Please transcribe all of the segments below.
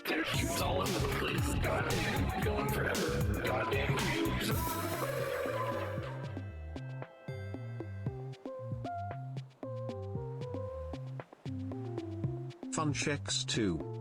There's cubes all over the place. Goddamn, going forever. Goddamn cubes. Fun checks 2.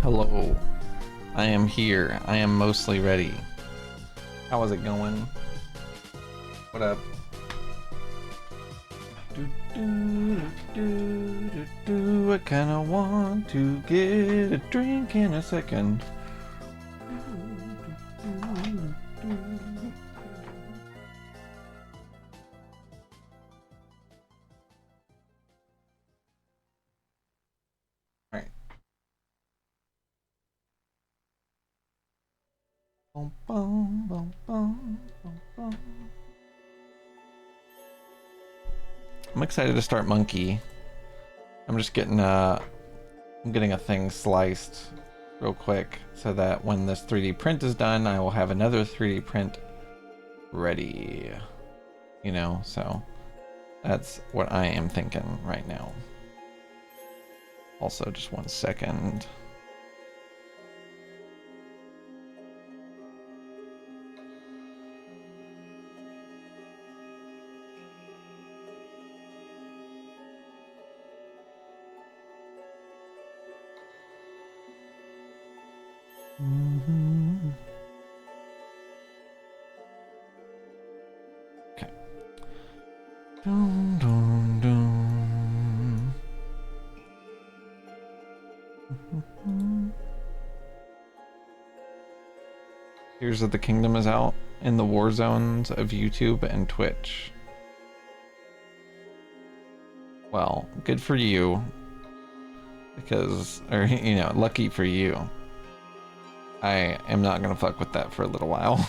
Hello. I am here. I am mostly ready. How is it going? What up? I kinda want to get a drink in a second. Alright. Bum, bum, bum, bum, bum, bum. I'm excited to start Monkey. I'm just getting I'm getting a thing sliced real quick so that when this 3D print is done, I will have another 3D print ready. You know, so that's what I am thinking right now. Also, just 1 second. Okay. Dun, dun, dun. Tears of the Kingdom is out in the war zones of YouTube and Twitch. Well, good for you. Because, or, you know, lucky for you. I am not gonna fuck with that for a little while.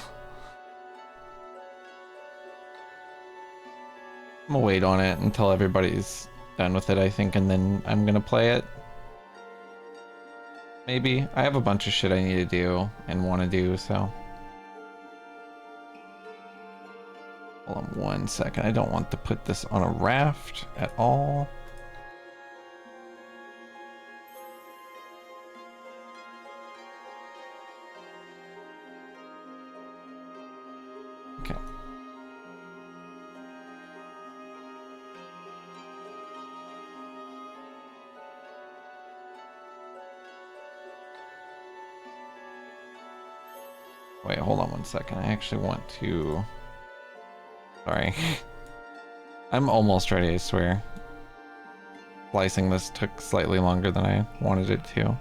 I'm gonna wait on it until everybody's done with it, I think, and then I'm gonna play it. Maybe. I have a bunch of shit I need to do and want to do, so. Hold on 1 second. I don't want to put this on a raft at all. Okay. Wait, hold on 1 second. I actually want to... Sorry. I'm almost ready, I swear. Slicing this took slightly longer than I wanted it to.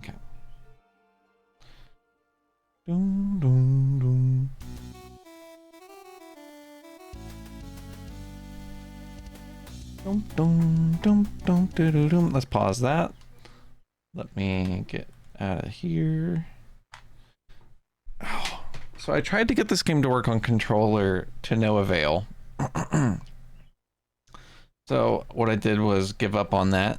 Okay. Dum, dum, dum. Dum, dum, dum, dum, dum, dum. Let's pause that. Let me get out of here. Oh. So I tried to get this game to work on controller to no avail. So what I did was give up on that.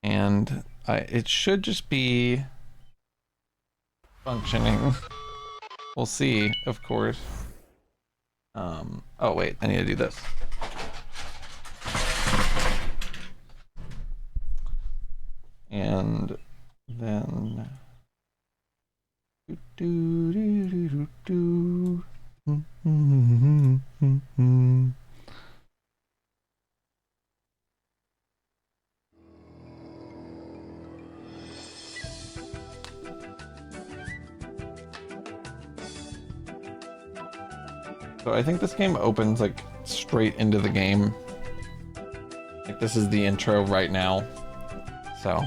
And it should just be functioning. We'll see, of course. Oh wait, I need to do this. And then so I think this game opens like straight into the game. Like this is the intro right now. So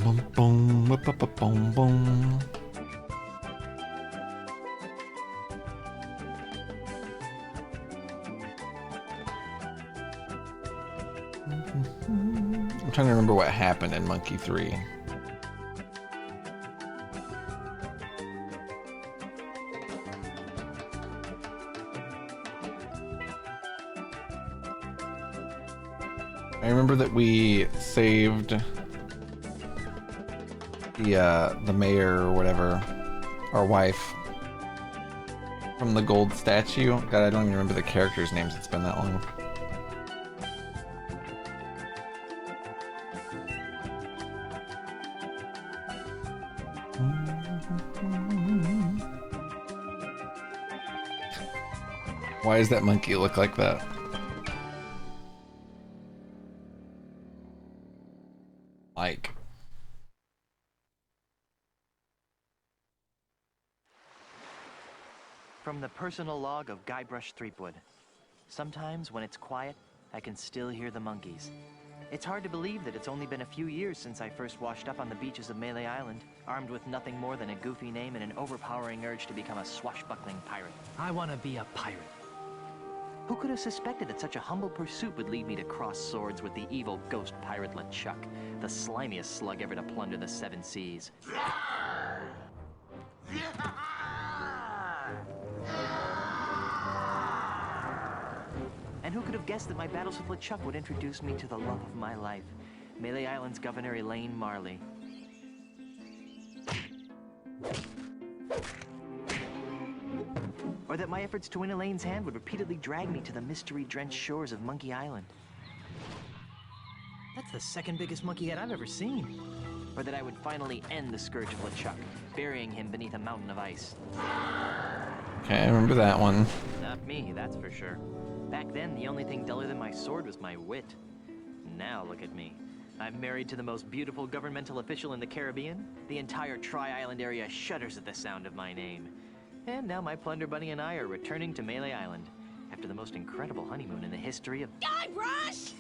boom boom boom boom. trying to remember what happened in Monkey 3. I remember that we saved the mayor or whatever, our wife, from the gold statue. God, I don't even remember the characters' names. It's been that long. Why does that monkey look like that? Like. From the personal log of Guybrush Threepwood. Sometimes when it's quiet, I can still hear the monkeys. It's hard to believe that it's only been a few years since I first washed up on the beaches of Melee Island, armed with nothing more than a goofy name and an overpowering urge to become a swashbuckling pirate. I want to be a pirate. Who could have suspected that such a humble pursuit would lead me to cross swords with the evil ghost pirate LeChuck, the slimiest slug ever to plunder the seven seas? And who could have guessed that my battles with LeChuck would introduce me to the love of my life, Melee Island's Governor Elaine Marley. Or that my efforts to win Elaine's hand would repeatedly drag me to the mystery-drenched shores of Monkey Island. That's the second biggest monkey head I've ever seen. Or that I would finally end the scourge of LeChuck, burying him beneath a mountain of ice. Okay, I remember that one. Not me, that's for sure. Back then, the only thing duller than my sword was my wit. Now look at me. I'm married to the most beautiful governmental official in the Caribbean. The entire Tri-Island area shudders at the sound of my name. And now my Plunder Bunny and I are returning to Melee Island after the most incredible honeymoon in the history of... Guybrush!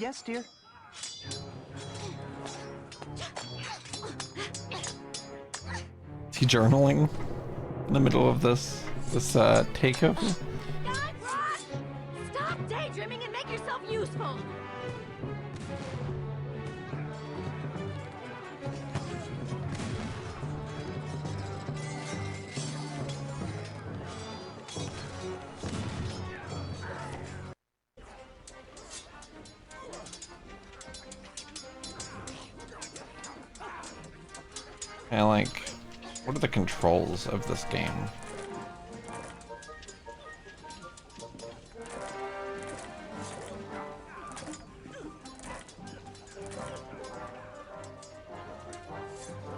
Yes, dear? Is he journaling in the middle of this takeover? Guybrush! Stop daydreaming and make yourself useful! And like, what are the controls of this game?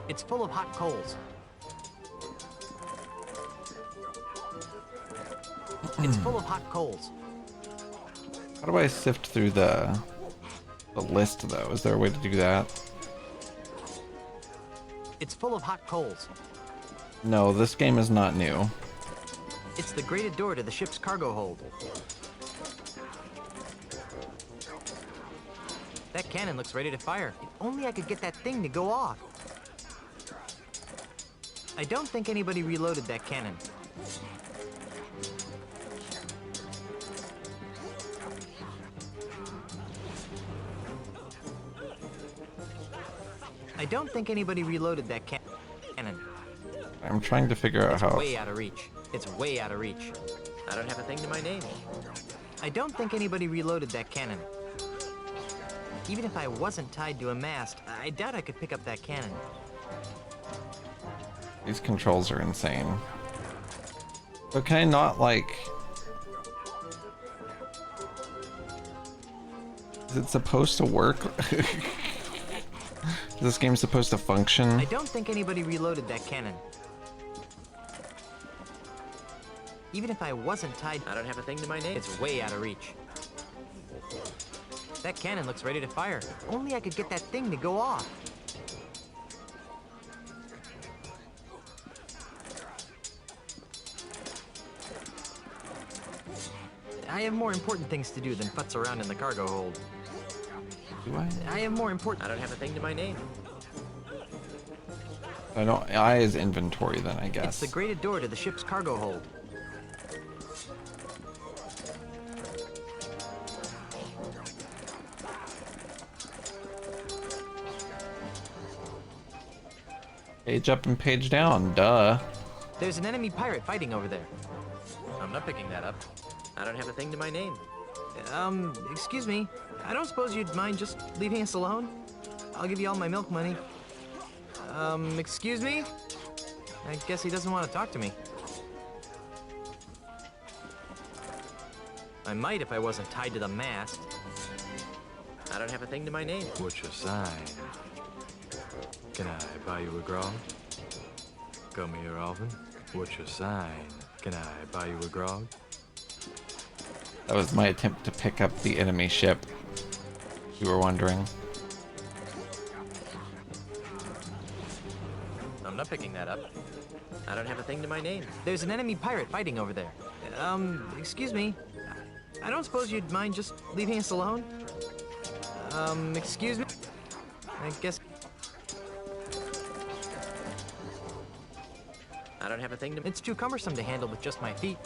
It's full of hot coals. It's full of hot coals. How do I sift through the list though? Is there a way to do that? It's full of hot coals. No, this game is not new. It's the grated door to the ship's cargo hold. That cannon looks ready to fire. If only I could get that thing to go off. I don't think anybody reloaded that cannon. I don't think anybody reloaded that cannon. I'm trying to figure out how. It's way out of reach. It's way out of reach. I don't have a thing to my name. I don't think anybody reloaded that cannon. Even if I wasn't tied to a mast, I doubt I could pick up that cannon. These controls are insane. But can I not like... Is it supposed to work? Is this game supposed to function? I don't think anybody reloaded that cannon. Even if I wasn't tied... I don't have a thing to my name. It's way out of reach. That cannon looks ready to fire. If only I could get that thing to go off. I have more important things to do than futz around in the cargo hold. Do I? I have more important... I don't have a thing to my name. I don't... I is inventory then, I guess. It's the grated door to the ship's cargo hold. Page up and page down, duh. There's an enemy pirate fighting over there. I'm not picking that up. I don't have a thing to my name. Excuse me. I don't suppose you'd mind just leaving us alone? I'll give you all my milk money. Excuse me? I guess he doesn't want to talk to me. I might if I wasn't tied to the mast. I don't have a thing to my name. What's your sign? Can I buy you a grog? Come here often. What's your sign? Can I buy you a grog? That was my attempt to pick up the enemy ship. If you were wondering. I'm not picking that up. I don't have a thing to my name. There's an enemy pirate fighting over there. Excuse me. I don't suppose you'd mind just leaving us alone? Excuse me? I guess... I don't have a thing to... It's too cumbersome to handle with just my feet.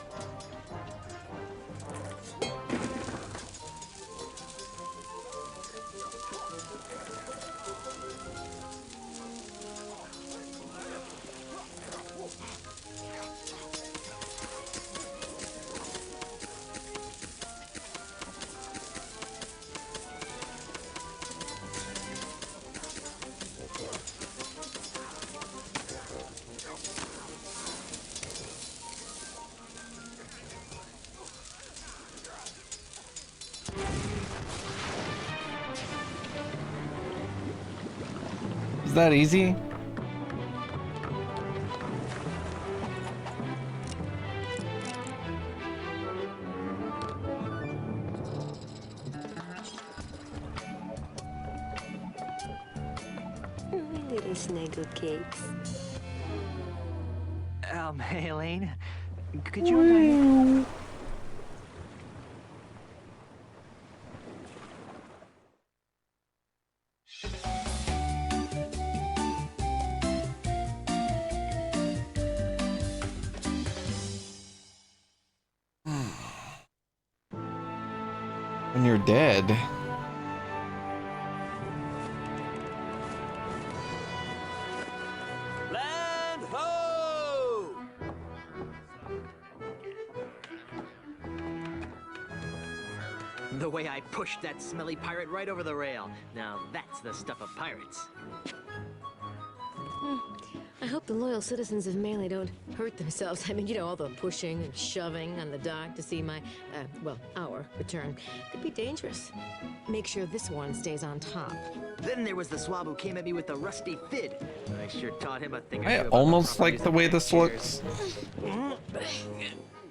Is that easy? My little snuggle cakes. Hey, Elaine. Could you remind me... When you're dead. Land ho! The way I pushed that smelly pirate right over the rail. Now that's the stuff of pirates. I hope the loyal citizens of Melee don't hurt themselves. I mean, you know, all the pushing and shoving on the dock to see my, well, our return. Could be dangerous. Make sure this one stays on top. Then there was the swab who came at me with the rusty fid. I sure taught him a thing or I two about almost the like the way this looks.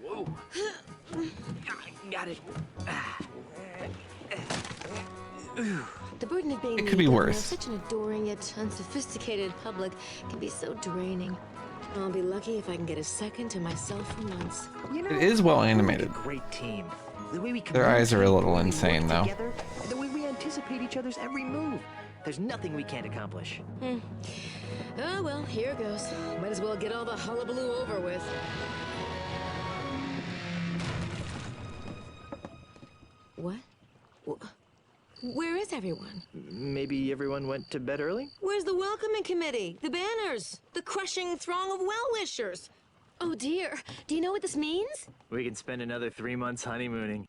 Whoa. Got it. The burden of being It could be the leader of worse. such an adoring yet unsophisticated public can be so draining. I'll be lucky if I can get a second to myself for months. You know, It is well we're animated. a great team. The way we Their eyes are a little communicate, the way we insane, work though. together, and the way we anticipate each other's every move. There's nothing we can't accomplish. Oh, well, here goes. Might as well get all the hullabaloo over with. What? Where is everyone? Maybe everyone went to bed early? Where's the welcoming committee? The banners? The crushing throng of well-wishers? Oh dear, do you know what this means? We can spend another 3 months honeymooning.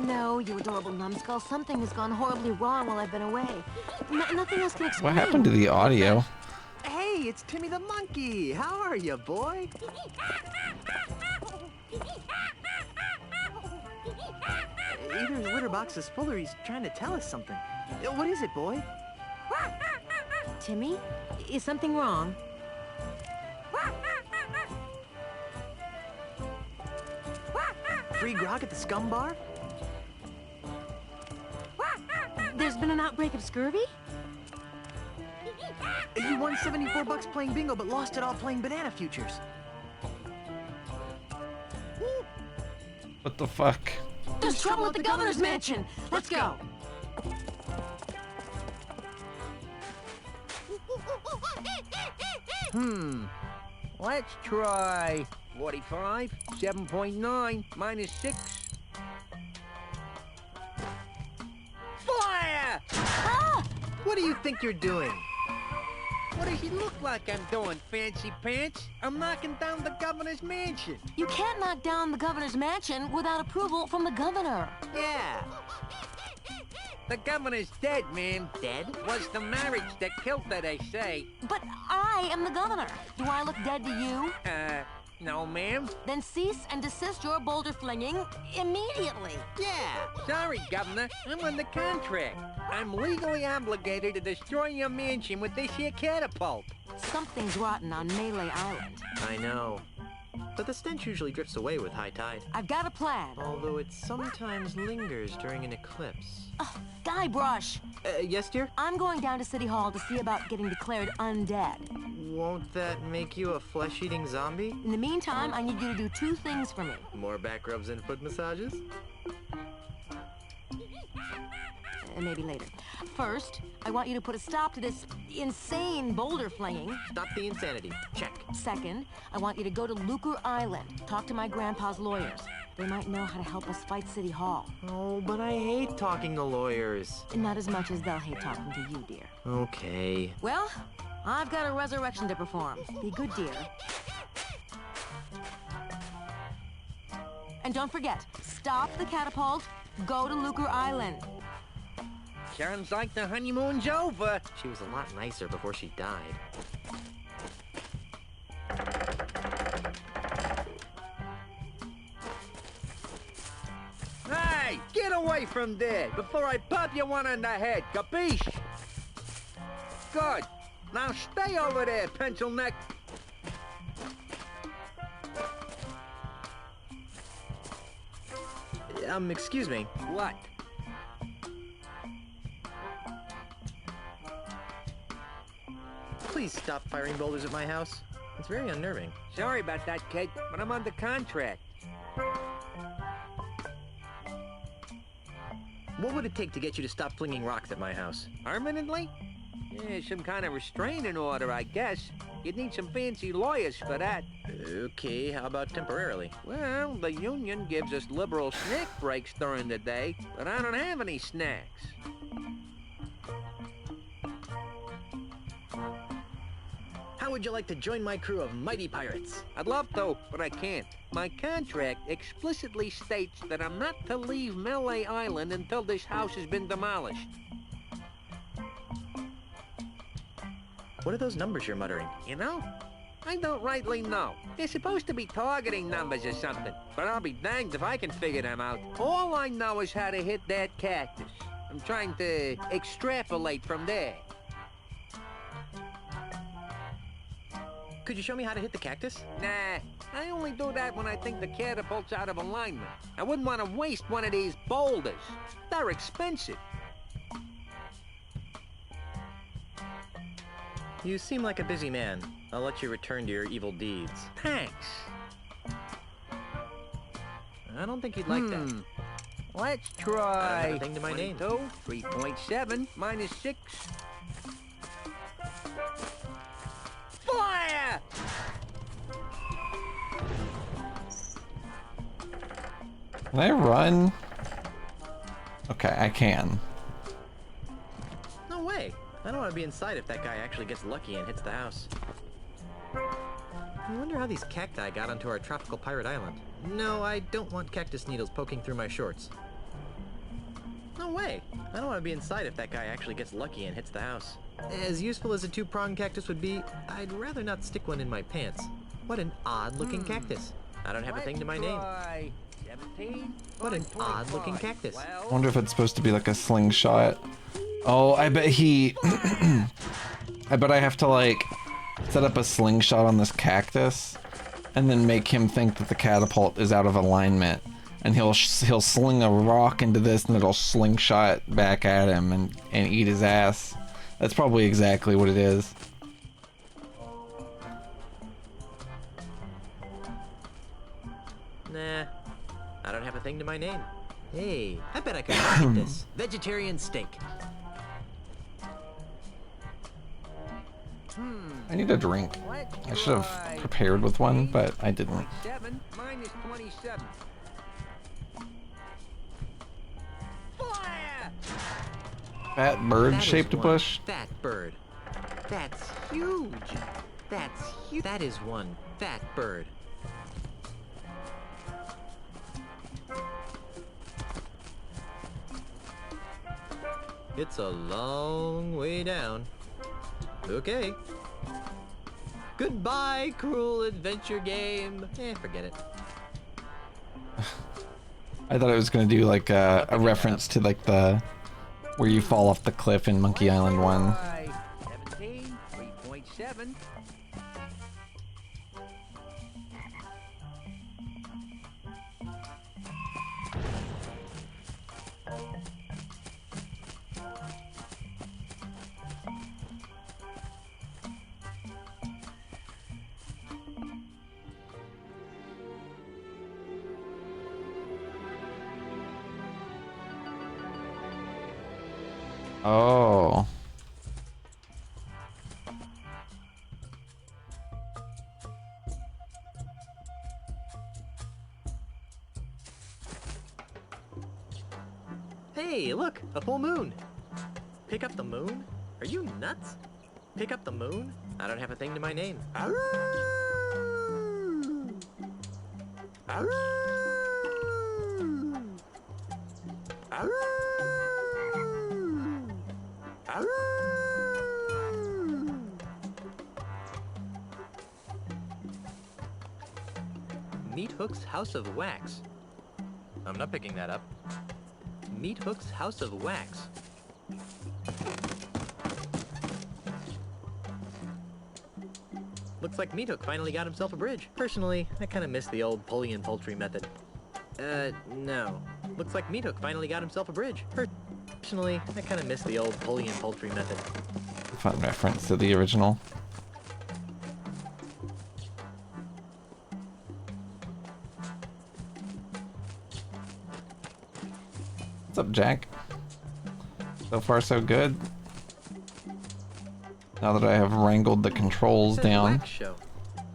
No, you adorable numbskull. Something has gone horribly wrong while I've been away. Nothing else can explain. What happened to the audio? Hey, it's Timmy the monkey. How are you, boy? Either his litter box is full or he's trying to tell us something. What is it, boy? Timmy, is something wrong? Free grog at the scum bar? There's been an outbreak of scurvy? You won 74 bucks playing bingo, but lost it all playing banana futures. What the fuck? There's trouble at the governor's mansion. Let's go. Let's try 45, 7.9, minus 6. Fire! What do you think you're doing? What does it look like I'm doing, fancy pants? I'm knocking down the governor's mansion. You can't knock down the governor's mansion without approval from the governor. Yeah. The governor's dead, man. Dead? Was the marriage that killed her, they say. But I am the governor. Do I look dead to you? No, ma'am. Then cease and desist your boulder flinging immediately. Yeah. Sorry, Governor. I'm under contract. I'm legally obligated to destroy your mansion with this here catapult. Something's rotten on Melee Island. I know. But the stench usually drifts away with high tide. I've got a plan. Although it sometimes lingers during an eclipse. Guybrush, Yes, dear? I'm going down to City Hall to see about getting declared undead. Won't that make you a flesh-eating zombie? In the meantime, I need you to do two things for me. More back rubs and foot massages? Maybe later. First, I want you to put a stop to this insane boulder flinging. Stop the insanity. Check. Second, I want you to go to Lucre Island, talk to my grandpa's lawyers. They might know how to help us fight City Hall. Oh, but I hate talking to lawyers. Not as much as they'll hate talking to you, dear. Okay. Well, I've got a resurrection to perform. Be good, dear. And don't forget, stop the catapult, go to Lucre Island. Sounds like the honeymoon's over. She was a lot nicer before she died. Hey, get away from there before I pop you one on the head, capiche? Good. Now stay over there, pencil neck. Excuse me. What? Please stop firing boulders at my house. It's very unnerving. Sorry about that, kid, but I'm under contract. What would it take to get you to stop flinging rocks at my house? Permanently? Yeah, some kind of restraining order, I guess. You'd need some fancy lawyers for that. Okay, how about temporarily? Well, the union gives us liberal snack breaks during the day, but I don't have any snacks. How would you like to join my crew of mighty pirates? I'd love to, but I can't. My contract explicitly states that I'm not to leave Melee Island until this house has been demolished. What are those numbers you're muttering? You know? I don't rightly know. They're supposed to be targeting numbers or something, but I'll be danged if I can figure them out. All I know is how to hit that cactus. I'm trying to extrapolate from there. Could you show me how to hit the cactus? Nah, I only do that when I think the catapult's out of alignment. I wouldn't want to waste one of these boulders. They're expensive. You seem like a busy man. I'll let you return to your evil deeds. Thanks. I don't think you'd like that. Let's try. Another thing to my name. 22, 3.7 minus 6. Fire! Can I run? Okay, I can. No way. I don't want to be inside if that guy actually gets lucky and hits the house. I wonder how these cacti got onto our tropical pirate island. No, I don't want cactus needles poking through my shorts. No way. I don't want to be inside if that guy actually gets lucky and hits the house. As useful as a two-pronged cactus would be, I'd rather not stick one in my pants. What an odd-looking cactus. I don't have a thing to my name. 17, What an odd-looking cactus. I wonder if it's supposed to be like a slingshot. Oh, I bet he... I bet I have to, like, set up a slingshot on this cactus and then make him think that the catapult is out of alignment. And he'll sling a rock into this and it'll slingshot back at him and eat his ass. That's probably exactly what it is. Nah, I don't have a thing to my name. Hey, I bet I could eat this. Vegetarian steak. I need a drink. I should have prepared with one, but I didn't. 7 minus 27. Fire! Fat bird-shaped bush? Fat bird. That's huge. That's huge. That is one fat bird. It's a long way down. Okay. Goodbye, cruel adventure game. Forget it. I thought it was gonna do like a reference to like the where you fall off the cliff in Monkey Island 1. 17, 3.7. Oh. Hey, look, a full moon. Pick up the moon? Are you nuts? Pick up the moon? I don't have a thing to my name. Meat Hook's House of Wax. I'm not picking that up. Meat Hook's House of Wax. Looks like Meat Hook finally got himself a bridge. Personally, I kind of miss the old pulley and poultry method. No. Looks like Meat Hook finally got himself a bridge. Personally, I kind of miss the old pulley and poultry method. Fun reference to the original. What's up, Jack? So far, so good. Now that I have wrangled the controls Says down. Wax show.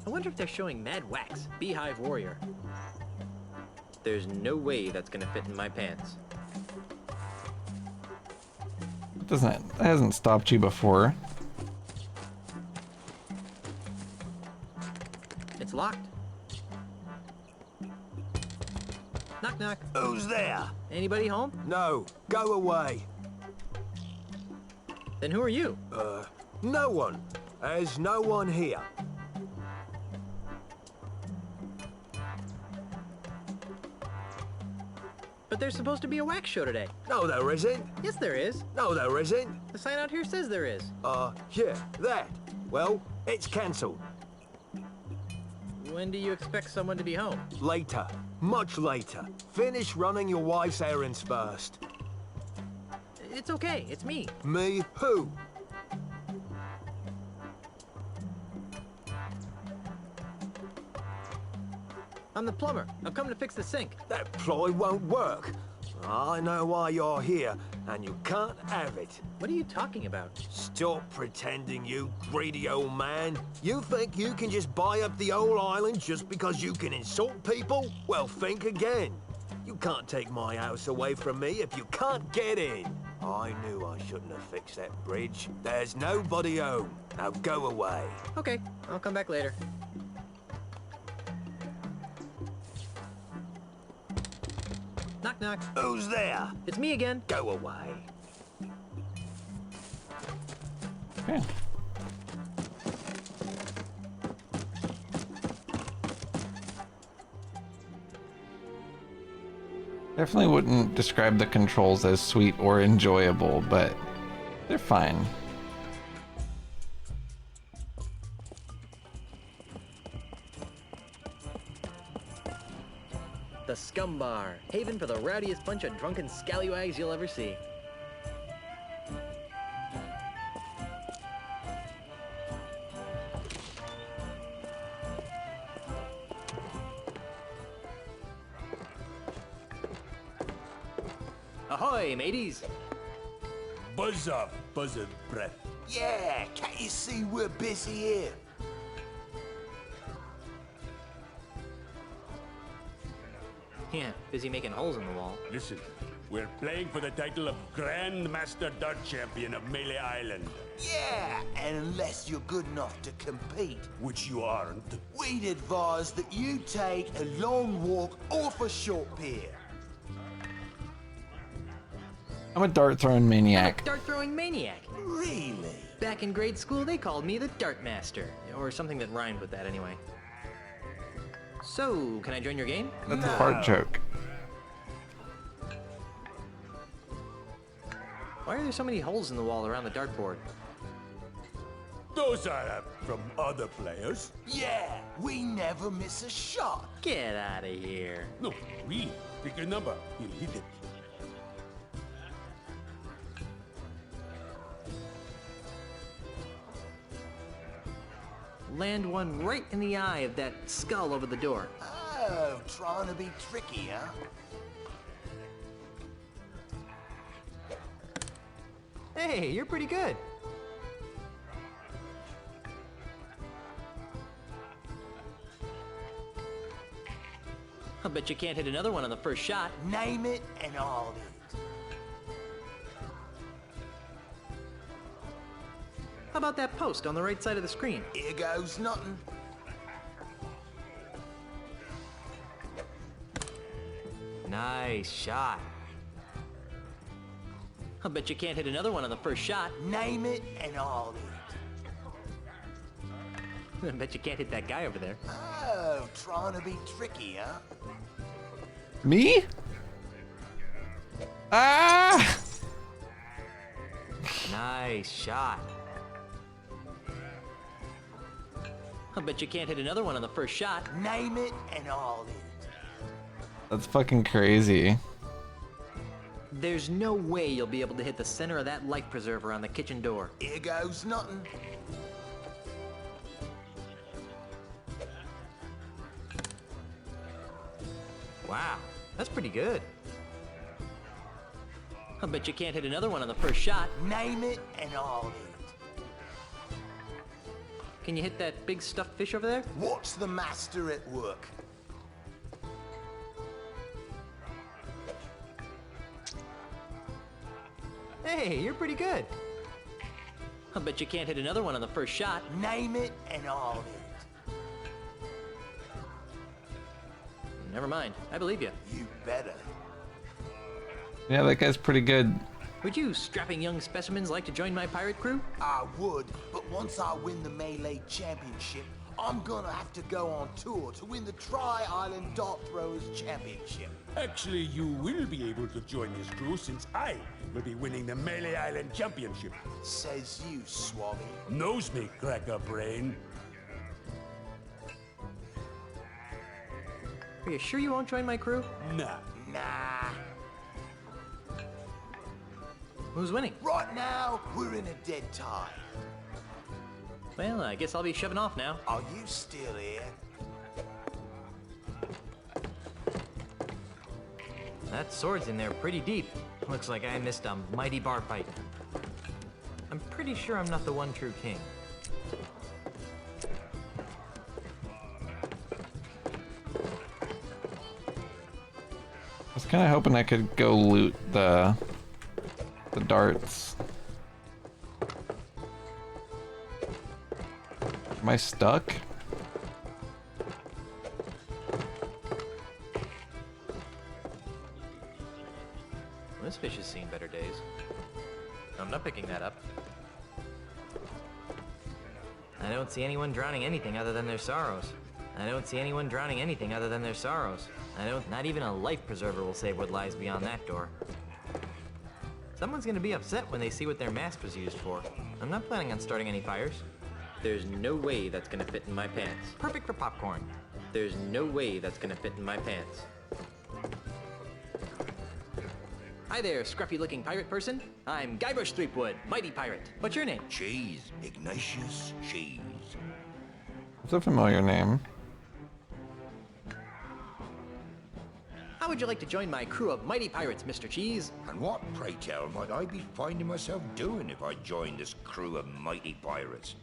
I wonder if they're showing Mad Wax, Beehive Warrior. There's no way that's gonna fit in my pants. That hasn't stopped you before. It's locked. Knock knock. Who's there? Anybody home? No, go away. Then who are you? No one. There's no one here. But there's supposed to be a wax show today. No, there isn't. Yes, there is. No, there isn't. The sign out here says there is. Yeah, that. Well, it's cancelled. When do you expect someone to be home? Later. Much later. Finish running your wife's errands first. It's okay, it's me. Me who? I'm the plumber. I've come to fix the sink. That ploy won't work. I know why you're here, and you can't have it. What are you talking about? Stop pretending, you greedy old man. You think you can just buy up the whole island just because you can insult people? Well, think again. You can't take my house away from me if you can't get in. I knew I shouldn't have fixed that bridge. There's nobody home. Now go away. Okay, I'll come back later. Knock knock. Who's there? It's me again. Go away. Okay. Definitely wouldn't describe the controls as sweet or enjoyable, but they're fine. The Scum Bar, haven for the rowdiest bunch of drunken scallywags you'll ever see. Ahoy, mateys! Buzz up, buzzard breath. Yeah, can't you see we're busy here? Yeah, busy making holes in the wall. Listen, We're playing for the title of Grand Master Dart Champion of Melee Island. Yeah, and unless you're good enough to compete, Which you aren't. we'd advise that you take a long walk off a short pier. I'm a dart throwing maniac. Dart throwing maniac. Really? Back in grade school, they called me the Dart Master, or something that rhymed with that anyway. So, can I join your game? That's a fart joke. Why are there so many holes in the wall around the dartboard? Those are from other players. Yeah, we never miss a shot. Get out of here. No, really. Pick a number. He'll hit it. Land one right in the eye of that skull over the door. Oh, trying to be tricky, huh? Hey, you're pretty good. I'll bet you can't hit another one on the first shot. Name it and I'll hit. How about that post on the right side of the screen? Here goes nothing. Nice shot. I'll bet you can't hit another one on the first shot. Name it and I'll hit. I bet you can't hit that guy over there. Oh, trying to be tricky, huh? Me? Ah! Nice shot. I'll bet you can't hit another one on the first shot. Name it and I'll hit. That's fucking crazy. There's no way you'll be able to hit the center of that life preserver on the kitchen door. Here goes nothing. Wow, that's pretty good. I'll bet you can't hit another one on the first shot. Name it and I'll hit. Can you hit that big stuffed fish over there? Watch the master at work. Hey, you're pretty good. I'll bet you can't hit another one on the first shot. Name it and I'll hit. Never mind, I believe you. You better. Yeah, that guy's pretty good. Would you strapping young specimens like to join my pirate crew? I would, but once I win the Melee Championship, I'm gonna have to go on tour to win the Tri-Island Dart Throwers Championship. Actually, you will be able to join this crew since I will be winning the Melee Island Championship. Says you, Swabby. Nose me, cracker brain. Are you sure you won't join my crew? Nah. Nah. Who's winning? Right now, we're in a dead tie. Well, I guess I'll be shoving off now. Are you still here? That sword's in there pretty deep. Looks like I missed a mighty bar fight. I'm pretty sure I'm not the one true king. I was kind of hoping I could go loot the darts. Am I stuck? This fish has seen better days. I'm not picking that up. I don't see anyone drowning anything other than their sorrows. I don't see anyone drowning anything other than their sorrows. Not even a life preserver will save what lies beyond that door. Someone's gonna be upset when they see what their mask was used for. I'm not planning on starting any fires. There's no way that's gonna fit in my pants. Perfect for popcorn. There's no way that's gonna fit in my pants. Hi there, scruffy-looking pirate person. I'm Guybrush Threepwood, mighty pirate. What's your name? Cheese. Ignatius Cheese. It's a familiar name. How would you like to join my crew of mighty pirates, Mr. Cheese? And what, pray tell, might I be finding myself doing if I joined this crew of mighty pirates?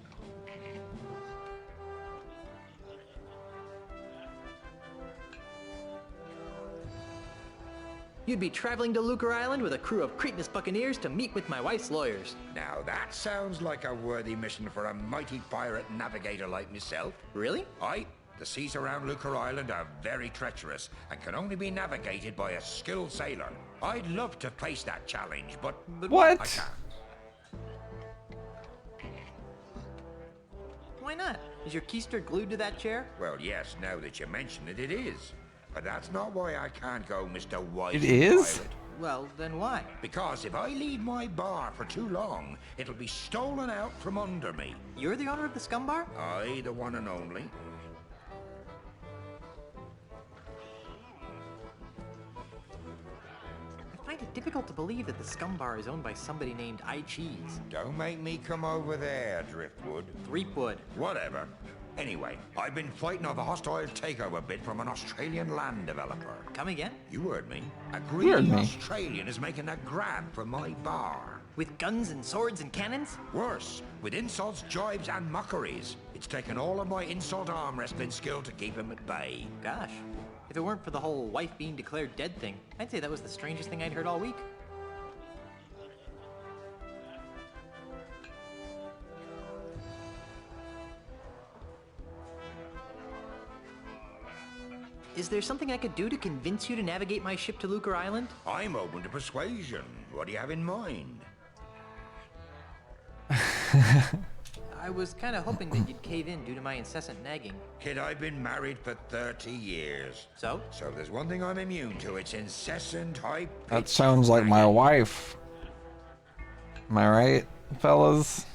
You'd be traveling to Lucre Island with a crew of Cretinous buccaneers to meet with my wife's lawyers. Now that sounds like a worthy mission for a mighty pirate navigator like myself. Really? Aye. The seas around Lucre Island are very treacherous and can only be navigated by a skilled sailor. I'd love to face that challenge, but What? I can't. Why not? Is your keister glued to that chair? Well, yes, now that you mention it, it is. But that's not why I can't go, Mr. Wise It is? Pirate. Well, then why? Because if I leave my bar for too long, it'll be stolen out from under me. You're the owner of the Scum Bar? I, the one and only. I find it difficult to believe that the Scum Bar is owned by somebody named I Cheese. Don't make me come over there, Driftwood. Threepwood. Whatever. Anyway, I've been fighting off a hostile takeover bid from an Australian land developer. Come again? You heard me. A heard greedy me. Australian is making a grab for my bar. With guns and swords and cannons? Worse, with insults, jibes, and mockeries. It's taken all of my insult arm wrestling skill to keep him at bay. Gosh. If it weren't for the whole wife being declared dead thing, I'd say that was the strangest thing I'd heard all week. Is there something I could do to convince you to navigate my ship to Lucre Island? I'm open to persuasion. What do you have in mind? I was kind of hoping that you'd cave in due to my incessant nagging. Kid, I've been married for 30 years. So? So there's one thing I'm immune to. It's incessant high-pitched That sounds like my wife. Am I right, fellas?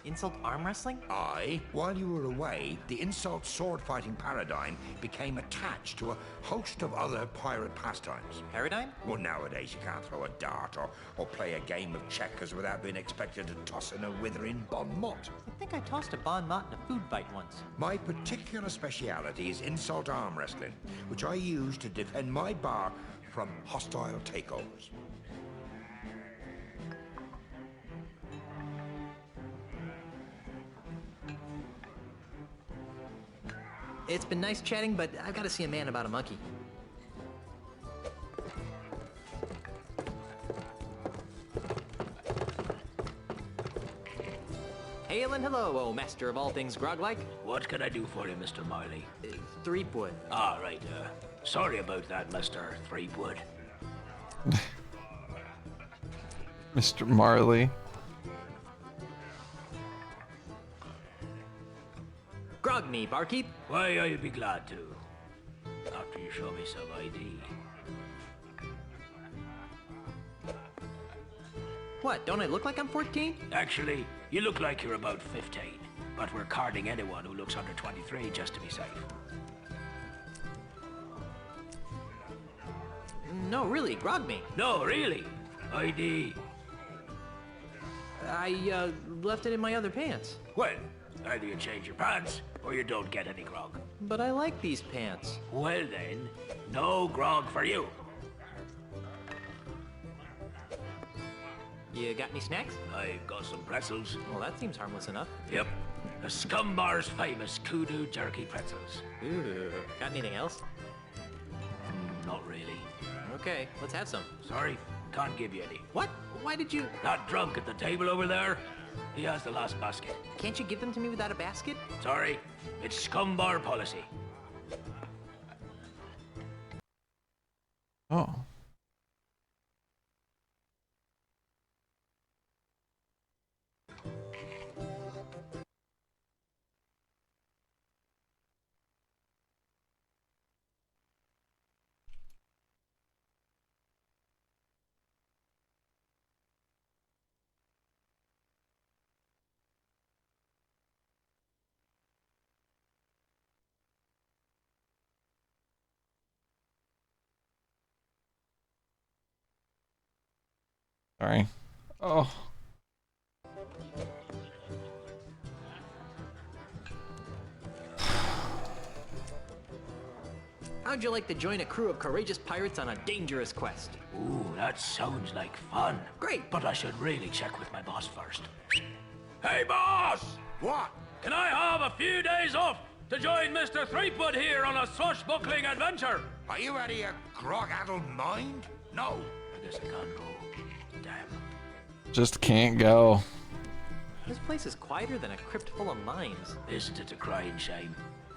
Insult arm wrestling? Aye. While you were away, the insult sword-fighting paradigm became attached to a host of other pirate pastimes. Paradigm? Well, nowadays you can't throw a dart or play a game of checkers without being expected to toss in a withering bon mot. I think I tossed a bon mot in a food fight once. My particular speciality is insult arm wrestling, which I use to defend my bar from hostile takeovers. It's been nice chatting, but I've got to see a man about a monkey. Hail and hello, oh master of all things grog-like. What can I do for you, Mr. Marley? Threepwood. Ah, right, sorry about that, Mr. Threepwood. Mr. Marley. Grog me, barkeep. Why, I'd be glad to. After you show me some ID. What, don't I look like I'm 14? Actually, you look like you're about 15. But we're carding anyone who looks under 23 just to be safe. No, really, grog me. No, really. ID. I, left it in my other pants. Well, either you change your pants, or you don't get any grog. But I like these pants. Well then, no grog for you. You got any snacks? I've got some pretzels. Well, that seems harmless enough. Yep. The Scum Bar's famous kudu jerky pretzels. Ooh. Got anything else? Not really. Okay, let's have some. Sorry, can't give you any. What? Why did you... That drunk at the table over there? He has the last basket. Can't you give them to me without a basket? Sorry, it's Scum Bar policy. Oh. Sorry. Oh. How'd you like to join a crew of courageous pirates on a dangerous quest? Ooh, that sounds like fun. Great. But I should really check with my boss first. Hey, boss! What? Can I have a few days off to join Mr. Threepwood here on a swashbuckling adventure. Are you out of your grog-addled mind? No. I guess I can't go. Damn. Just can't go. This place is quieter than a crypt full of mines. Isn't it a crying shame?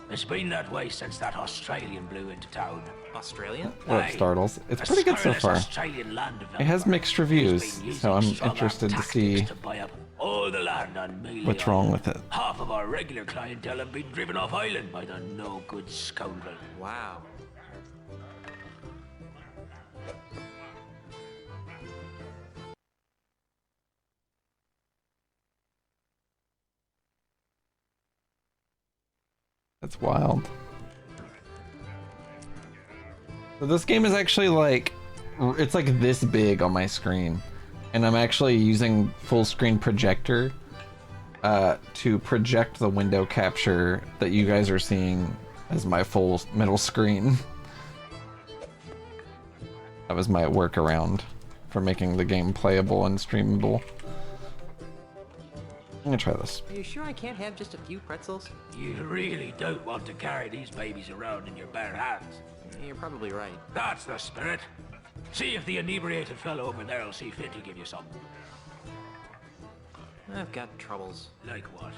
It's been that way since that Australian blew into town. Australian? What up, Startles? It's pretty good so far. Australian land It has mixed reviews, so I'm interested to see to buy up all the land on Mealy what's wrong with it. Half of our regular clientele have been driven off island by the no-good scoundrel. Wow. That's wild. So this game is actually like, it's like this big on my screen, and I'm actually using full screen projector to project the window capture that you guys are seeing as my full middle screen. That was my workaround for making the game playable and streamable. I'm gonna try this. Are you sure I can't have just a few pretzels? You really don't want to carry these babies around in your bare hands. You're probably right. That's the spirit. See if the inebriated fellow over there will see fit to give you some. I've got troubles. Like what?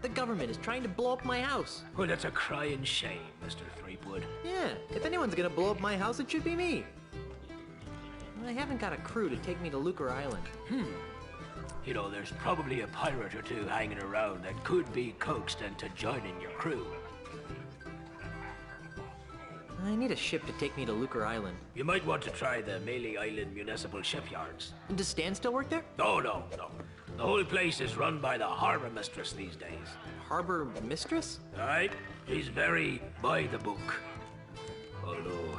The government is trying to blow up my house. Well, that's a crying shame, Mr. Threepwood. Yeah, if anyone's gonna blow up my house, it should be me. I haven't got a crew to take me to Lucre Island. You know, there's probably a pirate or two hanging around that could be coaxed into joining your crew. I need a ship to take me to Lucre Island. You might want to try the Mealy Island Municipal Shipyards. Does Stan still work there? Oh, no. The whole place is run by the harbor mistress these days. Harbor mistress? Aye, she's very by the book. Although,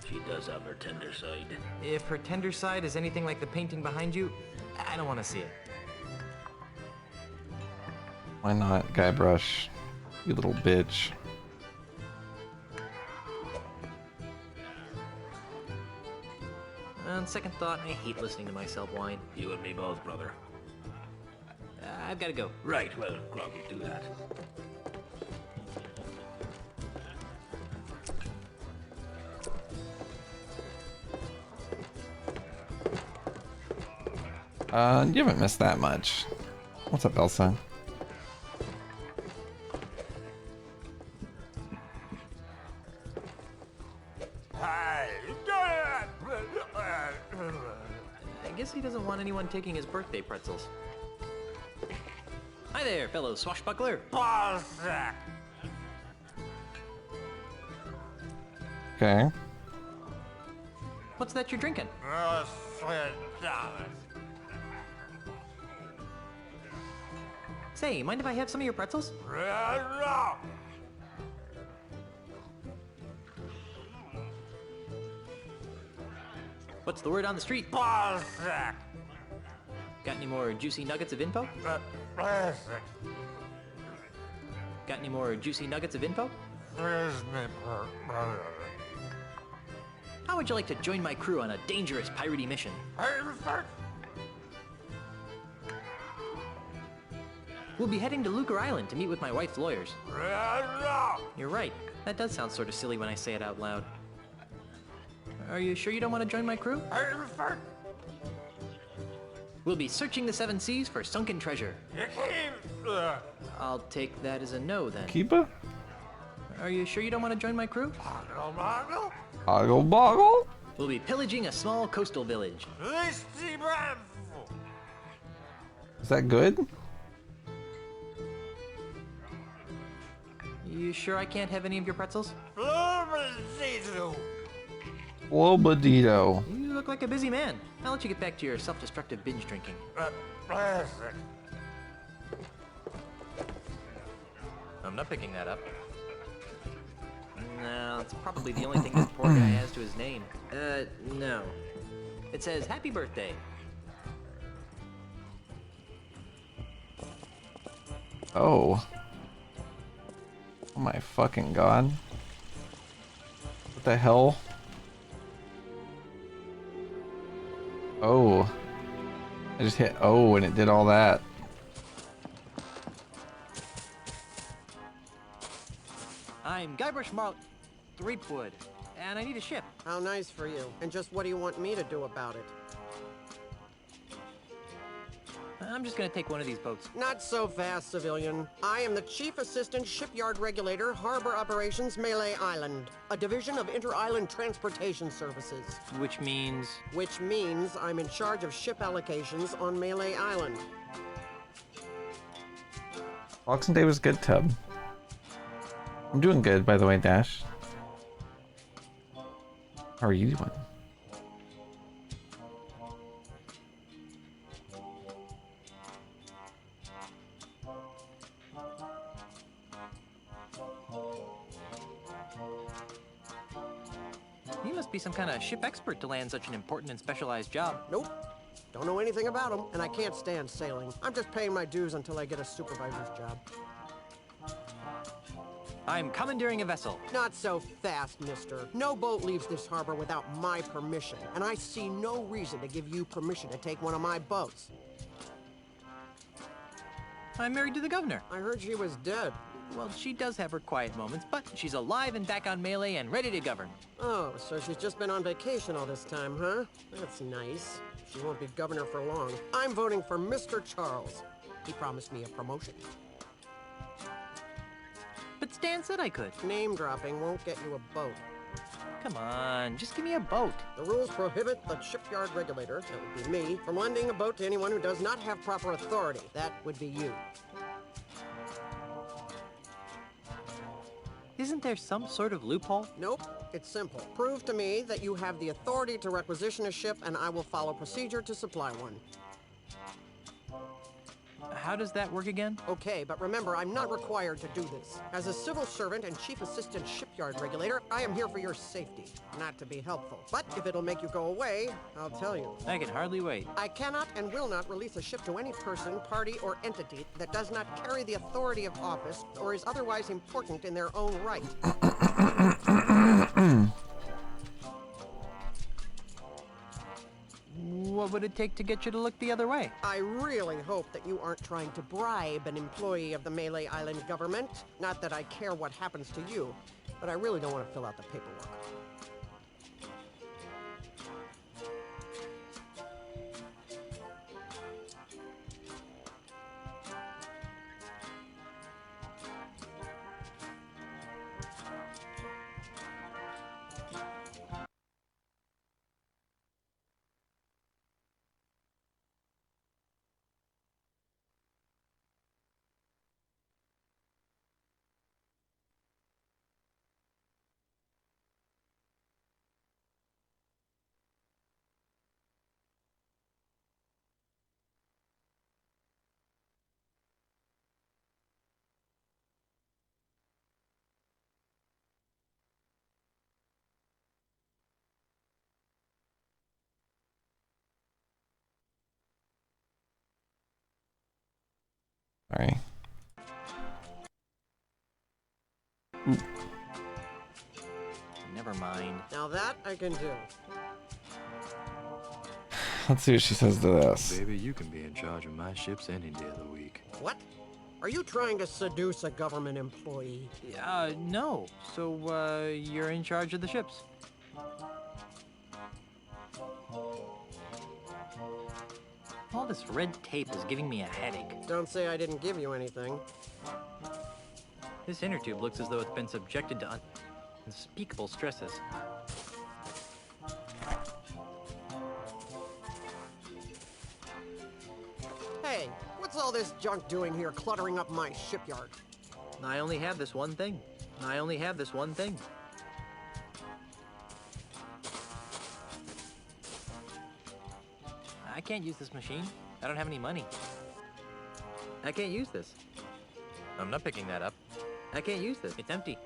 she does have her tender side. If her tender side is anything like the painting behind you, I don't want to see it. Why not, Guybrush? You little bitch. On second thought, I hate listening to myself whine. You and me both, brother. I've got to go. Right, well, Groggy, do that. You haven't missed that much. What's up, Elsa? I guess he doesn't want anyone taking his birthday pretzels. Hi there, fellow swashbuckler. Okay. What's that you're drinking? Say, mind if I have some of your pretzels? What's the word on the street? Got any more juicy nuggets of info? Got any more juicy nuggets of info? How would you like to join my crew on a dangerous piratey mission? We'll be heading to Lucre Island to meet with my wife's lawyers. You're right. That does sound sort of silly when I say it out loud. Are you sure you don't want to join my crew? We'll be searching the seven seas for sunken treasure. I'll take that as a no, then. Keepa? Are you sure you don't want to join my crew? Ogle boggle? We'll be pillaging a small coastal village. Is that good? You sure I can't have any of your pretzels? Lobadito. You look like a busy man. I'll let you get back to your self-destructive binge drinking. I'm not picking that up. No, it's probably the only thing this poor guy has to his name. No. It says, happy birthday. Oh. Oh my fucking god. What the hell? Oh. I just hit O and it did all that. I'm Guybrush Threepwood, and I need a ship. How nice for you. And just what do you want me to do about it? I'm just gonna take one of these boats. Not so fast, civilian. I am the Chief Assistant Shipyard Regulator, Harbor Operations, Melee Island, a division of Inter-Island Transportation Services. Which means? Which means I'm in charge of ship allocations on Melee Island. Boxing Day was good, Tub. I'm doing good, by the way, Dash. How are you doing? You must be some kind of ship expert to land such an important and specialized job. Nope. Don't know anything about them, and I can't stand sailing. I'm just paying my dues until I get a supervisor's job. I'm commandeering a vessel. Not so fast, mister. No boat leaves this harbor without my permission, and I see no reason to give you permission to take one of my boats. I'm married to the governor. I heard she was dead. Well, she does have her quiet moments, but she's alive and back on Melee and ready to govern. Oh, so she's just been on vacation all this time, huh? That's nice. She won't be governor for long. I'm voting for Mr. Charles. He promised me a promotion. But Stan said I could. Name dropping won't get you a boat. Come on, just give me a boat. The rules prohibit the shipyard regulator, that would be me, from lending a boat to anyone who does not have proper authority. That would be you. Isn't there some sort of loophole? Nope. It's simple. Prove to me that you have the authority to requisition a ship, and I will follow procedure to supply one. How does that work again? Okay, but remember, I'm not required to do this. As a civil servant and chief assistant shipyard regulator, I am here for your safety, not to be helpful. But if it'll make you go away, I'll tell you. I can hardly wait. I cannot and will not release a ship to any person, party, or entity that does not carry the authority of office or is otherwise important in their own right. What would it take to get you to look the other way? I really hope that you aren't trying to bribe an employee of the Melee Island government. Not that I care what happens to you, but I really don't want to fill out the paperwork. Sorry. Never mind. Now that I can do. Let's see what she says to this. Baby, you can be in charge of my ships any day of the week. What? Are you trying to seduce a government employee? No. So, you're in charge of the ships. All this red tape is giving me a headache. Don't say I didn't give you anything. This inner tube looks as though it's been subjected to unspeakable stresses. Hey, what's all this junk doing here cluttering up my shipyard? I only have this one thing. I only have this one thing. I can't use this machine. I don't have any money. I can't use this. I'm not picking that up. I can't use this. It's empty.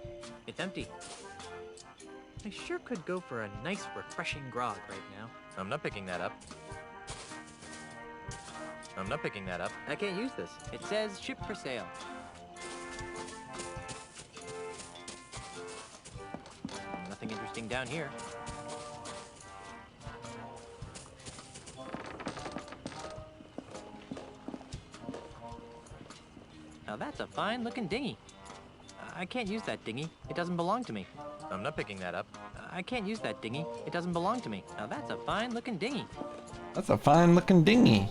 It's empty. I sure could go for a nice, refreshing grog right now. I'm not picking that up. I'm not picking that up. I can't use this. It says ship for sale. Nothing interesting down here. Now that's a fine-looking dinghy. I can't use that dinghy. It doesn't belong to me. I'm not picking that up. I can't use that dinghy. It doesn't belong to me. Now that's a fine-looking dinghy. That's a fine-looking dinghy.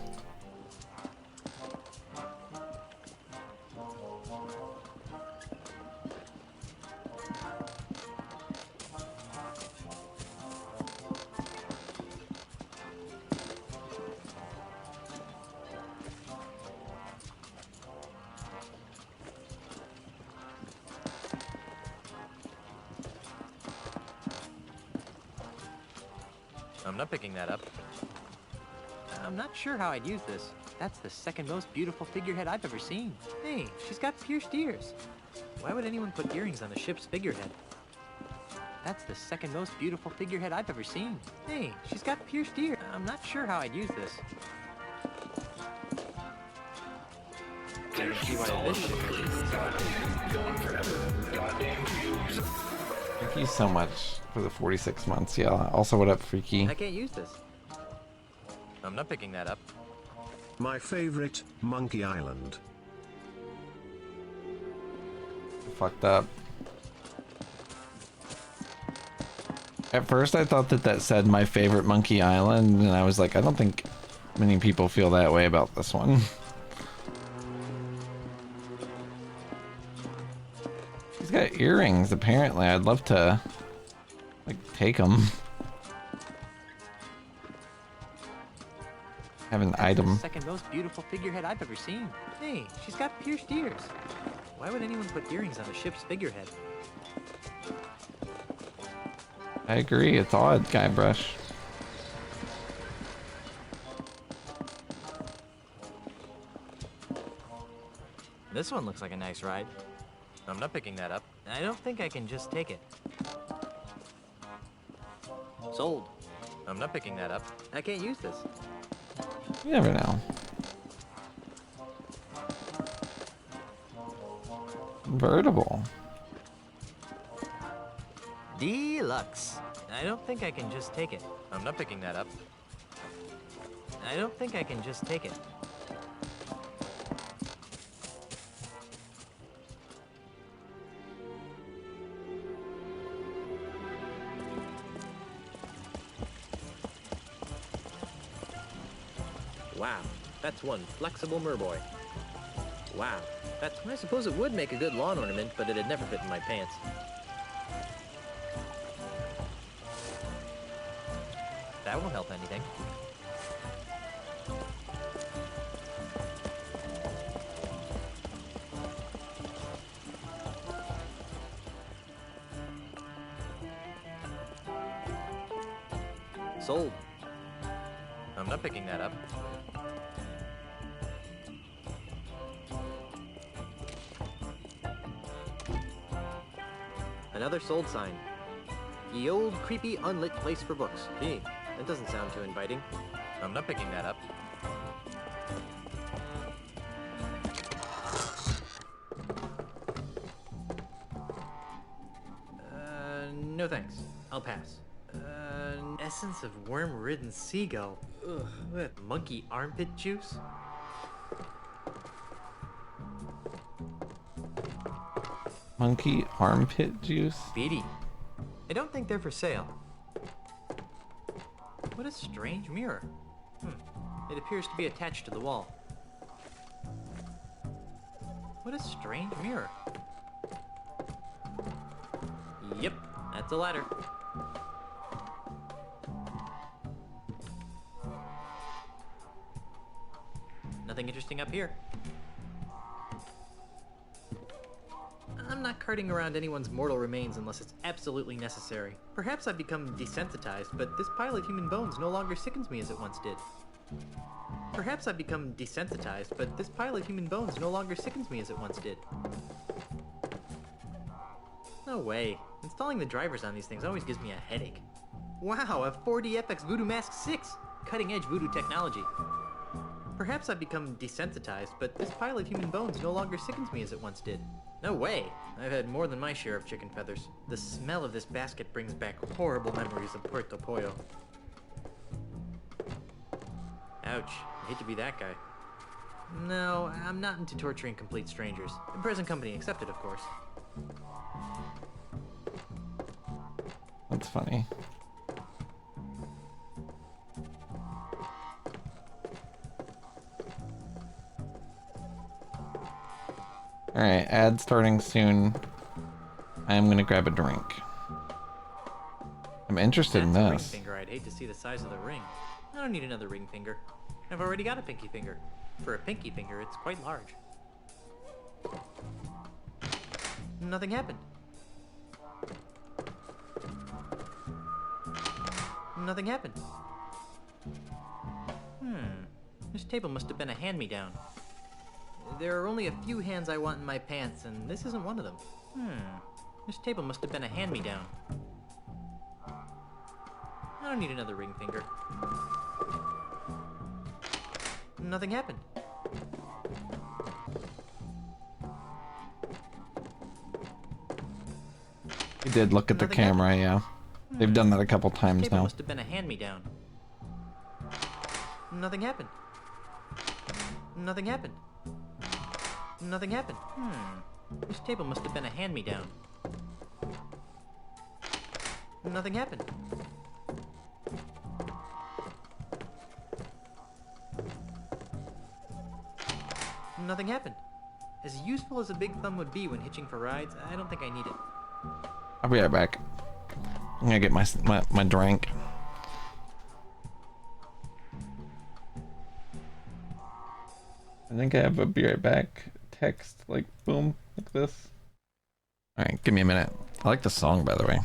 I'm not picking that up. I'm not sure how I'd use this. That's the second most beautiful figurehead I've ever seen. Hey, she's got pierced ears. Why would anyone put earrings on the ship's figurehead? That's the second most beautiful figurehead I've ever seen. Hey, she's got pierced ears. I'm not sure how I'd use this. I don't see why this ship. Thank you so much for the 46 months. Yeah. Also, what up, Freaky? I can't use this. I'm not picking that up. My favorite, Monkey Island. Fucked up. At first, I thought that said my favorite Monkey Island, and I was like, I don't think many people feel that way about this one. He's got earrings, apparently. I'd love to, like, take them. Have an item. The second most beautiful figurehead I've ever seen. Hey, she's got pierced ears. Why would anyone put earrings on a ship's figurehead? I agree, it's odd, Guybrush. This one looks like a nice ride. I'm not picking that up. I don't think I can just take it. Sold. I'm not picking that up. I can't use this. You never know. Convertible. Deluxe. I don't think I can just take it. I'm not picking that up. I don't think I can just take it. Wow, that's one flexible merboy. Wow, I suppose it would make a good lawn ornament, but it'd never fit in my pants. That won't help anything. Sold. I'm not picking that up. Another sold sign. Ye old, creepy, unlit place for books. Gee, that doesn't sound too inviting. I'm not picking that up. No thanks. I'll pass. Essence of worm-ridden seagull. Ugh, what? Monkey armpit juice? Monkey armpit juice? Beady. I don't think they're for sale. What a strange mirror. It appears to be attached to the wall. What a strange mirror. Yep, that's a ladder. Nothing interesting up here. I'm not carting around anyone's mortal remains unless it's absolutely necessary. Perhaps I've become desensitized, but this pile of human bones no longer sickens me as it once did. Perhaps I've become desensitized, but this pile of human bones no longer sickens me as it once did. No way. Installing the drivers on these things always gives me a headache. Wow, a 4DFX Voodoo Mask 6! Cutting-edge voodoo technology. Perhaps I've become desensitized, but this pile of human bones no longer sickens me as it once did. No way! I've had more than my share of chicken feathers. The smell of this basket brings back horrible memories of Puerto Pollo. Ouch. I hate to be that guy. No, I'm not into torturing complete strangers. Present company accepted, of course. That's funny. Alright, ad starting soon. I am gonna grab a drink. I'm interested in That's a ring this. finger. I'd hate to see the size of the ring. I don't need another ring finger. I've already got a pinky finger. For a pinky finger, it's quite large. Nothing happened. Nothing happened. This table must have been a hand-me-down. There are only a few hands I want in my pants, and this isn't one of them. This table must have been a hand-me-down. I don't need another ring finger. Nothing happened. He did look at the Nothing camera, yeah. They've done that a couple times Table now. must have been a hand-me-down. Nothing happened. Nothing happened. Nothing happened. This table must have been a hand-me-down. Nothing happened. Nothing happened. As useful as a big thumb would be when hitching for rides, I don't think I need it. I'll be right back. I'm gonna get my drink. I think I have a be right back text, like boom, like this. Alright, give me a minute. I like the song, by the way.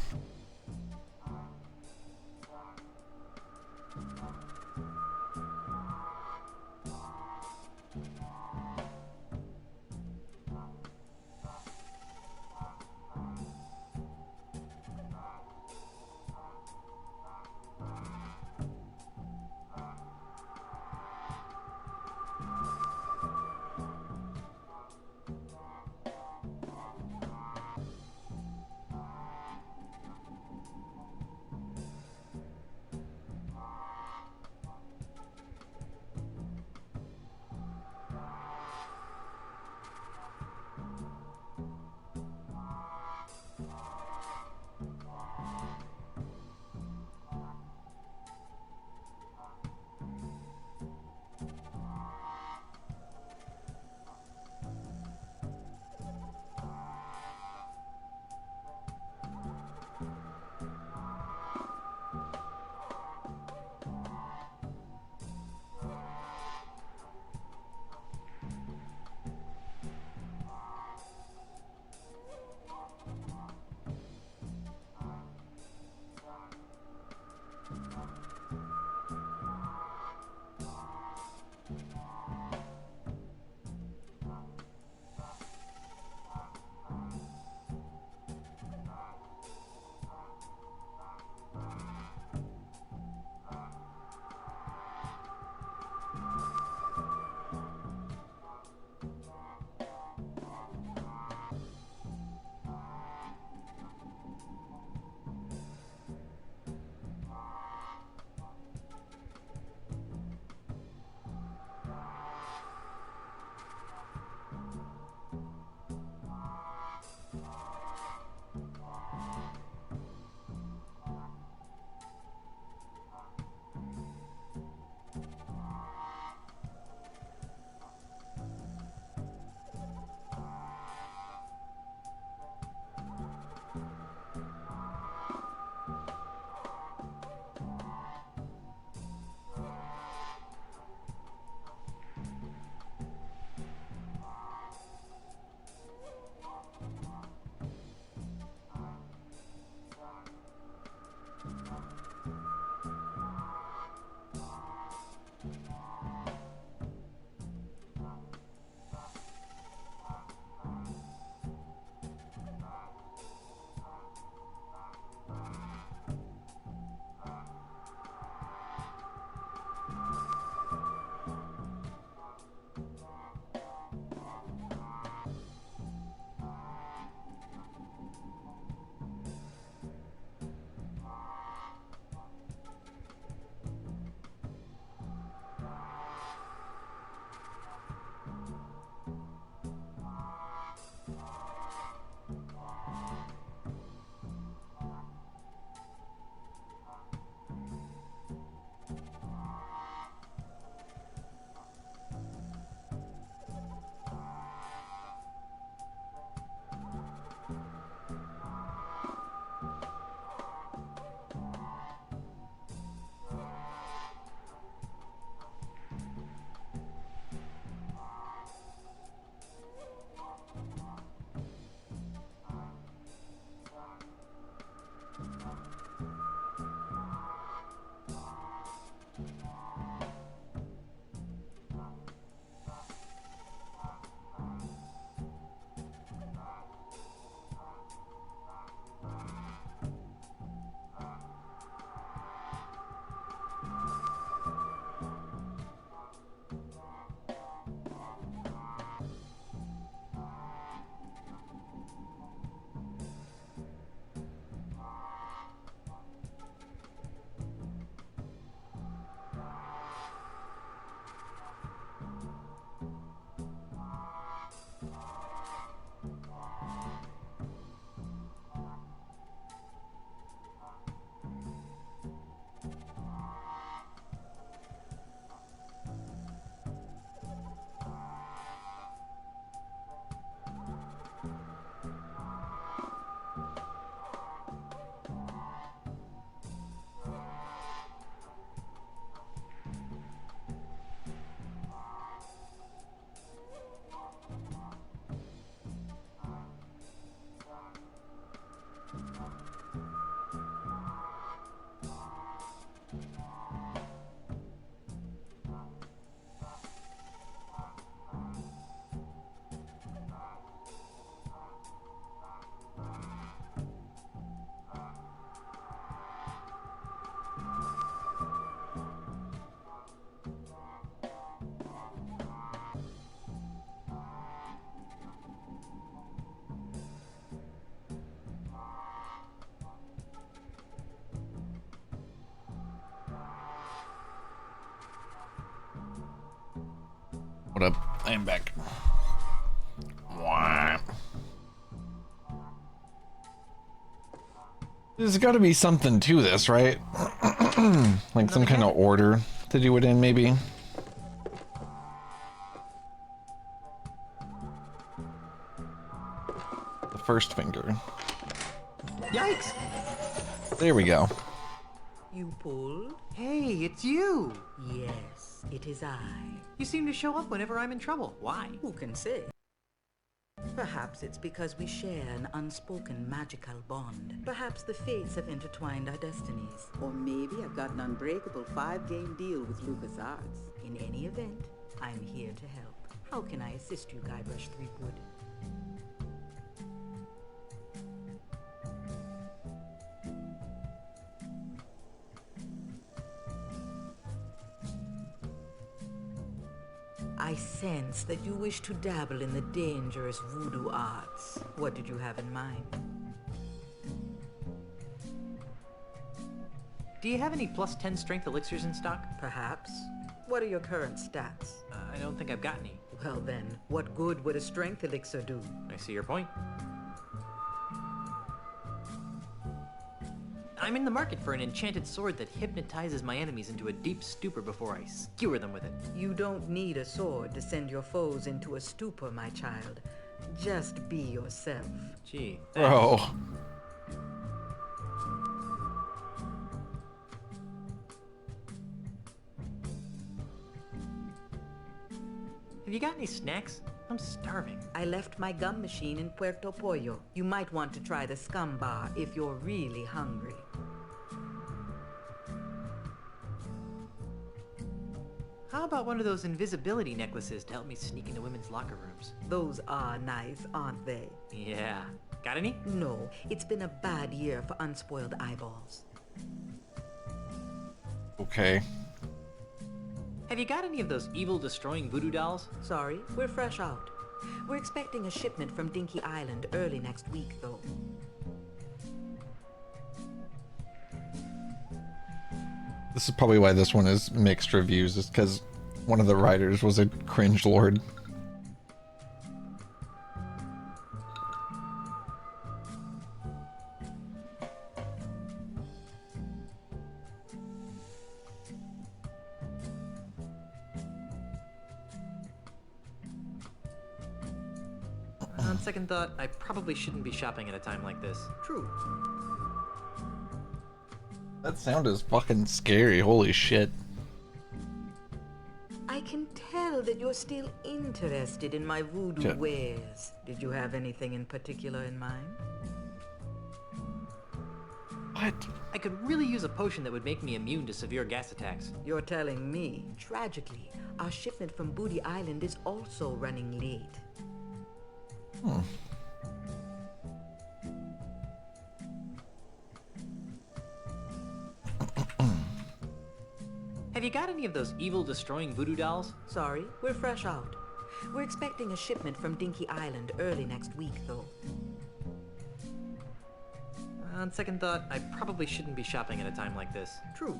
What up? I am back. There's got to be something to this, right? Like some kind of order to do it in, maybe. The first finger. Yikes! There we go. You pulled? Hey, it's you! Yes, it is I. You seem to show up whenever I'm in trouble. Why? Who can say? Perhaps it's because we share an unspoken magical bond. Perhaps the fates have intertwined our destinies. Or maybe I've got an unbreakable 5-game deal with LucasArts. In any event, I'm here to help. How can I assist you, Guybrush Threepwood? I sense that you wish to dabble in the dangerous voodoo arts. What did you have in mind? Do you have any plus 10 strength elixirs in stock? Perhaps. What are your current stats? I don't think I've got any. Well then, what good would a strength elixir do? I see your point. I'm in the market for an enchanted sword that hypnotizes my enemies into a deep stupor before I skewer them with it. You don't need a sword to send your foes into a stupor, my child. Just be yourself. Gee, Bro. Have you got any snacks? I'm starving. I left my gum machine in Puerto Pollo. You might want to try the Scum Bar if you're really hungry. How about one of those invisibility necklaces to help me sneak into women's locker rooms? Those are nice, aren't they? Yeah. Got any? No, it's been a bad year for unspoiled eyeballs. Okay. Have you got any of those evil destroying voodoo dolls? Sorry, we're fresh out. We're expecting a shipment from Dinky Island early next week, though. This is probably why this one is mixed reviews, is because one of the writers was a cringe lord. On second thought, I probably shouldn't be shopping at a time like this. True. That sound is fucking scary, holy shit. I can tell that you're still interested in my voodoo wares. Did you have anything in particular in mind? What? I could really use a potion that would make me immune to severe gas attacks. You're telling me. Tragically, our shipment from Booty Island is also running late. Have you got any of those evil destroying voodoo dolls? Sorry, we're fresh out. We're expecting a shipment from Dinky Island early next week, though. On second thought, I probably shouldn't be shopping at a time like this. True.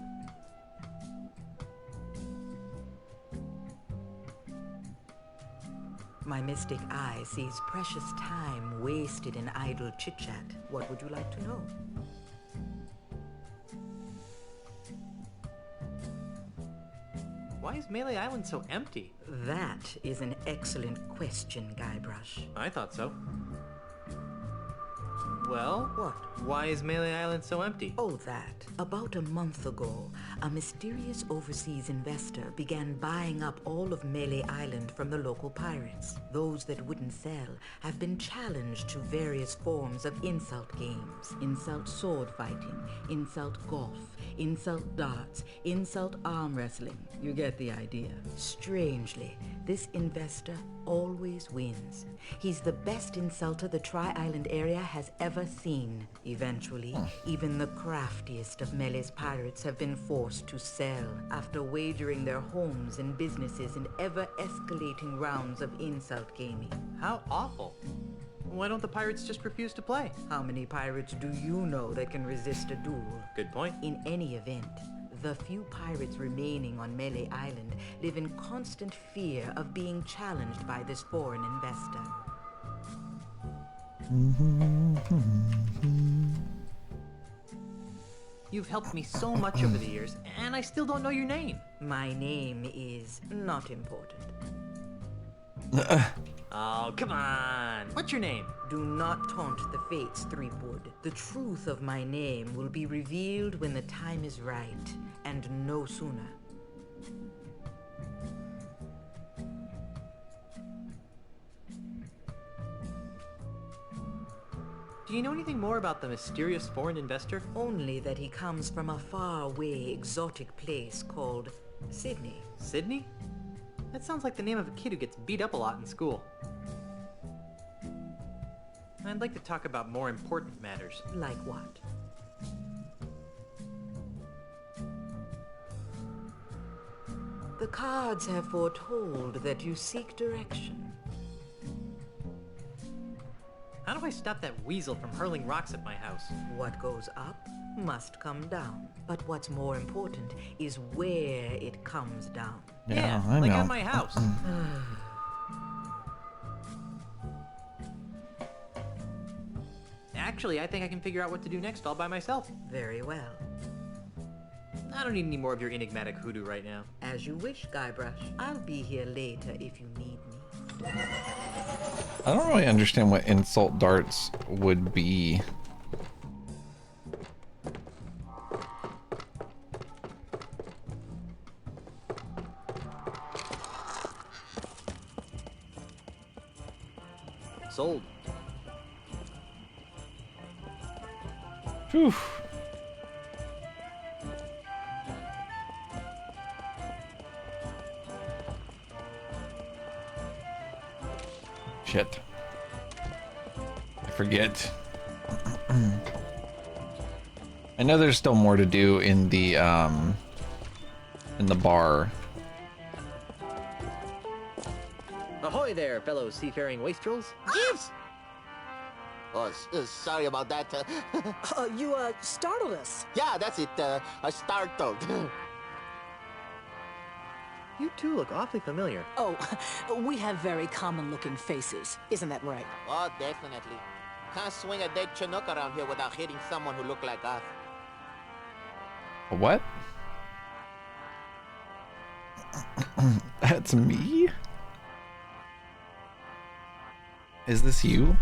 My mystic eye sees precious time wasted in idle chit-chat. What would you like to know? Why is Melee Island so empty? That is an excellent question, Guybrush. I thought so. Well? What? Why is Melee Island so empty? Oh, that. About a month ago, a mysterious overseas investor began buying up all of Melee Island from the local pirates. Those that wouldn't sell have been challenged to various forms of insult games. Insult sword fighting, insult golf, insult darts, insult arm wrestling. You get the idea. Strangely, this investor always wins. He's the best insulter the Tri-Island area has ever seen. Eventually, even the craftiest of Melee's pirates have been forced to sell after wagering their homes and businesses in ever-escalating rounds of insult gaming. How awful. Why don't the pirates just refuse to play? How many pirates do you know that can resist a duel? Good point. In any event, The few pirates remaining on Melee Island live in constant fear of being challenged by this foreign investor. You've helped me so much over the years, and I still don't know your name. My name is not important. Oh, come on. What's your name? Do not taunt the fates, Threepwood. The truth of my name will be revealed when the time is right, and no sooner. Do you know anything more about the mysterious foreign investor? Only that he comes from a faraway exotic place called Sydney. Sydney? That sounds like the name of a kid who gets beat up a lot in school. I'd like to talk about more important matters. Like what? The cards have foretold that you seek direction. How do I stop that weasel from hurling rocks at my house? What goes up must come down. But what's more important is where it comes down. Yeah, I like know. at my house. Actually, I think I can figure out what to do next all by myself. Very well. I don't need any more of your enigmatic hoodoo right now. As you wish, Guybrush. I'll be here later if you need me. I don't really understand what insult darts would be. Sold. Whew. Shit. I forget. I know there's still more to do in the bar. Ahoy there, fellow seafaring wastrels. Yes! Oh, sorry about that. You startled us. Yeah, that's it. I startled. You two look awfully familiar. Oh, we have very common-looking faces. Isn't that right? Oh, definitely. Can't swing a dead Chinook around here without hitting someone who look like us. What? That's me? Is this you?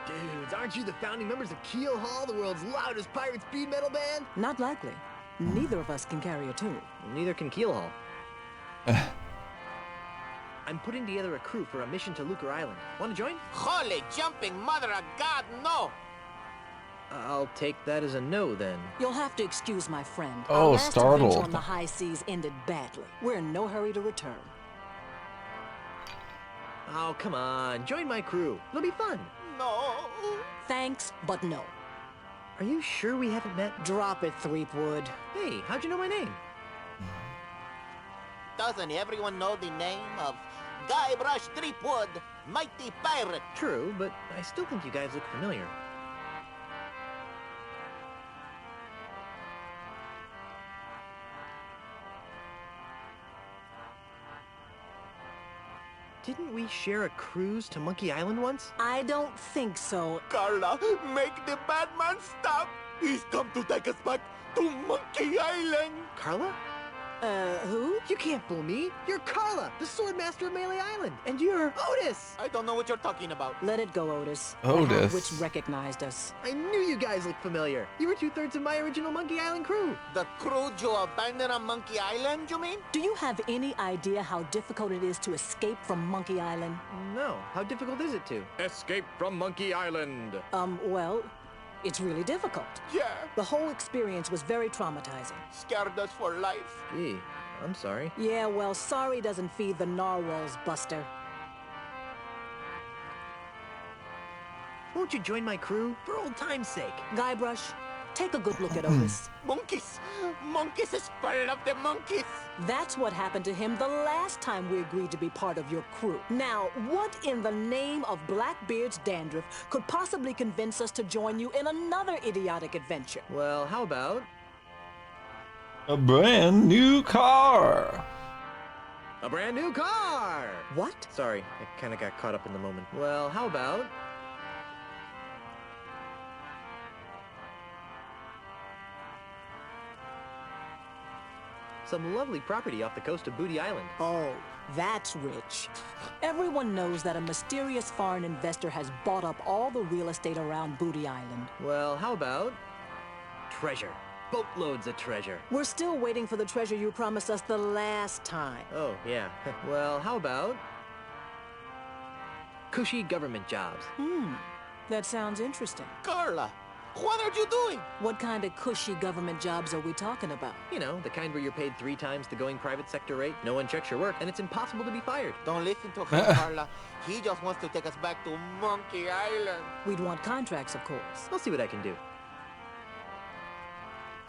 Dudes, aren't you the founding members of Keel Hall, the world's loudest pirate speed metal band? Not likely. Neither of us can carry a tune. Neither can Keel Hall. I'm putting together a crew for a mission to Lucre Island. Want to join? Holy jumping mother of God, no! I'll take that as a no, then. You'll have to excuse my friend. Oh, Our last startled. adventure on the high seas ended badly. We're in no hurry to return. Oh, come on. Join my crew. It'll be fun. No. Thanks, but no. Are you sure we haven't met? Drop it, Threepwood. Hey, how'd you know my name? Doesn't everyone know the name of Guybrush Threepwood, mighty pirate? True, but I still think you guys look familiar. Didn't we share a cruise to Monkey Island once? I don't think so. Carla, make the bad man stop! He's come to take us back to Monkey Island! Carla? Who? You can't fool me. You're Carla, the Swordmaster of Melee Island. And you're Otis. I don't know what you're talking about. Let it go, Otis. Otis. Which recognized us. I knew you guys looked familiar. You were 2/3 of my original Monkey Island crew. The crew you abandoned on Monkey Island, you mean? Do you have any idea how difficult it is to escape from Monkey Island? No. How difficult is it to? Escape from Monkey Island. Well, it's really difficult. Yeah. The whole experience was very traumatizing. Scared us for life. Gee, I'm sorry. Yeah, well, sorry doesn't feed the narwhals, Buster. Won't you join my crew? For old time's sake. Guybrush, Take a good look at Otis. Monkeys! Monkeys is full of the monkeys! That's what happened to him the last time we agreed to be part of your crew. Now, what in the name of Blackbeard's dandruff could possibly convince us to join you in another idiotic adventure? Well, how about... A brand new car! a brand new car! What? Sorry, I kind of got caught up in the moment. Well, how about... some lovely property off the coast of Booty Island. Oh, that's rich. Everyone knows that a mysterious foreign investor has bought up all the real estate around Booty Island. Well, how about... treasure. Boatloads of treasure. We're still waiting for the treasure you promised us the last time. Oh, yeah. Well, how about... cushy government jobs? That sounds interesting. Carla, what are you doing? What kind of cushy government jobs are we talking about? You know, the kind where you're paid 3 times the going private sector rate, no one checks your work, and it's impossible to be fired. Don't listen to him, Carla. He just wants to take us back to Monkey Island. We'd want contracts, of course. I'll see what I can do.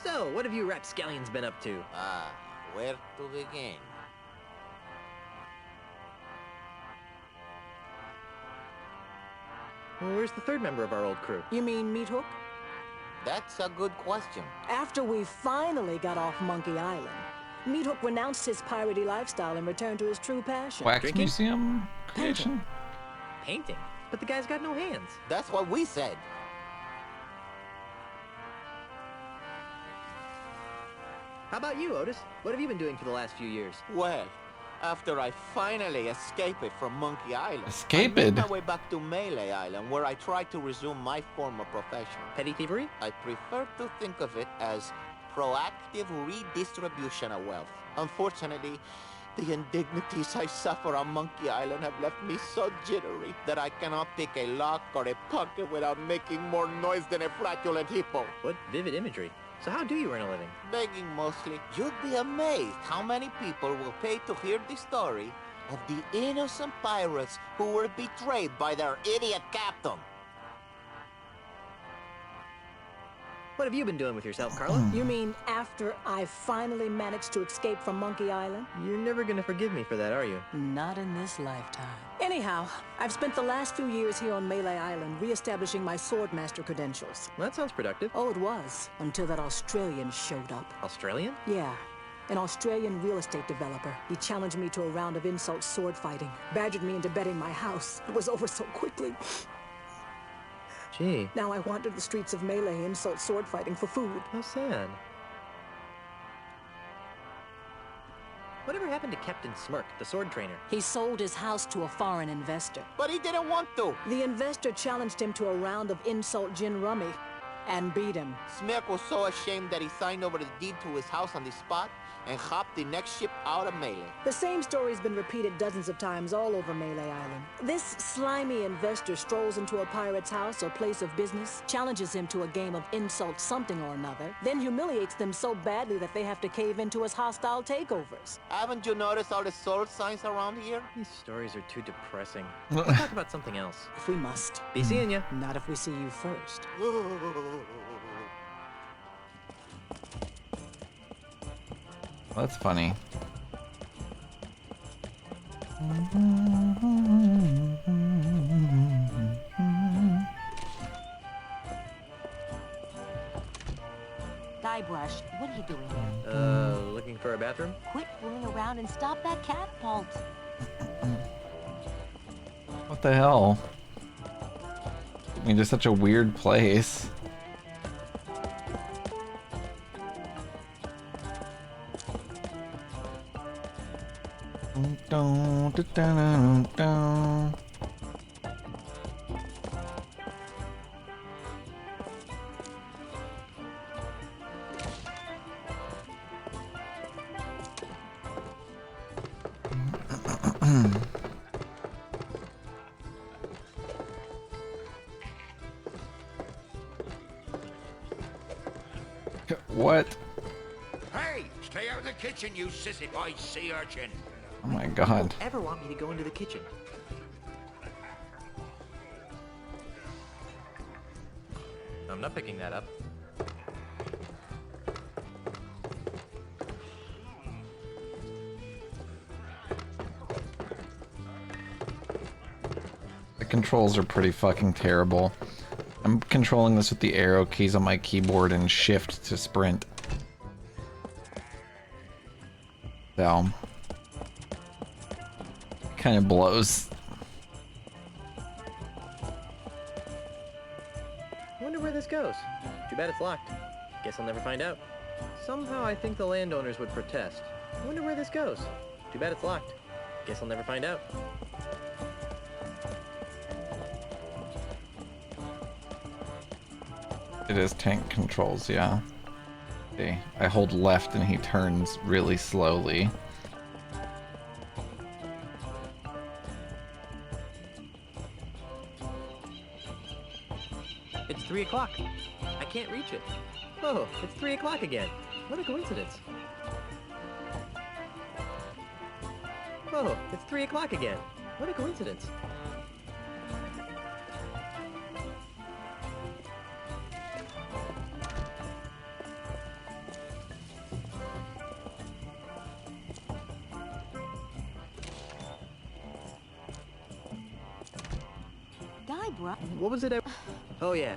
So, what have you rapscallions been up to? Where to begin? Well, where's the third member of our old crew? You mean Meat Hook? That's a good question. After we finally got off Monkey Island, Meat Hook renounced his piratey lifestyle and returned to his true passion. Wax Drinking? museum creation? Painting? But the guy's got no hands. That's what we said. How about you, Otis? What have you been doing for the last few years? Well, after I finally escaped from Monkey Island, Escaped? I made my way back to Melee Island, where I tried to resume my former profession. Petty thievery? I prefer to think of it as proactive redistribution of wealth. Unfortunately, the indignities I suffer on Monkey Island have left me so jittery that I cannot pick a lock or a pocket without making more noise than a flatulent hippo. What vivid imagery. So how do you earn a living? Begging mostly. You'd be amazed how many people will pay to hear the story of the innocent pirates who were betrayed by their idiot captain. What have you been doing with yourself, Carla? You mean after I finally managed to escape from Monkey Island? You're never gonna forgive me for that, are you? Not in this lifetime. Anyhow, I've spent the last few years here on Melee Island re-establishing my Swordmaster credentials. Well, that sounds productive. Oh, it was, until that Australian showed up. Australian? Yeah. An Australian real estate developer. He challenged me to a round of insult sword fighting, badgered me into betting my house. It was over so quickly. Gee. Now I wander the streets of Melee insult sword fighting for food. How sad. Whatever happened to Captain Smirk, the sword trainer? He sold his house to a foreign investor. But he didn't want to. The investor challenged him to a round of insult gin rummy and beat him. Smirk was so ashamed that he signed over the deed to his house on the spot and hopped the next ship out of Melee. The same story's been repeated dozens of times all over Melee Island. This slimy investor strolls into a pirate's house or place of business, challenges him to a game of insult something or another, then humiliates them so badly that they have to cave into his hostile takeovers. Haven't you noticed all the sword signs around here? These stories are too depressing. Let's talk about something else. If we must. Be seeing ya. Not if we see you first. That's funny. Guybrush, what are you doing here? Looking for a bathroom? Quit fooling around and stop that catapult. What the hell? I mean, just such a weird place. What? Hey, stay out of the kitchen, you sissy-boy sea urchin. Oh my god. Ever want me to go into the kitchen? I'm not picking that up. controls are pretty fucking terrible. I'm controlling this with the arrow keys on my keyboard and shift to sprint. So, kind of blows. I wonder where this goes. Too bad it's locked. Guess I'll never find out. Somehow I think the landowners would protest. I wonder where this goes. Too bad it's locked. Guess I'll never find out. It is tank controls, yeah. Okay, I hold left and he turns really slowly. It's 3 o'clock. I can't reach it. Oh, it's 3 o'clock again. What a coincidence. Oh, it's 3 o'clock again. What a coincidence. Guybrush. What was it? Oh, yeah.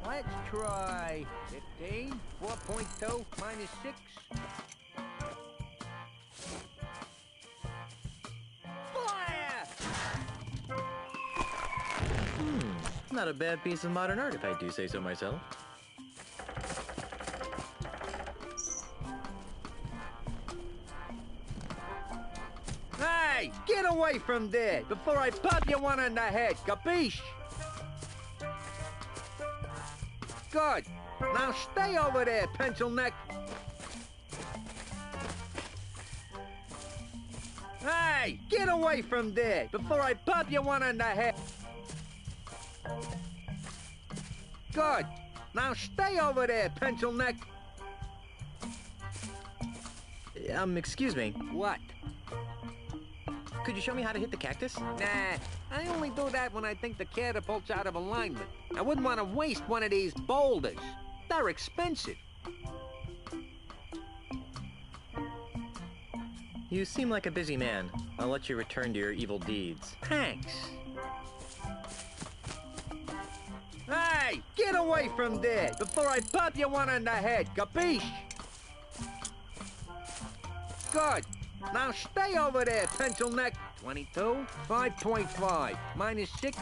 Let's try 15, 4.2 minus 6. Not a bad piece of modern art, if I do say so myself. Hey, get away from there before I pop you one on the head, capiche? Good. Now stay over there, pencil neck. Hey, get away from there before I pop you one on the head. Good. Now stay over there, pencil neck. Excuse me. What? Could you show me how to hit the cactus? Nah, I only do that when I think the catapult's out of alignment. I wouldn't want to waste one of these boulders. They're expensive. You seem like a busy man. I'll let you return to your evil deeds. Thanks. Hey, get away from there before I pop you one on the head, capiche? Good. Now stay over there, pencil neck. 22, 5.5, minus 6.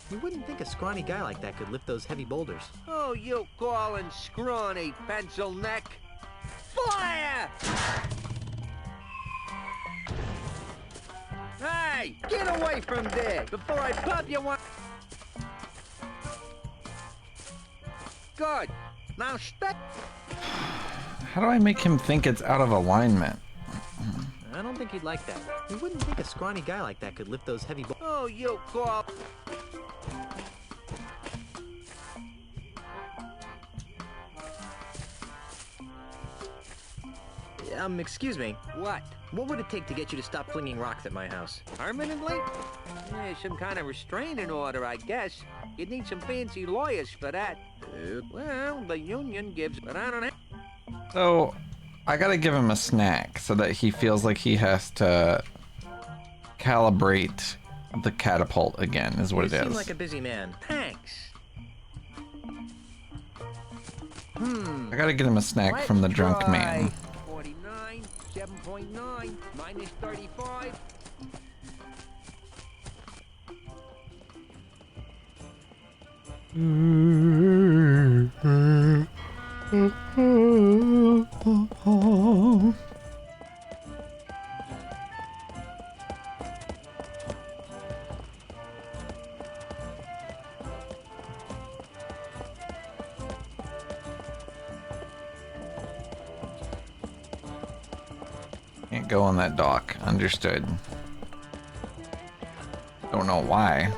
You wouldn't think a scrawny guy like that could lift those heavy boulders. Oh, you calling scrawny, pencil neck. Fire! Hey, get away from there before I pop you one. Good. Now stay. How do I make him think it's out of alignment? I don't think he'd like that. You wouldn't think a scrawny guy like that could lift those heavy boulders. Oh, you call. Excuse me. What? What would it take to get you to stop flinging rocks at my house? Permanently? Yeah, some kind of restraining order, I guess. You'd need some fancy lawyers for that. Well, the union gives, but I don't have. So, I gotta give him a snack so that he feels like he has to calibrate the catapult again, is what it is. You seem like a busy man. Thanks. I gotta get him a snack from the drunk man. 49, 7.9, minus 35. Can't go on that dock. Understood. Don't know why.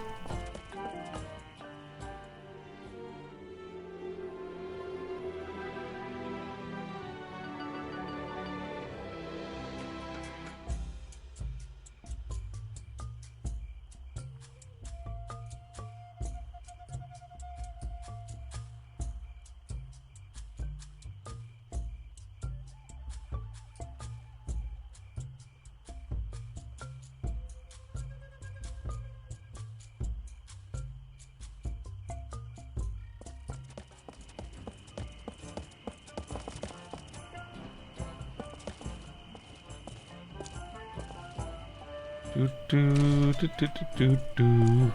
Do do do do do do.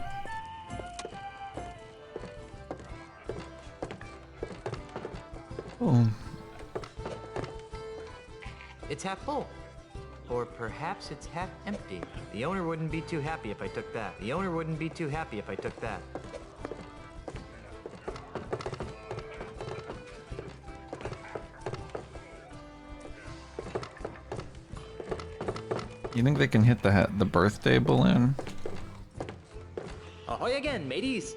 Oh. It's half full. Or perhaps it's half empty. The owner wouldn't be too happy if I took that. The owner wouldn't be too happy if I took that. You think they can hit the birthday balloon? Ahoy again, mateys!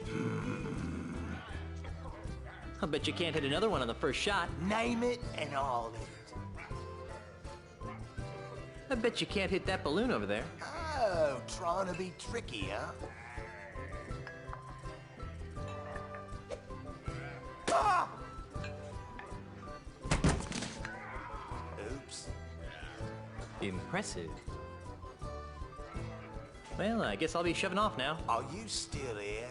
I bet you can't hit another one on the first shot. Name it and all it. I bet you can't hit that balloon over there. Oh, trying to be tricky, huh? Ah! Oops. Impressive. Well, I guess I'll be shoving off now. Are you still here?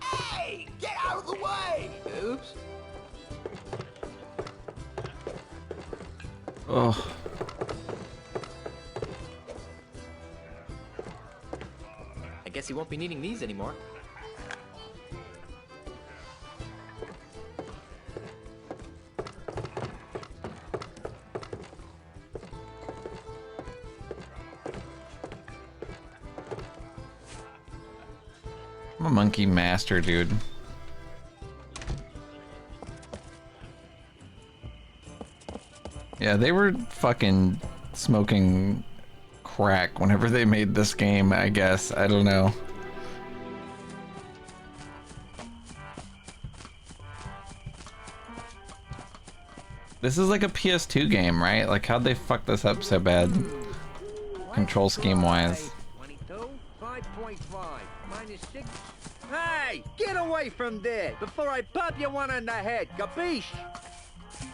Hey, get out of the way! Oops. Oh. I guess he won't be needing these anymore. I'm a monkey master, dude. Yeah, they were fucking smoking crack whenever they made this game, I guess. I don't know. This is like a PS2 game, right? Like, how'd they fuck this up so bad? Control scheme wise. 22, 5.5, minus 6. Hey, get away from there before I pop you one on the head, capiche?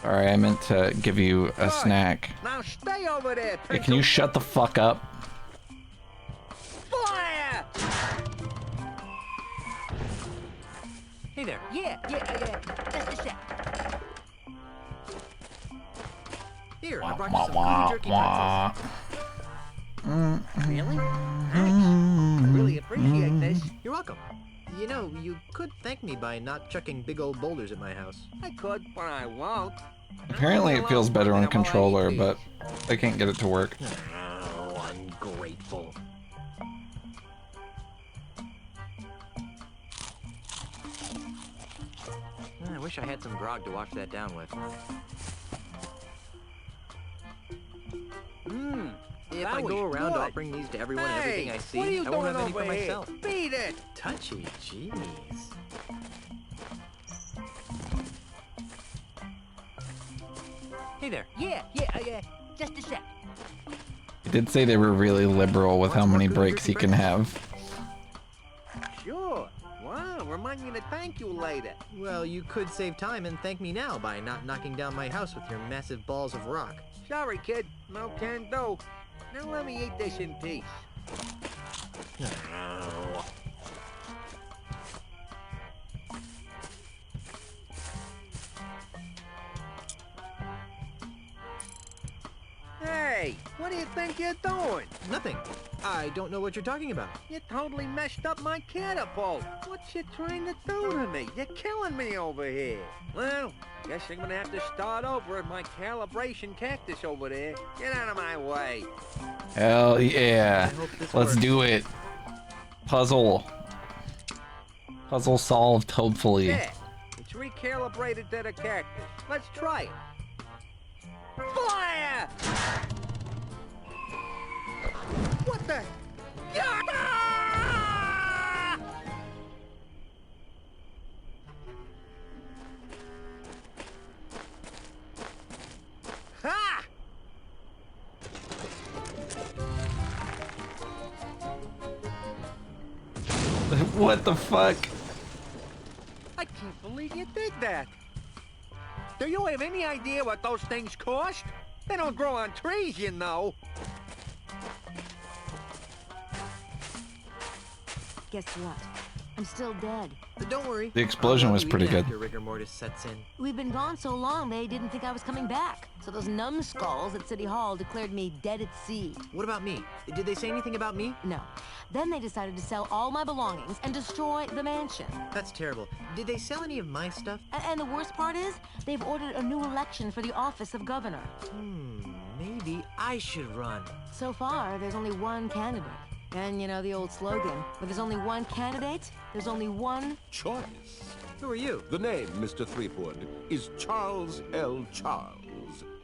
Sorry, I meant to give you a snack. Now stay over there, Hey, can you shut the fuck up? Fire! Hey there. Yeah, just a sec. Here, I Wah, brought wah, you some wah, jerky wah. pretzels. Really? Thanks. I really appreciate this. You're welcome. You know, you could thank me by not chucking big old boulders at my house. I could, but I won't. Apparently it feels better on controller, but I can't get it to work. Oh, ungrateful. I wish I had some grog to wash that down with. If I go around offering these to everyone and everything I see, what are you I won't doing have any for over here? myself. Beat it! Touchy, jeez. Hey there. Yeah, just a sec. He did say they were really liberal with how many breaks he can have. Sure. Wow, remind me to thank you later. Well, you could save time and thank me now by not knocking down my house with your massive balls of rock. Sorry, kid. No can do. Now let me eat this in peace. Hey, what do you think you're doing? Nothing. I don't know what you're talking about. You totally messed up my catapult. What you trying to do to me? You're killing me over here. Well, guess I'm gonna have to start over at my calibration cactus over there. Get out of my way. Hell yeah. Let's do it. Puzzle. Puzzle solved, hopefully. Yeah, it's recalibrated to the cactus. Let's try it. Fire! What the? Yada! Ha! What the fuck? I can't believe you did that. Do you have any idea what those things cost? They don't grow on trees, you know. Guess what? I'm still dead. But don't worry. The explosion I'll was love you pretty even good. after rigor mortis sets in. We've been gone so long, they didn't think I was coming back. So those numbskulls at City Hall declared me dead at sea. What about me? Did they say anything about me? No. Then they decided to sell all my belongings and destroy the mansion. That's terrible. Did they sell any of my stuff? And the worst part is, they've ordered a new election for the office of governor. Maybe I should run. So far, there's only one candidate. And you know the old slogan, where there's only one candidate, there's only one choice. Who are you? The name, Mr. Threepwood, is Charles L. Charles.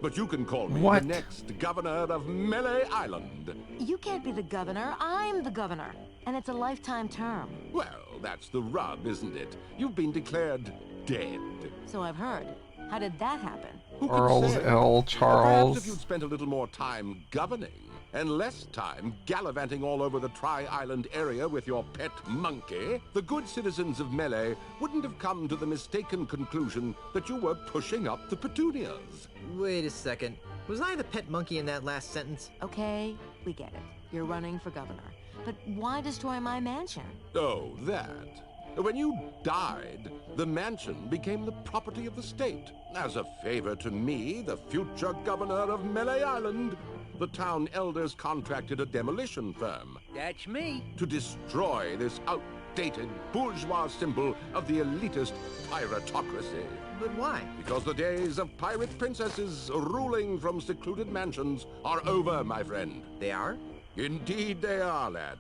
But you can call me What? the next governor of Melee Island. You can't be the governor, I'm the governor. And it's a lifetime term. Well, that's the rub, isn't it? You've been declared dead. So I've heard. How did that happen? Who could Charles say? L. Perhaps Charles. if you'd spent a little more time governing and less time gallivanting all over the Tri-Island area with your pet monkey, the good citizens of Melee wouldn't have come to the mistaken conclusion that you were pushing up the petunias. Wait a second. Was I the pet monkey in that last sentence? Okay, we get it. You're running for governor. But why destroy my mansion? Oh, that. When you died, the mansion became the property of the state. As a favor to me, the future governor of Melee Island, the town elders contracted a demolition firm That's me. to destroy this outdated bourgeois symbol of the elitist piratocracy. But why? Because the days of pirate princesses ruling from secluded mansions are over, my friend. They are? Indeed they are, lad.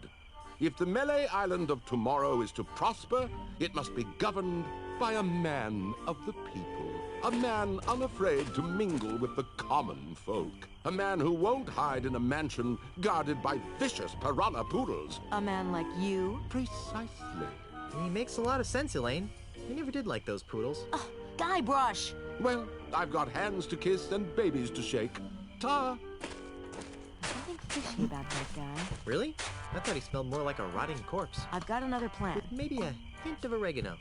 If the Melee Island of tomorrow is to prosper, it must be governed by a man of the people. A man unafraid to mingle with the common folk. A man who won't hide in a mansion guarded by vicious piranha poodles. A man like you? Precisely. He makes a lot of sense, Elaine. I never did like those poodles. Guybrush! Well, I've got hands to kiss and babies to shake. Ta! Something fishy about that guy. Really? I thought he smelled more like a rotting corpse. I've got another plan. With maybe a hint of oregano.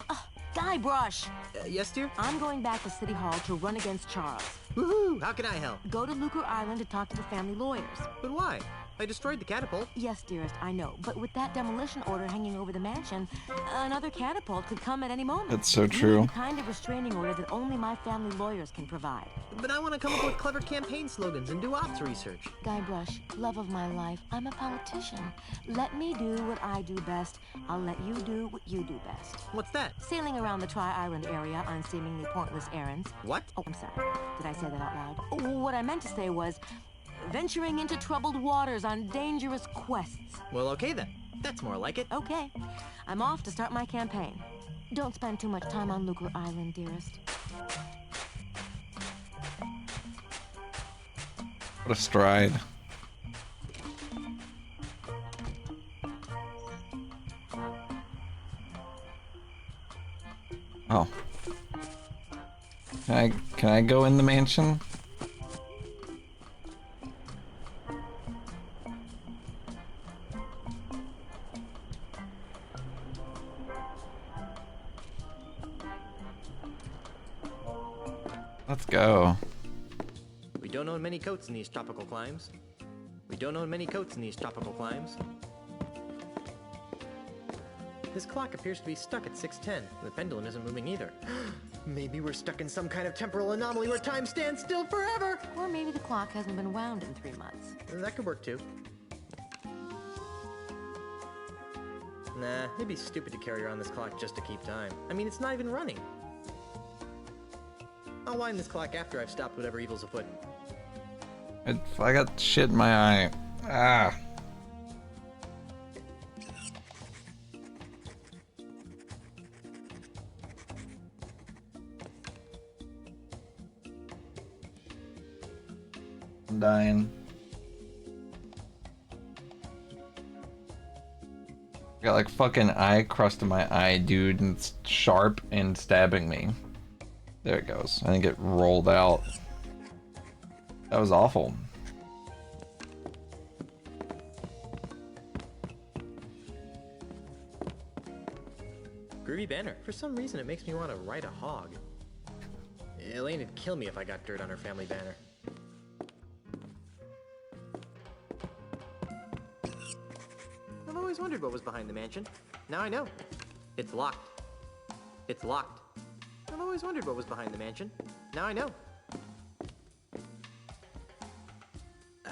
Guybrush! Yes, dear? I'm going back to City Hall to run against Charles. Woohoo! How can I help? Go to Lucre Island to talk to the family lawyers. But why? I destroyed the catapult. Yes, dearest, I know. But with that demolition order hanging over the mansion, another catapult could come at any moment. That's so You need true. the kind of restraining order that only my family lawyers can provide. But I want to come up with clever campaign slogans and do ops research. Guybrush, love of my life, I'm a politician. Let me do what I do best. I'll let you do what you do best. What's that? Sailing around the Tri-Island area on seemingly pointless errands. What? Oh, I'm sorry. Did I say that out loud? Oh, what I meant to say was venturing into troubled waters on dangerous quests. Well, okay then. That's more like it. Okay. I'm off to start my campaign. Don't spend too much time on Lucre Island, dearest. What a stride. Oh. Can I go in the mansion? Let's go. We don't own many coats in these tropical climes. We don't own many coats in these tropical climes. This clock appears to be stuck at 6:10. The pendulum isn't moving either. Maybe we're stuck in some kind of temporal anomaly where time stands still forever! Or maybe the clock hasn't been wound in 3 months. That could work too. Nah, it'd be stupid to carry around this clock just to keep time. I mean, it's not even running. I'll wind this clock after I've stopped whatever evil's afoot. I got shit in my eye. Ah. I'm dying. Got like fucking eye crust in my eye, dude, and it's sharp and stabbing me. There it goes. I think it rolled out. That was awful. Groovy banner. For some reason, it makes me want to ride a hog. Elaine would kill me if I got dirt on her family banner. I've always wondered what was behind the mansion. Now I know. It's locked. It's locked. I've always wondered what was behind the mansion. Now I know.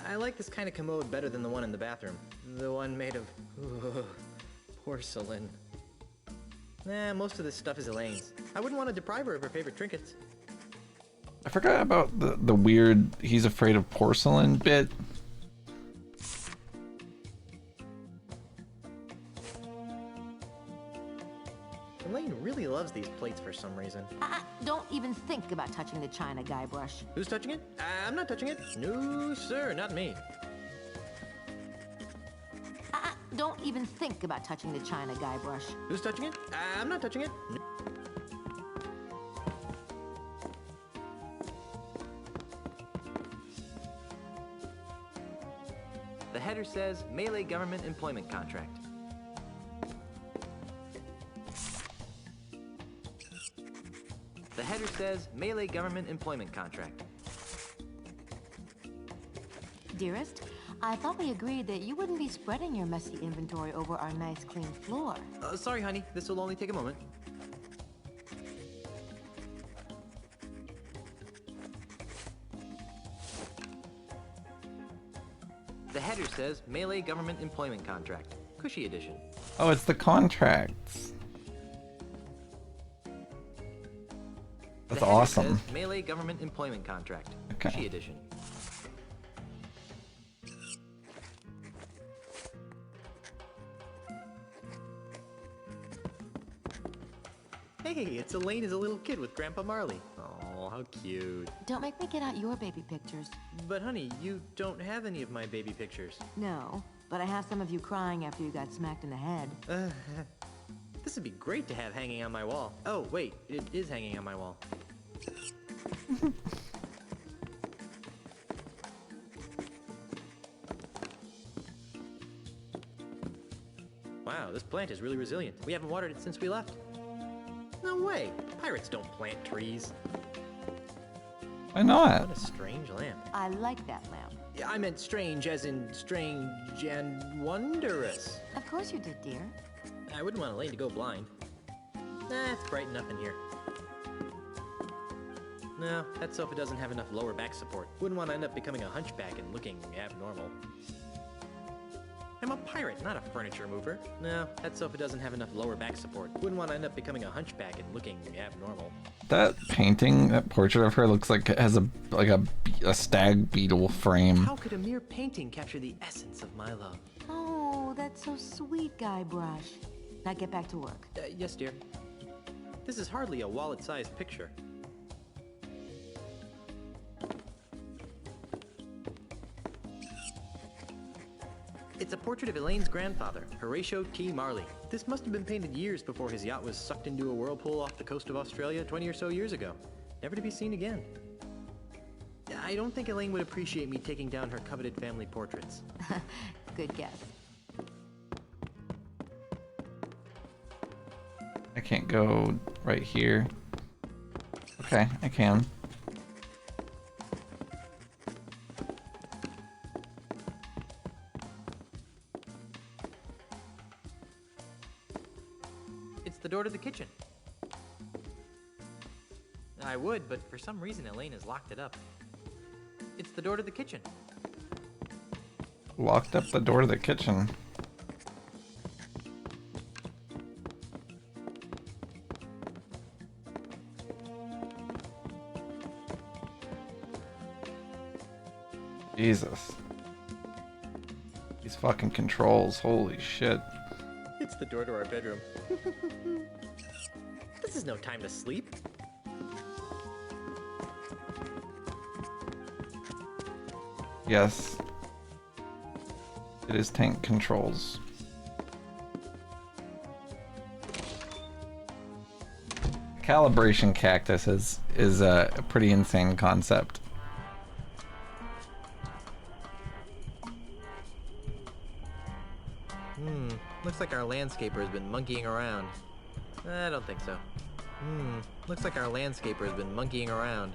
I like this kind of commode better than the one in the bathroom. The one made of porcelain. Nah, most of this stuff is Elaine's. I wouldn't want to deprive her of her favorite trinkets. I forgot about the weird he's afraid of porcelain bit. Elaine really loves these plates for some reason. Don't even think about touching the china, Guybrush. Who's touching it? I'm not touching it. No, sir, not me. Don't even think about touching the china, Guybrush. Who's touching it? I'm not touching it. No. The header says Melee Government Employment Contract. The header says Melee Government Employment Contract. Dearest, I thought we agreed that you wouldn't be spreading your messy inventory over our nice clean floor. Sorry, honey. This will only take a moment. The header says Melee Government Employment Contract. Cushy edition. Oh, it's the contracts. That's the header awesome. Says Melee Government Employment Contract. Okay. Cushy edition. Hey, it's Elaine as a little kid with Grandpa Marley. Oh, how cute. Don't make me get out your baby pictures. But honey, you don't have any of my baby pictures. No, but I have some of you crying after you got smacked in the head. This would be great to have hanging on my wall. Oh, wait, it is hanging on my wall. Wow, this plant is really resilient. We haven't watered it since we left. No way! Pirates don't plant trees. Why not? What a strange lamp. I like that lamp. Yeah, I meant strange as in strange and wondrous. Of course you did, dear. I wouldn't want Elaine to go blind. Nah, it's bright enough in here. No, that sofa doesn't have enough lower back support. Wouldn't want to end up becoming a hunchback and looking abnormal. I'm a pirate, not a furniture mover. No, that sofa doesn't have enough lower back support. Wouldn't want to end up becoming a hunchback and looking abnormal. That painting, that portrait of her looks like it has a stag beetle frame. How could a mere painting capture the essence of my love? Oh, that's so sweet, Guybrush. Now get back to work. Yes, dear. This is hardly a wallet-sized picture. It's a portrait of Elaine's grandfather, Horatio T. Marley. This must have been painted years before his yacht was sucked into a whirlpool off the coast of Australia 20 or so years ago. Never to be seen again. I don't think Elaine would appreciate me taking down her coveted family portraits. Good guess. I can't go right here. Okay, I can. It's the door to the kitchen. I would, but for some reason Elaine has locked it up. It's the door to the kitchen. Locked up the door to the kitchen. Jesus. These fucking controls, holy shit. It's the door to our bedroom. This is no time to sleep. Yes. It is tank controls. Calibration cactus is a pretty insane concept. Looks like our landscaper has been monkeying around. I don't think so. Looks like our landscaper has been monkeying around.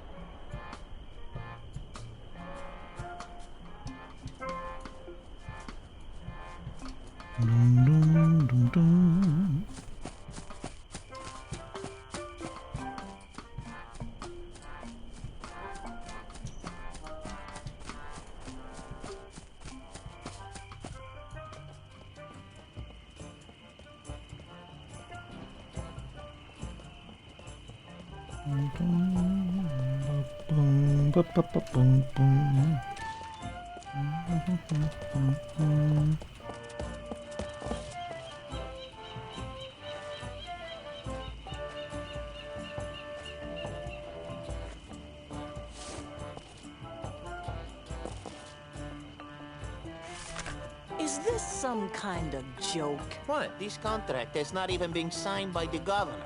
Is this some kind of joke? What? This contract is not even being signed by the governor.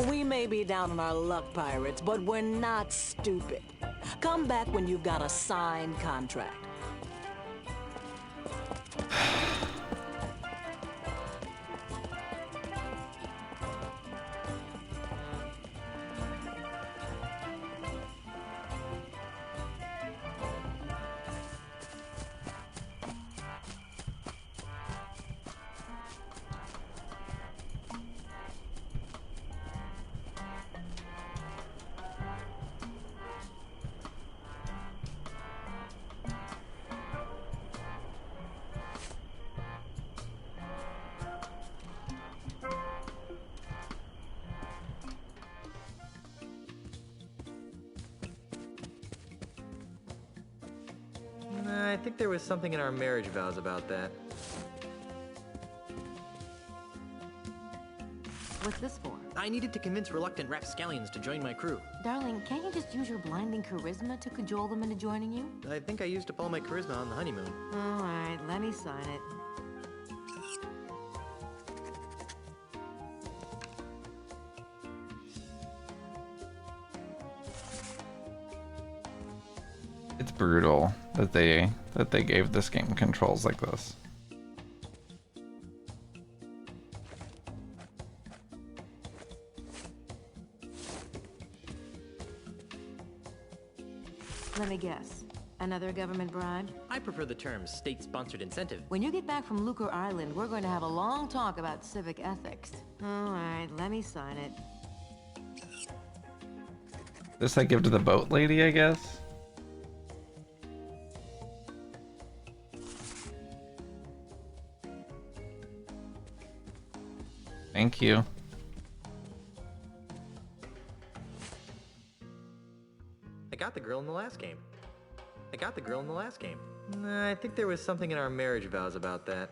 We may be down on our luck, pirates, but we're not stupid. Come back when you've got a signed contract. I think there was something in our marriage vows about that. What's this for? I needed to convince reluctant rapscallions to join my crew. Darling, can't you just use your blinding charisma to cajole them into joining you? I think I used up all my charisma on the honeymoon. All right, let me sign it. It's brutal that they gave this game controls like this. Let me guess. Another government bribe? I prefer the term state-sponsored incentive. When you get back from Lucre Island, we're going to have a long talk about civic ethics. All right, let me sign it. This I give to the boat lady, I guess? Thank you. I got the girl in the last game. I think there was something in our marriage vows about that.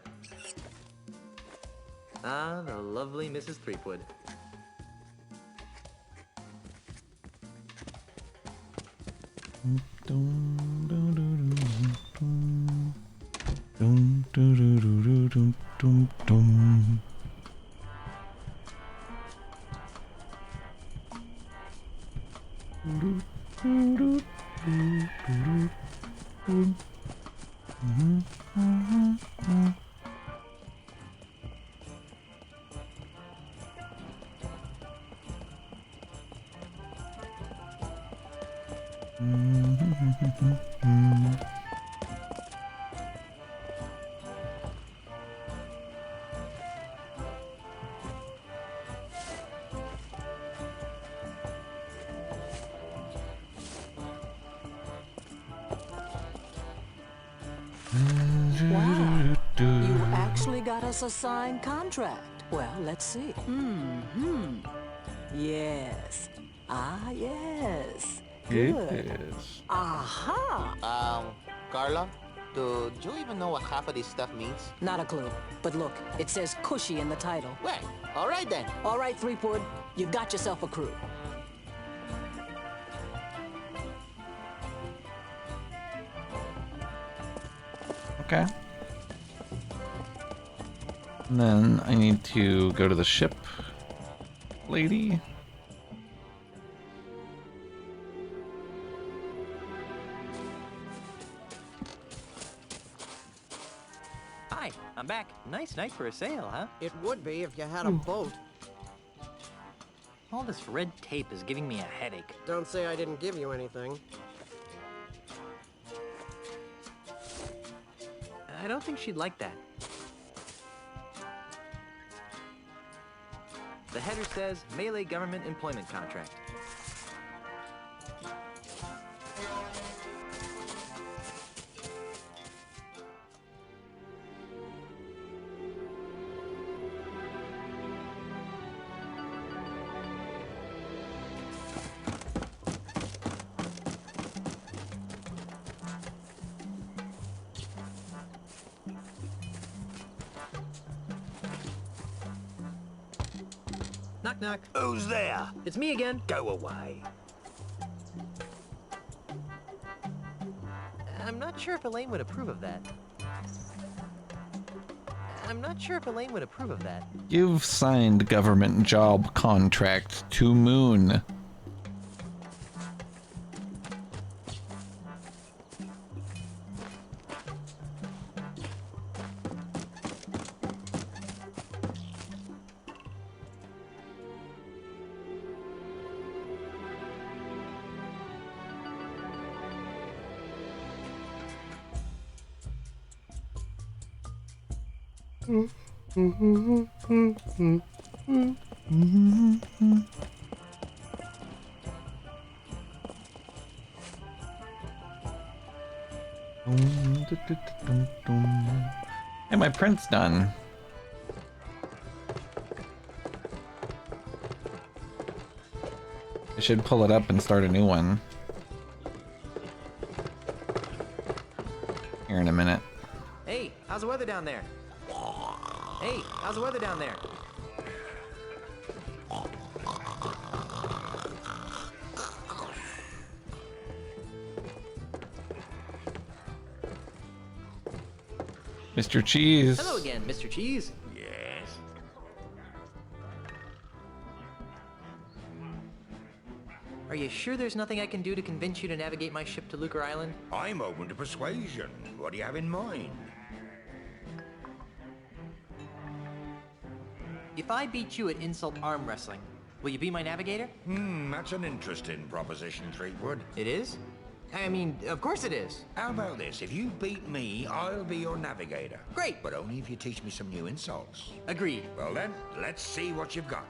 Ah, the lovely Mrs. Threepwood. Wow. You actually got us a signed contract. Well, let's see. Yes. Ah, yes. Good. Yes. Aha! Carla, do you even know what half of this stuff means? Not a clue. But look, it says cushy in the title. Well, all right then. All right, Threepwood, you got yourself a crew. Okay. And then I need to go to the ship lady. Hi, I'm back. Nice night for a sail, huh? It would be if you had a boat. All this red tape is giving me a headache. Don't say I didn't give you anything. I don't think she'd like that. The header says Melee Government Employment Contract. Knock, knock. Who's there? It's me again. Go away. I'm not sure if Elaine would approve of that. You've signed government job contract to Moon. Hey, my print's done. I should pull it up and start a new one. Here in a minute. Hey, how's the weather down there? Hey, how's the weather down there? Mr. Cheese. Hello again, Mr. Cheese. Yes? Are you sure there's nothing I can do to convince you to navigate my ship to Lucre Island? I'm open to persuasion. What do you have in mind? If I beat you at insult arm wrestling, will you be my navigator? That's an interesting proposition, Threepwood. It is? I mean, of course it is. How about this? If you beat me, I'll be your navigator. Great. But only if you teach me some new insults. Agreed. Well then, let's see what you've got.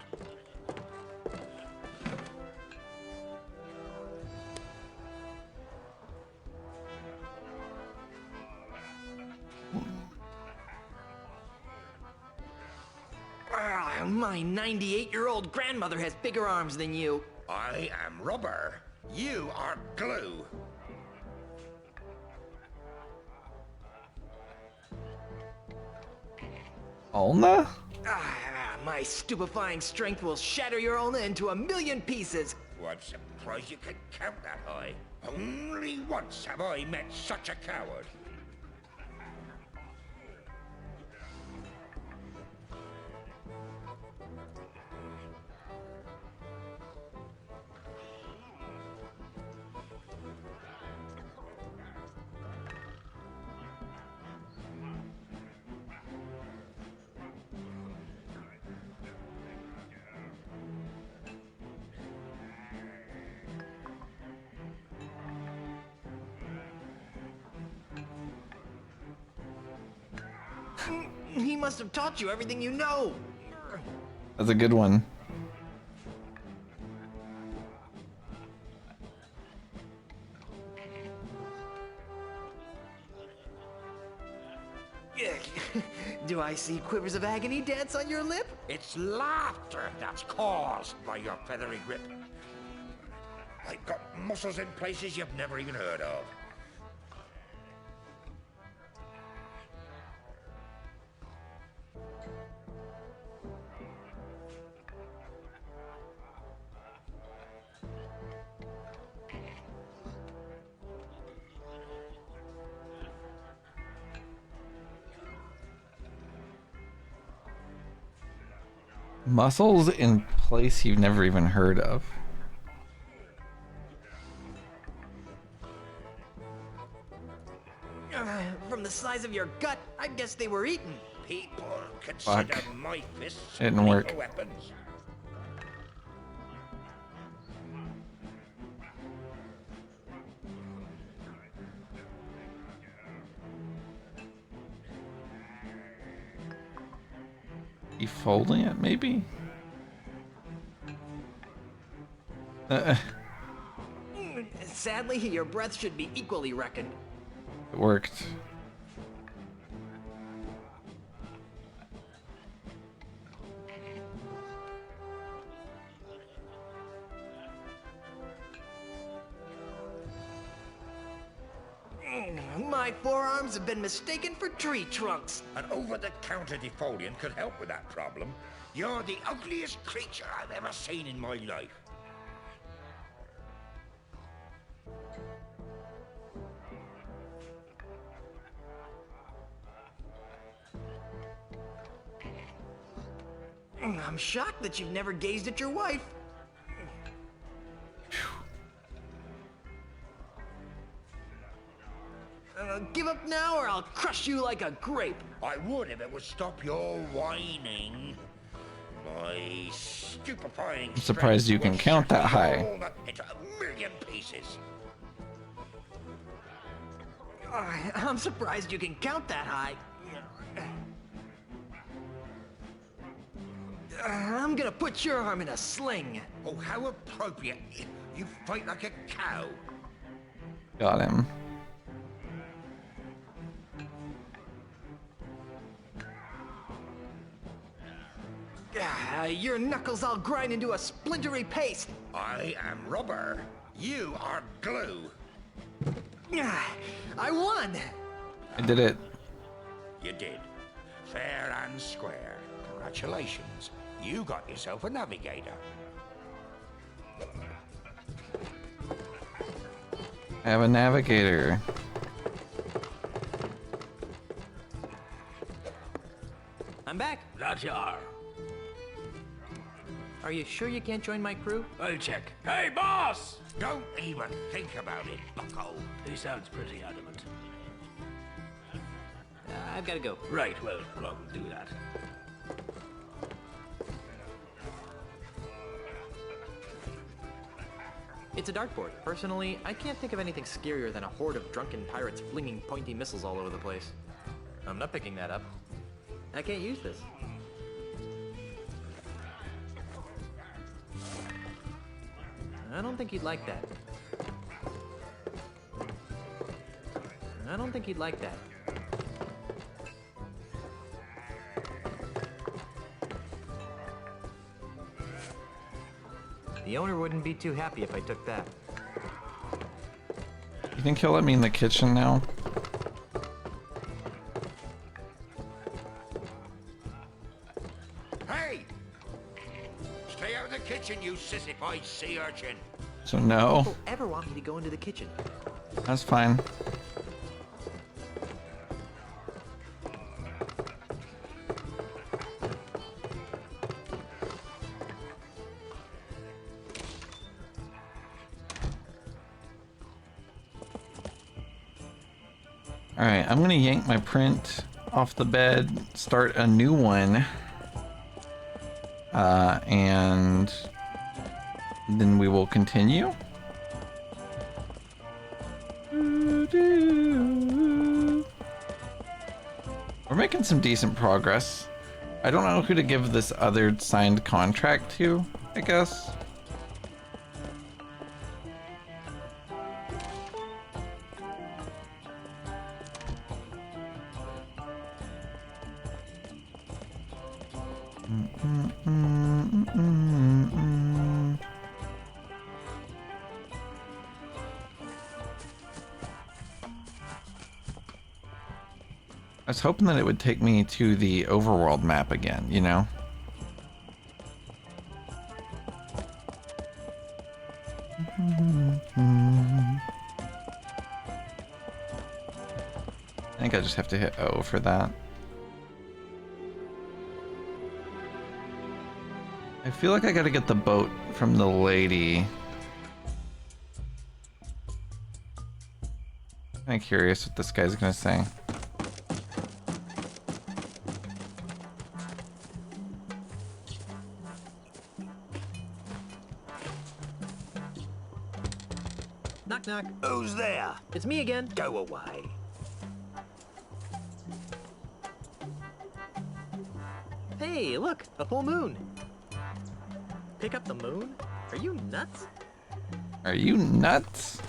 My 98-year-old grandmother has bigger arms than you. I am rubber. You are glue. Ulna? My stupefying strength will shatter your ulna into a million pieces. What surprise you can count that high. Only once have I met such a coward. He must have taught you everything you know. That's a good one. Do I see quivers of agony dance on your lip? It's laughter that's caused by your feathery grip. I've got muscles in places you've never even heard of. Muscles in place you've never even heard of. From the size of your gut, I guess they were eaten. People consider Fuck. my fists Didn't work. lethal weapons. You folding it, maybe? Sadly, your breath should be equally reckoned. It worked. My forearm arms have been mistaken for tree trunks. An over-the-counter defoliant could help with that problem. You're the ugliest creature I've ever seen in my life. I'm shocked that you've never gazed at your wife. Give up now or I'll crush you like a grape. I would if it would stop your whining. My stupefying. I'm surprised you can count that high. Into a million pieces. I'm surprised you can count that high. I'm gonna put your arm in a sling. Oh, how appropriate. You fight like a cow. Got him. Your knuckles all grind into a splintery paste. I am rubber. You are glue. I won. I did it. You did. Fair and square. Congratulations. You got yourself a navigator. I have a navigator. I'm back. That you are. Are you sure you can't join my crew? I'll check. Hey, boss! Don't even think about it, bucko. He sounds pretty adamant. I've got to go. Right, well, Glug, do that. It's a dartboard. Personally, I can't think of anything scarier than a horde of drunken pirates flinging pointy missiles all over the place. I'm not picking that up. I can't use this. I don't think he'd like that. I don't think he'd like that. The owner wouldn't be too happy if I took that. You think he'll let me in the kitchen now? Hey! Stay out of the kitchen, you sissified sea urchin. So no. Don't ever want me to go into the kitchen. That's fine. Alright, I'm gonna yank my print off the bed, start a new one, and then we will continue. We're making some decent progress. I don't know who to give this other signed contract to, I guess. I was hoping that it would take me to the overworld map again, you know? I think I just have to hit O for that. I feel like I gotta get the boat from the lady. I'm curious what this guy's gonna say. Knock, knock. Who's there? It's me again. Go away. Hey, look, a full moon. Pick up the moon? Are you nuts? Are you nuts?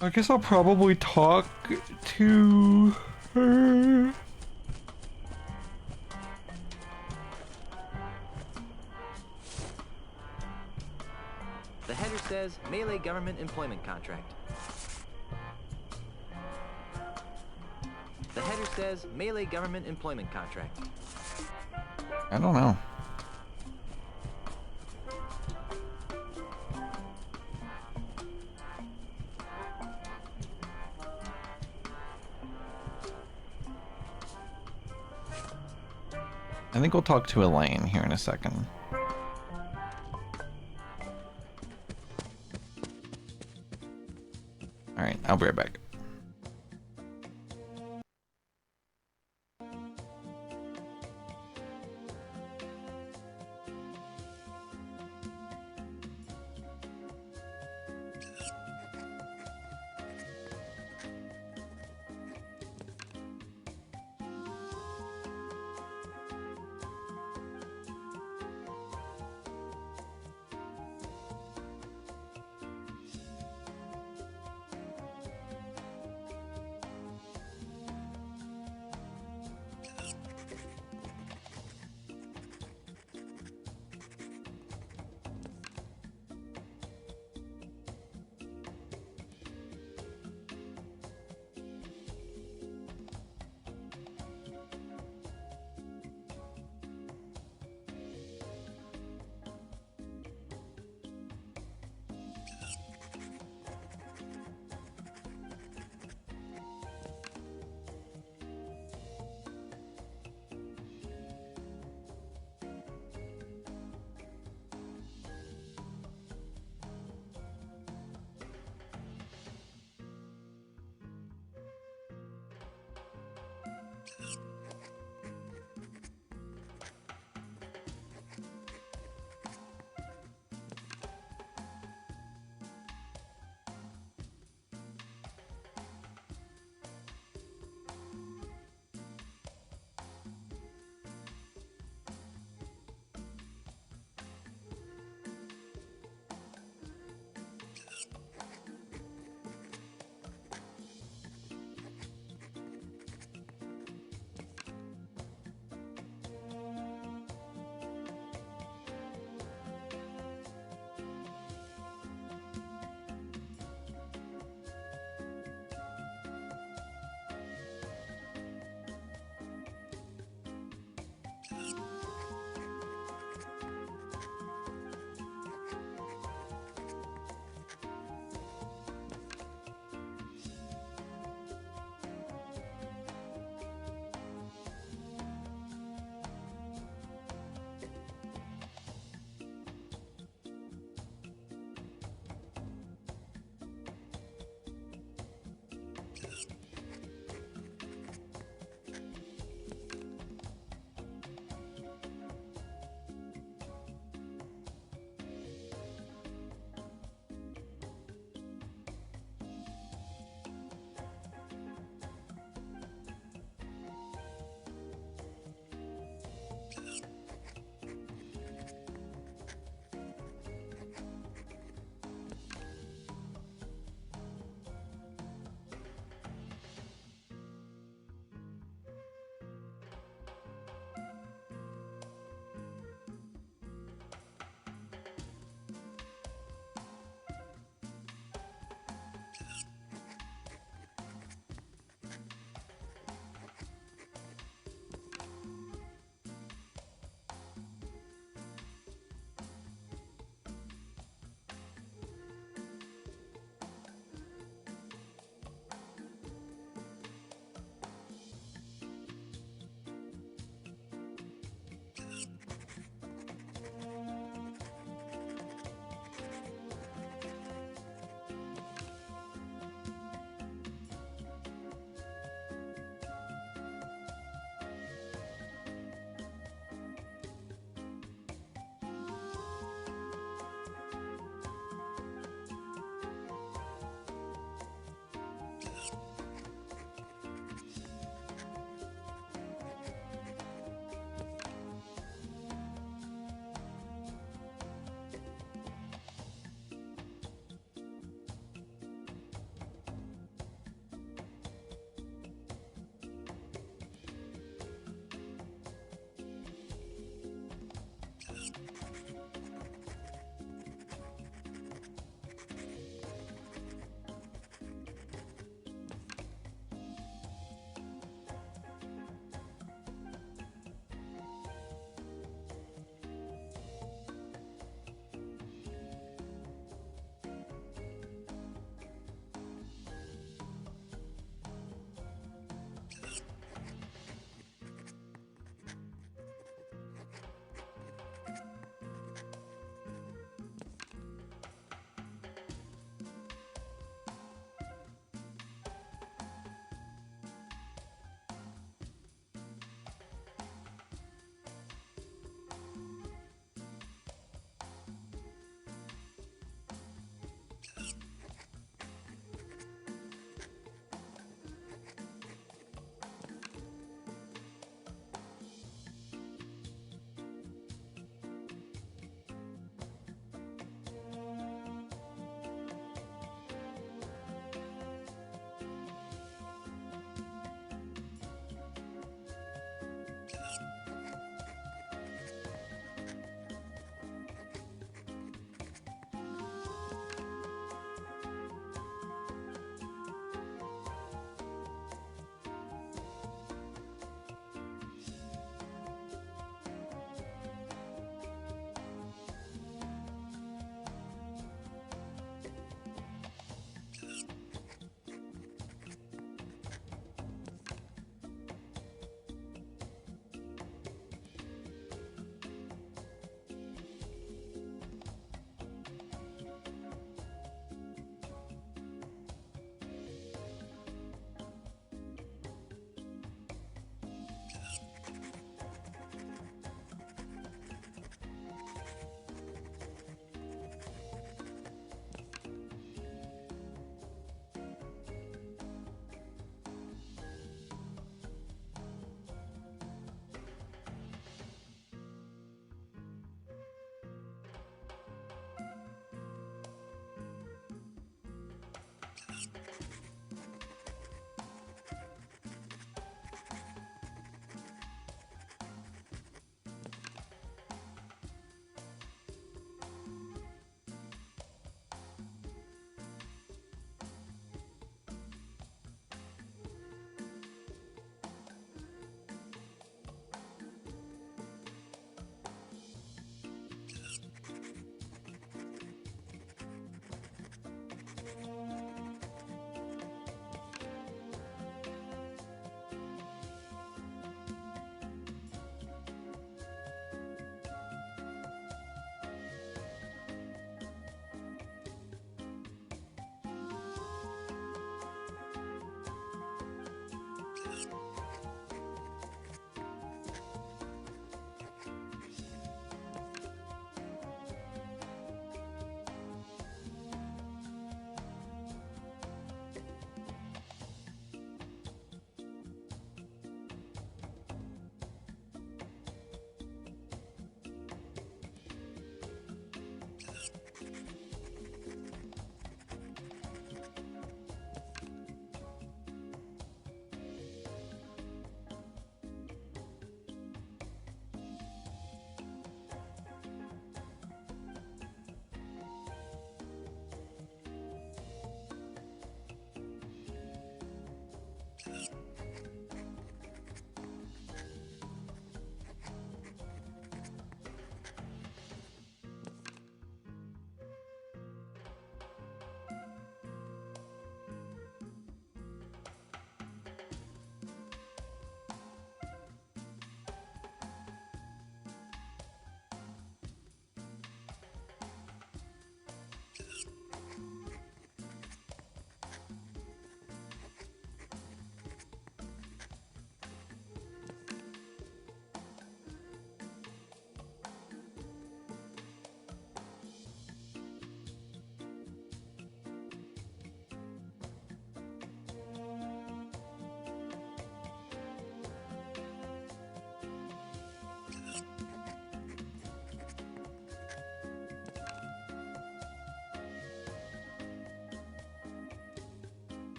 I guess I'll probably talk to her. The header says Melee Government Employment Contract. The header says Melee Government Employment Contract. I don't know. I think we'll talk to Elaine here in a second. Alright, I'll be right back.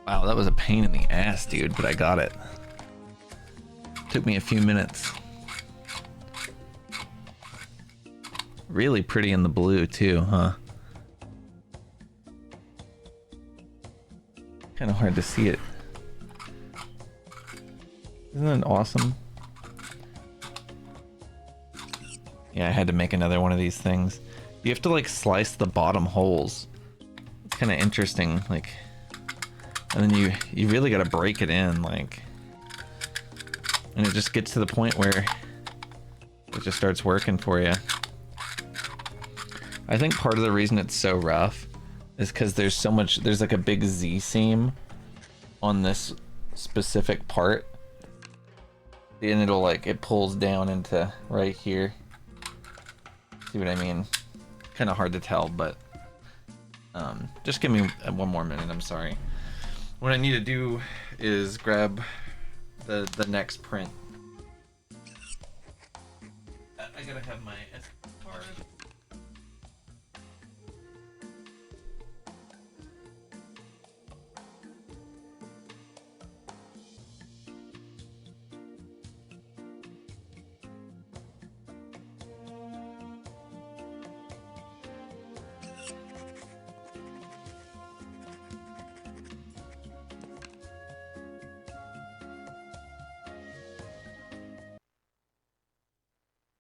Wow, that was a pain in the ass, dude, but I got it. Took me a few minutes. Really pretty in the blue too, huh? Kind of hard to see it. Isn't that awesome? Yeah, I had to make another one of these things. You have to like slice the bottom holes. It's kind of interesting, like, and then you really got to break it in, like, and it just gets to the point where it just starts working for you. I think part of the reason it's so rough is because there's so much, there's like a big Z seam on this specific part, and it'll like, it pulls down into right here. See what I mean? Kind of hard to tell, but just give me one more minute. I'm sorry. What I need to do is grab the next print. I gotta have my SD card.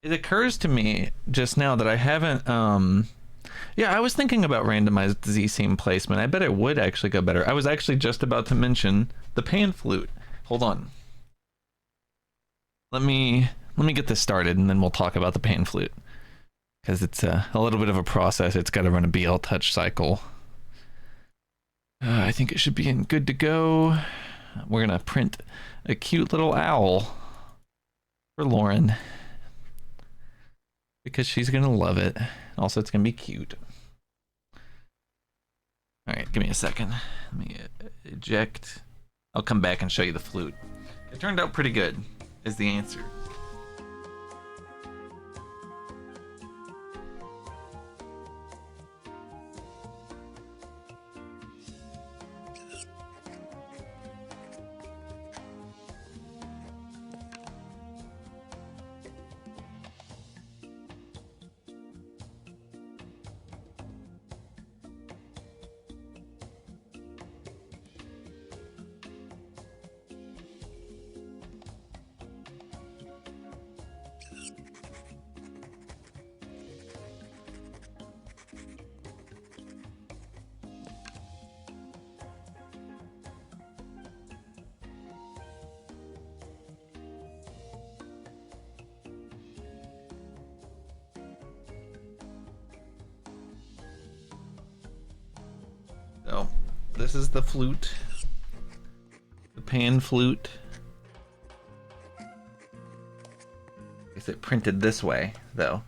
It occurs to me just now that I haven't, yeah, I was thinking about randomized Z-seam placement. I bet it would actually go better. I was actually just about to mention the pan flute. Hold on. Let me get this started and then we'll talk about the pan flute. Because it's a little bit of a process. It's got to run a BL touch cycle. I think it should be good to go. We're going to print a cute little owl for Lauren, because she's gonna love it. Also, it's gonna be cute. All right, give me a second. Let me eject. I'll come back and show you the flute. It turned out pretty good, is the answer. So, this is the flute. The pan flute. Is it printed this way, though?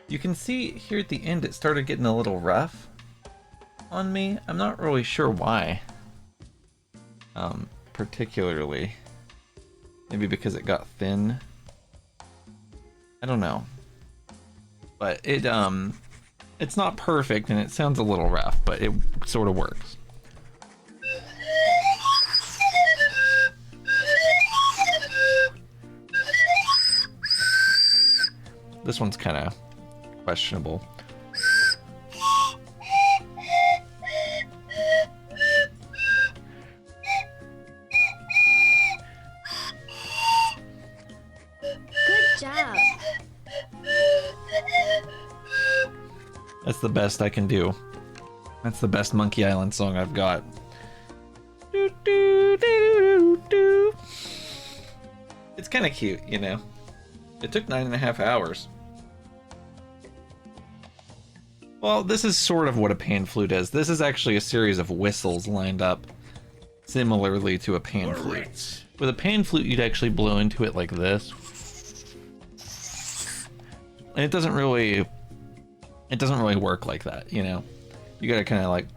You can see here at the end it started getting a little rough on me. I'm not really sure why. Particularly. Maybe because it got thin. I don't know. But it's not perfect and it sounds a little rough, but it sort of works. This one's kind of questionable. Good job. That's the best I can do. That's the best Monkey Island song I've got. It's kind of cute, you know. It took 9.5 hours. Well, this is sort of what a pan flute is. This is actually a series of whistles lined up similarly to a pan flute. With a pan flute, you'd actually blow into it like this. And it doesn't really work like that, you know? You gotta kind of like...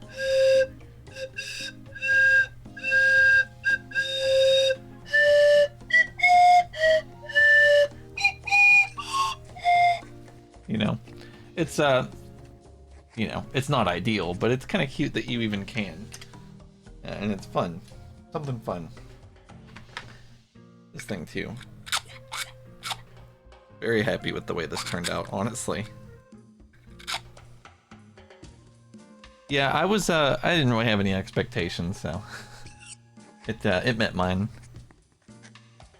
You know? It's, you know, it's not ideal, but it's kind of cute that you even can. And it's fun. Something fun. This thing too. Very happy with the way this turned out, honestly. Yeah, I didn't really have any expectations, so it met mine.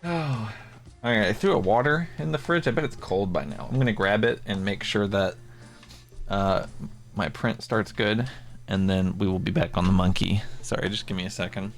Oh, all right. I threw a water in the fridge. I bet it's cold by now. I'm gonna grab it and make sure that my print starts good, and then we will be back on the monkey. Sorry, just give me a second.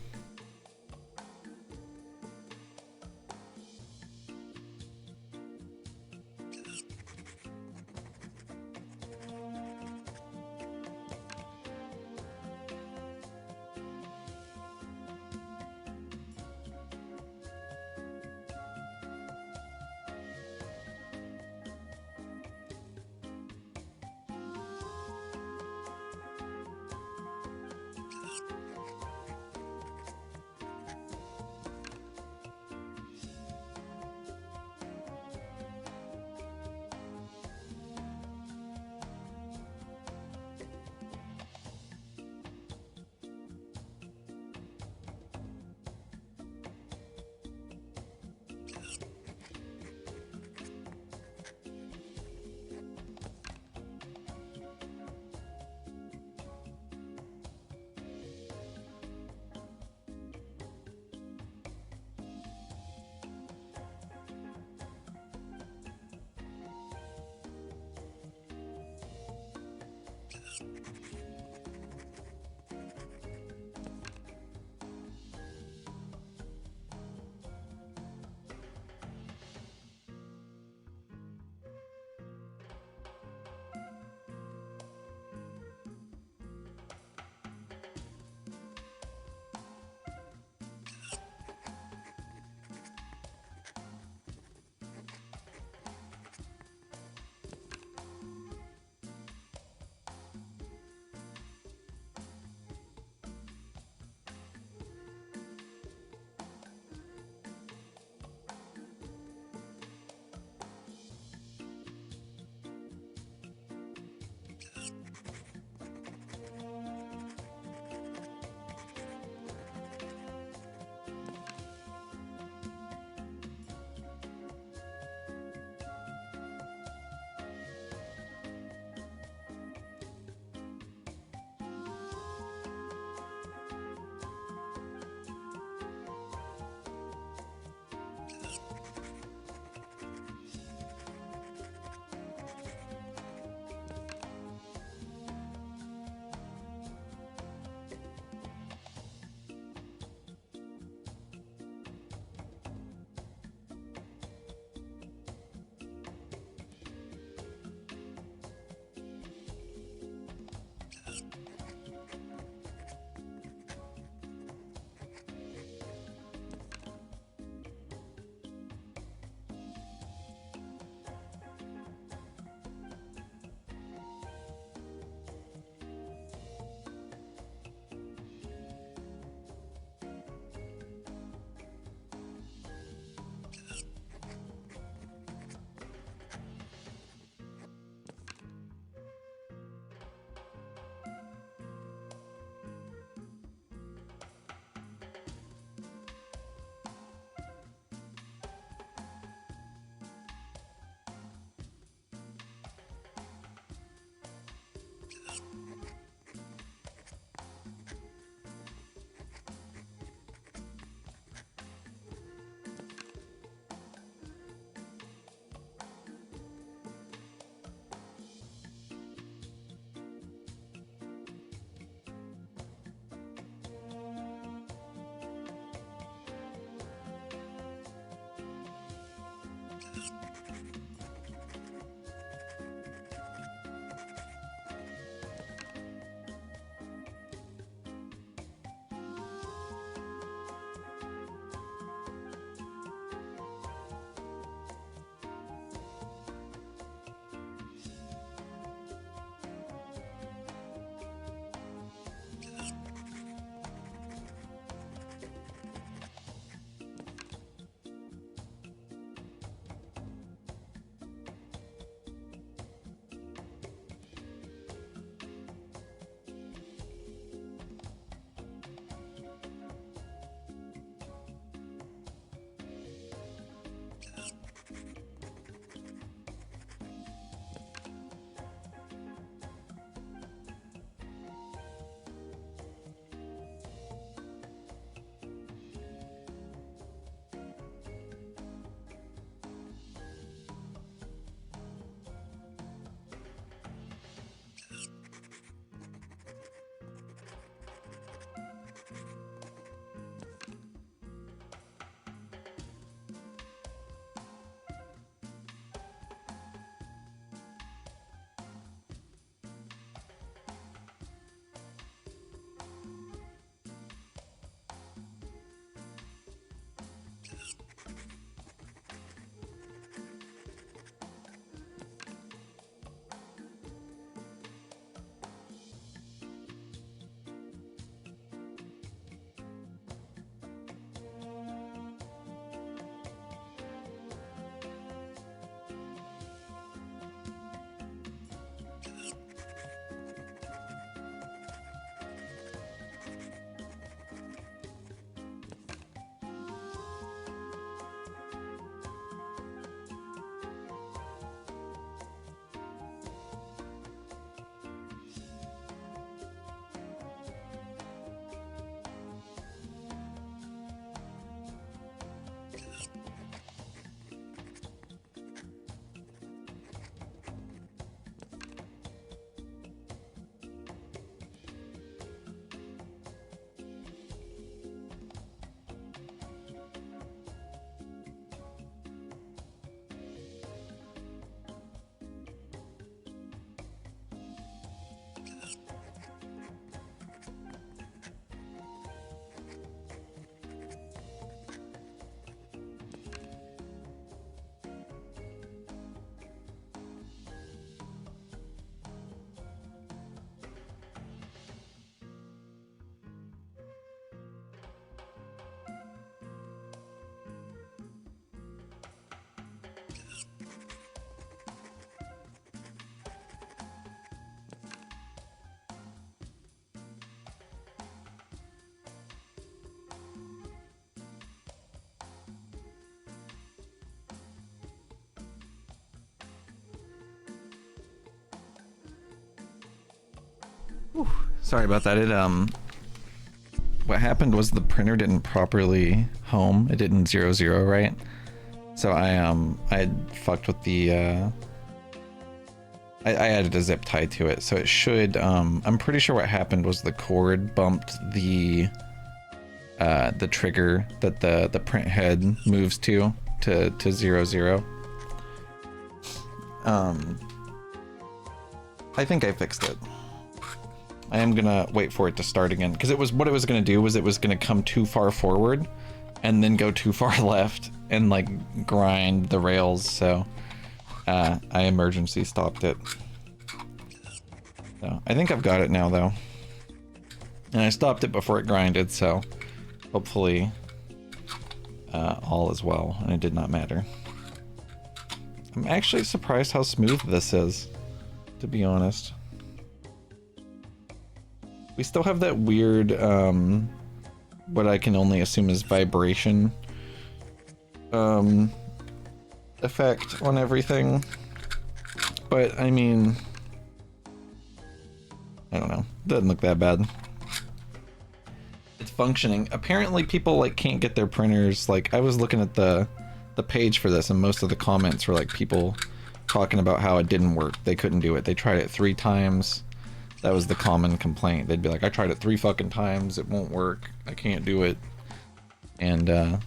Sorry about that. It what happened was the printer didn't properly home. It didn't 00 right. So I fucked with the I added a zip tie to it, so it should I'm pretty sure what happened was the cord bumped the trigger that the print head moves to 00. I think I fixed it. I am gonna wait for it to start again, because what it was gonna do was it was gonna come too far forward and then go too far left and like grind the rails, so I emergency stopped it. So I think I've got it now though. And I stopped it before it grinded, so hopefully all is well, and it did not matter. I'm actually surprised how smooth this is, to be honest. We still have that weird, what I can only assume is vibration effect on everything. But, I mean, I don't know. Doesn't look that bad. It's functioning. Apparently people, like, can't get their printers, like, I was looking at the page for this, and most of the comments were, like, people talking about how it didn't work. They couldn't do it. They tried it 3 times. That was the common complaint. They'd be like, I tried it 3 fucking times, it won't work, I can't do it. And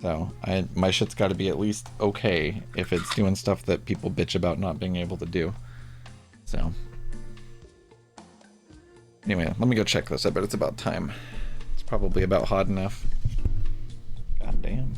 so my shit's gotta be at least okay if it's doing stuff that people bitch about not being able to do. So anyway, let me go check this. I bet it's about time. It's probably about hot enough. God damn.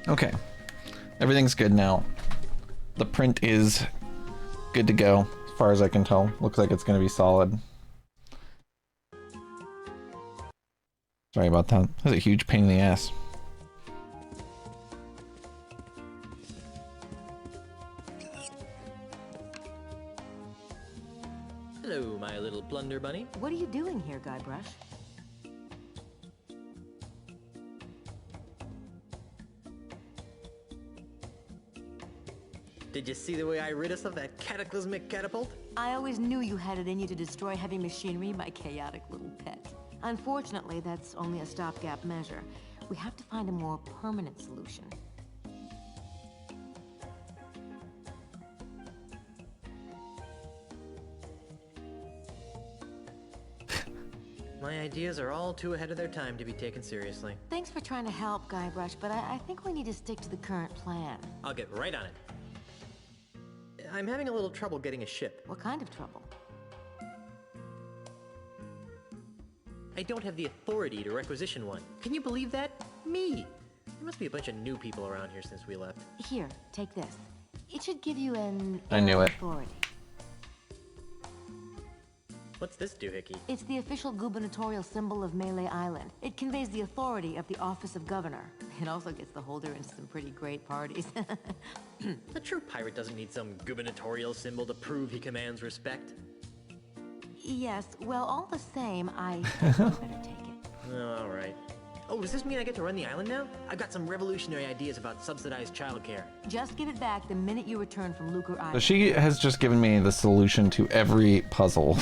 Okay, everything's good now. The print is good to go, as far as I can tell. Looks like it's gonna be solid. Sorry about that. That's a huge pain in the ass. Hello, my little plunder bunny. What are you doing here, Guybrush? Did you see the way I rid us of that cataclysmic catapult? I always knew you had it in you to destroy heavy machinery, my chaotic little pet. Unfortunately, that's only a stopgap measure. We have to find a more permanent solution. My ideas are all too ahead of their time to be taken seriously. Thanks for trying to help, Guybrush, but I think we need to stick to the current plan. I'll get right on it. I'm having a little trouble getting a ship. What kind of trouble? I don't have the authority to requisition one. Can you believe that? Me! There must be a bunch of new people around here since we left. Here, take this. It should give you an I knew it. authority. What's this doohickey? It's the official gubernatorial symbol of Melee Island. It conveys the authority of the office of governor. It also gets the holder into some pretty great parties. A true pirate doesn't need some gubernatorial symbol to prove he commands respect. Yes, well, all the same, I better take it. Oh, all right. Oh, does this mean I get to run the island now? I've got some revolutionary ideas about subsidized childcare. Just give it back the minute you return from Lucre Island. So she has just given me the solution to every puzzle.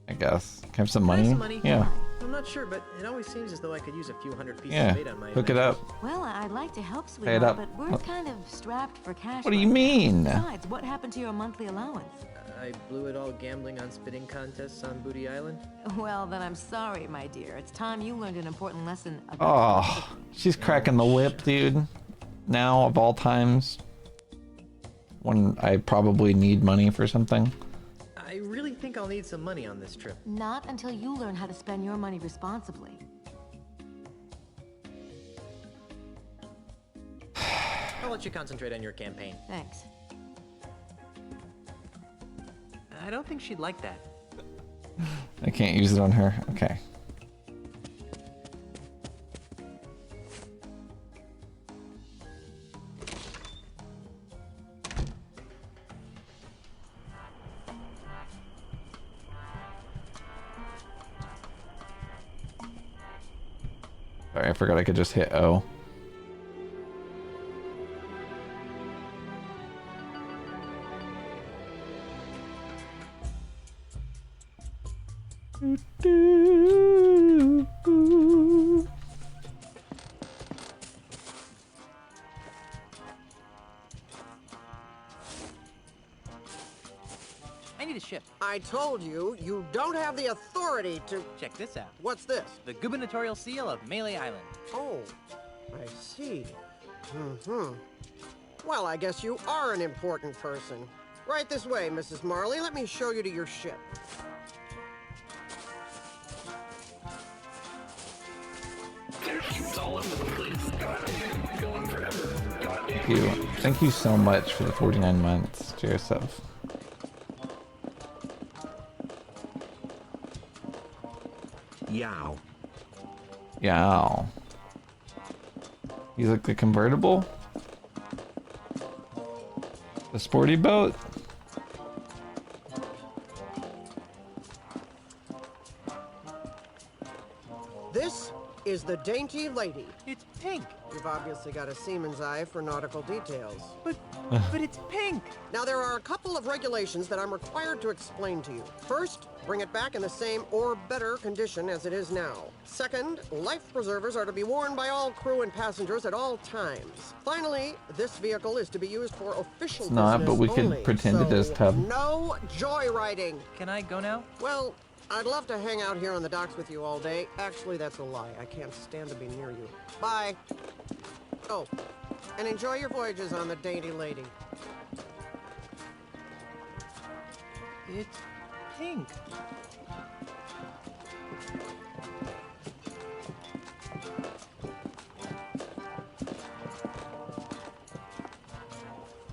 I guess. Can I have some money? Some money? Yeah. I'm not sure, but it always seems as though I could use a few hundred pieces Yeah. made on my Hook it up. Well, I'd like to help, Pay it sweetheart, up. but we're kind of strapped for cash. What do you right now. mean? Besides, what happened to your monthly allowance? I blew it all gambling on spitting contests on Booty Island. Well, then I'm sorry, my dear. It's time you learned an important lesson about... Oh, she's cracking the whip, dude. Now, of all times, when I probably need money for something. I really think I'll need some money on this trip. Not until you learn how to spend your money responsibly. I'll let you concentrate on your campaign. Thanks. I don't think she'd like that. I can't use it on her. Okay. Sorry, I forgot I could just hit O. I need a ship. I told you, you don't have the authority to... Check this out. What's this? The gubernatorial seal of Melee Island. Oh, I see. Well, I guess you are an important person. Right this way, Mrs. Marley. Let me show you to your ship. Thank you. Thank you so much for the 49 months, Joseph. Yow. Yow. He's like the convertible? The sporty boat? This is the Dainty Lady. It's pink. You've obviously got a seaman's eye for nautical details. But it's pink. Now, there are a couple of regulations that I'm required to explain to you. First, bring it back in the same or better condition as it is now. Second, life preservers are to be worn by all crew and passengers at all times. Finally, this vehicle is to be used for official It's not, business but we could only, pretend it is, Tub. No joyriding. Can I go now? Well, I'd love to hang out here on the docks with you all day. Actually, that's a lie. I can't stand to be near you. Bye. Oh, and enjoy your voyages on the Dainty Lady. It's pink.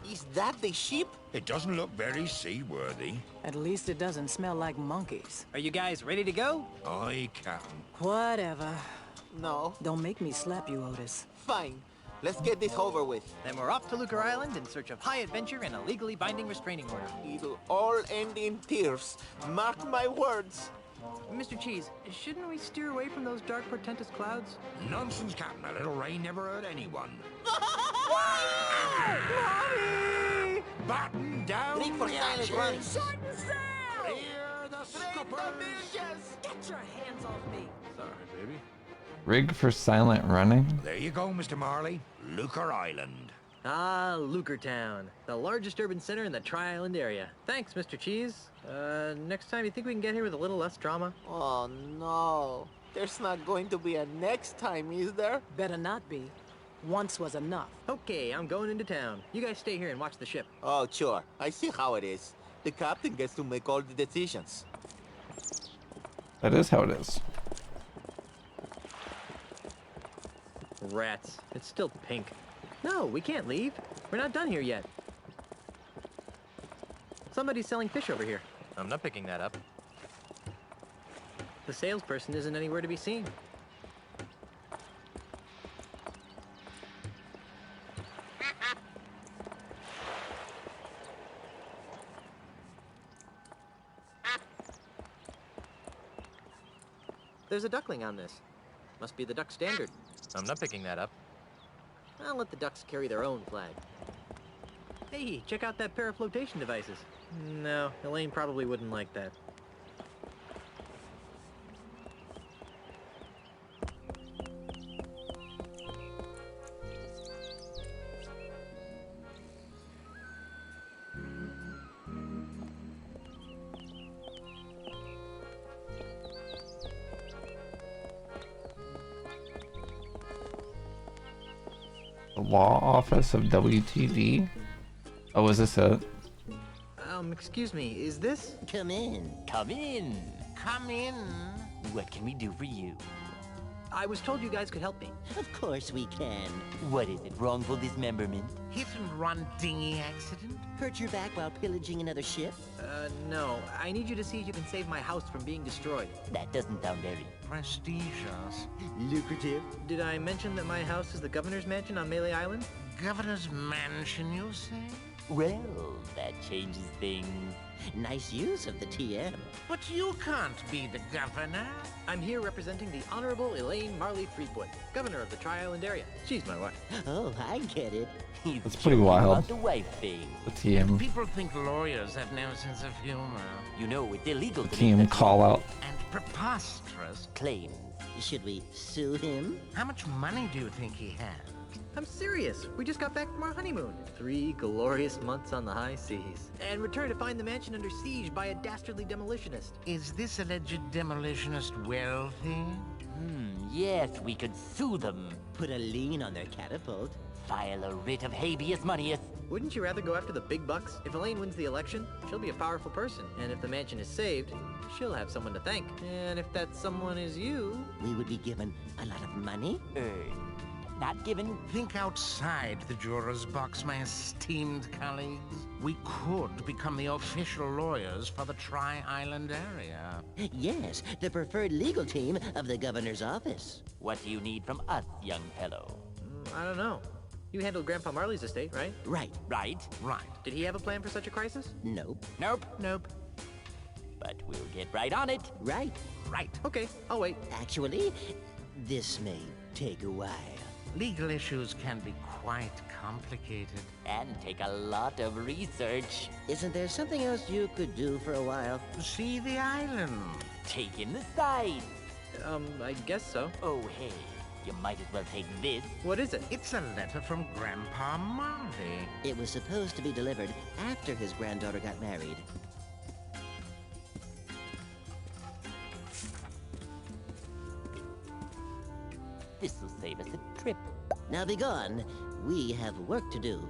Is that the ship? It doesn't look very seaworthy. At least it doesn't smell like monkeys. Are you guys ready to go? Aye, Captain. Whatever. No. Don't make me slap you, Otis. Fine. Let's get this over with. Then we're off to Lucre Island in search of high adventure and a legally binding restraining order. It'll all end in tears. Mark my words. Mr. Cheese, shouldn't we steer away from those dark, portentous clouds? Nonsense, Captain. A little rain never hurt anyone. Mommy! Batten down Rig for the silent hatches. running. Shorten sail! Clear the scuppers. Get your hands off me! Sorry, baby. Rig for silent running? There you go, Mr. Marley. Lucre Island. Ah, Lucre Town, the largest urban center in the Tri-Island area. Thanks, Mr. Cheese. Next time, you think we can get here with a little less drama? Oh, no. There's not going to be a next time, is there? Better not be. Once was enough. Okay, I'm going into town. You guys stay here and watch the ship. Oh, sure. I see how it is. The captain gets to make all the decisions. That is how it is. Rats. It's still pink. No, we can't leave. We're not done here yet. Somebody's selling fish over here. I'm not picking that up. The salesperson isn't anywhere to be seen. There's a duckling on this. Must be the duck standard. I'm not picking that up. I'll let the ducks carry their own flag. Hey, check out that pair of flotation devices. No, Elaine probably wouldn't like that. The law office of WTD? Oh, is this it? Excuse me, is this? Come in. Come in. Come in. What can we do for you? I was told you guys could help me. Of course we can. What is it? Wrongful dismemberment? Hit and run dinghy accident? Hurt your back while pillaging another ship? No. I need you to see if you can save my house from being destroyed. That doesn't sound very prestigious. Lucrative. Did I mention that my house is the governor's mansion on Melee Island? Governor's mansion, you say? Well, that changes things. Nice use of the TM. But you can't be the governor. I'm here representing the Honorable Elaine Marley Threepwood, governor of the Tri-Island area. She's my wife. Oh, I get it. That's pretty wild. The wife thing. The TM. People think lawyers have no sense of humor. You know, it's illegal. The TM call out. And preposterous claims. Should we sue him? How much money do you think he has? I'm serious. We just got back from our honeymoon. 3 glorious months on the high seas. And returned to find the mansion under siege by a dastardly demolitionist. Is this alleged demolitionist wealthy? Yes, we could sue them. Put a lien on their catapult. File a writ of habeas moneyus. Wouldn't you rather go after the big bucks? If Elaine wins the election, she'll be a powerful person. And if the mansion is saved, she'll have someone to thank. And if that someone is you... We would be given a lot of money. Earned. Not given. Think outside the juror's box, my esteemed colleagues. We could become the official lawyers for the Tri-Island area. Yes, the preferred legal team of the governor's office. What do you need from us, young fellow? I don't know. You handled Grandpa Marley's estate, right? Right. Did he have a plan for such a crisis? Nope. But we'll get right on it. Right. Okay, I'll wait. Actually, this may take a while. Legal issues can be quite complicated. And take a lot of research. Isn't there something else you could do for a while? See the island. Take in the sights. I guess so. Oh, hey. You might as well take this. What is it? It's a letter from Grandpa Marley. It was supposed to be delivered after his granddaughter got married. This'll save us a trip. Now be gone. We have work to do.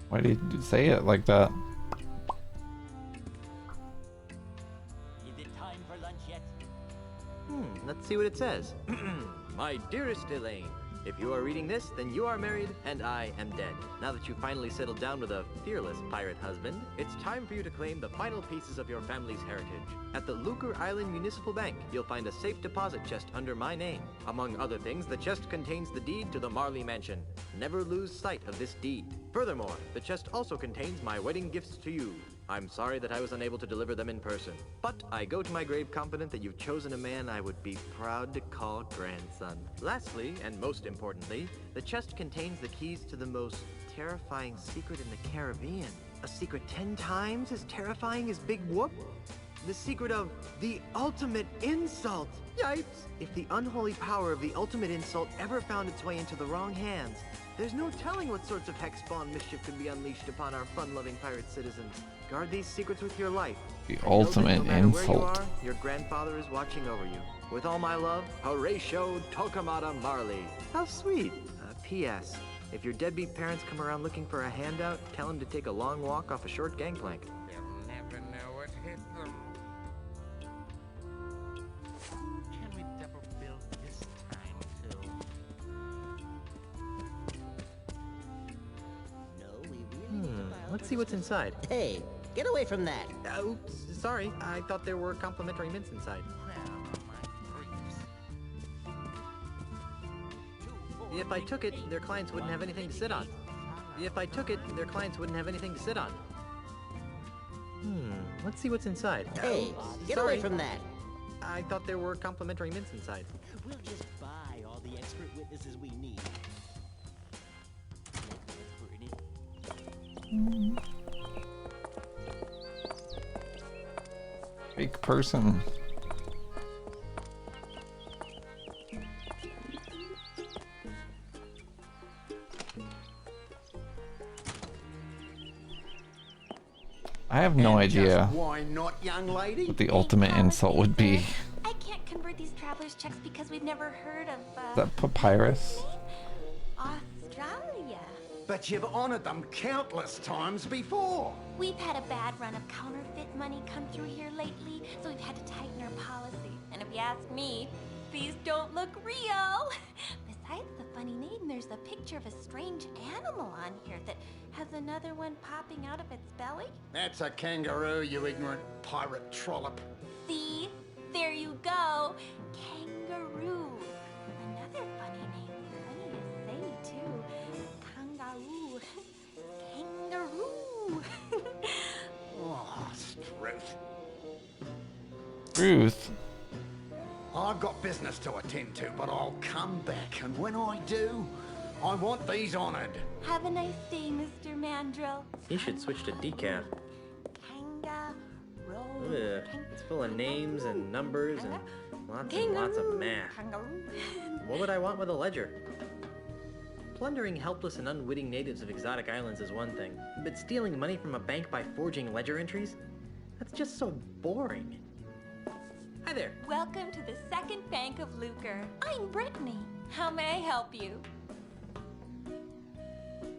Why did you say it like that? Is it time for lunch yet? Let's see what it says. My dearest Elaine, if you are reading this, then you are married and I am dead. Now that you've finally settled down with a fearless pirate husband, it's time for you to claim the final pieces of your family's heritage. At the Lucre Island Municipal Bank, you'll find a safe deposit chest under my name. Among other things, the chest contains the deed to the Marley Mansion. Never lose sight of this deed. Furthermore, the chest also contains my wedding gifts to you. I'm sorry that I was unable to deliver them in person, but I go to my grave confident that you've chosen a man I would be proud to call grandson. Lastly, and most importantly, the chest contains the keys to the most terrifying secret in the Caribbean. A secret 10 times as terrifying as Big Whoop? The secret of the ultimate insult! Yipes! If the unholy power of the ultimate insult ever found its way into the wrong hands, there's no telling what sorts of hex-spawn mischief could be unleashed upon our fun-loving pirate citizens. Guard these secrets with your life. The ultimate insult. Where you are, your grandfather is watching over you. With all my love, Horatio Tokamata Marley. How sweet. P.S. If your deadbeat parents come around looking for a handout, tell them to take a long walk off a short gangplank. They'll never know what hit them. see what's inside. Hey, get away from that. Oops, sorry. I thought there were complimentary mints inside. If I took it, their clients wouldn't have anything to sit on. If I took it, their clients wouldn't have anything to sit on. Let's see what's inside. Hey, get away from that. I thought there were complimentary mints inside. We'll just buy all the expert witnesses we need. Fake person. I have no idea Why not, young lady? what the ultimate insult would be. I can't convert these traveler's checks because we've never heard of, Is that papyrus? Australia. But you've honored them countless times before. We've had a bad run of counterfeit money come through here lately, so we've had to tighten our policy. And if you ask me, these don't look real. Besides the funny name, there's a picture of a strange animal on here that has another one popping out of its belly. That's a kangaroo, you ignorant pirate trollop. See? There you go. Kangaroo. Another funny name. Funny to say, too. Kangaroo. Kangaroo. Oh, Struth. Ruth. I've got business to attend to, but I'll come back, and when I do, I want these honored. Have a nice day, Mr. Mandrill. You should switch to decaf. Kangaroo. Ugh, it's full of names and numbers and lots of math. What would I want with a ledger? Plundering helpless and unwitting natives of exotic islands is one thing, but stealing money from a bank by forging ledger entries? That's just so boring. Hi there. Welcome to the Second Bank of Lucre. I'm Brittany. How may I help you?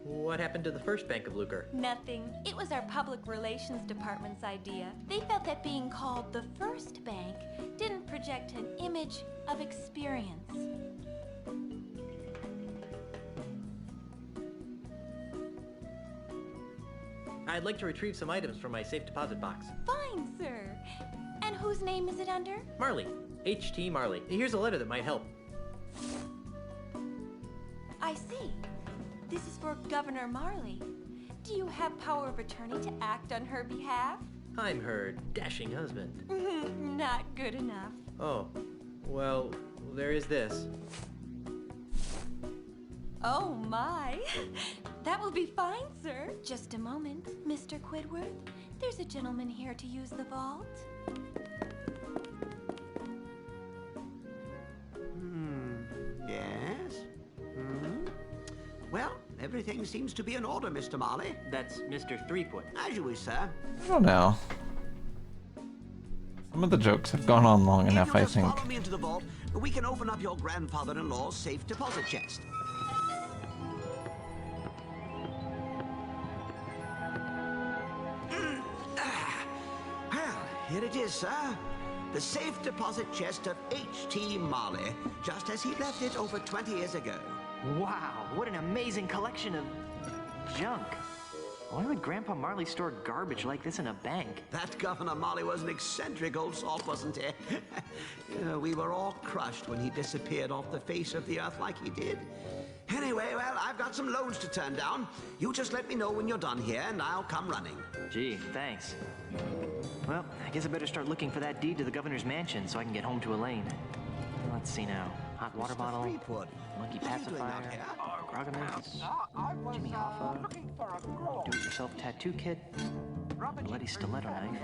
What happened to the first Bank of Lucre? Nothing. It was our public relations department's idea. They felt that being called the first bank didn't project an image of experience. I'd like to retrieve some items from my safe deposit box. Fine, sir. And whose name is it under? Marley. H.T. Marley. Here's a letter that might help. I see. This is for Governor Marley. Do you have power of attorney to act on her behalf? I'm her dashing husband. Not good enough. Oh, well, there is this. Oh my. That will be fine, sir. Just a moment, Mr. Quidworth. There's a gentleman here to use the vault. Yes? Well, everything seems to be in order, Mr. Marley. That's Mr. Threepwood. As you wish, sir. I don't know. Some of the jokes have gone on long enough, I think. Follow me into the vault. We can open up your grandfather-in-law's safe deposit chest. Well, here it is, sir. The safe deposit chest of H.T. Marley, just as he left it over 20 years ago. Wow, what an amazing collection of junk. Why would Grandpa Marley store garbage like this in a bank? That Governor Marley was an eccentric old salt, wasn't he? We were all crushed when he disappeared off the face of the earth like he did. Anyway, well, I've got some loans to turn down. You just let me know when you're done here, and I'll come running. Gee, thanks. Well, I guess I better start looking for that deed to the governor's mansion so I can get home to Elaine. Let's see now. Hot water bottle, monkey pacifier, Grogamus, Jimmy Hoffa, do-it-yourself tattoo kit, bloody stiletto knife,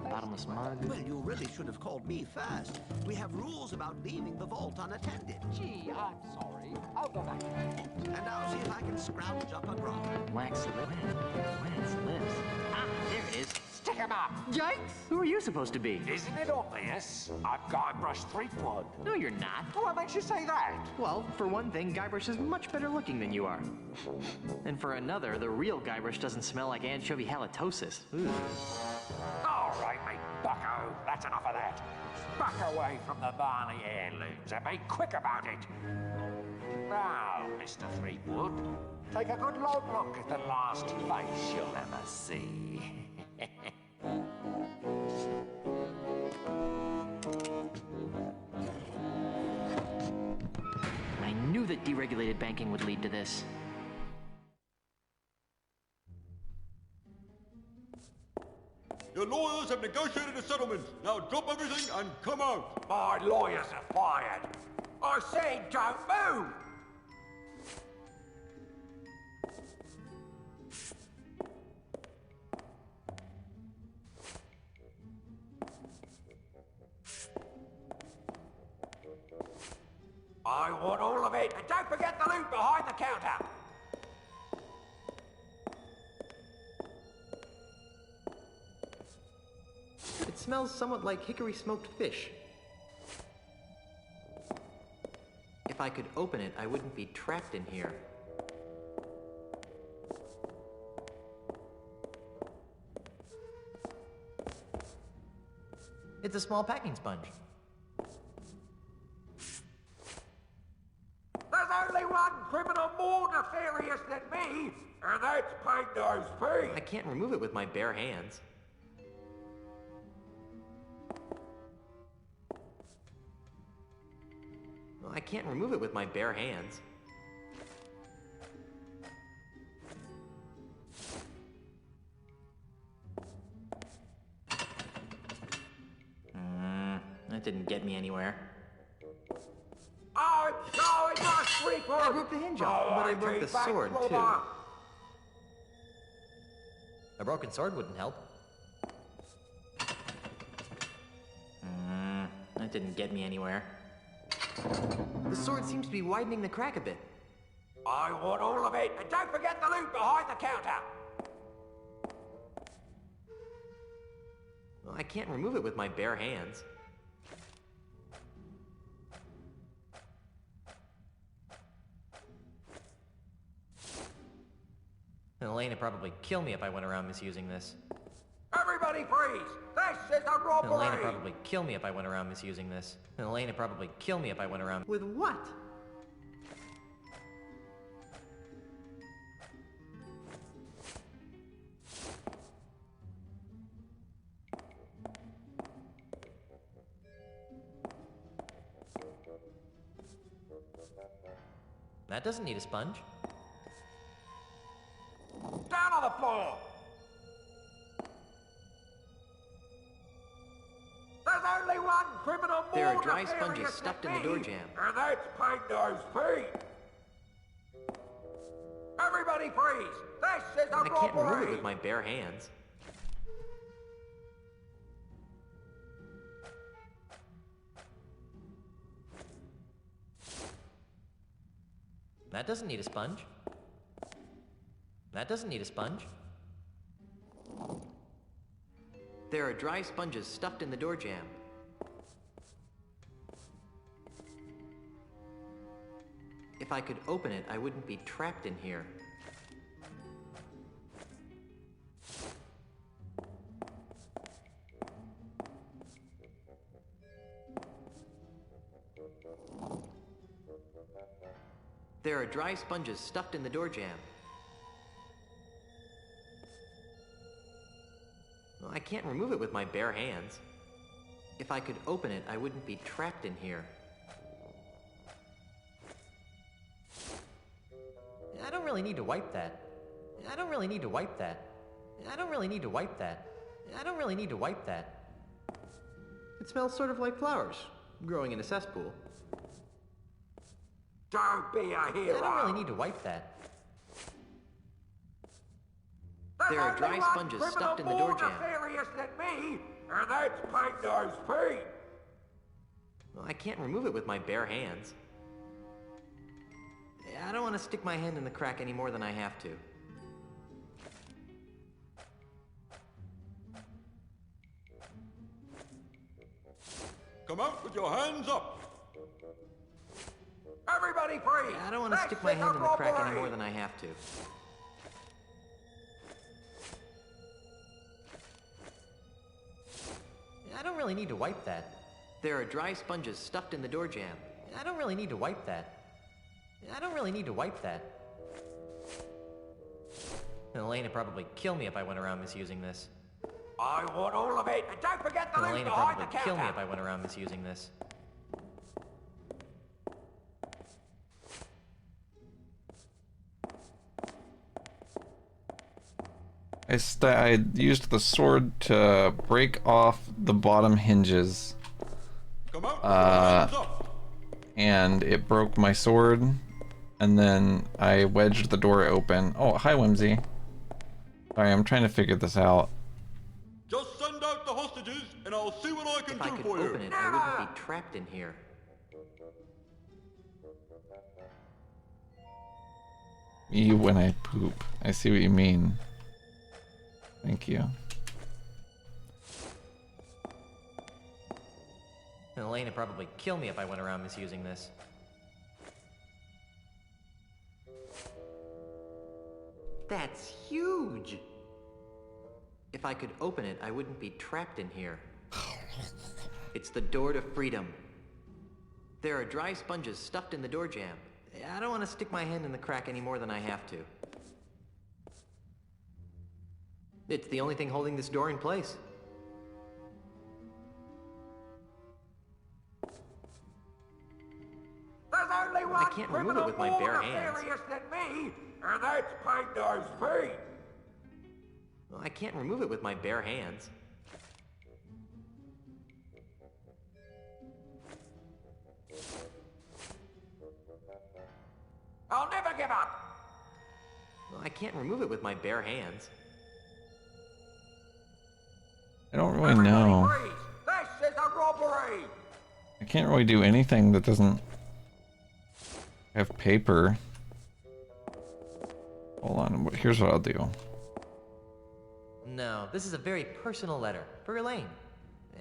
bottomless mug. Well, you really should have called me first. We have rules about leaving the vault unattended. Gee, I'm sorry. I'll go back. And I'll see if I can scrounge up a grog. Wax lips. Ah, there it is. Stick him up! Yikes! Who are you supposed to be? Isn't it obvious? I'm Guybrush Threepwood. No, you're not. What makes you say that? Well, for one thing, Guybrush is much better looking than you are. And for another, the real Guybrush doesn't smell like anchovy halitosis. Ooh. All right, mate, bucko. That's enough of that. Back away from the Barney heirlooms and be quick about it. Now, Mr. Threepwood, Take a good long look at the last face you'll ever see. I knew that deregulated banking would lead to this. Your lawyers have negotiated a settlement. Now drop everything and come out. My lawyers are fired. I said don't move! I want all of it, and don't forget the loot behind the counter! It smells somewhat like hickory smoked fish. If I could open it, I wouldn't be trapped in here. It's a small packing sponge. There's only one criminal more nefarious than me, and that's Pink-Nose Pete! I can't remove it with my bare hands. Well, I can't remove it with my bare hands. That didn't get me anywhere. I'm going to sweep her! I broke the hinge off, but I broke the sword, too. A broken sword wouldn't help. That didn't get me anywhere. The sword seems to be widening the crack a bit. I want all of it, and don't forget the loot behind the counter! Well, I can't remove it with my bare hands. And Elena would probably kill me if I went around misusing this. Everybody freeze! This is a robbery! And Elena would probably kill me if I went around misusing this. And Elena would probably kill me if I went around... With what? That doesn't need a sponge. Down on the floor! There's only one criminal more There are dry nefarious sponges stuffed in than the door me, jamb. And that's Pink-Nose Pete! Everybody freeze! This is a I can't remove robbery! it with my bare hands. That doesn't need a sponge. That doesn't need a sponge. There are dry sponges stuffed in the door jamb. If I could open it, I wouldn't be trapped in here. There are dry sponges stuffed in the door jamb. Well, I can't remove it with my bare hands. If I could open it, I wouldn't be trapped in here. I don't really need to wipe that. I don't really need to wipe that. I don't really need to wipe that. I don't really need to wipe that. It smells sort of like flowers growing in a cesspool. Don't be a hero! I don't really need to wipe that. There's There are only dry one sponges criminal stuffed in the door more jamb. nefarious than me, and that's Pink-Nose Pete! Well, I can't remove it with my bare hands. I don't want to stick my hand in the crack any more than I have to. Come out with your hands up. Everybody freeze! I don't want to This stick my is hand a in the crack any robbery! more than I have to. I don't really need to wipe that. There are dry sponges stuffed in the door jamb. I don't really need to wipe that. I don't really need to wipe that. Elaine would probably kill me if I went around misusing this. I want all of it, and don't forget the loot Elaine would behind probably the counter. kill me if I went around misusing this. I used the sword to break off the bottom hinges. And it broke my sword. And then I wedged the door open. Oh, hi, Whimsy. Sorry, I'm trying to figure this out. Just send out the hostages, and I'll see what I can If I do could for you. open it, I wouldn't be trapped in here. Me when I poop. I see what you mean. Thank you. Elaine would probably kill me if I went around misusing this. That's huge! If I could open it, I wouldn't be trapped in here. It's the door to freedom. There are dry sponges stuffed in the door jamb. I don't want to stick my hand in the crack any more than I have to. It's the only thing holding this door in place. There's only one I can't remove it with my bare hands. nefarious than me, and that's Pando's feet. Well, I can't remove it with my bare hands. I'll never give up. Well, I can't remove it with my bare hands. I don't really know. Freeze! This is a robbery. I can't really do anything that doesn't have paper. Hold on, here's what I'll do. No, this is a very personal letter for Elaine.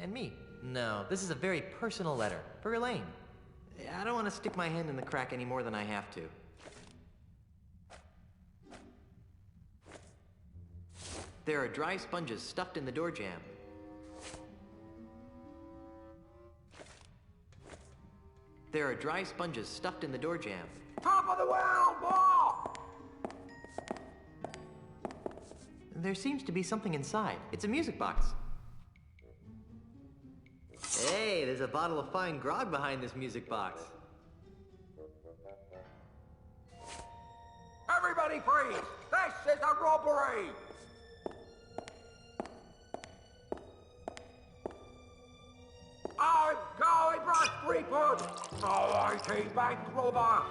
And me. No, this is a very personal letter for Elaine. I don't want to stick my hand in the crack any more than I have to. There are dry sponges stuffed in the door jamb. There are dry sponges stuffed in the door jamb. Top of the world, boy! There seems to be something inside. It's a music box. Hey, there's a bottle of fine grog behind this music box. Everybody freeze! This is a robbery! I'm Guybrush Threepwood, mighty bank robber!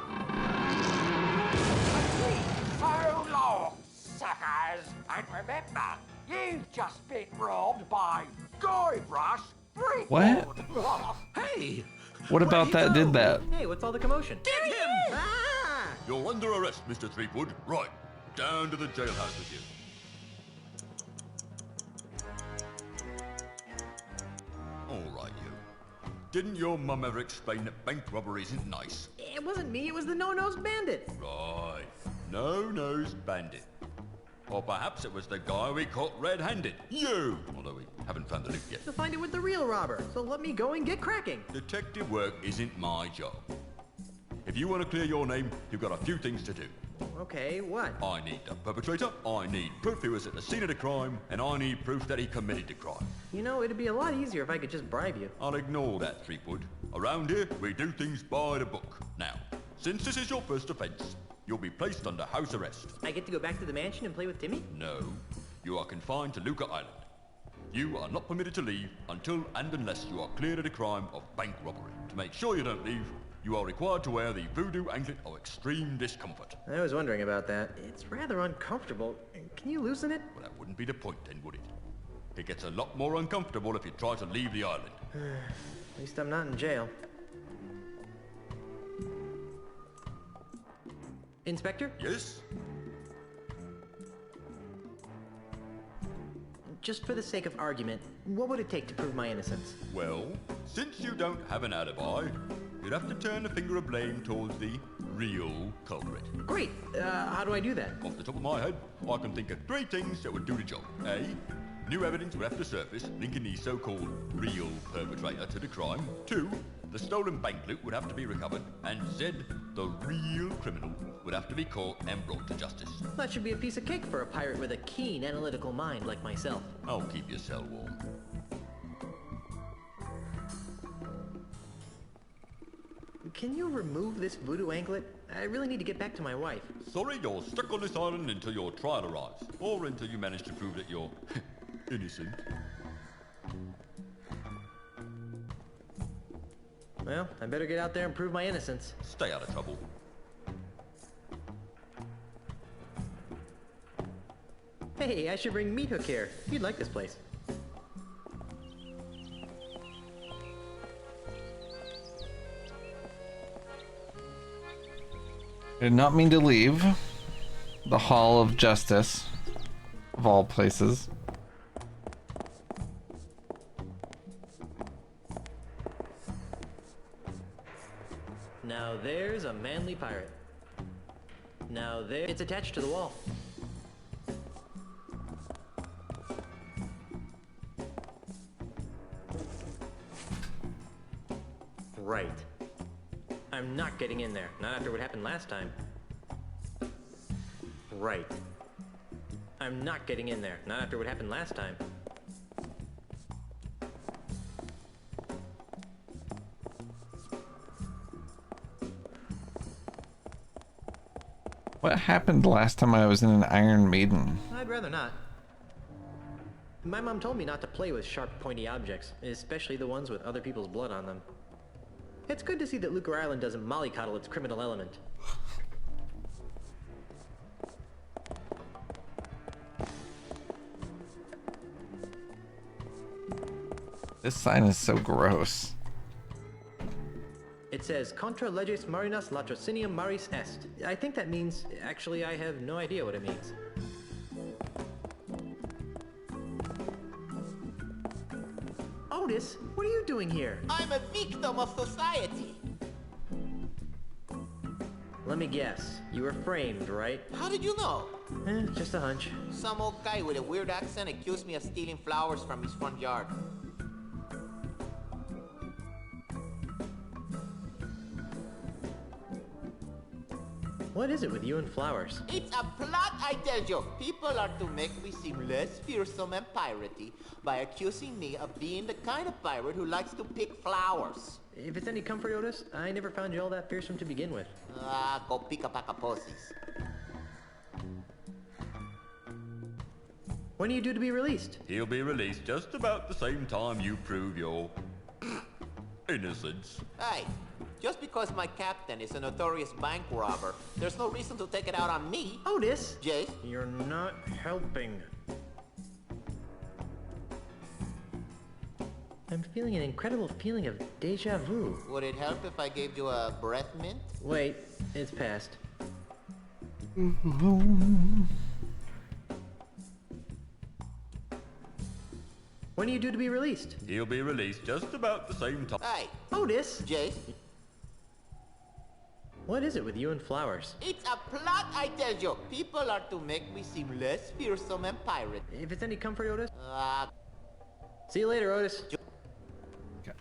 So long, suckers! And remember, you've just been robbed by Guybrush Threepwood! What? Hey! What about that did that? Hey, what's all the commotion? Get him! You're under arrest, Mr. Threepwood. Right, down to the jailhouse with you. All right, you. Didn't your mum ever explain that bank robbery isn't nice? It wasn't me, it was the No-Nosed Bandit. Right. No-nosed bandit. Or perhaps it was the guy we caught red-handed. You! Although we haven't found the loot yet. You'll find it with the real robber, so let me go and get cracking. Detective work isn't my job. If you want to clear your name, you've got a few things to do. Okay, what? I need the perpetrator, I need proof he was at the scene of the crime, and I need proof that he committed the crime. You know, it'd be a lot easier if I could just bribe you. I'll ignore that, Threepwood. Around here, we do things by the book. Now, since this is your first offense, you'll be placed under house arrest. I get to go back to the mansion and play with Timmy? No, you are confined to Luca Island. You are not permitted to leave until and unless you are cleared of the crime of bank robbery. To make sure you don't leave, you are required to wear the voodoo anklet of extreme discomfort. I was wondering about that. It's rather uncomfortable. Can you loosen it? Well, that wouldn't be the point then, would it? It gets a lot more uncomfortable if you try to leave the island. At least I'm not in jail. Inspector? Yes? Just for the sake of argument, what would it take to prove my innocence? Well, since you don't have an alibi, you'd have to turn the finger of blame towards the real culprit. Great! How do I do that? Off the top of my head, I can think of 3 things that would do the job. A, new evidence would have to surface linking the so-called real perpetrator to the crime. 2, the stolen bank loot would have to be recovered. And Z, the real criminal, would have to be caught and brought to justice. That should be a piece of cake for a pirate with a keen analytical mind like myself. I'll keep your cell warm. Can you remove this voodoo anklet? I really need to get back to my wife. Sorry, you're stuck on this island until your trial arrives, or until you manage to prove that you're innocent. Well, I better get out there and prove my innocence. Stay out of trouble. Hey, I should bring Meat Hook here. You'd like this place. I did not mean to leave the Hall of Justice, of all places. Now there's a manly pirate. Now there... It's attached to the wall. Right. I'm not getting in there. Not after what happened last time. Right. I'm not getting in there. Not after what happened last time. What happened last time I was in an Iron Maiden? I'd rather not. My mom told me not to play with sharp, pointy objects, especially the ones with other people's blood on them. It's good to see that Lucre Island doesn't mollycoddle its criminal element. This sign is so gross. It says, Contra leges marinas latrocinium maris est. I think that means... Actually, I have no idea what it means. Otis, what are you doing here? I'm a victim of society. Let me guess. You were framed, right? How did you know? Just a hunch. Some old guy with a weird accent accused me of stealing flowers from his front yard. What is it with you and flowers? It's a plot, I tell you. People are to make me seem less fearsome and piratey by accusing me of being the kind of pirate who likes to pick flowers. If it's any comfort, Otis, I never found you all that fearsome to begin with. Go pick a pack of posies. When are you due to be released? He'll be released just about the same time you prove your innocence. Hey, just because my captain is a notorious bank robber, there's no reason to take it out on me. Otis! Jace? You're not helping. I'm feeling an incredible feeling of deja vu. Would it help if I gave you a breath mint? Wait, it's past. When are you due to be released? He'll be released just about the same time. Hey! Otis! Jace? What is it with you and flowers? It's a plot, I tell you. People are to make me seem less fearsome and pirate. If it's any comfort, Otis? See you later, Otis. Okay.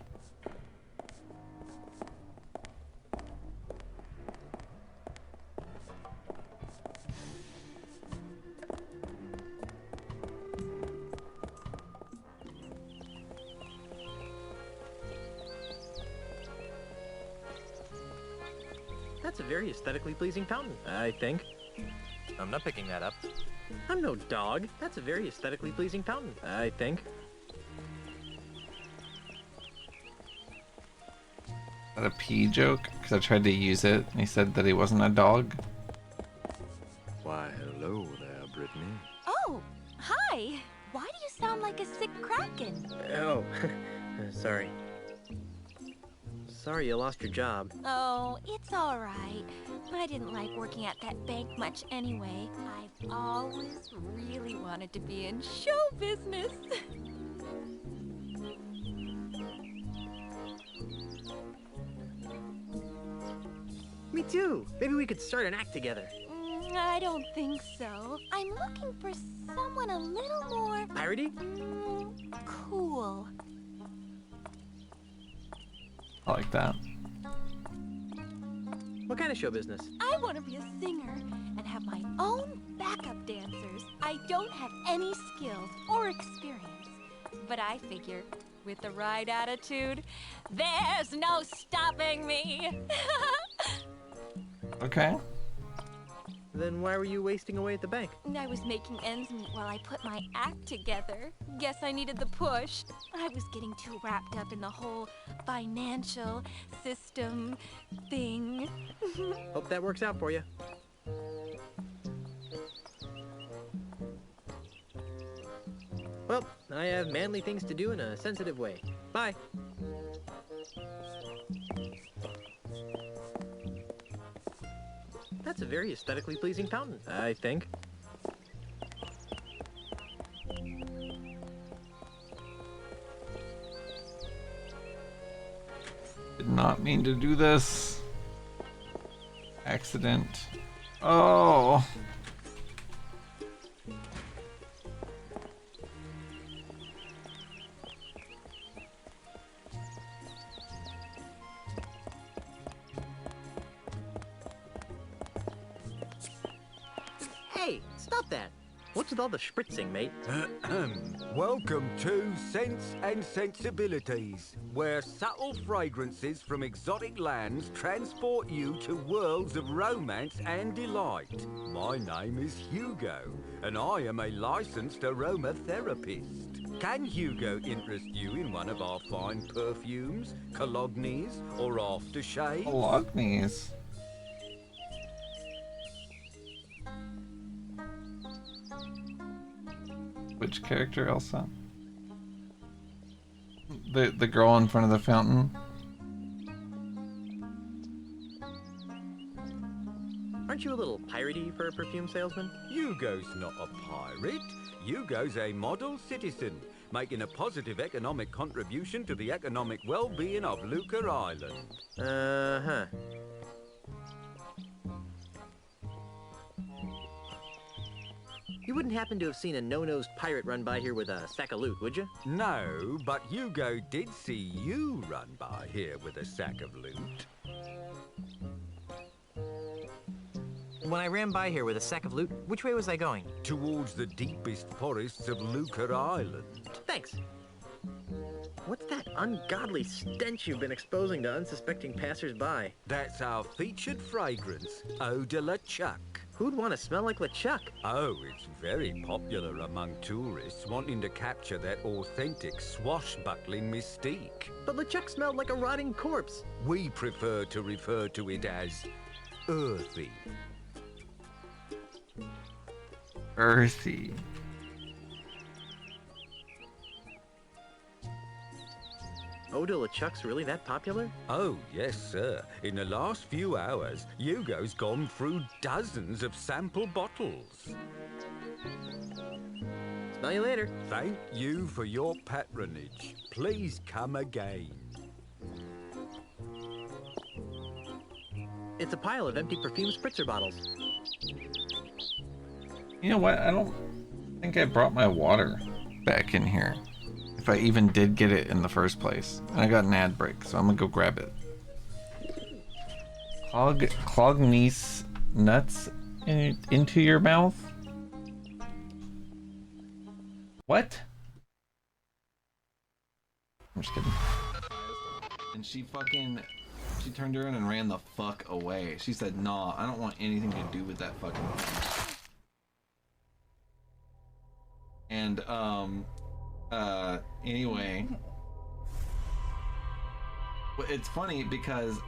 That's a very aesthetically pleasing fountain, I think. I'm not picking that up. I'm no dog. That's a very aesthetically pleasing fountain, I think. Is that a pee joke? Because I tried to use it and he said that he wasn't a dog. Why, hello there, Brittany. Oh, hi. Why do you sound like a sick kraken? Oh, sorry. Sorry you lost your job. Oh, it's all right. I didn't like working at that bank much anyway. I've always really wanted to be in show business. Me too. Maybe we could start an act together. I don't think so. I'm looking for someone a little more... Piratey? Cool. I like that. What kind of show business? I want to be a singer and have my own backup dancers. I don't have any skills or experience. But I figure, with the right attitude, there's no stopping me. Okay. Then why were you wasting away at the bank? I was making ends meet while I put my act together. Guess I needed the push. I was getting too wrapped up in the whole financial system thing. Hope that works out for you. Well, I have manly things to do in a sensitive way. Bye. That's a very aesthetically pleasing fountain, I think. Did not mean to do this. Accident. Oh. Hey, stop that. What's with all the spritzing, mate? Welcome to Sense and Sensibilities, where subtle fragrances from exotic lands transport you to worlds of romance and delight. My name is Hugo, and I am a licensed aromatherapist. Can Hugo interest you in one of our fine perfumes, colognes, or aftershaves? Colognes. Which character, Elsa? The girl in front of the fountain? Aren't you a little piratey for a perfume salesman? Hugo's not a pirate. Hugo's a model citizen, making a positive economic contribution to the economic well-being of Luca Island. Uh-huh. You wouldn't happen to have seen a no-nosed pirate run by here with a sack of loot, would you? No, but Hugo did see you run by here with a sack of loot. When I ran by here with a sack of loot, which way was I going? Towards the deepest forests of Luca Island. Thanks. What's that ungodly stench you've been exposing to unsuspecting passers-by? That's our featured fragrance, Eau de la Chuck. Who'd want to smell like LeChuck? Oh, it's very popular among tourists wanting to capture that authentic swashbuckling mystique. But LeChuck smelled like a rotting corpse. We prefer to refer to it as earthy. Earthy. Eau de LeChuck's really that popular? Oh, yes, sir. In the last few hours, Hugo's gone through dozens of sample bottles. Smell you later. Thank you for your patronage. Please come again. It's a pile of empty perfume spritzer bottles. You know what? I don't think I brought my water back in here. If I even did get it in the first place. And I got an ad break, so I'm gonna go grab it. Clognese nuts into your mouth? What? I'm just kidding. And she turned around and ran the fuck away. She said, nah, I don't want anything to do with that fucking thing. And, anyway, it's funny because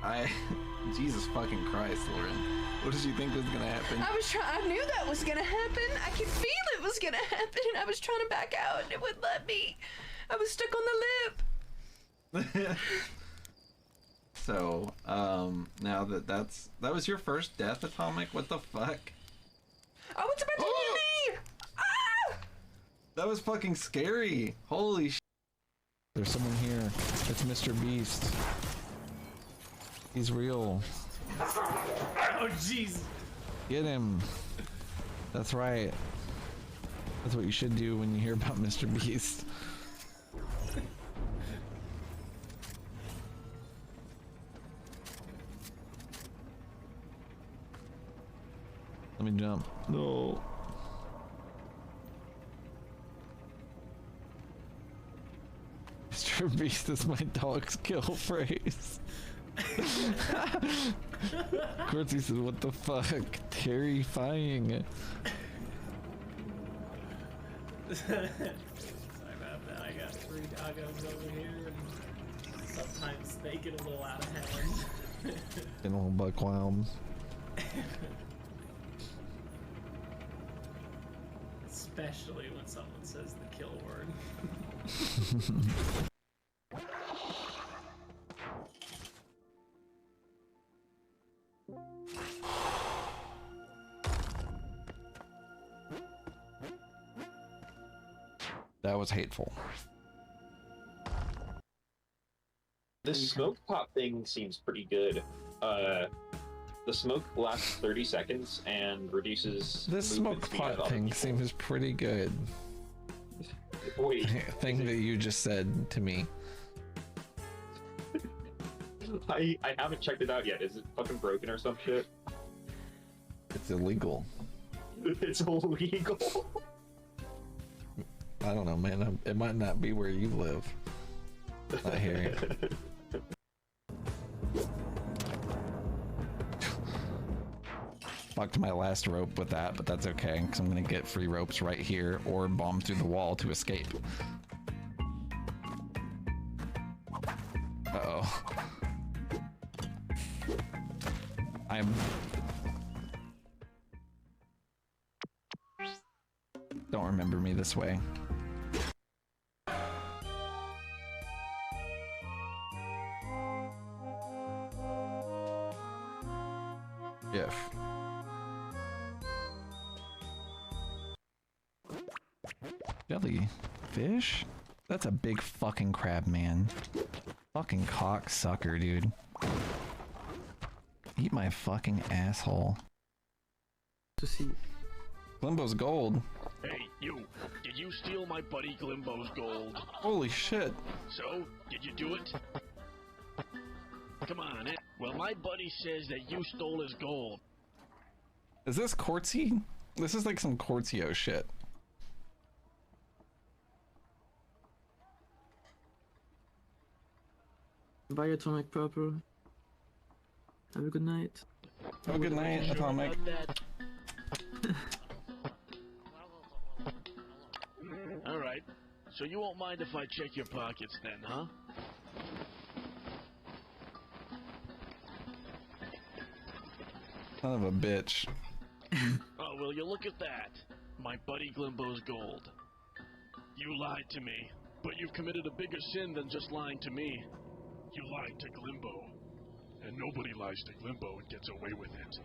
Jesus fucking Christ, Lauren, what did you think was gonna happen? I knew that was gonna happen. I could feel it was gonna happen, and I was trying to back out, and it wouldn't let me. I was stuck on the lip. So, now that was your first death, Atomic? What the fuck? Oh, it's about to hit me! Ah! That was fucking scary. Holy shit. There's someone here. It's Mr. Beast. He's real. Oh, jeez. Get him. That's right. That's what you should do when you hear about Mr. Beast. Let me jump. No. Mr. Beast is my dog's kill phrase. Corty said, what the fuck? Terrifying. Sorry about that. I got 3 doggos over here, and sometimes they get a little out of hand. Getting a little buck wild. Especially when someone says the kill word. That was hateful. This smoke pop thing seems pretty good. The smoke lasts 30 seconds and reduces. This smoke pot thing seems pretty good. Wait. Thing that you just said to me. I haven't checked it out yet. Is it fucking broken or some shit? It's illegal. It's illegal. I don't know, man. It might not be where you live. I hear you. Fucked my last rope with that, but that's okay, because I'm gonna get free ropes right here or bomb through the wall to escape. Uh-oh. Don't remember me this way. If. Jellyfish? That's a big fucking crab, man. Fucking cocksucker, dude. Eat my fucking asshole. To see. Glimbo's gold. Hey, you! Did you steal my buddy Glimbo's gold? Holy shit. So, did you do it? Come on, eh? Well, my buddy says that you stole his gold. Is this Quartzy? This is like some Quartzio shit. Bye, Atomic Purple. Have a good night. Have a good night, Atomic. Alright, so you won't mind if I check your pockets then, huh? Son of a bitch. Oh, will you look at that? My buddy Glimbo's gold. You lied to me, but you've committed a bigger sin than just lying to me. You lied to Glimbo. And nobody lies to Glimbo and gets away with it.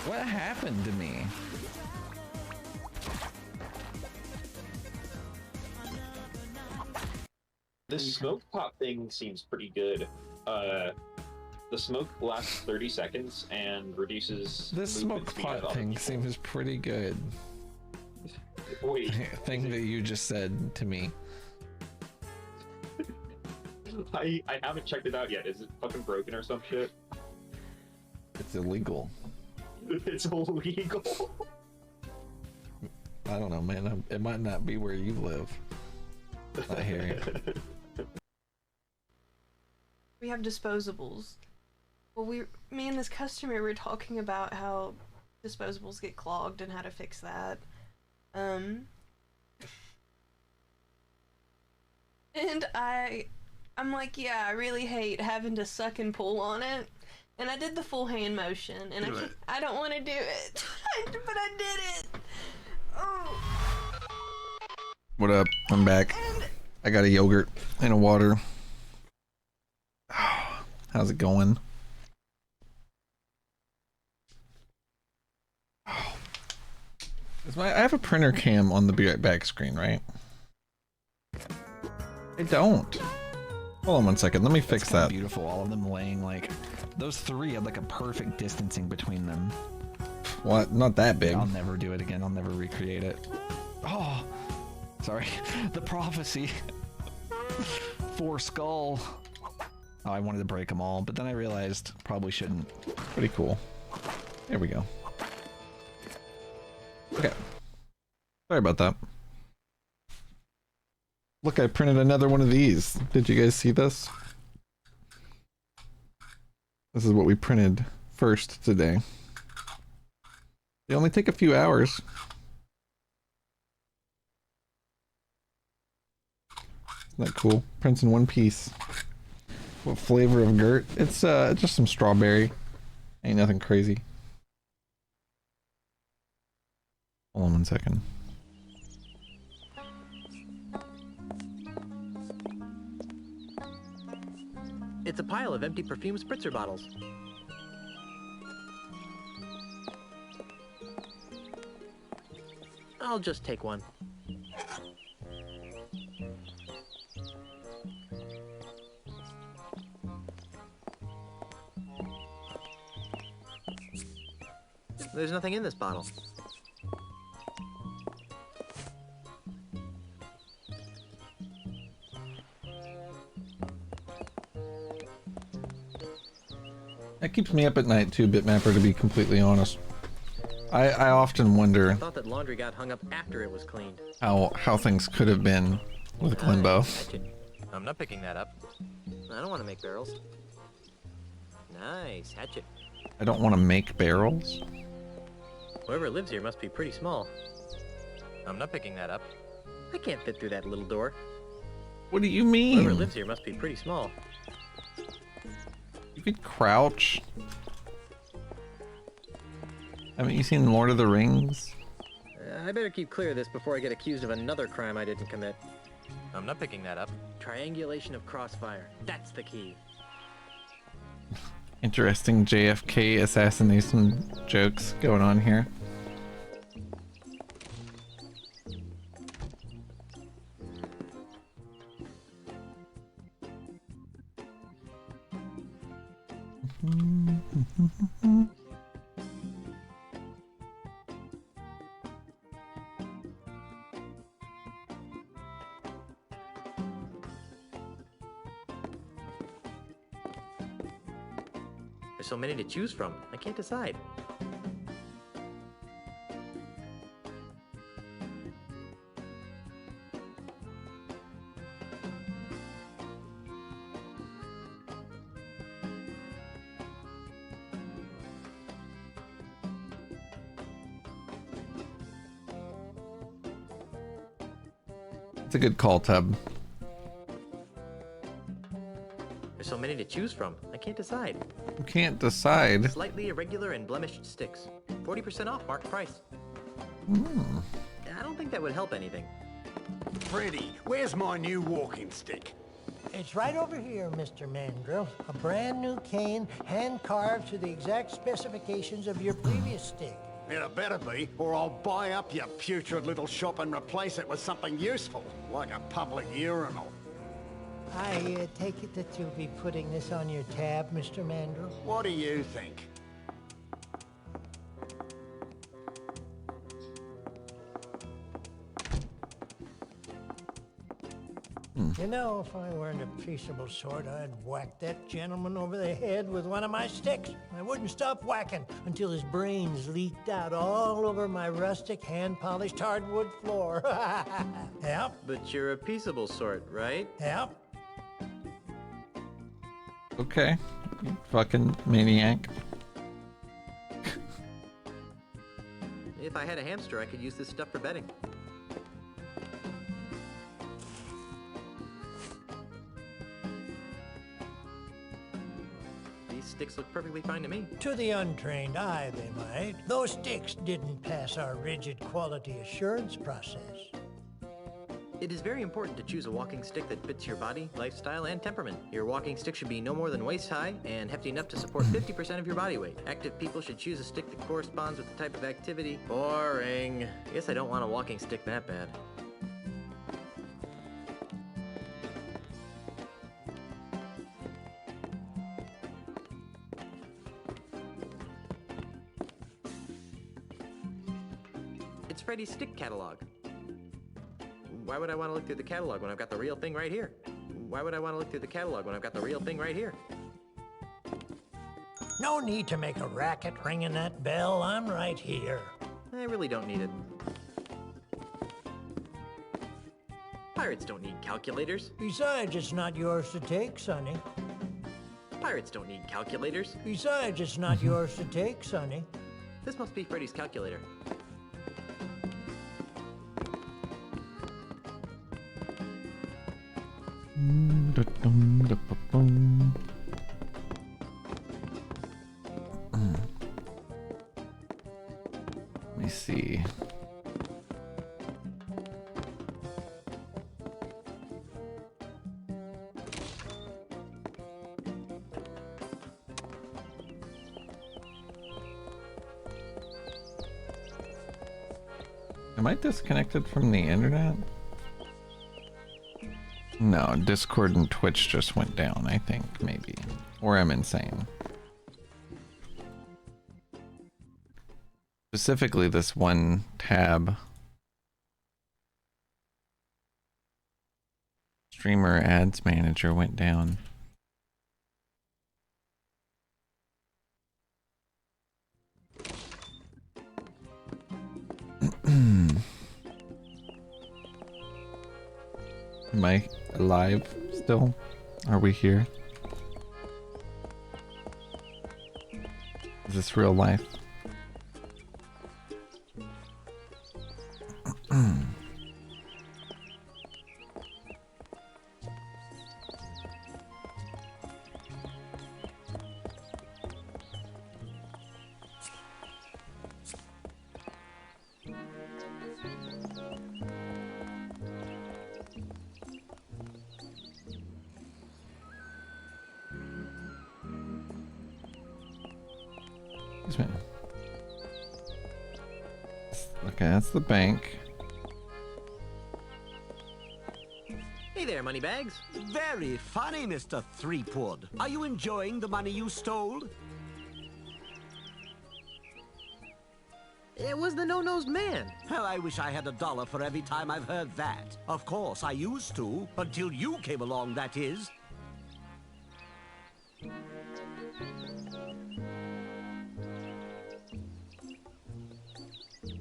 What happened to me? This smoke pop thing seems pretty good. The smoke lasts 30 seconds and reduces. This smoke pot thing seems pretty good. Wait. Thing that you just said to me. I haven't checked it out yet. Is it fucking broken or some shit? It's illegal. It's illegal. I don't know, man. It might not be where you live. I hear you. We have disposables. Well, me and this customer were talking about how disposables get clogged and how to fix that. And I'm like, yeah, I really hate having to suck and pull on it. And I did the full hand motion, and I don't want to do it, but I did it. Oh. What up? I'm back. I got a yogurt and a water. How's it going? I have a printer cam on the Be Right Back screen, right? I don't. Hold on one second. Let me fix that. Beautiful. All of them laying like those three had like a perfect distancing between them. What? Not that big. I'll never do it again. I'll never recreate it. Oh, sorry. The prophecy. 4 skull. Oh, I wanted to break them all, but then I realized probably shouldn't. Pretty cool. There we go. Okay. Sorry about that. Look, I printed another one of these. Did you guys see this? This is what we printed first today. They only take a few hours. Isn't that cool? Prints in one piece. What flavor of Gert? It's just some strawberry. Ain't nothing crazy. Hold on one second. It's a pile of empty perfume spritzer bottles. I'll just take one. There's nothing in this bottle. That keeps me up at night too, Bitmapper, to be completely honest. I often wonder I thought that laundry got hung up after it was cleaned. how things could have been with Glimbo. I'm not picking that up. I don't want to make barrels. Nice hatchet. I don't want to make barrels. Whoever lives here must be pretty small. I'm not picking that up. I can't fit through that little door. What do you mean? Whoever lives here must be pretty small. You could crouch. Haven't you seen Lord of the Rings? I better keep clear of this before I get accused of another crime I didn't commit. I'm not picking that up. Triangulation of crossfire. That's the key. Interesting JFK assassination jokes going on here. There's so many to choose from. I can't decide. It's a good call, Tub. There's so many to choose from. I can't decide. You can't decide. Slightly irregular and blemished sticks. 40% off marked price. I don't think that would help anything. Freddy, where's my new walking stick? It's right over here, Mr. Mandrill. A brand new cane, hand-carved to the exact specifications of your previous stick. It better be, or I'll buy up your putrid little shop and replace it with something useful, like a public urinal. I take it that you'll be putting this on your tab, Mr. Mandrill? What do you think? You know, if I weren't a peaceable sort, I'd whack that gentleman over the head with one of my sticks. I wouldn't stop whacking until his brains leaked out all over my rustic, hand-polished hardwood floor. Yep. But you're a peaceable sort, right? Yep. Okay, you fucking maniac. If I had a hamster, I could use this stuff for bedding. These sticks look perfectly fine to me. To the untrained eye, they might. Those sticks didn't pass our rigid quality assurance process. It is very important to choose a walking stick that fits your body, lifestyle, and temperament. Your walking stick should be no more than waist high and hefty enough to support 50% of your body weight. Active people should choose a stick that corresponds with the type of activity. Boring. I guess I don't want a walking stick that bad. It's Freddy's stick catalog. Why would I want to look through the catalog when I've got the real thing right here? Why would I want to look through the catalog when I've got the real thing right here? No need to make a racket ringing that bell. I'm right here. I really don't need it. Pirates don't need calculators. Besides, it's not yours to take, Sonny. Pirates don't need calculators. Besides, it's not yours to take, Sonny. This must be Freddy's calculator. Let me see. Am I disconnected from the internet? No, Discord and Twitch just went down, I think, maybe. Or I'm insane. Specifically, this one tab. Streamer Ads Manager went down. Am I alive still? Are we here? Is this real life? Okay, that's the bank. Hey there, Moneybags. Very funny, Mr. Threepwood. Are you enjoying the money you stole? It was the no-nosed man. Well, I wish I had $1 for every time I've heard that. Of course, I used to, until you came along, that is.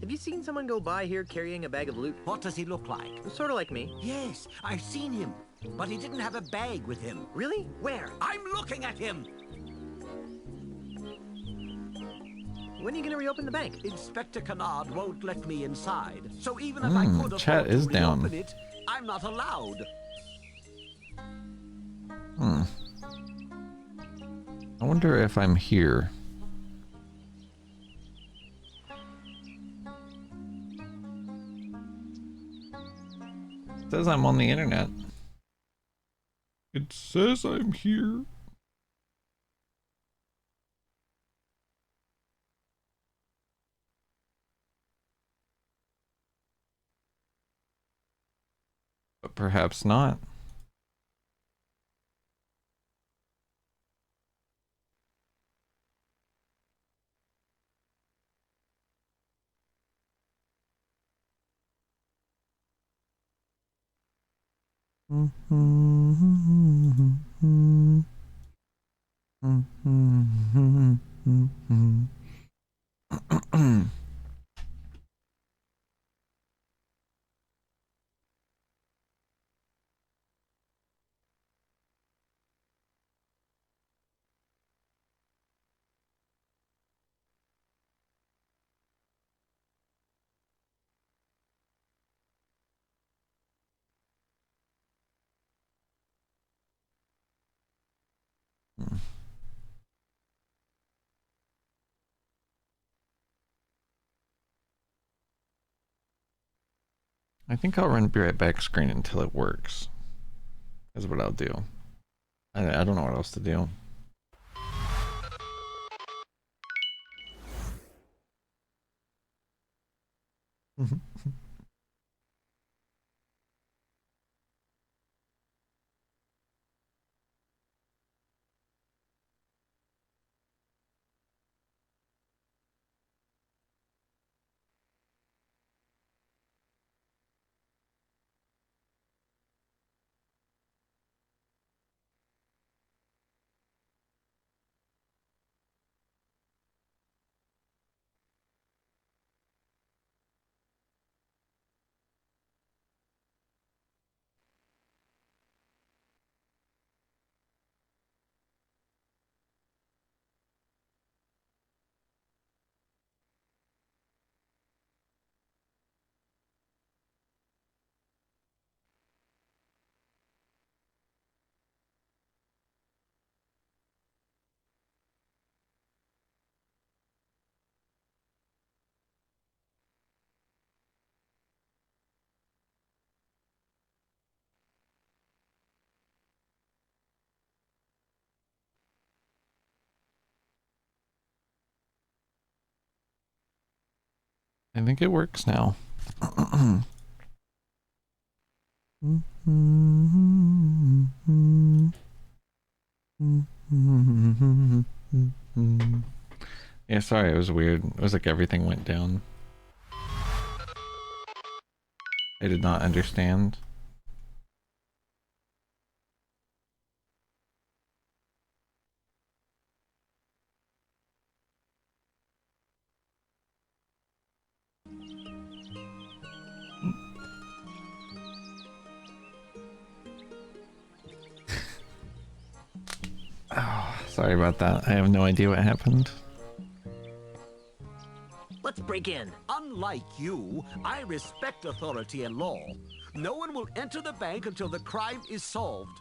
Have you seen someone go by here carrying a bag of loot? What does he look like? Sort of like me. Yes, I've seen him. But he didn't have a bag with him. Really? Where? I'm looking at him! When are you going to reopen the bank? Inspector Kennard won't let me inside. So even if I could chat afford is to down. reopen it, I'm not allowed. I wonder if I'm here. It says I'm on the internet. It says I'm here. But perhaps not. I think I'll run Be Right Back screen until it works. Is what I'll do. I don't know what else to do. I think it works now. Yeah, sorry, it was weird. It was like everything went down. I did not understand. Oh, sorry about that. I have no idea what happened. Let's break in. Unlike you, I respect authority and law. No one will enter the bank until the crime is solved.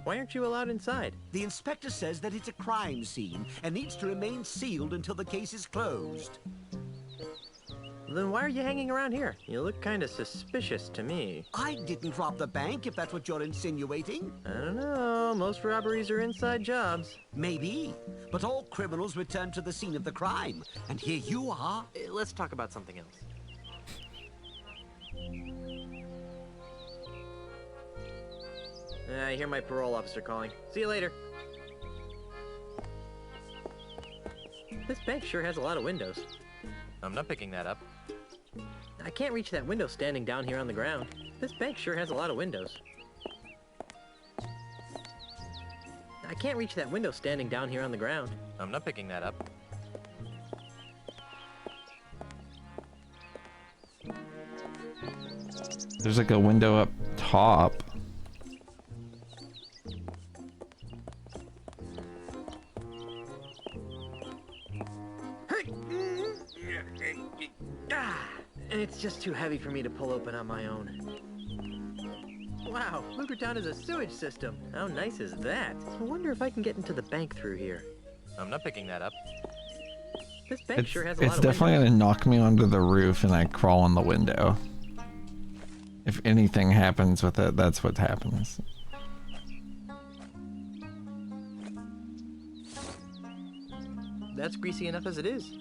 Why aren't you allowed inside? The inspector says that it's a crime scene and needs to remain sealed until the case is closed. Then why are you hanging around here? You look kind of suspicious to me. I didn't rob the bank, if that's what you're insinuating. I don't know. Most robberies are inside jobs. Maybe. But all criminals return to the scene of the crime. And here you are. Let's talk about something else. I hear my parole officer calling. See you later. This bank sure has a lot of windows. I'm not picking that up. I can't reach that window standing down here on the ground. This bank sure has a lot of windows. I can't reach that window standing down here on the ground. I'm not picking that up. There's like a window up top. It's just too heavy for me to pull open on my own. Wow, Lucretown is a sewage system. How nice is that? I wonder if I can get into the bank through here. I'm not picking that up. This bank sure has a lot of It's definitely windows. gonna knock me onto the roof and I crawl on the window. If anything happens with it, that's what happens. That's greasy enough as it is.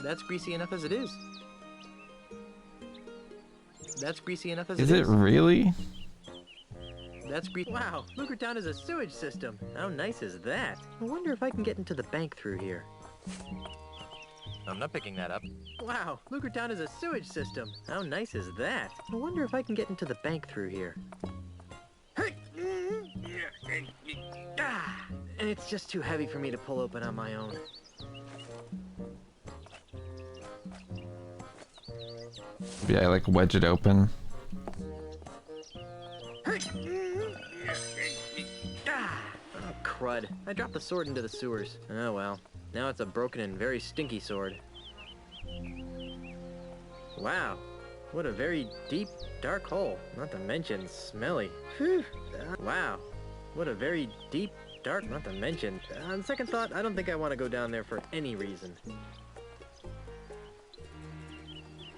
That's greasy enough as it is. That's greasy enough as it is. Is it really? That's greasy. Wow, Lucretown is a sewage system. How nice is that? I wonder if I can get into the bank through here. I'm not picking that up. Wow, Lucretown is a sewage system. How nice is that? I wonder if I can get into the bank through here. It's just too heavy for me to pull open on my own. Yeah, I like wedge it open. Oh, crud. I dropped the sword into the sewers. Oh well. Now it's a broken and very stinky sword. Wow. What a very deep, dark hole. Not to mention smelly. Whew. Wow. What a very deep, dark, not to mention. On second thought, I don't think I want to go down there for any reason.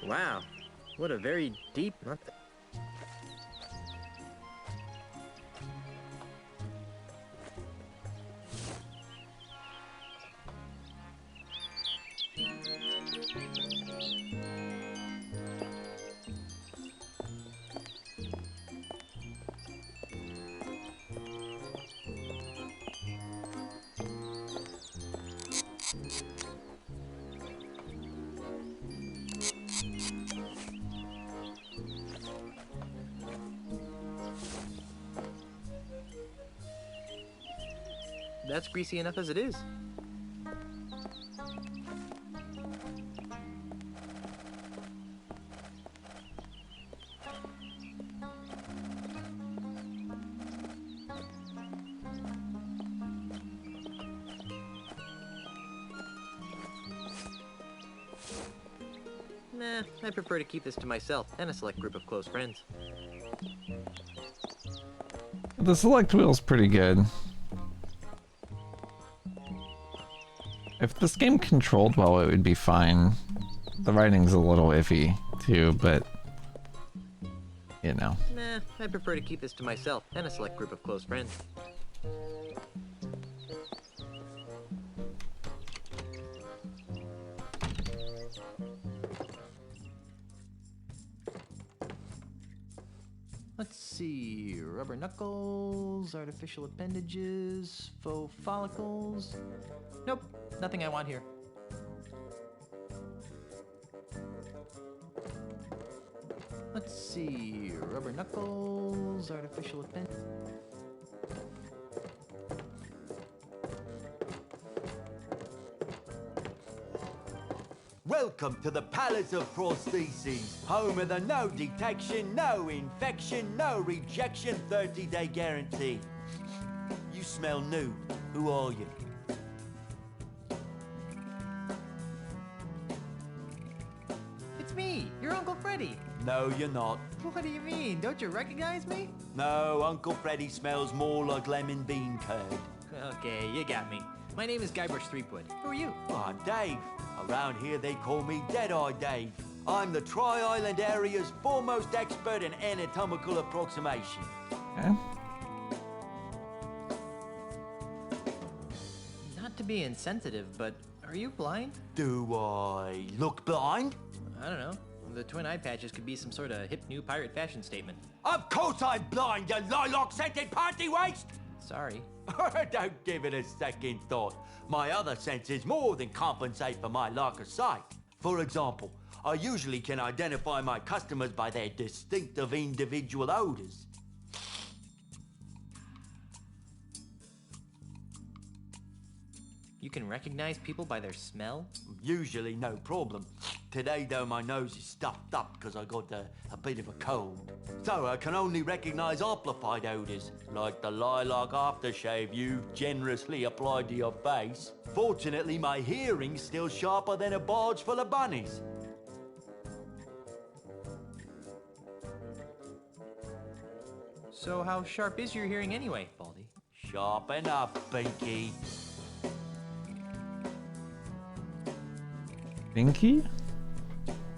Wow, what a very deep month. That's greasy enough as it is. Nah, I prefer to keep this to myself and a select group of close friends. The select wheel's pretty good. If this game controlled well, it would be fine. The writing's a little iffy, too, but... you know. Nah, I prefer to keep this to myself and a select group of close friends. Let's see, rubber knuckles, artificial appendages, faux follicles. Nope, nothing I want here. Let's see, rubber knuckles, artificial appendages. Welcome to the Palace of Prostheses, home of the no detection, no infection, no rejection 30-day guarantee. You smell new. Who are you? It's me, your Uncle Freddy. No, you're not. What do you mean? Don't you recognize me? No, Uncle Freddy smells more like lemon bean curd. Okay, you got me. My name is Guybrush Threepwood. Who are you? I'm Dave. Around here they call me Deadeye Dave. I'm the Tri-Island area's foremost expert in anatomical approximation. Okay. Not to be insensitive, but are you blind? Do I look blind? I don't know. The twin eye patches could be some sort of hip new pirate fashion statement. Of course I'm blind, you lilac-scented party waste! Sorry. Don't give it a second thought. My other senses more than compensate for my lack of sight. For example, I usually can identify my customers by their distinctive individual odors. You can recognize people by their smell? Usually no problem. Today though my nose is stuffed up because I got a bit of a cold. So I can only recognize amplified odors, like the lilac aftershave you generously applied to your face. Fortunately my hearing's still sharper than a barge full of bunnies. So how sharp is your hearing anyway, Baldy? Sharp enough, Binky. Binky?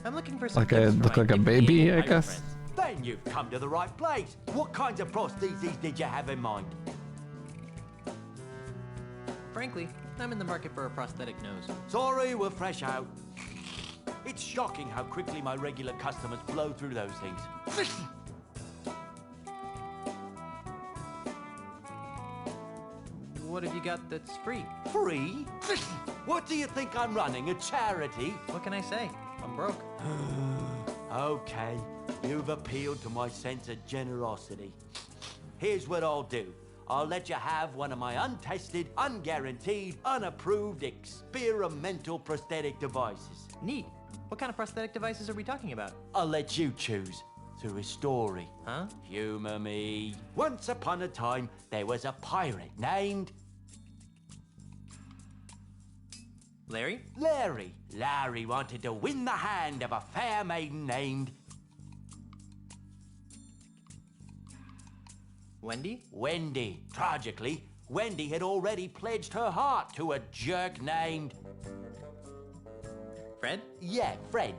I'm looking for some Like a look like a baby, I guess. Then you've come to the right place. What kinds of prostheses did you have in mind? Frankly, I'm in the market for a prosthetic nose. Sorry, we're fresh out. It's shocking how quickly my regular customers blow through those things. What have you got that's free? Free? What do you think I'm running, a charity? What can I say? I'm broke. Okay, you've appealed to my sense of generosity. Here's what I'll do. I'll let you have one of my untested, unguaranteed, unapproved experimental prosthetic devices. Neat. What kind of prosthetic devices are we talking about? I'll let you choose. Through a story. Huh? Humor me. Once upon a time, there was a pirate named... Larry? Larry. Larry wanted to win the hand of a fair maiden named... Wendy? Wendy. Tragically, Wendy had already pledged her heart to a jerk named... Fred? Yeah, Fred.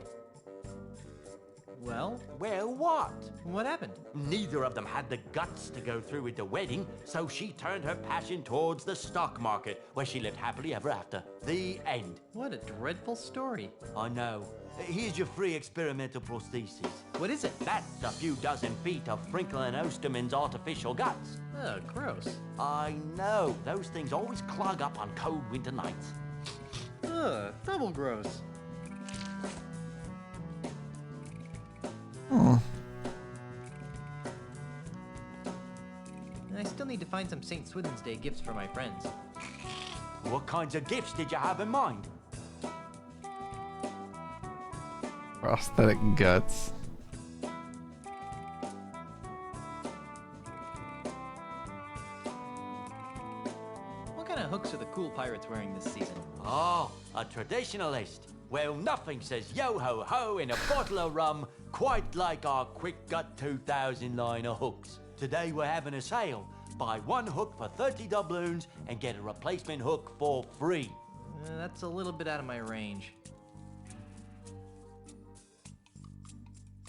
Well? Well, what? What happened? Neither of them had the guts to go through with the wedding, so she turned her passion towards the stock market, where she lived happily ever after. The end. What a dreadful story. I know. Here's your free experimental prosthesis. What is it? That's a few dozen feet of Frinkle and Osterman's artificial guts. Oh, gross. I know. Those things always clog up on cold winter nights. Ugh, double gross. I still need to find some St. Swithin's Day gifts for my friends. What kinds of gifts did you have in mind? Prosthetic guts. What kind of hooks are the cool pirates wearing this season? Oh, a traditionalist. Well, nothing says yo-ho-ho in a bottle of rum quite like our Quick Gut 2000 line of hooks. Today we're having a sale. Buy one hook for 30 doubloons and get a replacement hook for free. That's a little bit out of my range.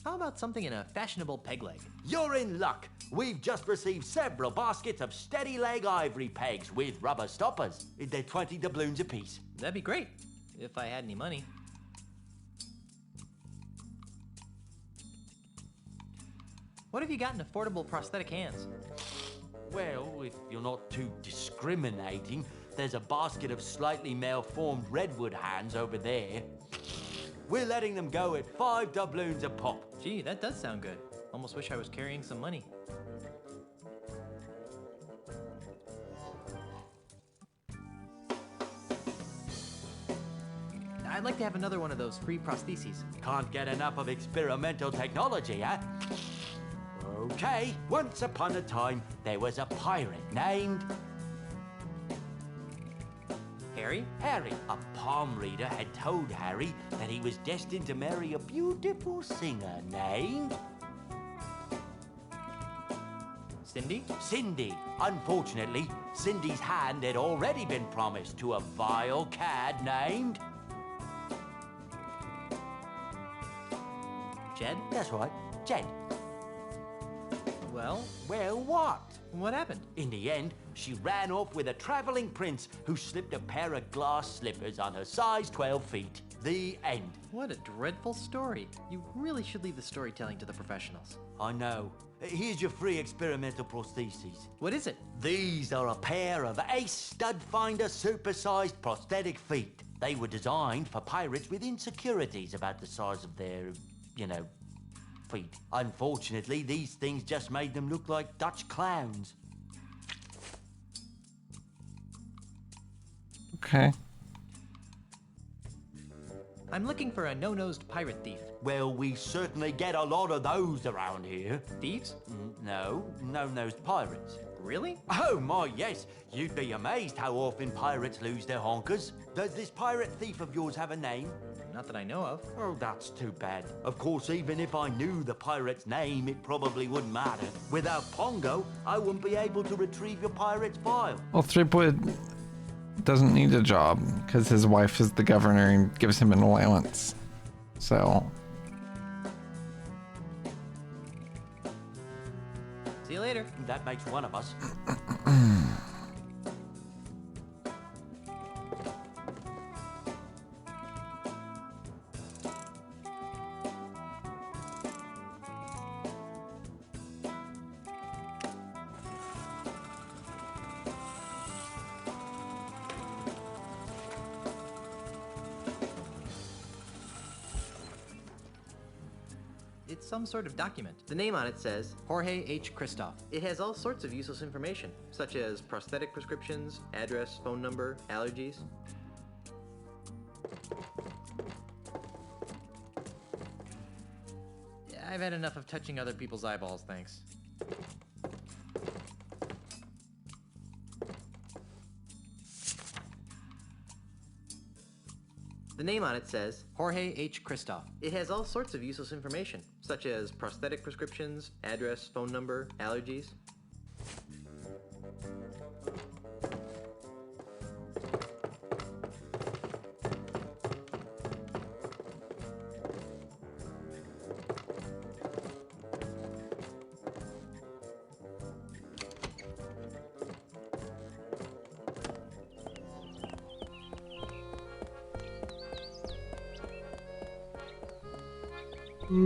How about something in a fashionable peg leg? You're in luck. We've just received several baskets of steady leg ivory pegs with rubber stoppers. They're 20 doubloons apiece. That'd be great, if I had any money. What have you got in affordable prosthetic hands? Well, if you're not too discriminating, there's a basket of slightly malformed redwood hands over there. We're letting them go at 5 doubloons a pop. Gee, that does sound good. Almost wish I was carrying some money. I'd like to have another one of those free prostheses. Can't get enough of experimental technology, huh? Okay, once upon a time, there was a pirate named... Harry? Harry. A palm reader had told Harry that he was destined to marry a beautiful singer named... Cindy? Cindy. Unfortunately, Cindy's hand had already been promised to a vile cad named... Jed? That's right, Jed. Well? Well, what? What happened? In the end, she ran off with a traveling prince who slipped a pair of glass slippers on her size 12 feet. The end. What a dreadful story. You really should leave the storytelling to the professionals. I know. Here's your free experimental prostheses. What is it? These are a pair of Ace Stud Finder supersized prosthetic feet. They were designed for pirates with insecurities about the size of their, feet. Unfortunately, these things just made them look like Dutch clowns. Okay. I'm looking for a no-nosed pirate thief. Well, we certainly get a lot of those around here. Thieves? No, no-nosed pirates. Really? Oh my, yes. You'd be amazed how often pirates lose their honkers. Does this pirate thief of yours have a name? Not that I know of. Oh, that's too bad. Of course, even if I knew the pirate's name, it probably wouldn't matter. Without Pongo, I wouldn't be able to retrieve your pirate's file. Well, Threepwood doesn't need a job because his wife is the governor and gives him an allowance. So. See you later. That makes one of us. It's some sort of document. The name on it says Jorge H. Christoph. It has all sorts of useless information, such as prosthetic prescriptions, address, phone number, allergies. I've had enough of touching other people's eyeballs, thanks. The name on it says Jorge H. Christoph. It has all sorts of useless information, such as prosthetic prescriptions, address, phone number, allergies. It's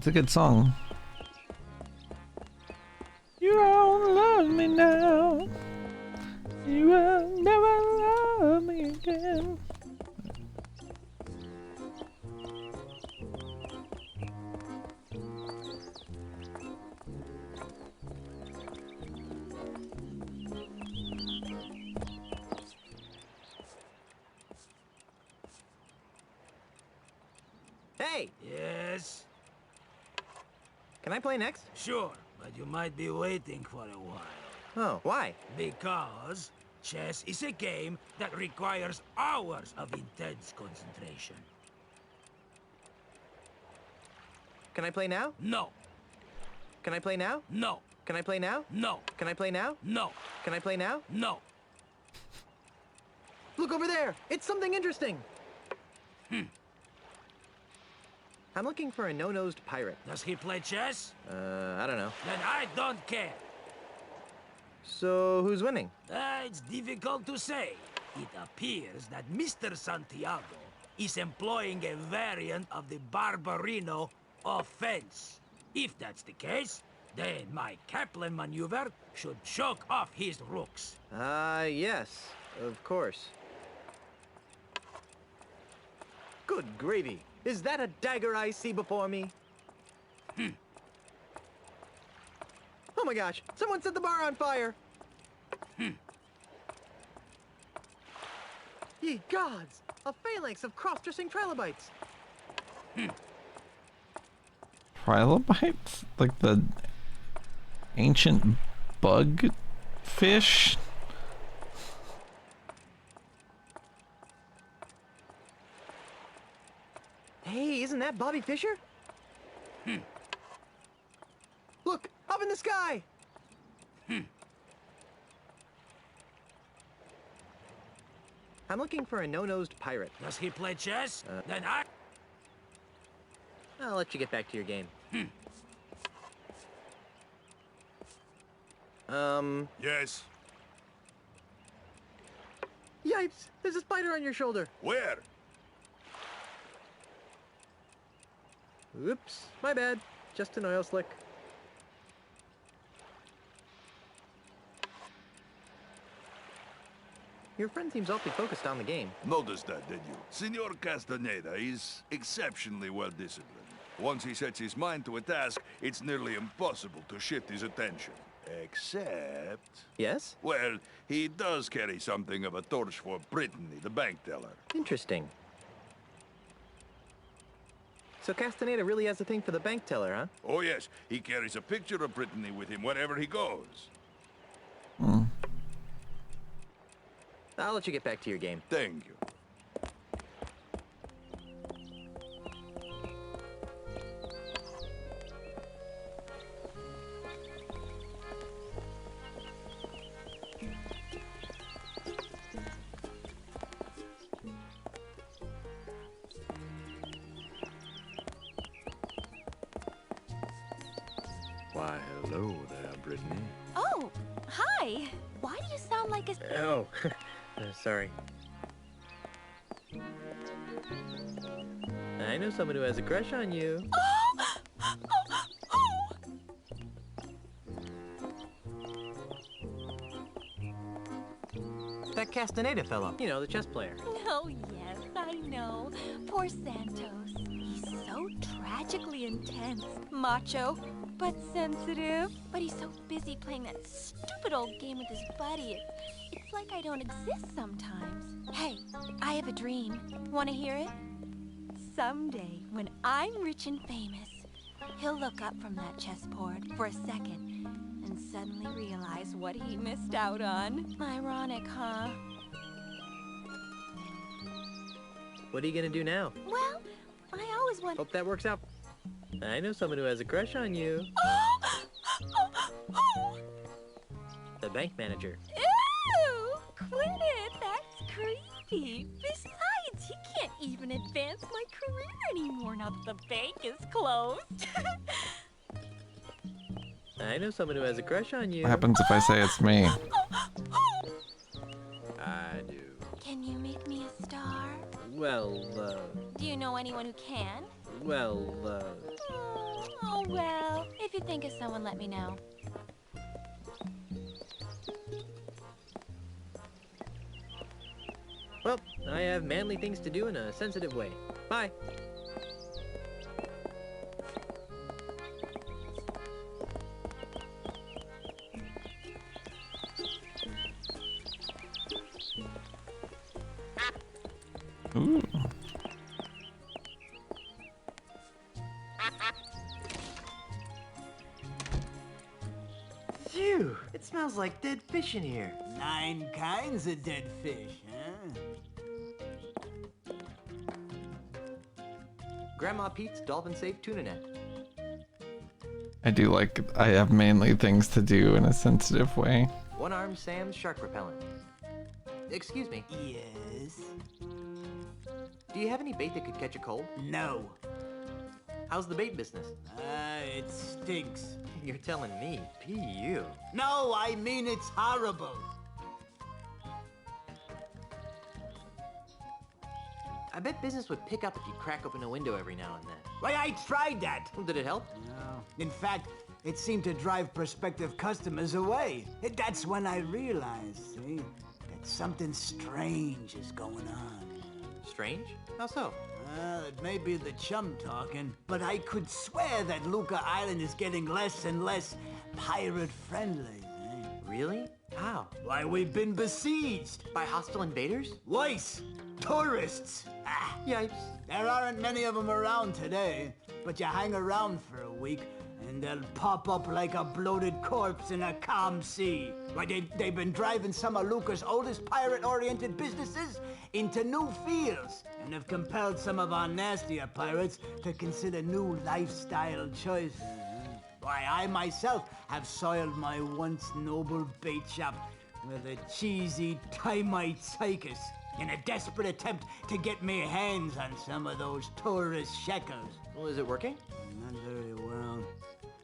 a good song. You won't love me now. You will never love me again. Hey! Yes? Can I play next? Sure, but you might be waiting for a while. Oh, why? Because chess is a game that requires hours of intense concentration. Can I play now? No. Can I play now? No. Can I play now? No. Can I play now? No. Can I play now? No. Look over there! It's something interesting! I'm looking for a no-nosed pirate. Does he play chess? I don't know. Then I don't care. So, who's winning? It's difficult to say. It appears that Mr. Santiago is employing a variant of the Barbarino offense. If that's the case, then my Kaplan maneuver should choke off his rooks. Yes, of course. Good gravy. Is that a dagger I see before me? Oh my gosh, someone set the bar on fire! Ye gods! A phalanx of cross-dressing trilobites! Trilobites? Like the ancient bug fish? Hey, isn't that Bobby Fischer? Look, up in the sky! I'm looking for a no-nosed pirate. Does he play chess? Then I'll let you get back to your game. Yes. Yipes! There's a spider on your shoulder. Where? Oops, my bad. Just an oil slick. Your friend seems awfully focused on the game. Noticed that, did you? Senor Castaneda is exceptionally well disciplined. Once he sets his mind to a task, it's nearly impossible to shift his attention. Except... Yes? Well, he does carry something of a torch for Brittany, the bank teller. Interesting. So Castaneda really has a thing for the bank teller, huh? Oh yes, he carries a picture of Brittany with him wherever he goes. I'll let you get back to your game. Thank you. Why, hello there, Brittany. Oh, hi. Why do you sound like a... Oh, sorry. I know someone who has a crush on you. That Castaneda fellow. You know, the chess player. Oh, yes, I know. Poor Santos. He's so tragically intense. Macho, but sensitive. But he's so busy playing that stupid old game with his buddy. It's like I don't exist sometimes. Hey, I have a dream. Want to hear it? Someday, when I'm rich and famous, he'll look up from that chessboard for a second and suddenly realize what he missed out on. Ironic, huh? What are you gonna do now? Well, I always want... Hope that works out. I know someone who has a crush on you. The bank manager. Ew! Quit it! That's creepy. Besides, he can't even even advance my career anymore now that the bank is closed. I know someone who has a crush on you. What happens if I say it's me? I do. Can you make me a star? Well, Do you know anyone who can? well, Oh, well, if you think of someone, let me know. Well, I have manly things to do in a sensitive way. Bye. Ooh. Phew, it smells like dead fish in here. 9 kinds of dead fish, huh? Grandma Pete's dolphin safe tuna net. I do like, I have manly things to do in a sensitive way. One-armed Sam's shark repellent. Excuse me. Yes? Do you have any bait that could catch a cold? No. How's the bait business? It stinks. You're telling me, P.U. No, I mean it's horrible. I bet business would pick up if you crack open a window every now and then. Why, I tried that. Did it help? No. In fact, it seemed to drive prospective customers away. That's when I realized, see, that something strange is going on. Strange? How so? Well, it may be the chum talking, but I could swear that Luca Island is getting less and less pirate-friendly. Really? How? Why, we've been besieged. By hostile invaders? Worse, tourists. Yipes. There aren't many of them around today, but you hang around for a week, and they'll pop up like a bloated corpse in a calm sea. Why, they've been driving some of Luca's oldest pirate-oriented businesses into new fields, and have compelled some of our nastier pirates to consider new lifestyle choices. Why, I myself have soiled my once noble bait shop with a cheesy Timite circus in a desperate attempt to get me hands on some of those tourist shekels. Well, is it working? Not very well.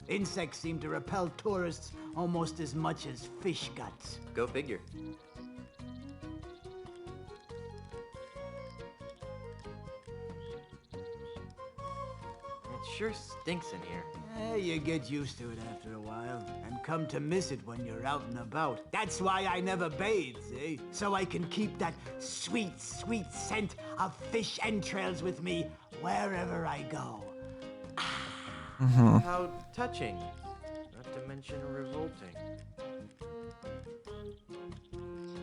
Insects seem to repel tourists almost as much as fish guts. Go figure. It sure stinks in here. You get used to it after a while, and come to miss it when you're out and about. That's why I never bathe, see? So I can keep that sweet, sweet scent of fish entrails with me wherever I go. How touching. Not to mention revolting.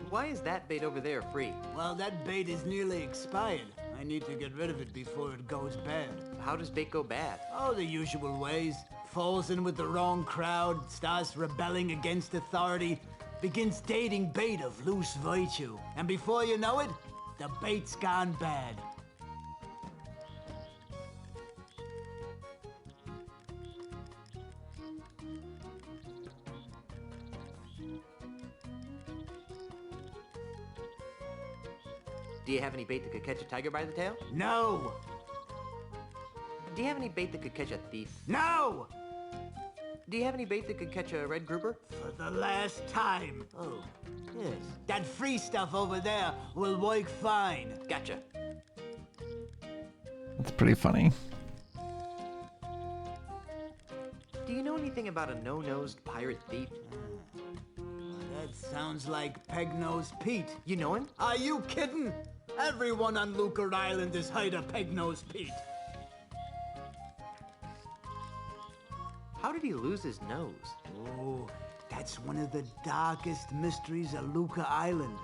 Why is that bait over there free? Well, that bait is nearly expired. I need to get rid of it before it goes bad. How does bait go bad? Oh, the usual ways. Falls in with the wrong crowd, starts rebelling against authority, begins dating bait of loose virtue. And before you know it, the bait's gone bad. Do you have any bait that could catch a tiger by the tail? No! Do you have any bait that could catch a thief? No! Do you have any bait that could catch a red grouper? For the last time. Oh, yes. That free stuff over there will work fine. Gotcha. That's pretty funny. Do you know anything about a no-nosed pirate thief? That sounds like Peg-Nosed Pete. You know him? Are you kidding? Everyone on Luca Island has heard of Peg-Nosed Pete. How did he lose his nose? Oh, that's one of the darkest mysteries of Luca Island.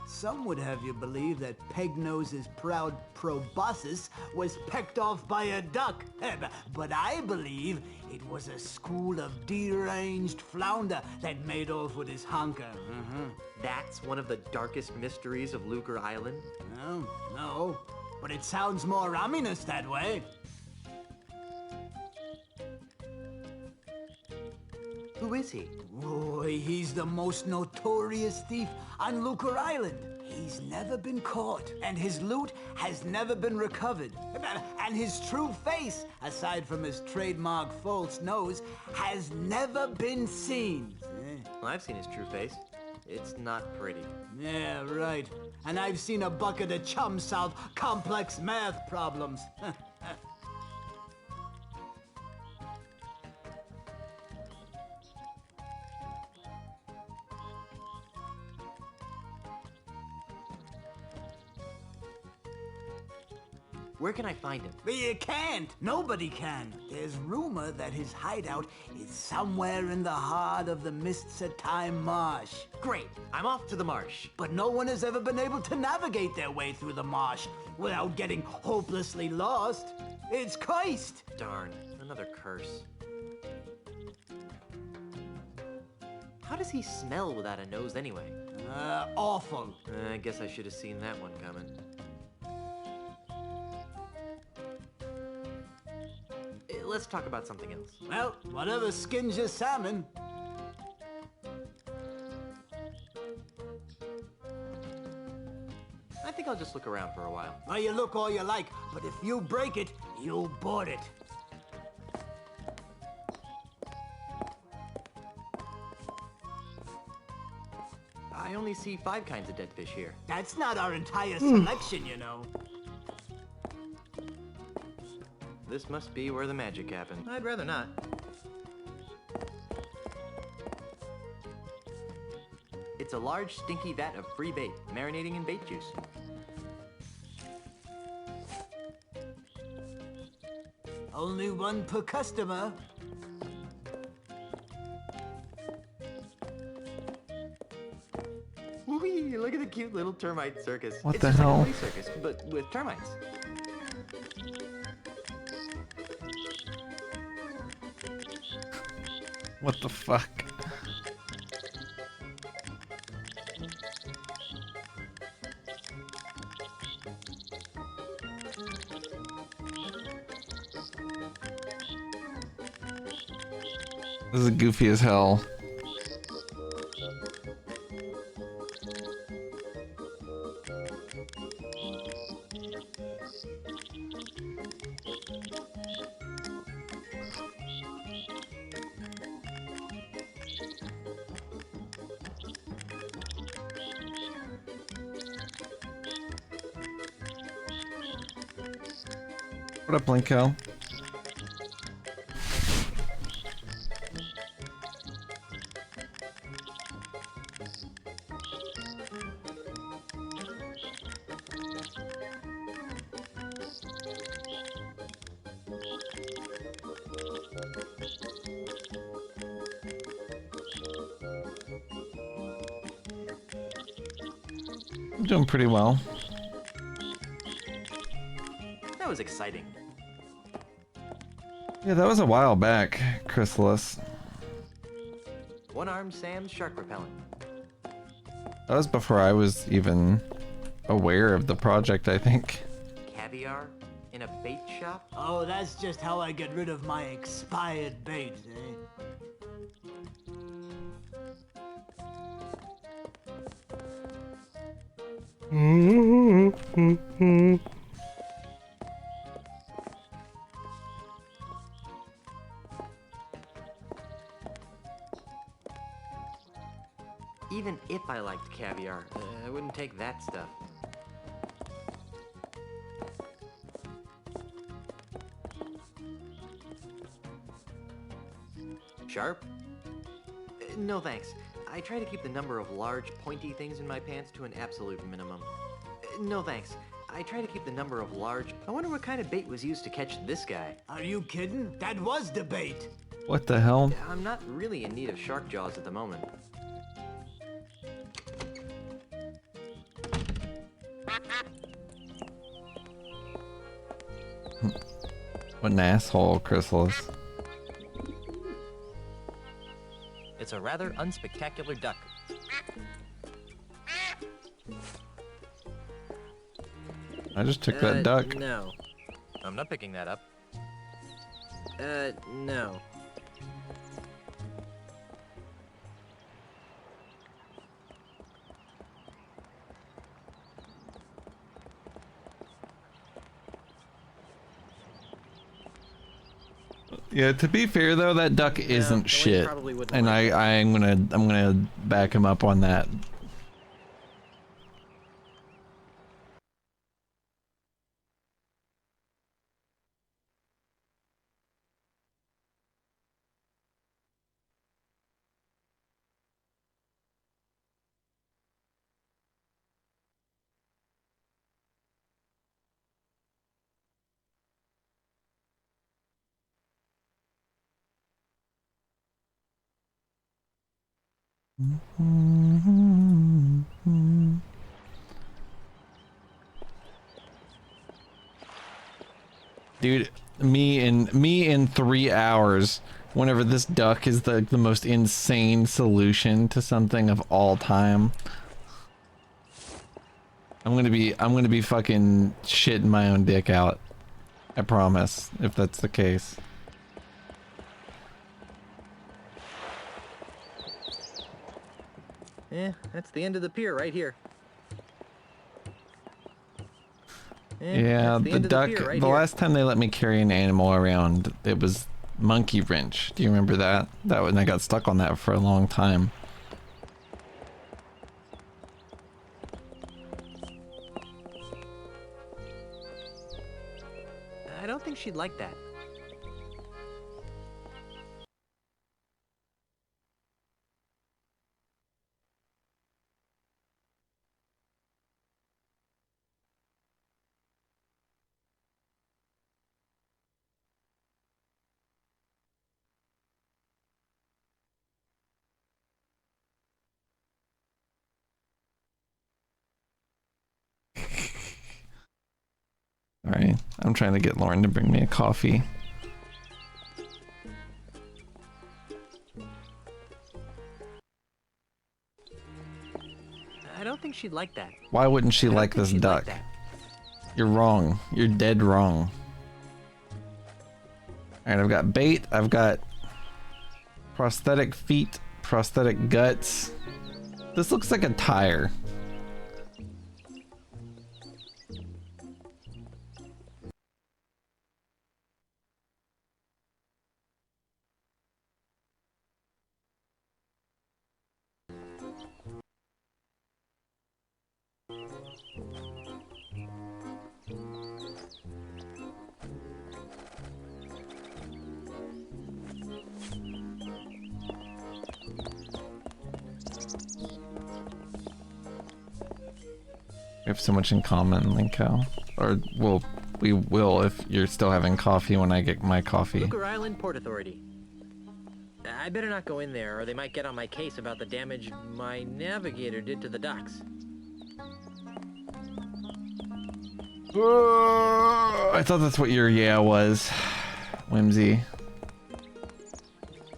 Some would have you believe that Peg-Nose's proud proboscis was pecked off by a duck. But I believe it was a school of deranged flounder that made off with his honker. That's one of the darkest mysteries of Luca Island? No, but it sounds more ominous that way. Who is he? Boy, he's the most notorious thief on Luca Island. He's never been caught, and his loot has never been recovered. And his true face, aside from his trademark false nose, has never been seen. Well, I've seen his true face. It's not pretty. Yeah, right. And I've seen a bucket of chum solve complex math problems. Where can I find him? You can't. Nobody can. There's rumor that his hideout is somewhere in the heart of the Mists of Time Marsh. Great. I'm off to the marsh. But no one has ever been able to navigate their way through the marsh without getting hopelessly lost. It's cursed. Darn. Another curse. How does he smell without a nose anyway? Awful. I guess I should have seen that one coming. Let's talk about something else. Well, whatever skins your salmon. I think I'll just look around for a while. Well, you look all you like, but if you break it, you'll board it. I only see 5 kinds of dead fish here. That's not our entire selection, you know. This must be where the magic happened. I'd rather not. It's a large, stinky vat of free bait, marinating in bait juice. Only one per customer. Whee! Look at the cute little termite circus. What It's the just hell? Like a flea circus, but with termites. What the fuck? This is goofy as hell. What up, Blinko? I'm doing pretty well. That was exciting. Yeah, that was a while back, Chrysalis. One-armed Sam's shark repellent. That was before I was even aware of the project, I think. Caviar? In a bait shop? Oh, that's just how I get rid of my expired bait, eh? Even if I liked caviar, I wouldn't take that stuff. Sharp? No thanks. I try to keep the number of large, pointy things in my pants to an absolute minimum. No thanks. I try to keep the number of large... I wonder what kind of bait was used to catch this guy. Are you kidding? That was the bait. What the hell? I'm not really in need of shark jaws at the moment. What an asshole, Chrysalis. It's a rather unspectacular duck. I just took that duck. No. I'm not picking that up. No. Yeah, to be fair though, that duck isn't shit, probably wouldn't and like I'm gonna back him up on that. Dude, me in 3 hours, whenever this duck is the most insane solution to something of all time. I'm gonna be fucking shitting my own dick out. I promise, if that's the case. That's the end of the pier right here. Yeah, that's the end of duck, pier right the here. last time they let me carry an animal around, it was Monkey Wrench. Do you remember that? That one, I got stuck on that for a long time. I don't think she'd like that. Alright, I'm trying to get Lauren to bring me a coffee. I don't think she'd like that. Why wouldn't she like this duck? You're wrong. You're dead wrong. Alright, I've got bait, I've got prosthetic feet, prosthetic guts. This looks like a tire. We have so much in common, Linko. Or, well, we will if you're still having coffee when I get my coffee. Luker Island Port Authority. I better not go in there, or they might get on my case about the damage my navigator did to the docks. I thought that's what your yeah was, Whimsy.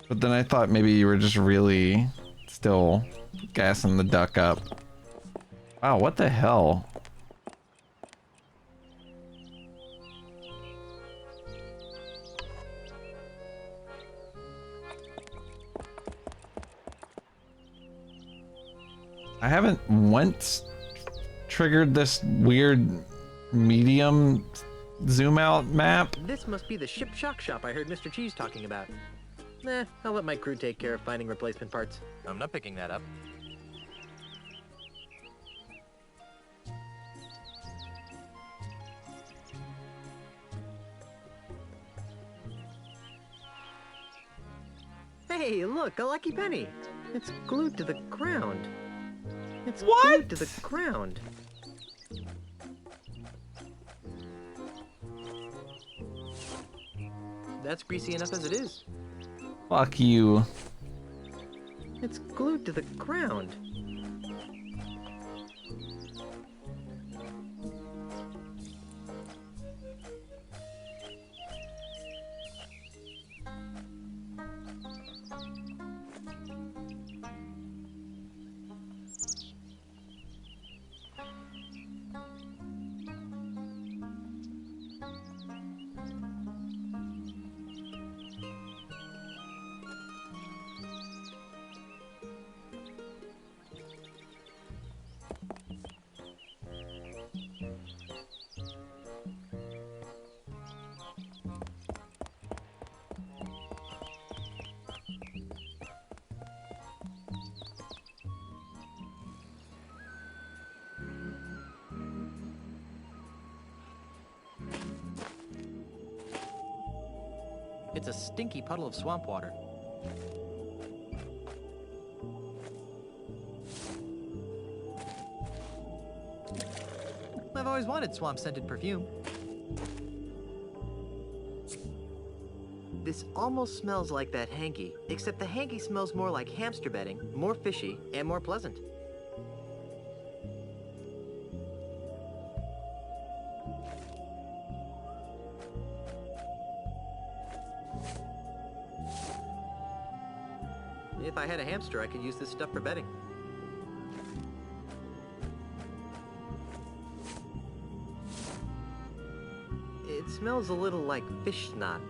But then I thought maybe you were just really still gassing the duck up. Wow, what the hell? I haven't once triggered this weird medium zoom out map. This must be the ship shock shop I heard Mr. Cheese talking about. Nah, I'll let my crew take care of finding replacement parts. I'm not picking that up. Hey, look, a lucky penny. It's glued to the ground. It's glued to the ground. That's greasy enough as it is. Fuck you. It's glued to the ground. It's a stinky puddle of swamp water. I've always wanted swamp-scented perfume. This almost smells like that hanky, except the hanky smells more like hamster bedding, more fishy, and more pleasant. If I had a hamster, I could use this stuff for bedding. It smells a little like fish snot.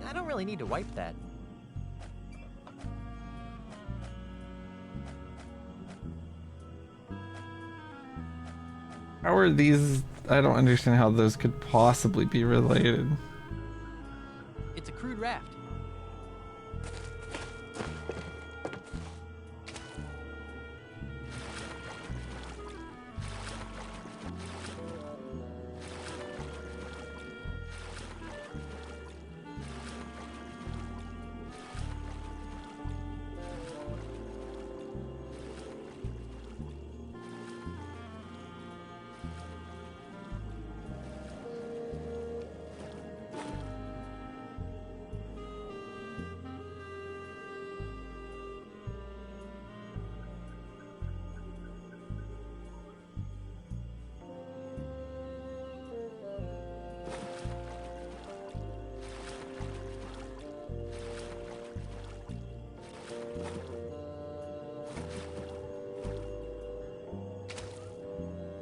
I don't really need to wipe that. How are these? I don't understand how those could possibly be related. It's a crude raft.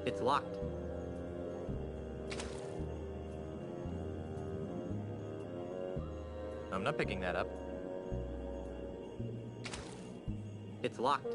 It's locked. I'm not picking that up. It's locked.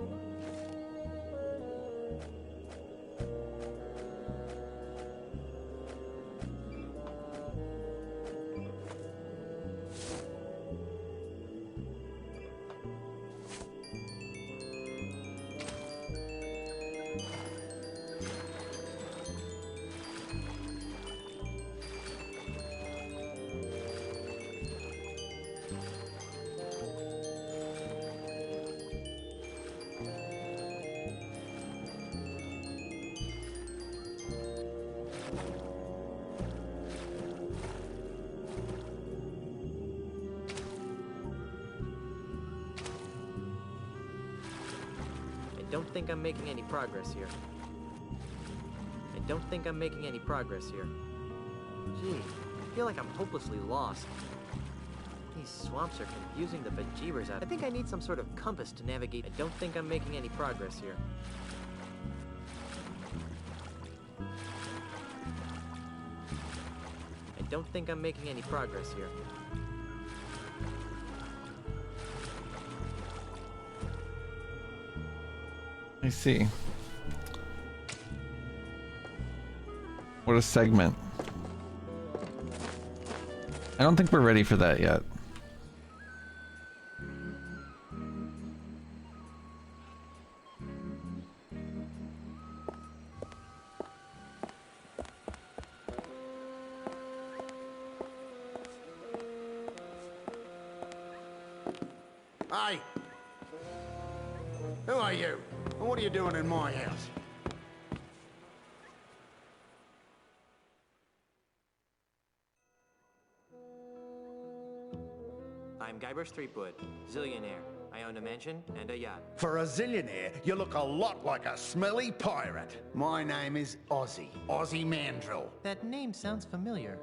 I don't think I'm making any progress here. I don't think I'm making any progress here. Gee, I feel like I'm hopelessly lost. These swamps are confusing the bejeebers out. I think I need some sort of compass to navigate. I don't think I'm making any progress here. I don't think I'm making any progress here. I see. What a segment. I don't think we're ready for that yet. Hey! Who are you? And what are you doing in my house? I'm Guybrush Threepwood, zillionaire. I own a mansion and a yacht. For a zillionaire, you look a lot like a smelly pirate. My name is Ozzy. Ozzy Mandrill. That name sounds familiar.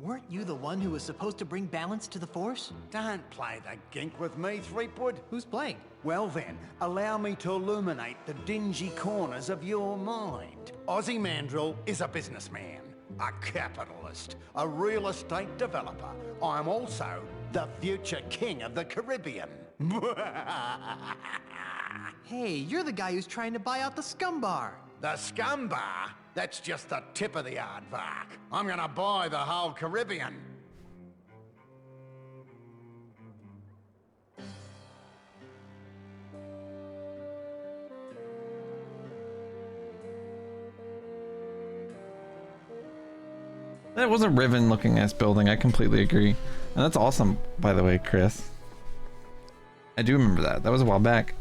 Weren't you the one who was supposed to bring balance to the Force? Don't play the gink with me, Threepwood. Who's playing? Well then, allow me to illuminate the dingy corners of your mind. Ozzy Mandrill is a businessman, a capitalist, a real estate developer. I'm also the future king of the Caribbean. Hey, you're the guy who's trying to buy out the Scum Bar. The Scum Bar? That's just the tip of the aardvark. I'm gonna buy the whole Caribbean. That was a Riven looking ass building. I completely agree. And that's awesome, by the way, Chris. I do remember that. That was a while back.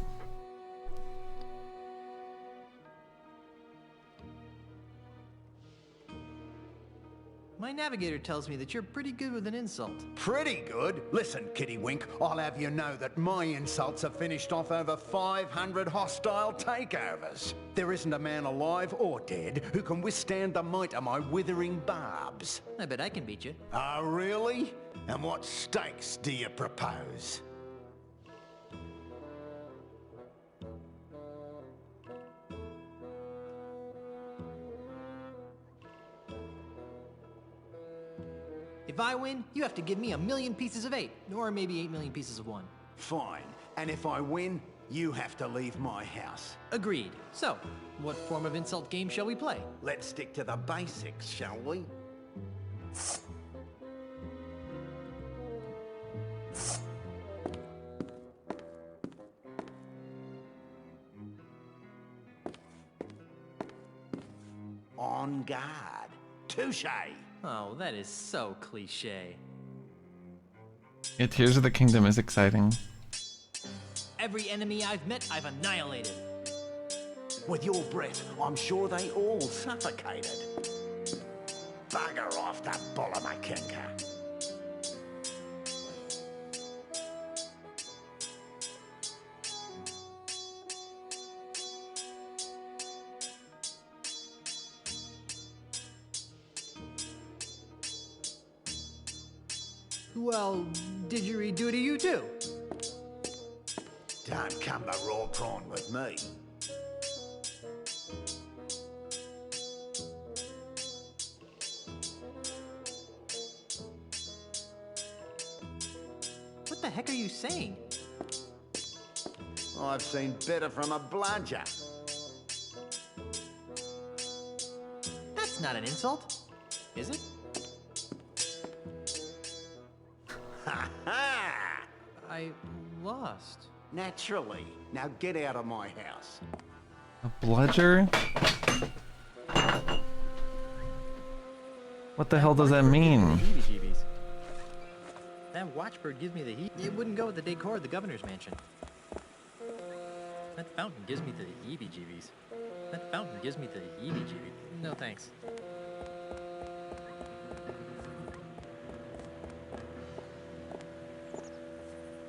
My navigator tells me that you're pretty good with an insult. Pretty good? Listen, Kitty Wink, I'll have you know that my insults have finished off over 500 hostile takeovers. There isn't a man alive or dead who can withstand the might of my withering barbs. I bet I can beat you. Oh, really? And what stakes do you propose? If I win, you have to give me 1,000,000 pieces of 8, or maybe 8,000,000 pieces of 1. Fine. And if I win, you have to leave my house. Agreed. So, what form of insult game shall we play? Let's stick to the basics, shall we? On guard. Touche. Oh, that is so cliche. Yeah, Tears of the Kingdom is exciting. Every enemy I've met, I've annihilated. With your breath, I'm sure they all suffocated. Bugger off that Bullamakinka. Well, didgeridoo to you too. Don't come to raw prawn with me. What the heck are you saying? I've seen better from a bludger. That's not an insult, is it? Ha ha! I lost. Naturally. Now get out of my house. A bludger? What the hell does that mean? Heebie-jeebies. That watchbird gives me the heat. It wouldn't go with the decor of the governor's mansion. That fountain gives me the heebie-jeebies. That fountain gives me the heebie-jeebies. No thanks.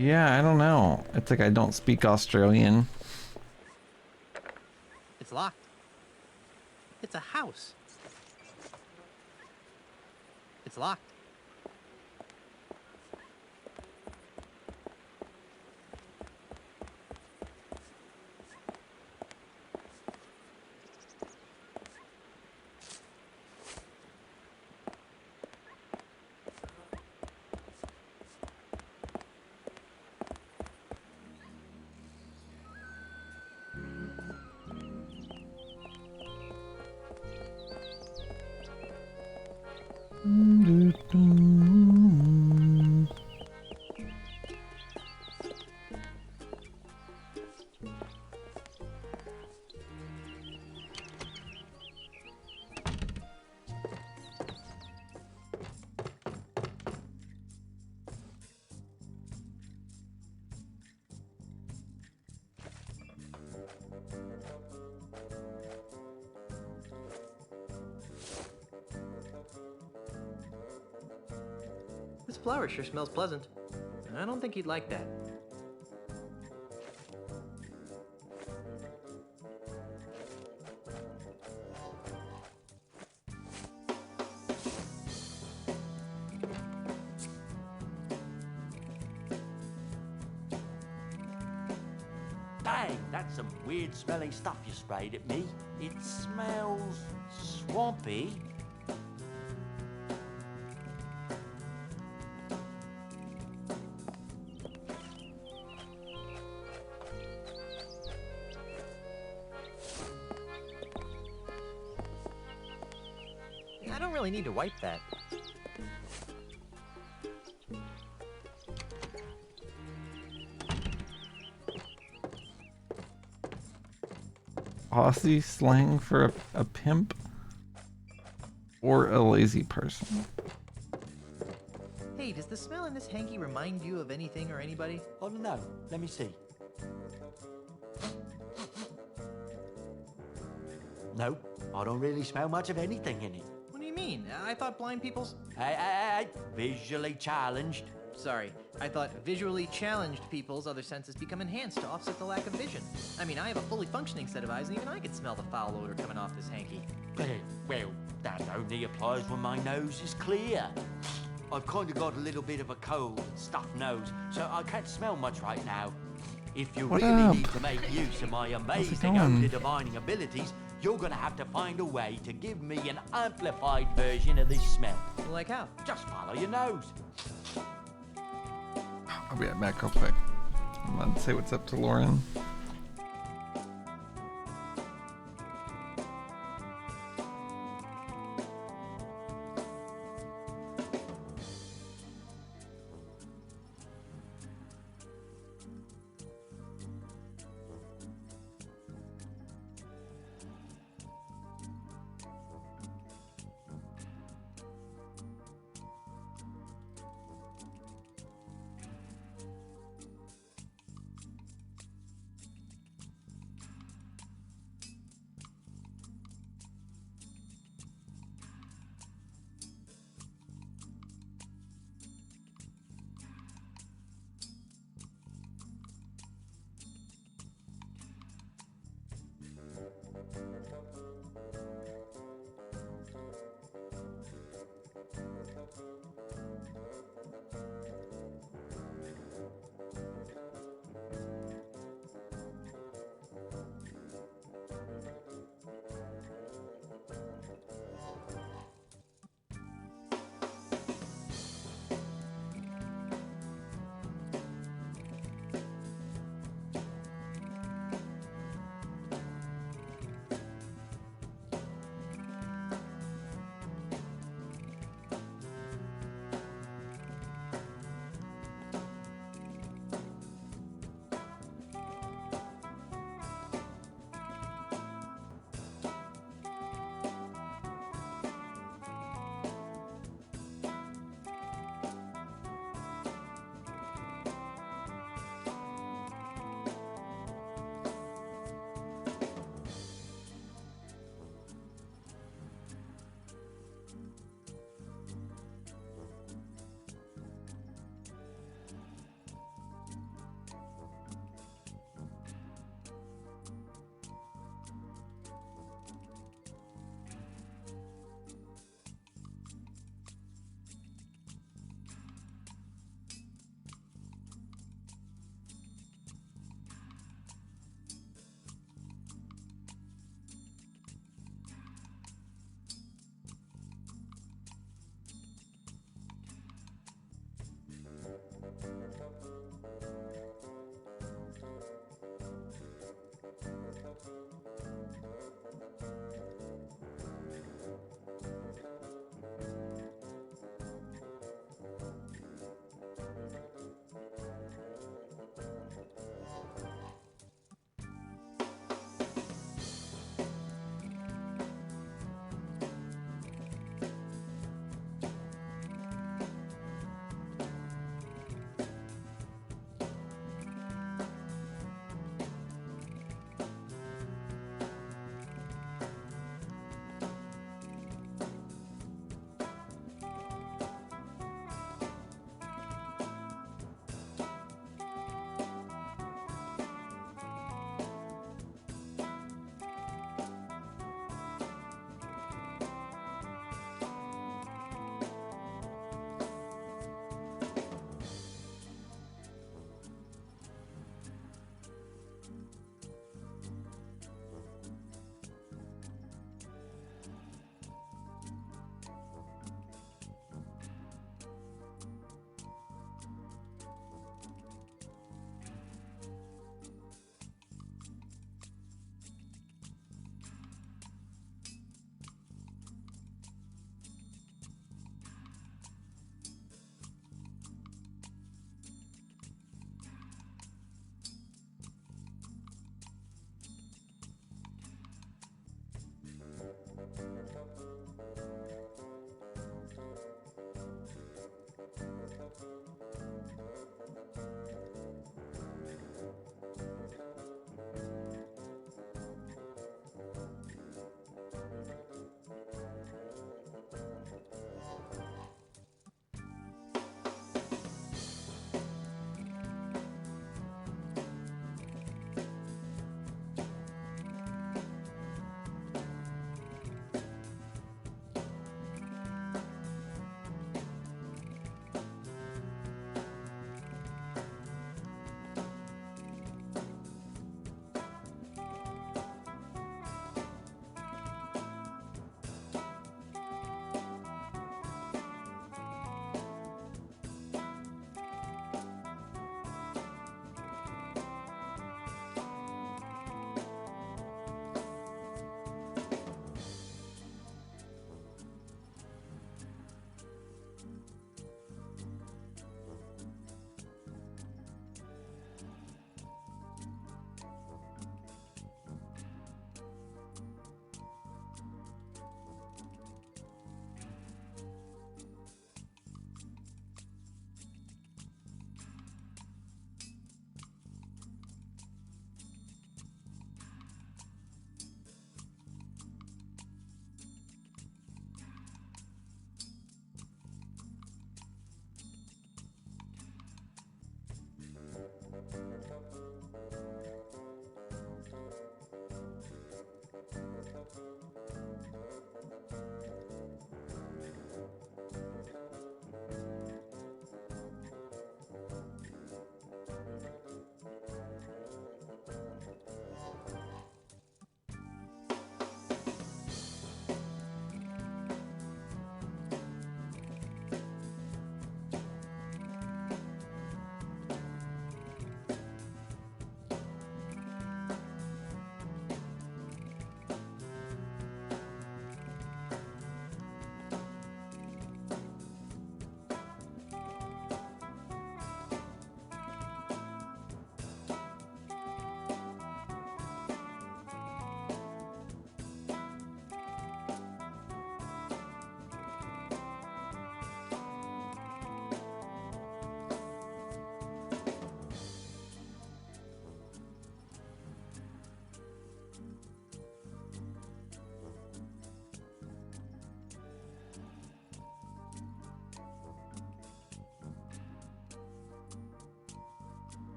Yeah, I don't know. It's like I don't speak Australian. It's locked. It's a house. It's locked. This flower sure smells pleasant. I don't think he'd like that. Dang, that's some weird smelling stuff you sprayed at me. It smells swampy. I don't really need to wipe that. Aussie slang for a pimp? or a lazy person. Hey, does the smell in this hanky remind you of anything or anybody? Oh, no. Let me see. No, I don't really smell much of anything in it. What do you mean? I thought blind people's... Hey, visually challenged. Sorry, I thought visually challenged people's other senses become enhanced to offset the lack of vision. I mean, I have a fully functioning set of eyes, and even I can smell the foul odor coming off this hanky. Well, that only applies when my nose is clear. I've kind of got a little bit of a cold and stuffed nose, so I can't smell much right now. If you What really up? need to make use of my amazing going? odor divining abilities, you're gonna have to find a way to give me an amplified version of this smell. Like how? Just follow your nose. I'll be right back real quick. I'm gonna say what's up to Lauren.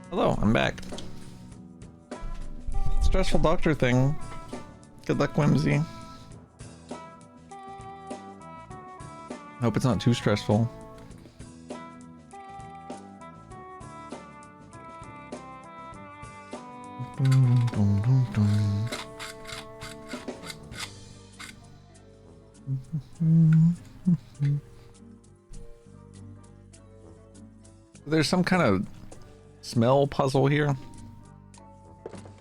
Hello, I'm back. Stressful doctor thing. Good luck, Whimsy. Hope it's not too stressful. There's some kind of smell puzzle here.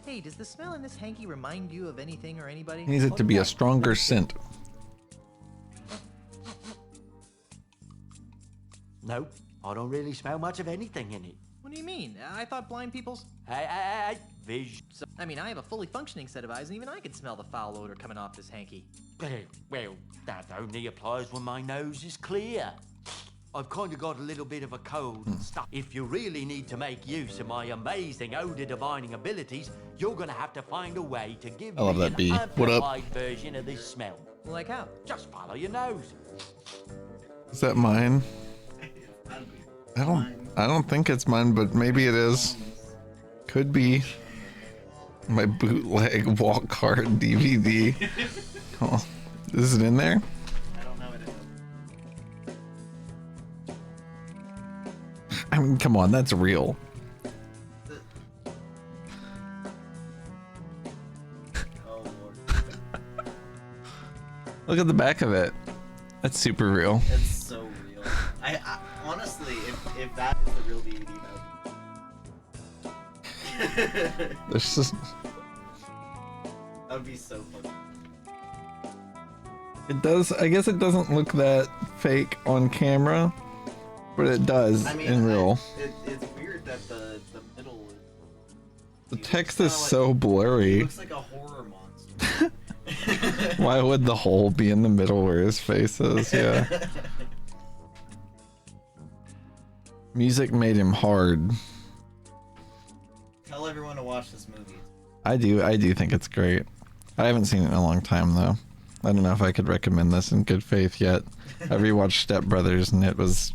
Hey, does the smell in this hanky remind you of anything or anybody? Needs it to be a stronger scent. No, I don't really smell much of anything in it. What do you mean? I thought blind people's... Hey, Vision. So, I mean, I have a fully functioning set of eyes, and even I can smell the foul odor coming off this hanky. Well, that only applies when my nose is clear. I've kind of got a little bit of a cold and stuff. If you really need to make use of my amazing odor divining abilities, you're gonna have to find a way to give I love me that an bee. What up? amplified version of this smell. Like how? Just follow your nose. Is that mine? I don't think it's mine, but maybe it is. Could be. My bootleg walk card DVD. Oh, is it in there? I don't know it is. I mean, come on, that's real. Oh Lord. Look at the back of it. That's super real. It's so real. I honestly, if that is the real DVD, There's just... that would be so funny. It does. I guess it doesn't look that fake on camera, but it does in real. It's weird that the middle. The text is so blurry. It looks like a horror monster. Why would the hole be in the middle where his face is? Yeah. Music made him hard. Tell everyone to watch this movie. I do think it's great. I haven't seen it in a long time though. I don't know if I could recommend this in good faith yet. I rewatched Step Brothers and it was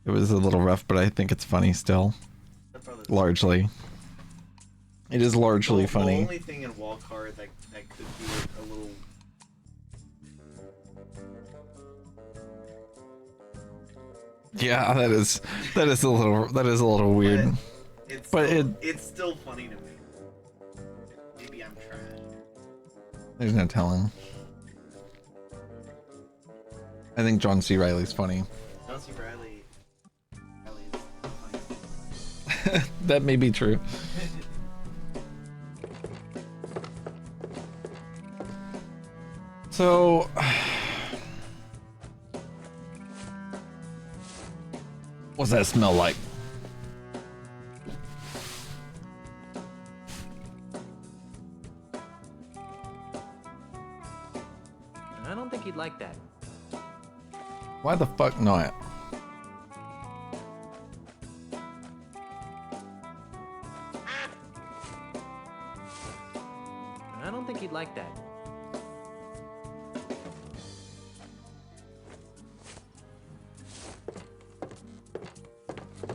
a little rough, but I think it's funny still. Largely. It is largely funny. The only thing in Wildcard that could be a little. Yeah, that is a little weird. It's still funny to me. Maybe I'm trash. There's no telling. I think John C. Reilly's funny. John C. Reilly is funny. That may be true. So what's that smell like? I don't think he'd like that. Why the fuck not? I don't think he'd like that.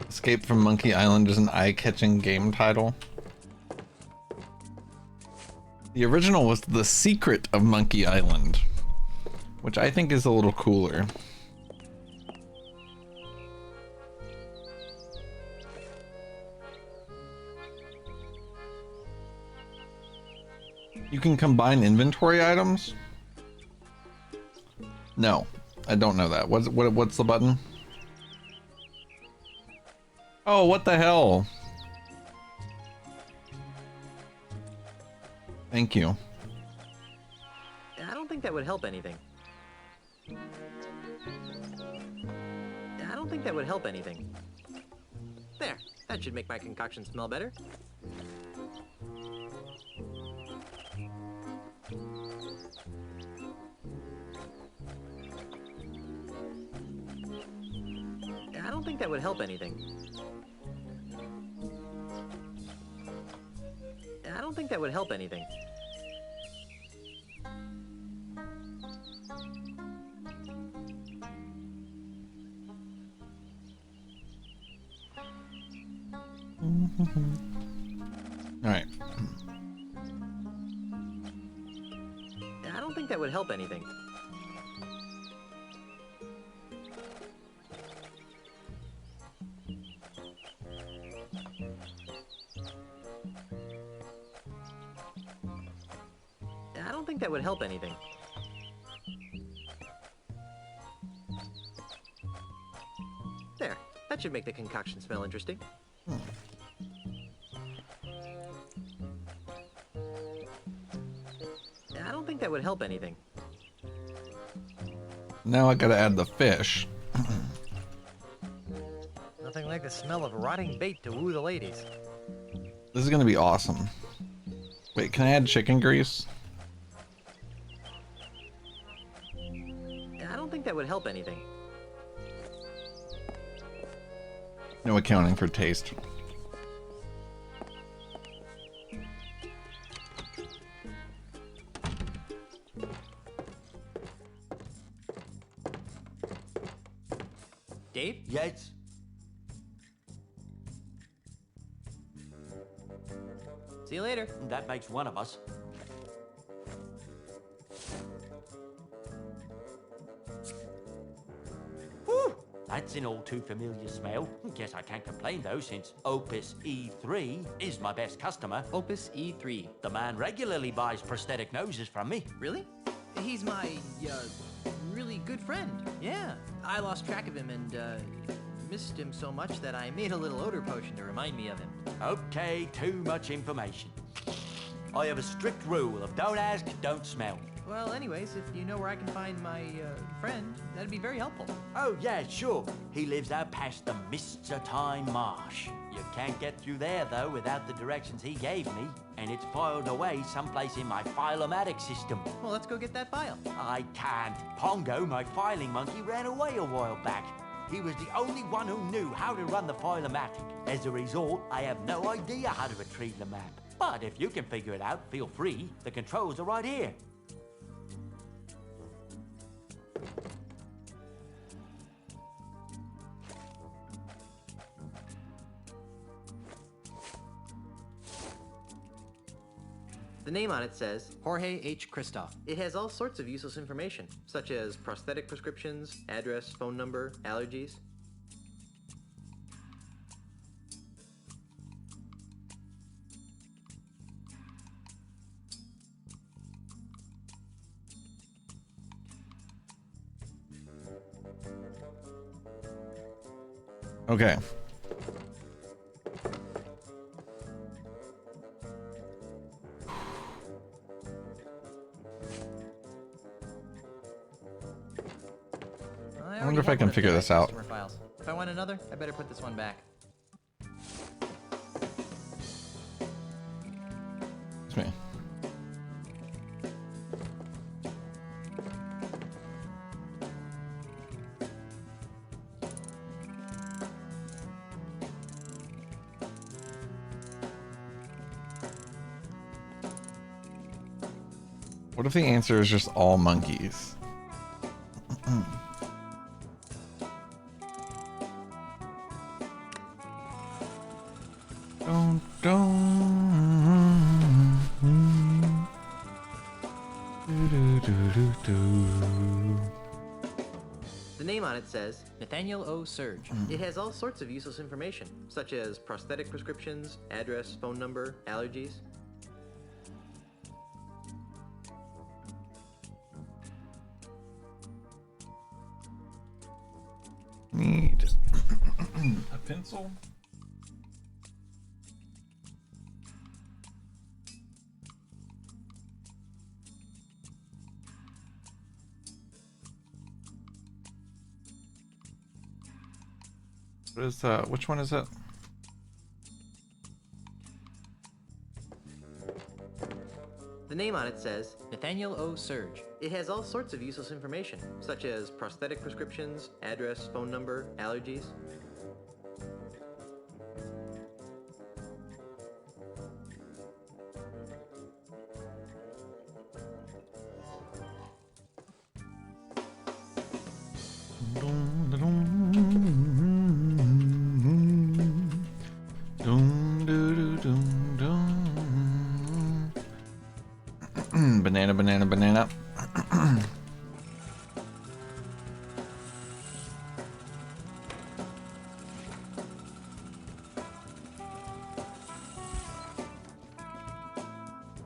Escape from Monkey Island is an eye-catching game title. The original was The Secret of Monkey Island, which I think is a little cooler. You can combine inventory items? No, I don't know that. What's the button? Oh, what the hell? Thank you. I don't think that would help anything. I don't think that would help anything. There, that should make my concoction smell better. I don't think that would help anything. I don't think that would help anything. Alright. I don't think that would help anything. I don't think that would help anything. There. That should make the concoction smell interesting. I don't think that would help anything. Now I gotta add the fish. Nothing like the smell of rotting bait to woo the ladies. This is gonna be awesome. Wait, can I add chicken grease? I don't think that would help anything. No accounting for taste. Dave? Yes? See you later. That makes one of us. Whew! That's an all too familiar smell. Guess I can't complain though, since Opus E3 is my best customer. Opus E3. The man regularly buys prosthetic noses from me. Really? He's my, really good friend. Yeah. I lost track of him and, missed him so much that I made a little odor potion to remind me of him. Okay, too much information. I have a strict rule of don't ask, don't smell. Well, anyways, if you know where I can find my, friend, that'd be very helpful. Oh, yeah, sure. He lives out past the Mists of Time Marsh. You can't get through there, though, without the directions he gave me, and it's filed away someplace in my File-O-Matic system. Well, let's go get that file. I can't. Pongo, my filing monkey, ran away a while back. He was the only one who knew how to run the File-O-Matic. As a result, I have no idea how to retrieve the map. But if you can figure it out, feel free. The controls are right here. The name on it says Jorge H. Christoph. It has all sorts of useless information, such as prosthetic prescriptions, address, phone number, allergies. Okay. I wonder if I can figure this out. Files. If I want another, I better put this one back. It's me. What if the answer is just all monkeys? The name on it says Nathaniel O. Surge. It has all sorts of useless information, such as prosthetic prescriptions, address, phone number, allergies. Need a pencil? What is which one is it? The name on it says Nathaniel O. Surge. It has all sorts of useless information, such as prosthetic prescriptions, address, phone number, allergies. Banana, banana, banana.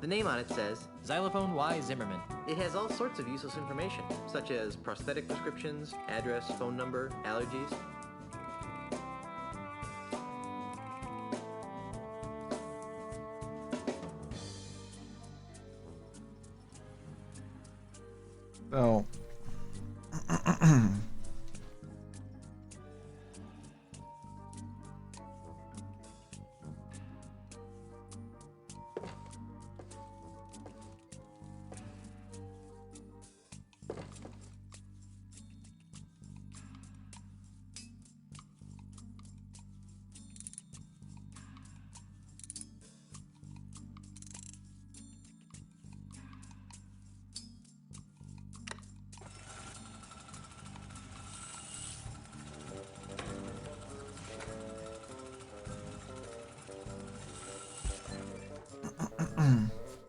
The name on it says Xylophone Y. Zimmerman. It has all sorts of useless information, such as prosthetic prescriptions, address, phone number, allergies. So.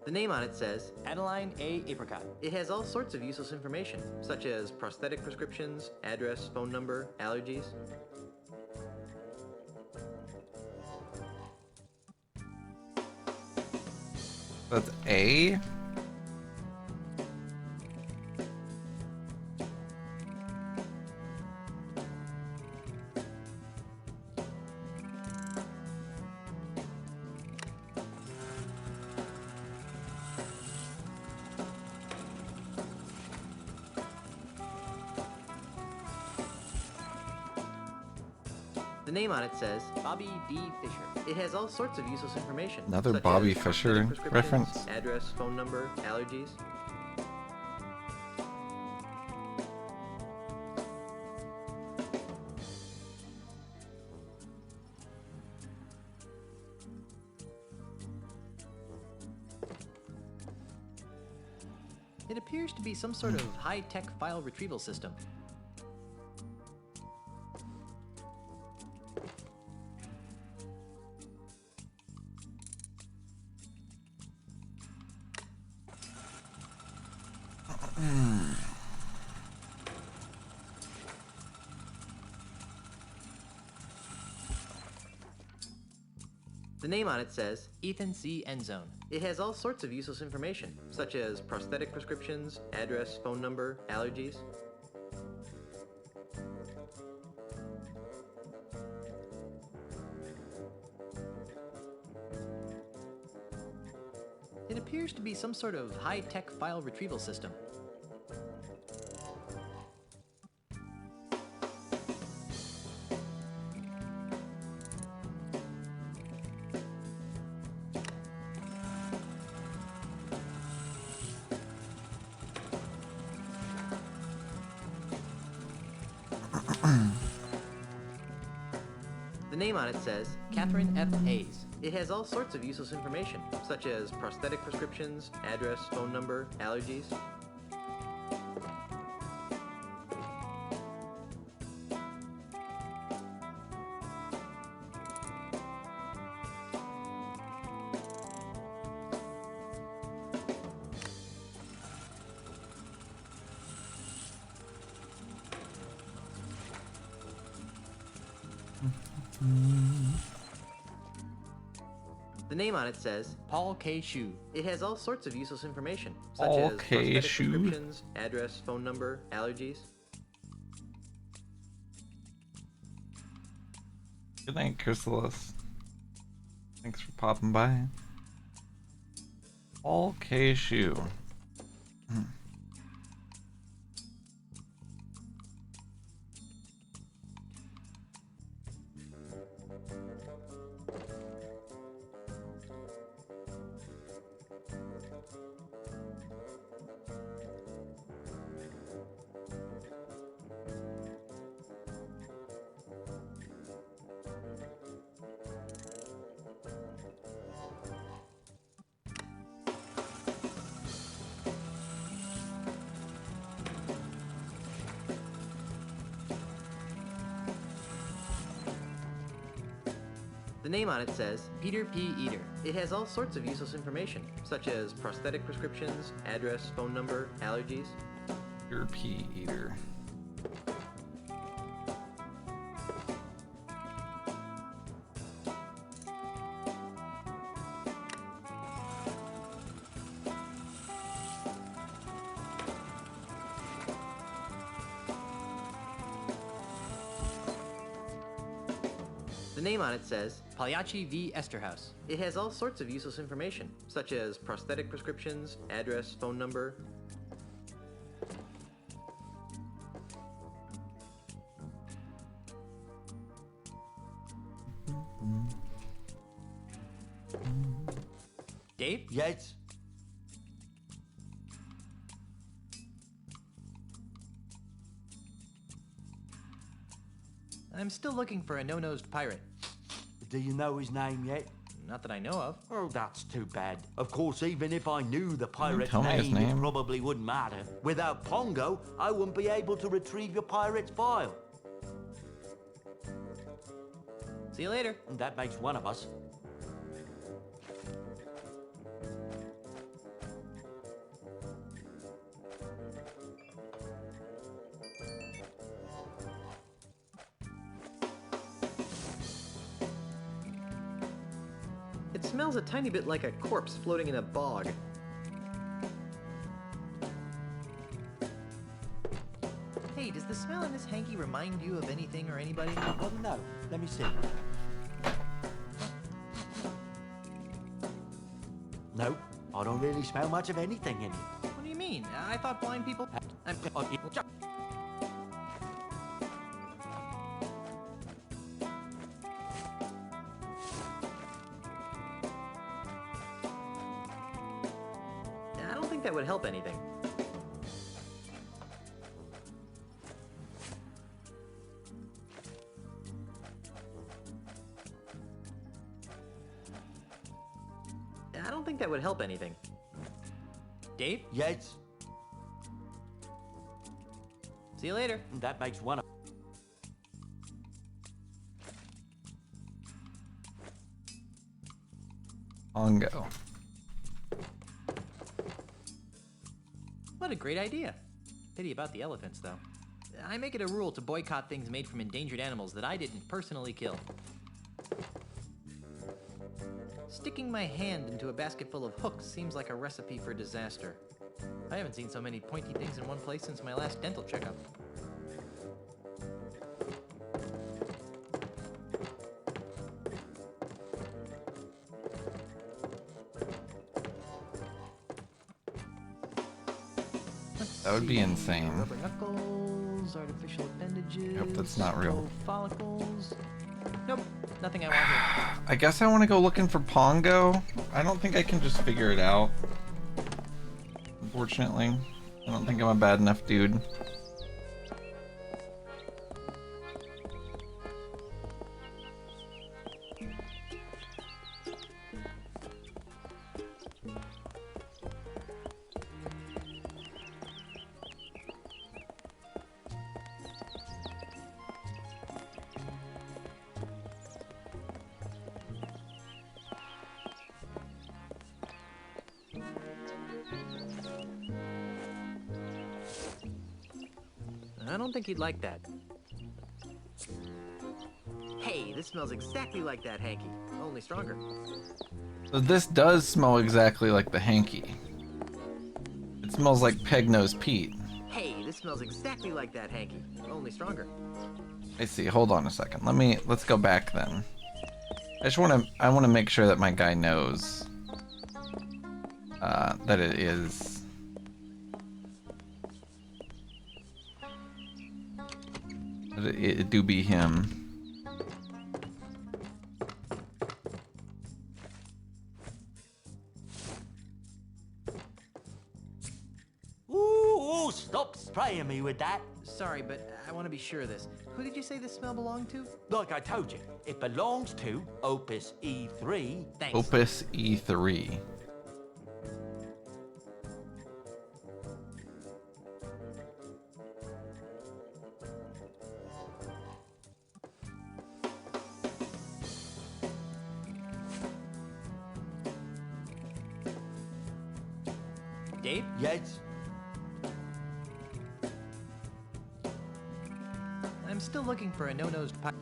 The name on it says Adeline A. Apricot. It has all sorts of useless information, such as prosthetic prescriptions, address, phone number, allergies. That's A? The name on it says Bobby D. Fisher. It has all sorts of useless information. Another such Bobby as Fisher prescriptions, reference? Address, phone number, allergies. It appears to be some sort of high-tech file retrieval system. The name on it says Ethan C. Endzone. It has all sorts of useless information, such as prosthetic prescriptions, address, phone number, allergies. It appears to be some sort of high-tech file retrieval system. The name on it says Catherine F. Hayes. It has all sorts of useless information, such as prosthetic prescriptions, address, phone number, allergies. The name on it says Paul K. Shu. It has all sorts of useless information, such Paul as K. prosthetic Shu? prescriptions, address, phone number, allergies. Good night, Chrysalis. Thanks for popping by. All K. Shu. name on it says Peter P. Eater. It has all sorts of useless information, such as prosthetic prescriptions, address, phone number, allergies. Peter P. Eater. The name on it says Pagliacci v. Esterhaus. It has all sorts of useless information, such as prosthetic prescriptions, address, phone number. Dave? Yes? I'm still looking for a no-nosed pirate. Do you know his name yet? Not that I know of. Oh, that's too bad. Of course, even if I knew the pirate's tell me his name, it name. probably wouldn't matter. Without Pongo, I wouldn't be able to retrieve your pirate's file. See you later. And that makes one of us. It smells a tiny bit like a corpse floating in a bog. Hey, does the smell in this hanky remind you of anything or anybody? Well, no. Let me see. No, I don't really smell much of anything in it. What do you mean? I thought blind people... I don't think that would help anything. I don't think that would help anything. Dave? Yes? See you later. That makes one of... Pongo. What a great idea. Pity about the elephants, though. I make it a rule to boycott things made from endangered animals that I didn't personally kill. Sticking my hand into a basket full of hooks seems like a recipe for disaster. I haven't seen so many pointy things in one place since my last dental checkup. That would be insane. Rubber knuckles, artificial appendages. Hope that's not real. Follicles. Nope, nothing I want here. I guess I want to go looking for Pongo. I don't think I can just figure it out. Unfortunately. I don't think I'm a bad enough dude. I don't think he'd like that. Hey, this smells exactly like that hanky, only stronger. So this does smell exactly like the hanky. It smells like Peg-Nose Pete. Hey, this smells exactly like that hanky, only stronger. I see. Hold on a second. Let's go back then. I want to make sure that my guy knows that it is. That it do be him. Ooh, stop spraying me with that. Sorry, but I want to be sure of this. Who did you say this smell belonged to? Like I told you, it belongs to Opus E3. Thanks. Opus E3. Dave? Yes? I'm still looking for a no-nosed pirate.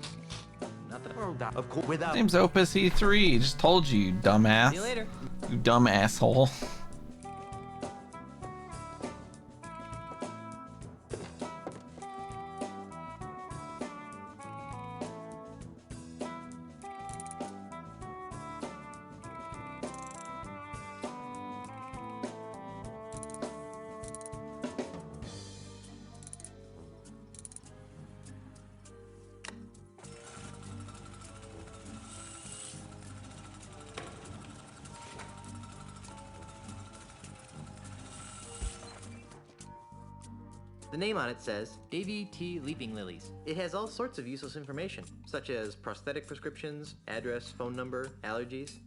Not that. Of course, His without. name's Opus E3. Just told you, you dumbass. See you later. You dumb asshole. The name on it says Davy T. Leaping Lilies. It has all sorts of useless information, such as prosthetic prescriptions, address, phone number, allergies.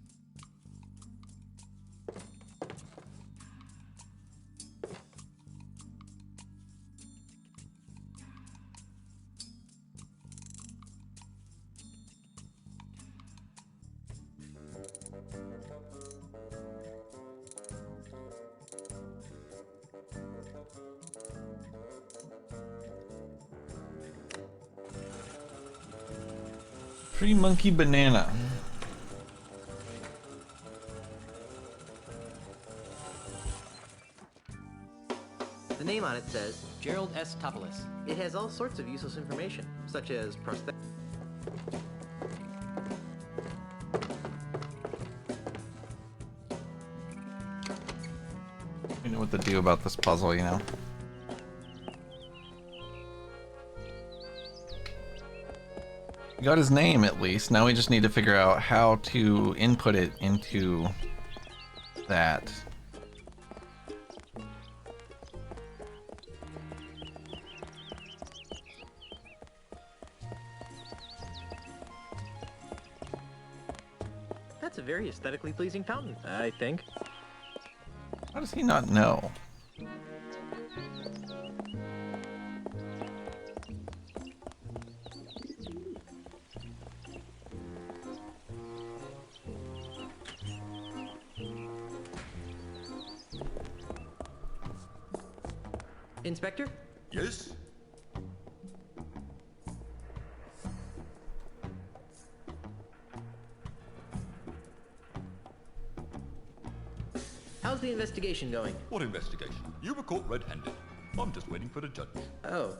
Free monkey banana. The name on it says Gerald S. Topolis. It has all sorts of useless information, such as prosthetic. You know what to do about this puzzle, you know? We got his name at least. Now we just need to figure out how to input it into that. That's a very aesthetically pleasing fountain, I think. How does he not know? Inspector? Yes? How's the investigation going? What investigation? You were caught red-handed. I'm just waiting for the judge. Oh.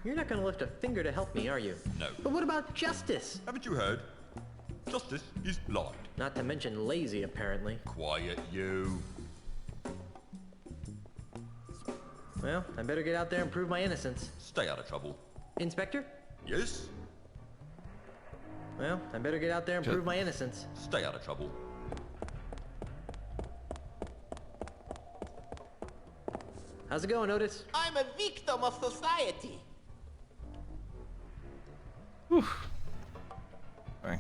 You're not gonna lift a finger to help me, are you? No. But what about justice? Haven't you heard? Justice is blind. Not to mention lazy, apparently. Quiet, you. Well, I better get out there and prove my innocence. Stay out of trouble. Inspector? Yes? Well, I better get out there and prove my innocence. Stay out of trouble. How's it going, Otis? I'm a victim of society. Sorry.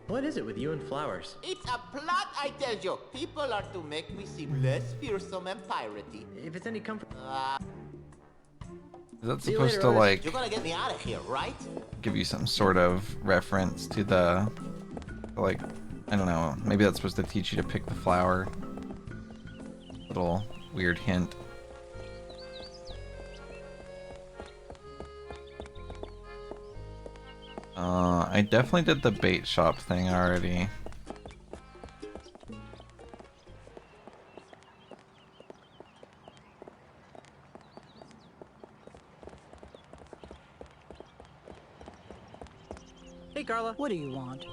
What is it with you and flowers? It's a plot, I tell you. People are to make me seem less fearsome and piratey. If it's any comfort... Is that See you supposed later, to Otis. like You're gonna get me out of here, right? give you some sort of reference to the, like, I don't know, maybe that's supposed to teach you to pick the flower. Little weird hint. I definitely did the bait shop thing already. Hey, Carla. What do you want?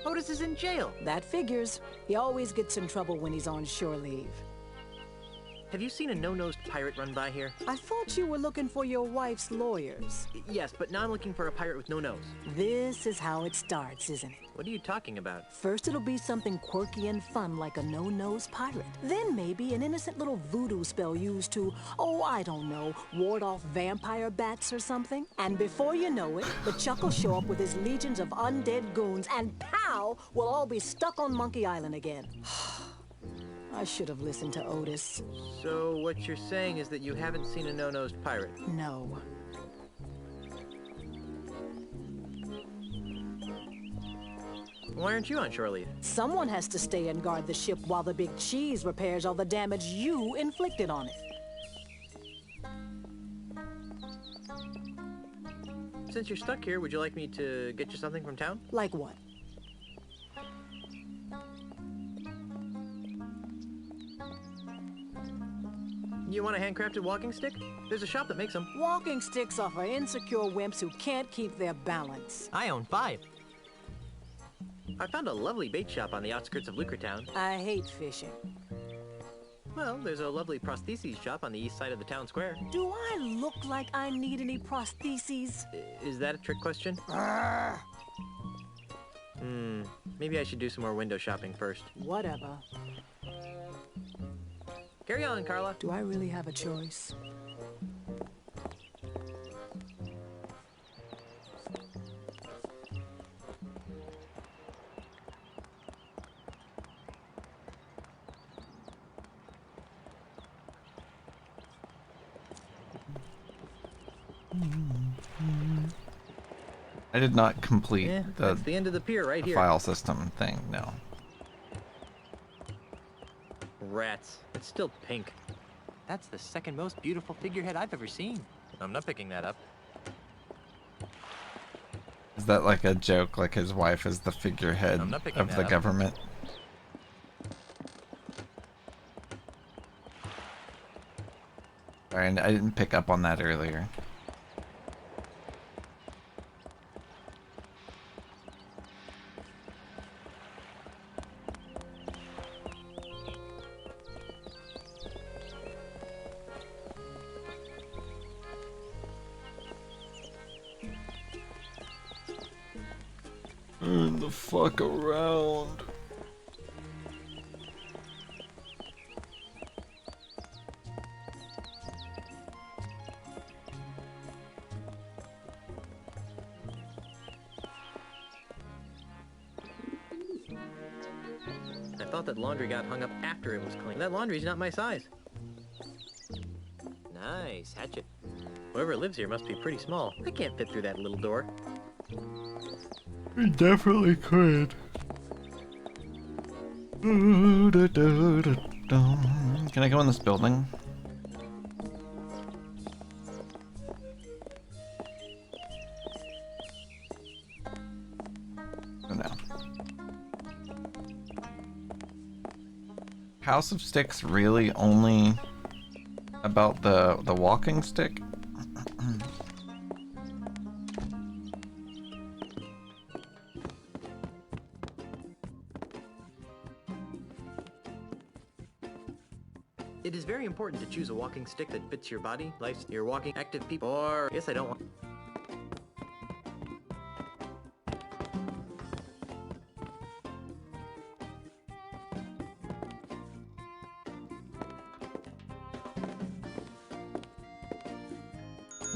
Otis is in jail. That figures. He always gets in trouble when he's on shore leave. Have you seen a no-nosed pirate run by here? I thought you were looking for your wife's lawyers. Yes, but now I'm looking for a pirate with no nose. This is how it starts, isn't it? What are you talking about? First it'll be something quirky and fun like a no-nose pirate. Then maybe an innocent little voodoo spell used to, oh, I don't know, ward off vampire bats or something. And before you know it, the Chuck will show up with his legions of undead goons and pow, we'll all be stuck on Monkey Island again. I should have listened to Otis. So what you're saying is that you haven't seen a no-nosed pirate? No. Why aren't you on shore leave? Someone has to stay and guard the ship while the big cheese repairs all the damage you inflicted on it. Since you're stuck here, would you like me to get you something from town? Like what? You want a handcrafted walking stick? There's a shop that makes them. Walking sticks are for insecure wimps who can't keep their balance. I own 5. I found a lovely bait shop on the outskirts of Lucretown. I hate fishing. Well, there's a lovely prostheses shop on the east side of the town square. Do I look like I need any prostheses? Is that a trick question? Maybe I should do some more window shopping first. Whatever. Carry on, Carla. Do I really have a choice? I did not complete that's the end of the pier right here. file system thing, no. Rats. It's still pink. That's the second most beautiful figurehead I've ever seen. I'm not picking that up. Is that like a joke, like his wife is the figurehead I'm not picking of that the up. government? Sorry, I didn't pick up on that earlier. Turn the fuck around. I thought that laundry got hung up after it was clean. That laundry's not my size. Nice hatchet. Whoever lives here must be pretty small. I can't fit through that little door. We definitely could. Can I go in this building? Oh, no. House of Sticks really only about the walking stick? It is very important to choose a walking stick that fits your body, life, your walking active people, or... Yes, I don't want...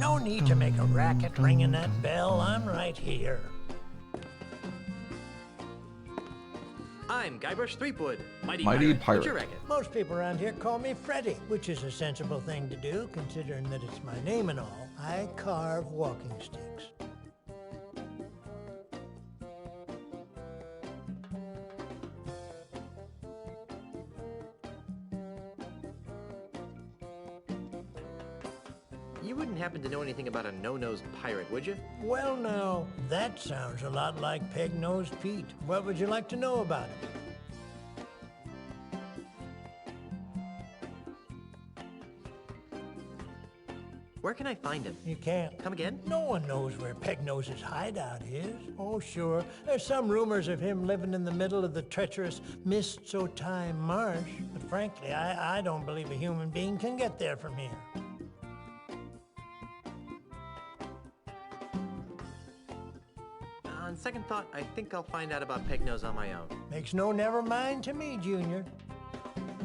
No need to make a racket ringing that bell. I'm right here. I'm Guybrush Threepwood, Mighty Mighty Pirate. What's your Pirate. racket? Most people around here call me Freddy, which is a sensible thing to do, considering that it's my name and all. I carve walking sticks. You wouldn't happen to know anything about a no-nosed pirate, would you? Well, now, that sounds a lot like Peg-Nosed Pete. What would you like to know about him? Where can I find him? You can't. Come again? No one knows where Peg-Nose's hideout is. Oh, sure. There's some rumors of him living in the middle of the treacherous Mist-So-Time Marsh. But frankly, I don't believe a human being can get there from here. On second thought, I think I'll find out about Pegnose on my own. Makes no never mind to me, Junior.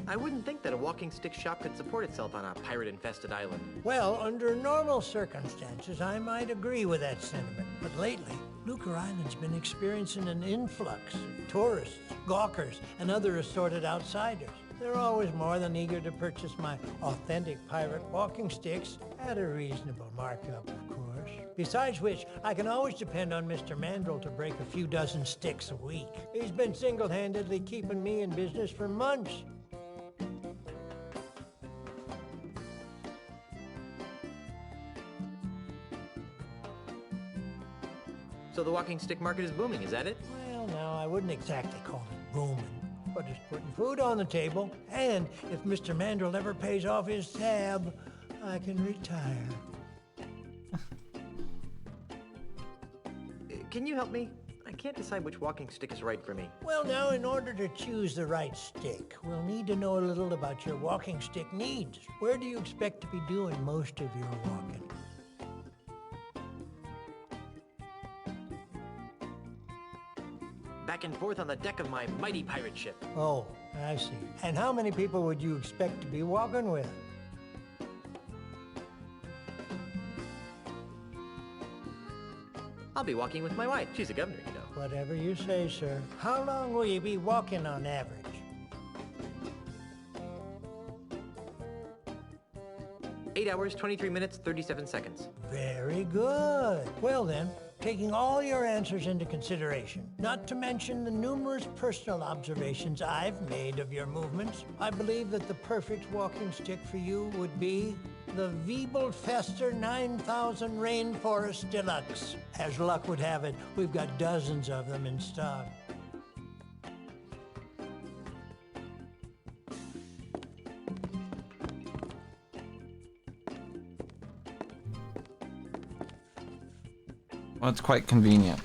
I wouldn't think that a walking stick shop could support itself on a pirate-infested island. Well, under normal circumstances, I might agree with that sentiment. But lately, Lucre Island's been experiencing an influx of tourists, gawkers, and other assorted outsiders. They're always more than eager to purchase my authentic pirate walking sticks at a reasonable markup, of course. Besides which, I can always depend on Mr. Mandrel to break a few dozen sticks a week. He's been single-handedly keeping me in business for months. So the walking stick market is booming, is that it? Well, no, I wouldn't exactly call it booming. But it's putting food on the table, and if Mr. Mandrel ever pays off his tab, I can retire. Can you help me? I can't decide which walking stick is right for me. Well, now, in order to choose the right stick, we'll need to know a little about your walking stick needs. Where do you expect to be doing most of your walking? Back and forth on the deck of my mighty pirate ship. Oh, I see. And how many people would you expect to be walking with? I'll be walking with my wife. She's a governor, you know. Whatever you say, sir. How long will you be walking on average? Eight hours, 23 minutes, 37 seconds. Very good. Well then, taking all your answers into consideration, not to mention the numerous personal observations I've made of your movements, I believe that the perfect walking stick for you would be the Wiebelfester 9000 Rainforest Deluxe. As luck would have it, we've got dozens of them in stock. Well, it's quite convenient.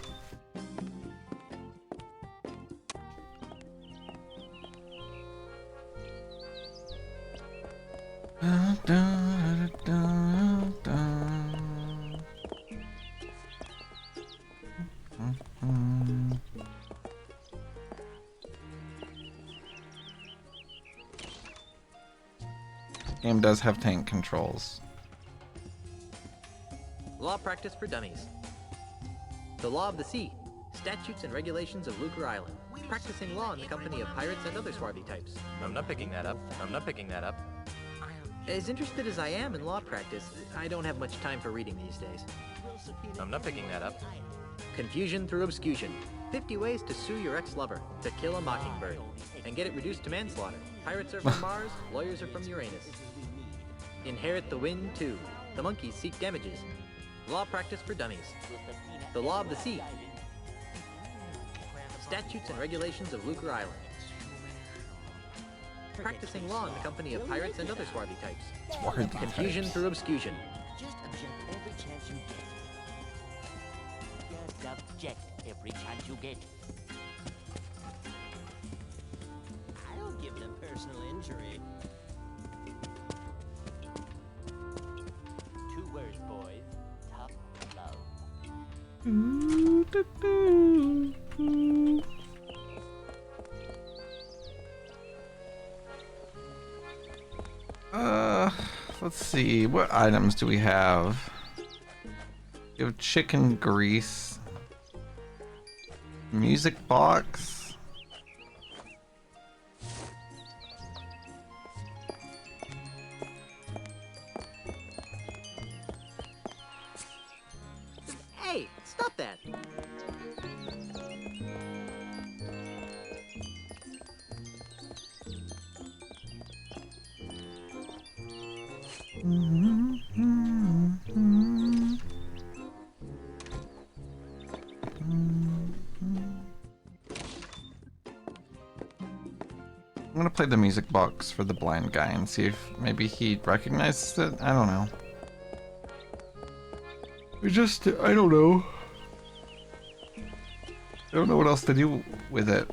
Game does have tank controls. Law practice for dummies. The Law of the Sea. Statutes and regulations of Lucre Island. Practicing law in the company of pirates and other swarthy types. I'm not picking that up. I'm not picking that up. As interested as I am in law practice, I don't have much time for reading these days. I'm not picking that up. Confusion through obscusion. 50 ways to sue your ex-lover. To kill a mockingbird. And get it reduced to manslaughter. Pirates are from Mars, lawyers are from Uranus. Inherit the Wind 2. The monkeys seek damages. Law practice for dummies. The Law of the Sea. Statutes and regulations of Lucre Island. Practicing law in the company of pirates and other swarthy types. Confusion through obscusion. Just object every chance you get. Just object every chance you get. I'll give them personal injury. 2 words, boys. Tough love. Let's see, what items do we have? We have chicken grease, music box, Hey, stop that! I'm gonna play the music box for the blind guy and see if maybe he recognizes it. I don't know. I don't know. I don't know what else to do with it.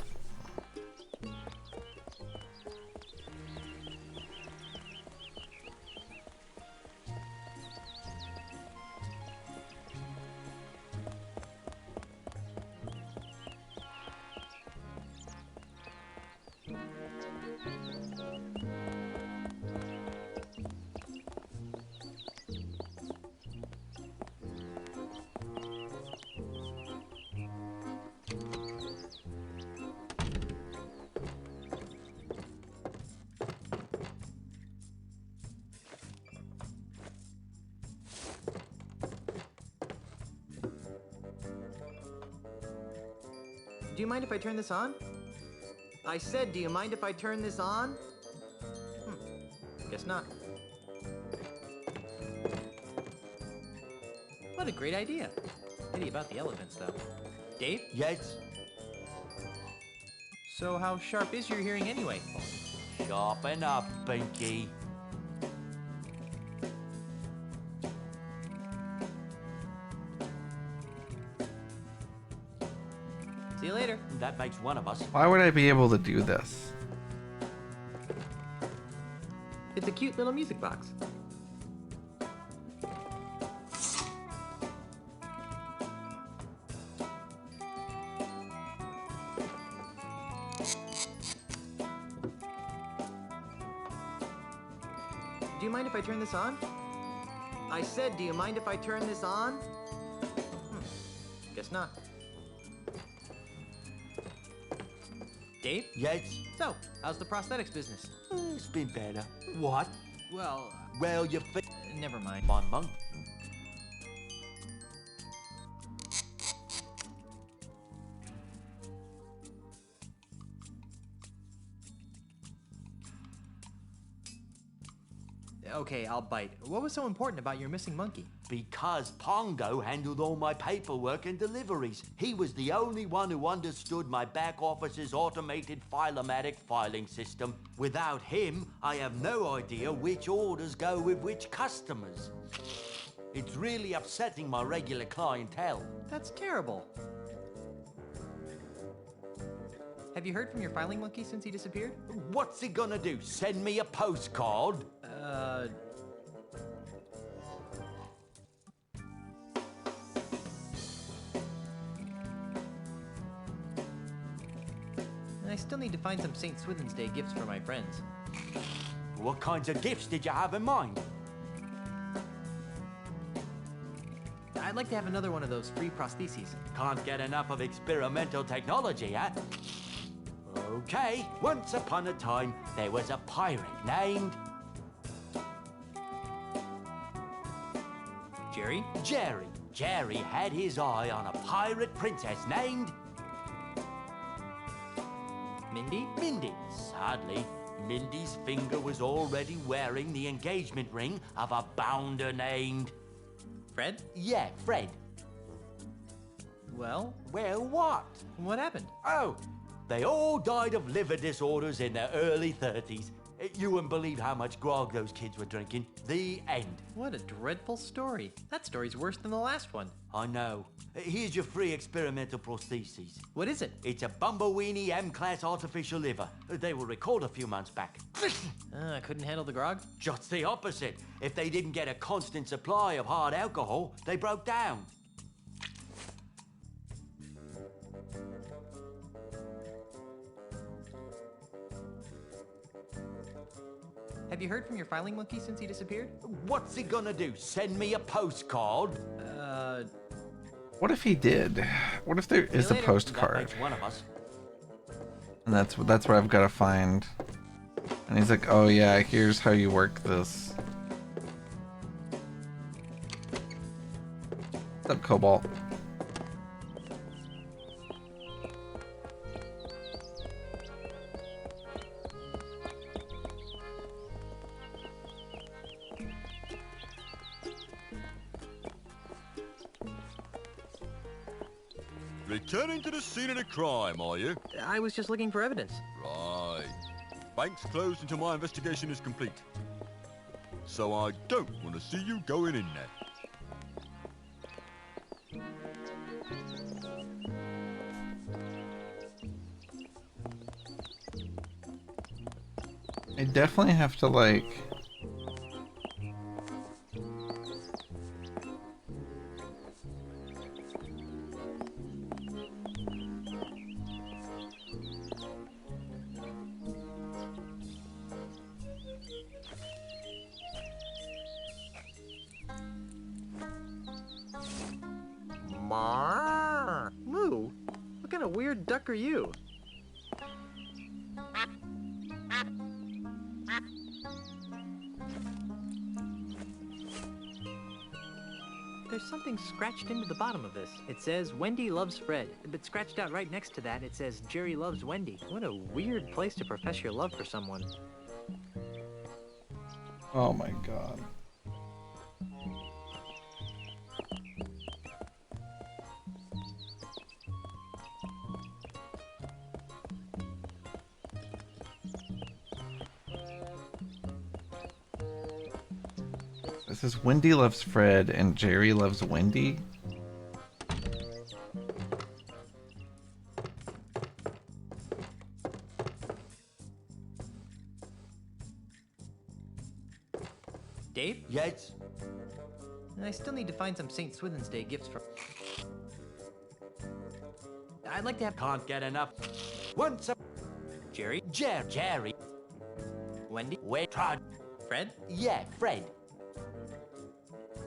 Do you mind if I turn this on? I said, do you mind if I turn this on? Guess not. What a great idea. Pity about the elephants, though. Dave? Yes? So how sharp is your hearing anyway? Sharpen up, Pinky. See you later. That makes one of us. Why would I be able to do this? It's a cute little music box. Do you mind if I turn this on? I said, do you mind if I turn this on? Guess not. Dave? Yes? So, how's the prosthetics business? It's been better. What? Well, Well, you never mind. My monk. Okay, I'll bite. What was so important about your missing monkey? Because Pongo handled all my paperwork and deliveries. He was the only one who understood my back office's automated Filomatic filing system. Without him, I have no idea which orders go with which customers. It's really upsetting my regular clientele. That's terrible. Have you heard from your filing monkey since he disappeared? What's he gonna do? Send me a postcard? I still need to find some St. Swithin's Day gifts for my friends. What kinds of gifts did you have in mind? I'd like to have another one of those free prostheses. Can't get enough of experimental technology, huh? Okay, once upon a time, there was a pirate named... Jerry? Jerry. Jerry had his eye on a pirate princess named... Mindy? Mindy. Sadly, Mindy's finger was already wearing the engagement ring of a bounder named... Fred? Yeah, Fred. Well? Well, what? What happened? Oh, they all died of liver disorders in their early 30s. You wouldn't believe how much grog those kids were drinking. The end. What a dreadful story. That story's worse than the last one. I know. Here's your free experimental prostheses. What is it? It's a Bumbleweenie M-Class artificial liver. They were recalled a few months back. I couldn't handle the grog? Just the opposite. If they didn't get a constant supply of hard alcohol, they broke down. Have you heard from your filing monkey since he disappeared? What's he gonna do? Send me a postcard? What if he did? What if there is a postcard? That makes one of us. And that's what I've got to find. And he's like, oh yeah, here's how you work this. What's up, Cobalt? Returning to the scene of the crime, are you? I was just looking for evidence. Right. Bank's closed until my investigation is complete. So I don't want to see you going in there. I definitely have to, like... Moo? What kind of weird duck are you? There's something scratched into the bottom of this. It says Wendy loves Fred, but scratched out right next to that it says Jerry loves Wendy. What a weird place to profess your love for someone. Oh my god. This is Wendy loves Fred and Jerry loves Wendy. Dave? Yes? I still need to find some St. Swithin's Day gifts for... I'd like to have... Can't get enough. Once a... Jerry? Jerry. Wendy? Wait, Fred? Yeah, Fred.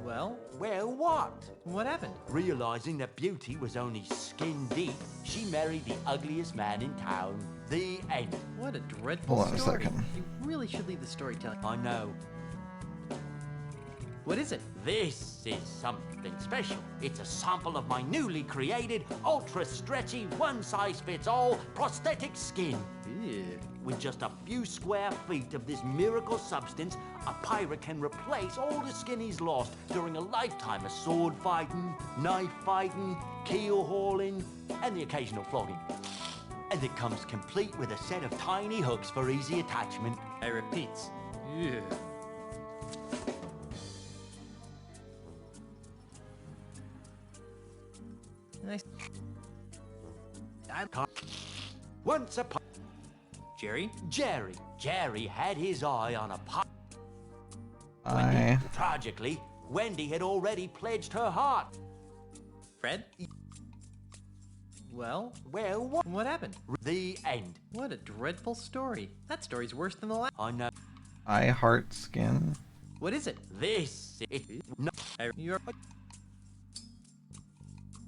Well? Well, what? What happened? Realizing that beauty was only skin deep, she married the ugliest man in town. The end. What a dreadful Hold on a story. second. You really should leave the storytelling. I know. What is it? This is something special. It's a sample of my newly created, ultra-stretchy, one-size-fits-all prosthetic skin. Ew. With just a few square feet of this miracle substance, a pirate can replace all the skin he's lost during a lifetime of sword fighting, knife fighting, keel hauling, and the occasional flogging. And it comes complete with a set of tiny hooks for easy attachment. I repeat. Ew. Nice. I can't. Once upon... Jerry? Jerry had his eye on a pot. Tragically, Wendy had already pledged her heart. Fred? Well, what happened? The end. What a dreadful story. That story's worse than the last. I know. I heart skin. What is it? This is... No. You're...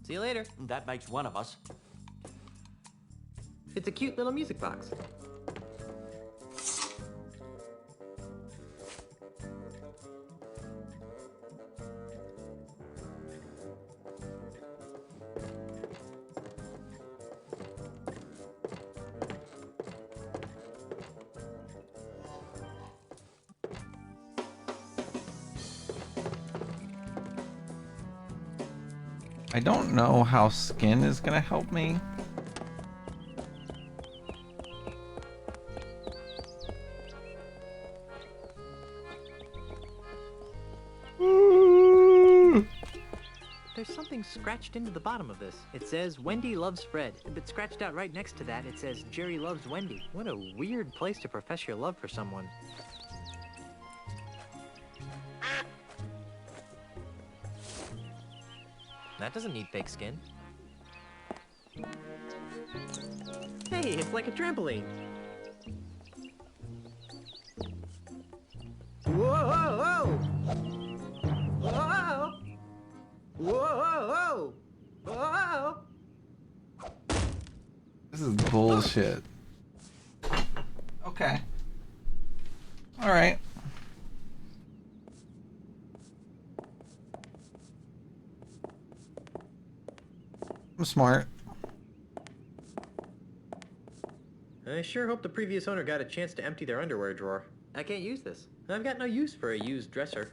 See you later. That makes one of us. It's a cute little music box. I don't know how skin is gonna help me. There's something scratched into the bottom of this. It says Wendy loves Fred, but scratched out right next to that it says Jerry loves Wendy. What a weird place to profess your love for someone. That doesn't need fake skin. Hey, it's like a trampoline. Whoa! Whoa! Whoa! Whoa! This is bullshit. Okay. Alright. I'm smart. I sure hope the previous owner got a chance to empty their underwear drawer. I can't use this. I've got no use for a used dresser.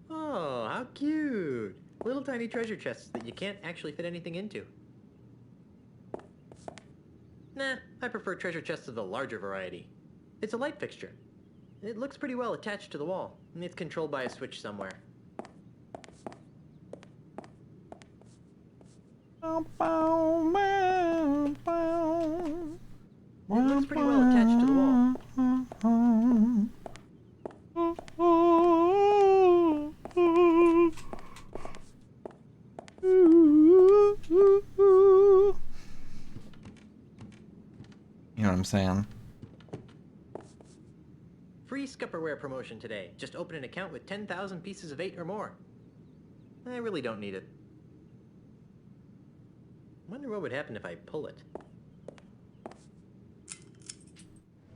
Oh, how cute! Little tiny treasure chests that you can't actually fit anything into. Nah, I prefer treasure chests of the larger variety. It's a light fixture. It looks pretty well attached to the wall, and it's controlled by a switch somewhere. It looks pretty well attached to the wall. You know what I'm saying? Free Scupperware promotion today. Just open an account with 10,000 pieces of 8 or more. I really don't need it. Wonder what would happen if I pull it.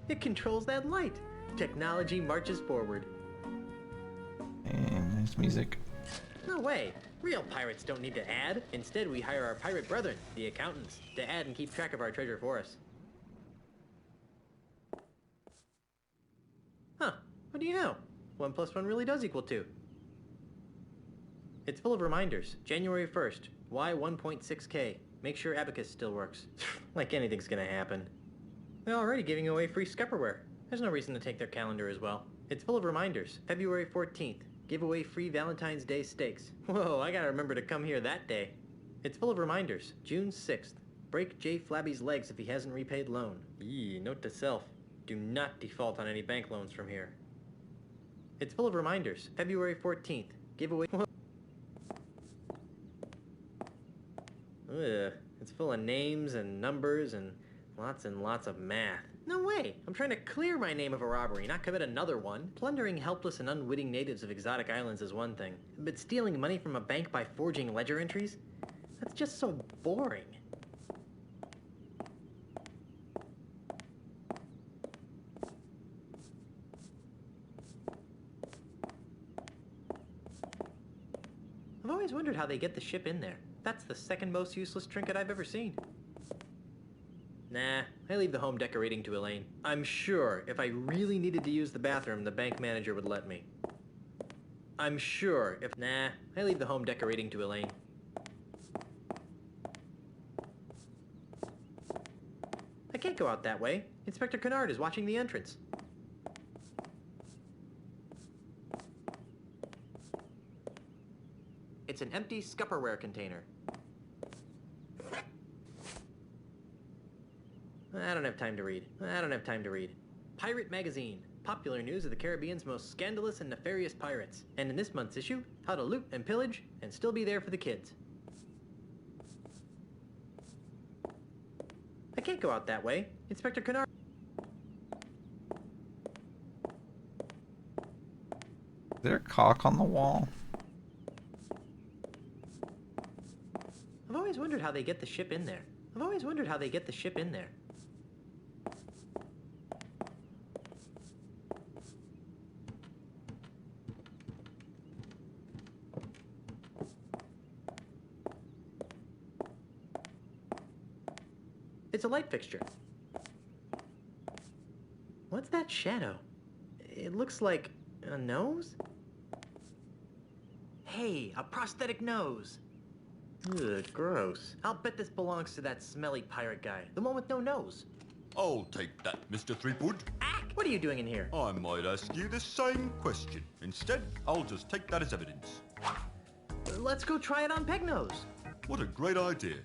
It controls that light. Technology marches forward. And nice music. No way. Real pirates don't need to add. Instead, we hire our pirate brethren, the accountants, to add and keep track of our treasure for us. Huh, what do you know? 1 + 1 really does equal 2. It's full of reminders. January 1st, Y 1.6K. Make sure Abacus still works. Like anything's gonna happen. They're already giving away free Scupperware. There's no reason to take their calendar as well. It's full of reminders. February 14th. Give away free Valentine's Day steaks. Whoa, I gotta remember to come here that day. It's full of reminders. June 6th. Break Jay Flabby's legs if he hasn't repaid loan. Eee, note to self. Do not default on any bank loans from here. It's full of reminders. February 14th. Give away... Ugh, it's full of names and numbers and lots of math. No way! I'm trying to clear my name of a robbery, not commit another one. Plundering helpless and unwitting natives of exotic islands is one thing, but stealing money from a bank by forging ledger entries? That's just so boring. I've always wondered how they get the ship in there. That's the second most useless trinket I've ever seen. Nah, I leave the home decorating to Elaine. I'm sure if I really needed to use the bathroom, the bank manager would let me. I'm sure if... Nah, I leave the home decorating to Elaine. I can't go out that way. Inspector Kennard is watching the entrance. It's an empty Scupperware container. I don't have time to read. Pirate Magazine. Popular news of the Caribbean's most scandalous and nefarious pirates. And in this month's issue, how to loot and pillage and still be there for the kids. I can't go out that way. Inspector Kennard... Is there a cock on the wall? I've always wondered how they get the ship in there. It's a light fixture. What's that shadow? It looks like a nose? Hey, a prosthetic nose. Ugh, gross. I'll bet this belongs to that smelly pirate guy, the one with no nose. I'll take that, Mr. Threepwood. What are you doing in here? I might ask you the same question. Instead, I'll just take that as evidence. Let's go try it on Pegnose. What a great idea.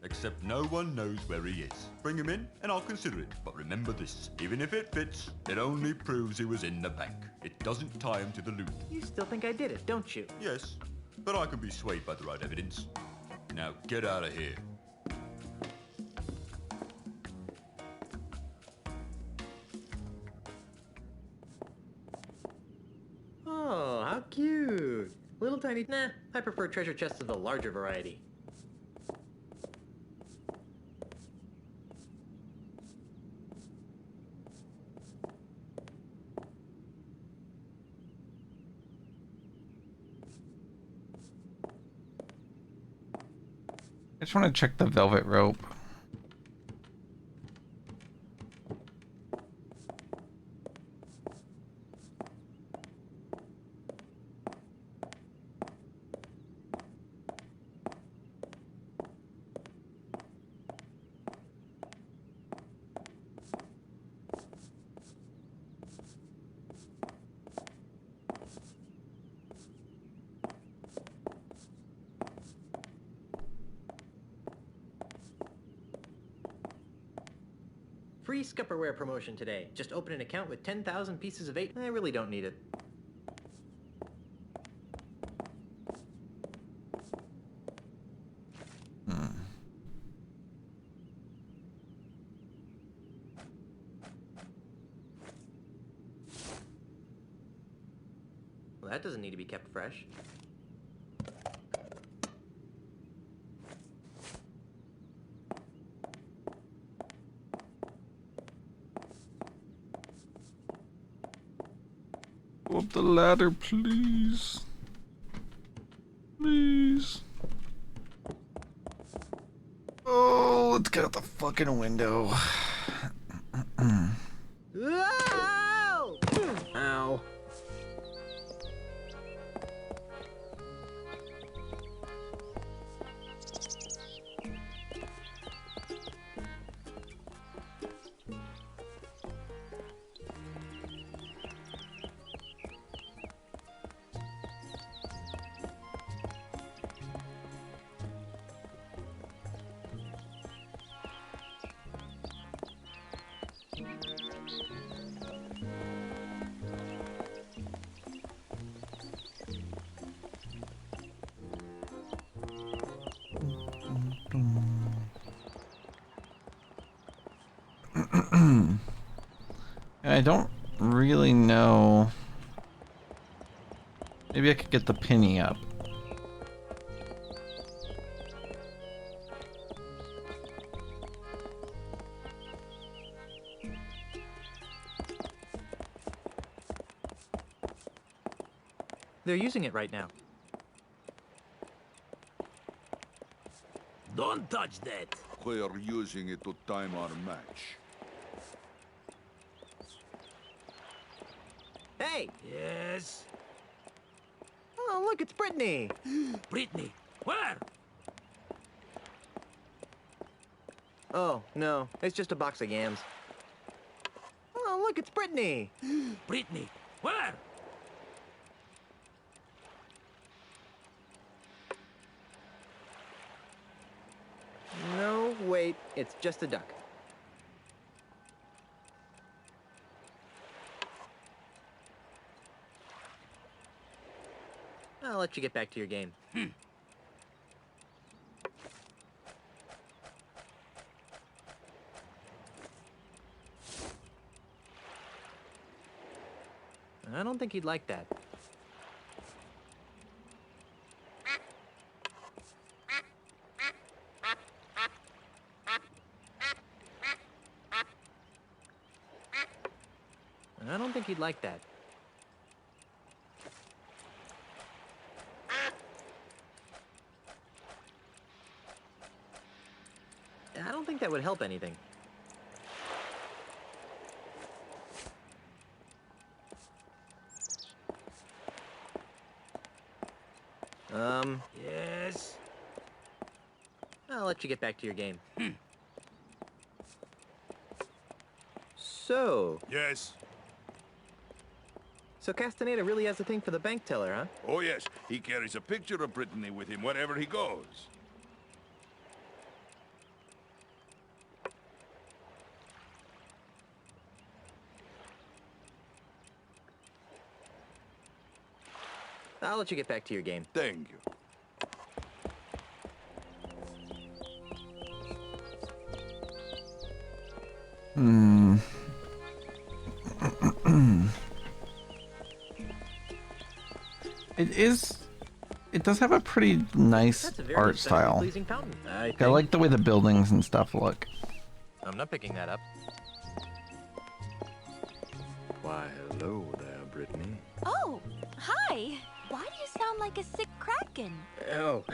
Except no one knows where he is. Bring him in and I'll consider it. But remember this, even if it fits, it only proves he was in the bank. It doesn't tie him to the loot. You still think I did it, don't you? Yes, but I can be swayed by the right evidence. Now get out of here. Oh, how cute. Little tiny... Nah, I prefer treasure chests of the larger variety. I just want to check the velvet rope. Free Scupperware promotion today. Just open an account with 10,000 pieces of 8. I really don't need it. Well, that doesn't need to be kept fresh. Go up the ladder, please. Please. Oh, let's get out the fucking window. Ow! Ow. I don't really know. Maybe I could get the penny up. They're using it right now. Don't touch that. We're using it to time our match. Hey! Yes? Oh, look, it's Brittany! Brittany, where? Oh, no, it's just a box of yams. Oh, look, it's Brittany! Brittany, where? No, wait, it's just a duck. I'll let you get back to your game. I don't think he'd like that. I don't think he'd like that. I don't think that would help anything. Yes? I'll let you get back to your game. So... Yes? So Castaneda really has a thing for the bank teller, huh? Oh, yes. He carries a picture of Brittany with him wherever he goes. I'll let you get back to your game. Thank you. It does have a pretty nice That's a very art aesthetically style. pleasing fountain, I I like the way the buildings and stuff look. I'm not picking that up. Why, hello there, Brittany. Oh, hi. Why do you sound like a sick kraken? Oh,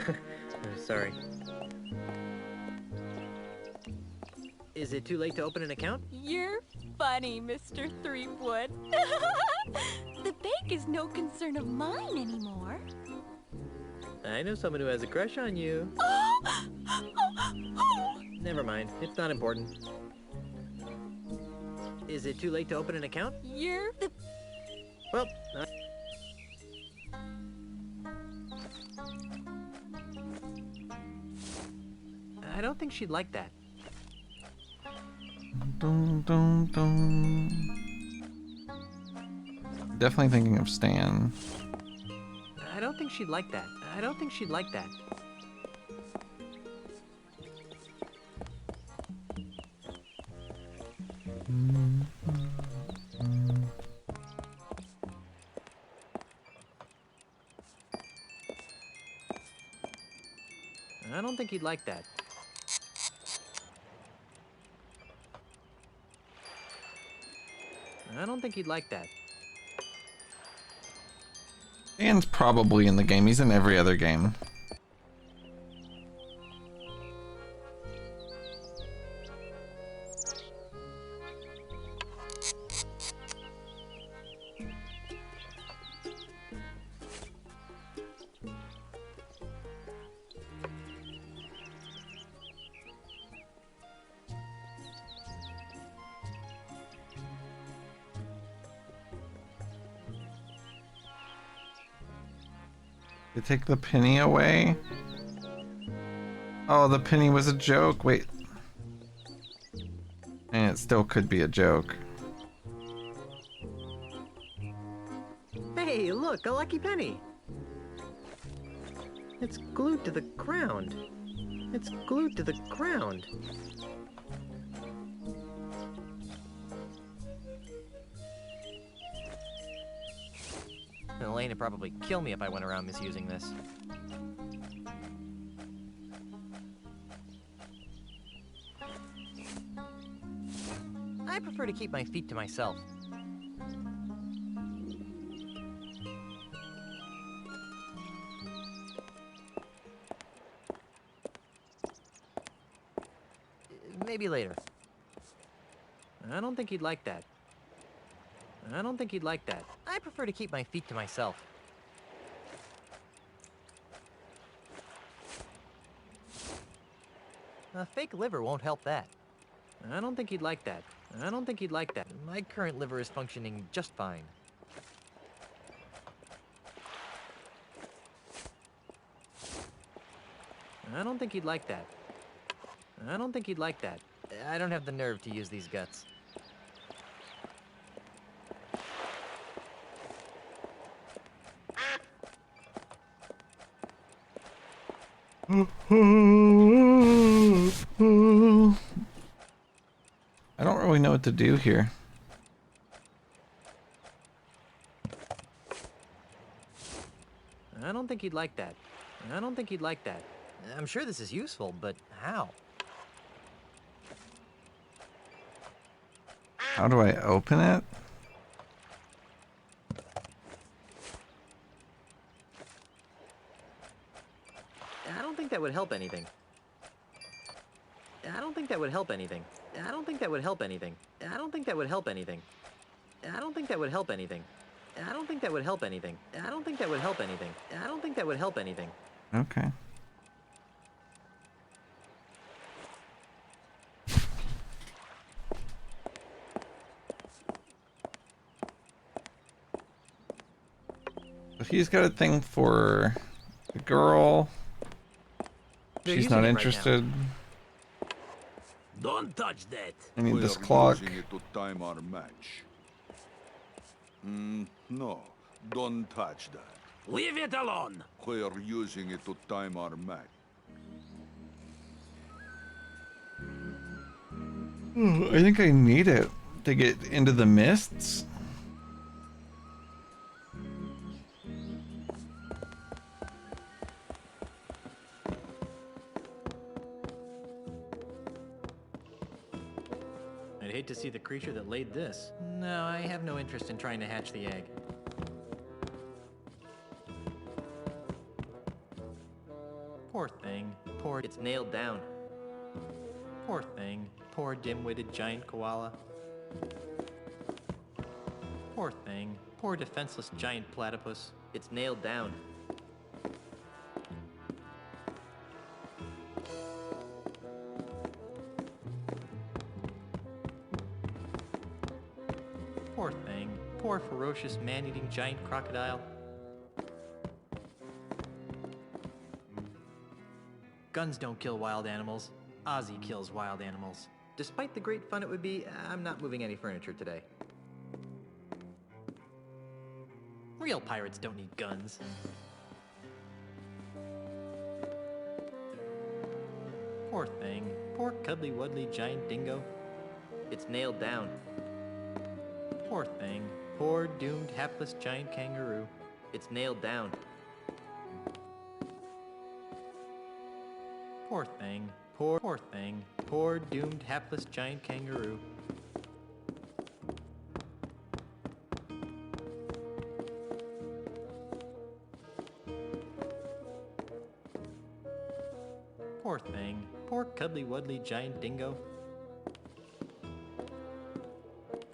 sorry. Is it too late to open an account? You're funny, Mr. Threepwood. The bank is no concern of mine anymore. I know someone who has a crush on you. Never mind, it's not important. Is it too late to open an account? You're the... Well, I don't think she'd like that. Dun, dun, dun. Definitely thinking of Stan. I don't think she'd like that. I don't think she'd like that. I don't think he'd like that. I don't think he'd like that. Dan's probably in the game. He's in every other game. They take the penny away? Oh, the penny was a joke. Wait. And it still could be a joke. Hey, look, a lucky penny. It's glued to the ground. It's glued to the ground. Elaine would probably kill me if I went around misusing this. I prefer to keep my feet to myself. Maybe later. I don't think he'd like that. I don't think he'd like that. I prefer to keep my feet to myself. A fake liver won't help that. I don't think he'd like that. I don't think he'd like that. My current liver is functioning just fine. I don't think he'd like that. I don't think he'd like that. I don't have the nerve to use these guts. I don't really know what to do here. I don't think he'd like that. I don't think he'd like that. I'm sure this is useful, but how? How do I open it? I don't think that would help anything. I don't think that would help anything. I don't think that would help anything. I don't think that would help anything. I don't think that would help anything. I don't think that would help anything. I don't think that would help anything. I don't think that would help anything. Okay. So he's got a thing for the girl. She's not interested. Don't touch that. I need this We're clock. using it to time our match. No, don't touch that. Leave it alone. We're using it to time our match. I think I need it to get into the mists. I'd hate to see the creature that laid this. No, I have no interest in trying to hatch the egg. Poor thing. Poor... It's nailed down. Poor thing. Poor dim-witted giant koala. Poor thing. Poor defenseless giant platypus. It's nailed down. Poor thing. Poor ferocious man-eating giant crocodile. Guns don't kill wild animals. Ozzy kills wild animals. Despite the great fun it would be, I'm not moving any furniture today. Real pirates don't need guns. Poor thing. Poor cuddly wuddly giant dingo. It's nailed down. Poor thing. Poor doomed hapless giant kangaroo. It's nailed down. Poor thing. Poor thing. Poor doomed hapless giant kangaroo. Poor cuddly wuddly giant dingo.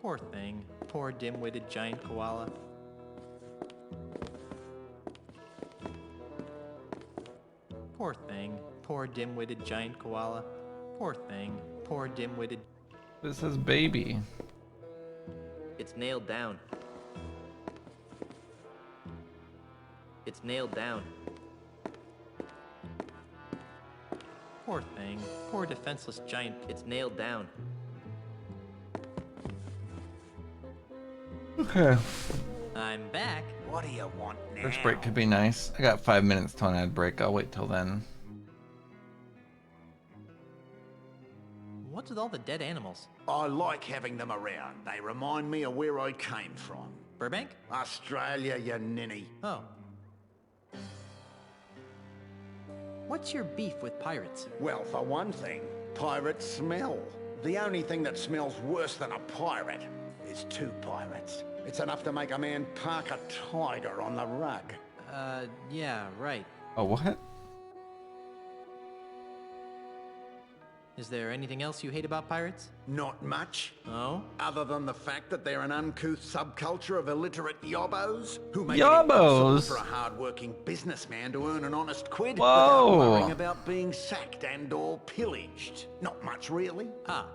Poor thing. Poor dim-witted giant koala. Poor thing. Poor dim-witted giant koala. Poor thing. Poor dim-witted... This says baby. It's nailed down. It's nailed down. Poor thing. Poor defenseless giant. It's nailed down. Okay. I'm back. What do you want now? First break could be nice. I got 5 minutes till an ad break. I'll wait till then. What's with all the dead animals? I like having them around. They remind me of where I came from. Burbank? Australia, you ninny. Oh. What's your beef with pirates? Well, for one thing, pirates smell. The only thing that smells worse than a pirate is two pirates. It's enough to make a man park a tiger on the rug. Yeah, right. Oh, what? Is there anything else you hate about pirates? Not much. Oh? Other than the fact that they're an uncouth subculture of illiterate yobbos who make Yobbos? it impossible for a hard-working businessman to earn an honest quid Whoa. without worrying about being sacked and or pillaged. Not much, really. Ah.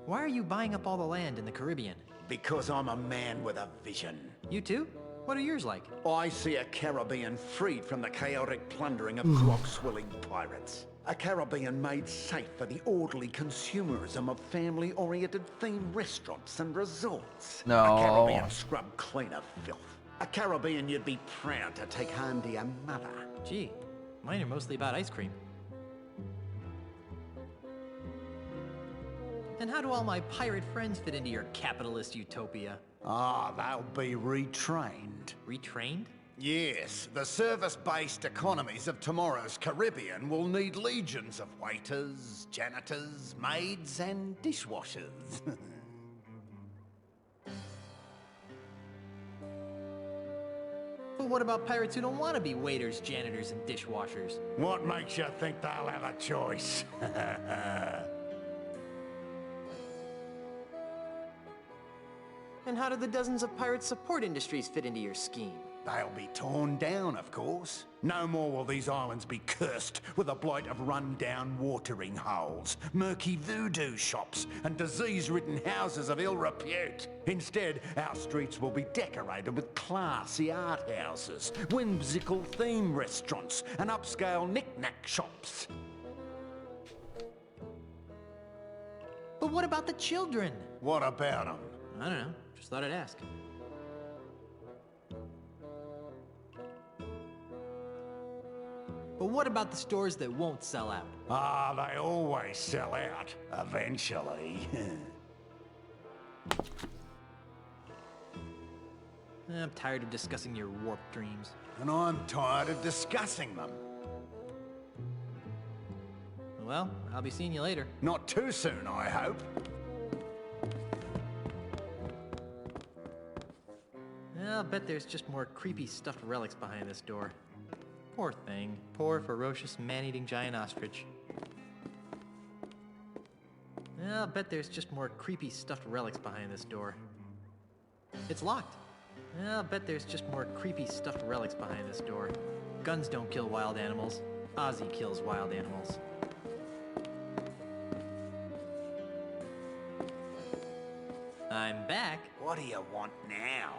Why are you buying up all the land in the Caribbean? Because I'm a man with a vision. You too? What are yours like? I see a Caribbean freed from the chaotic plundering of grog-swilling pirates. A Caribbean made safe for the orderly consumerism of family-oriented themed restaurants and resorts. No. A Caribbean scrubbed clean of filth. A Caribbean you'd be proud to take home to your mother. Gee, mine are mostly about ice cream. And how do all my pirate friends fit into your capitalist utopia? Ah, they'll be retrained. Retrained? Yes, the service-based economies of tomorrow's Caribbean will need legions of waiters, janitors, maids, and dishwashers. But what about pirates who don't want to be waiters, janitors, and dishwashers? What makes you think they'll have a choice? And how do the dozens of pirate support industries fit into your scheme? They'll be torn down, of course. No more will these islands be cursed with a blight of run-down watering holes, murky voodoo shops, and disease-ridden houses of ill repute. Instead, our streets will be decorated with classy art houses, whimsical theme restaurants, and upscale knick-knack shops. But what about the children? What about them? I don't know. Just thought I'd ask. But what about the stores that won't sell out? Ah, they always sell out, eventually. I'm tired of discussing your warped dreams. And I'm tired of discussing them. Well, I'll be seeing you later. Not too soon, I hope. I'll bet there's just more creepy stuffed relics behind this door. Poor thing. Poor ferocious man-eating giant ostrich. I'll bet there's just more creepy stuffed relics behind this door. It's locked. I'll bet there's just more creepy stuffed relics behind this door. Guns don't kill wild animals. Ozzy kills wild animals. I'm back. What do you want now?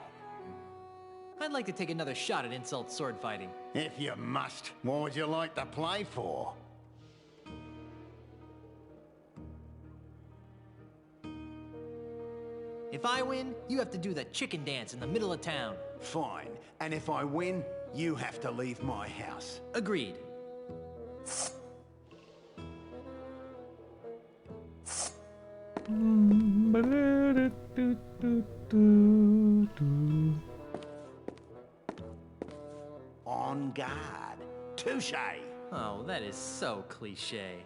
I'd like to take another shot at insult sword fighting. If you must, what would you like to play for? If I win, you have to do the chicken dance in the middle of town. Fine. And if I win, you have to leave my house. Agreed. On guard. Touche. Oh, that is so cliche.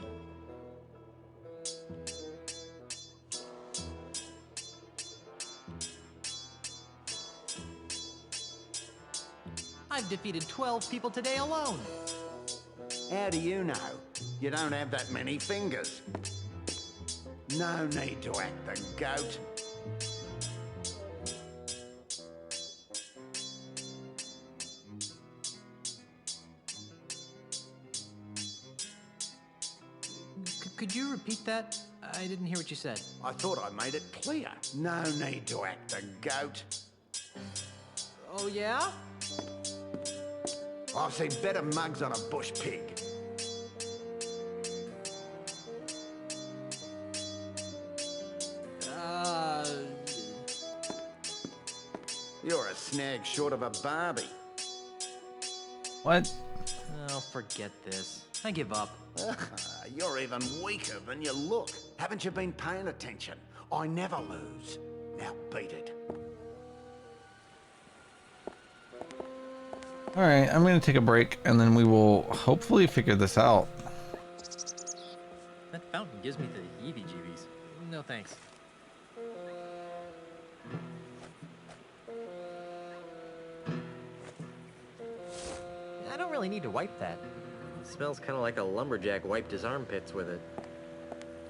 I've defeated 12 people today alone. How do you know? You don't have that many fingers. No need to act the goat. Could you repeat that? I didn't hear what you said. I thought I made it clear. No need to act the goat. Oh, yeah? I've seen better mugs on a bush pig. You're a snag short of a Barbie. What? Oh, forget this. I give up. You're even weaker than you look. Haven't you been paying attention? I never lose. Now beat it. Alright, I'm gonna take a break and then we will hopefully figure this out. That fountain gives me the heebie-jeebies. No thanks. I don't really need to wipe that. It smells kind of like a lumberjack wiped his armpits with it.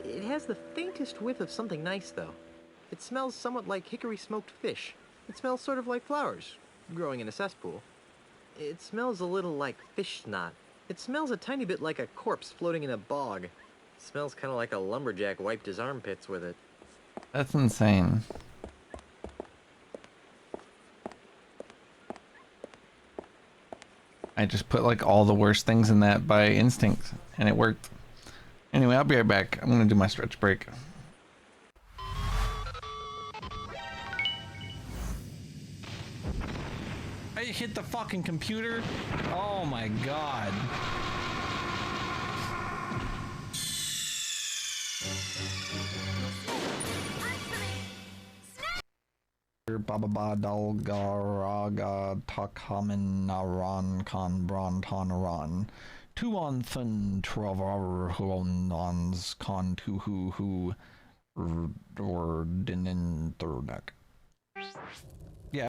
It has the faintest whiff of something nice, though. It smells somewhat like hickory smoked fish. It smells sort of like flowers growing in a cesspool. It smells a little like fish snot. It smells a tiny bit like a corpse floating in a bog. It smells kind of like a lumberjack wiped his armpits with it. That's insane. I just put like all the worst things in that by instinct and it worked. Anyway, I'll be right back. I'm gonna do my stretch break. I hit the fucking computer. Oh my god. Baba ba dalgaraga takamin naran kan brantan 2 on thun travar huonans kan tuhu hu or dinin thurnak. Yeah.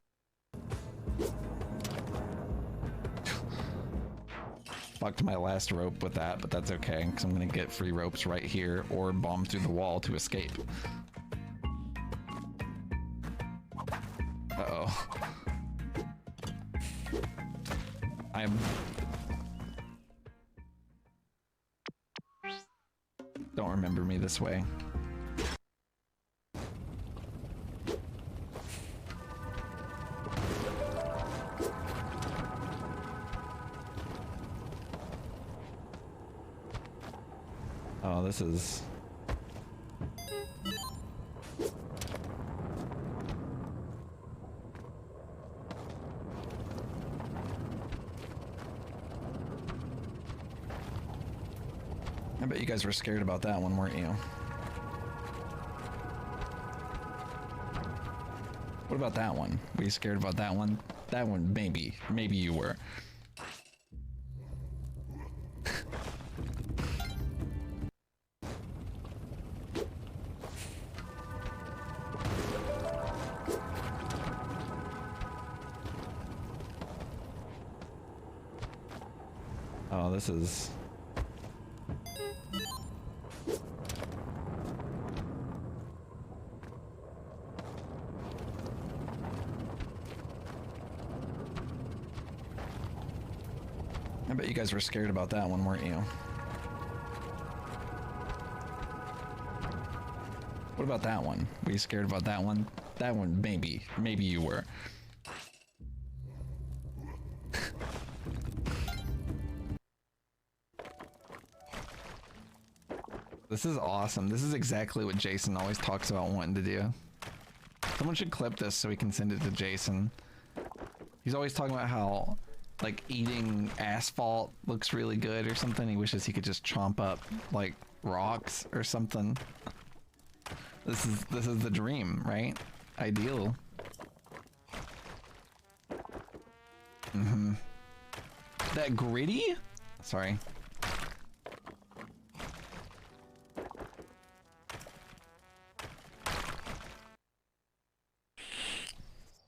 Fucked my last rope with that, but that's okay, because I'm gonna get free ropes right here or bomb through the wall to escape. Uh-oh. Don't remember me this way. Oh, this is... I bet you guys were scared about that one, weren't you? What about that one? Were you scared about that one? That one, maybe. Maybe you were. Oh, this is... I bet you guys were scared about that one, weren't you? What about that one? Were you scared about that one? That one, maybe. Maybe you were. This is awesome. This is exactly what Jason always talks about wanting to do. Someone should clip this so we can send it to Jason. He's always talking about how, like, eating asphalt looks really good or something. He wishes he could just chomp up, like, rocks or something. This is the dream, right? Ideal. Mm-hmm. That gritty? Sorry.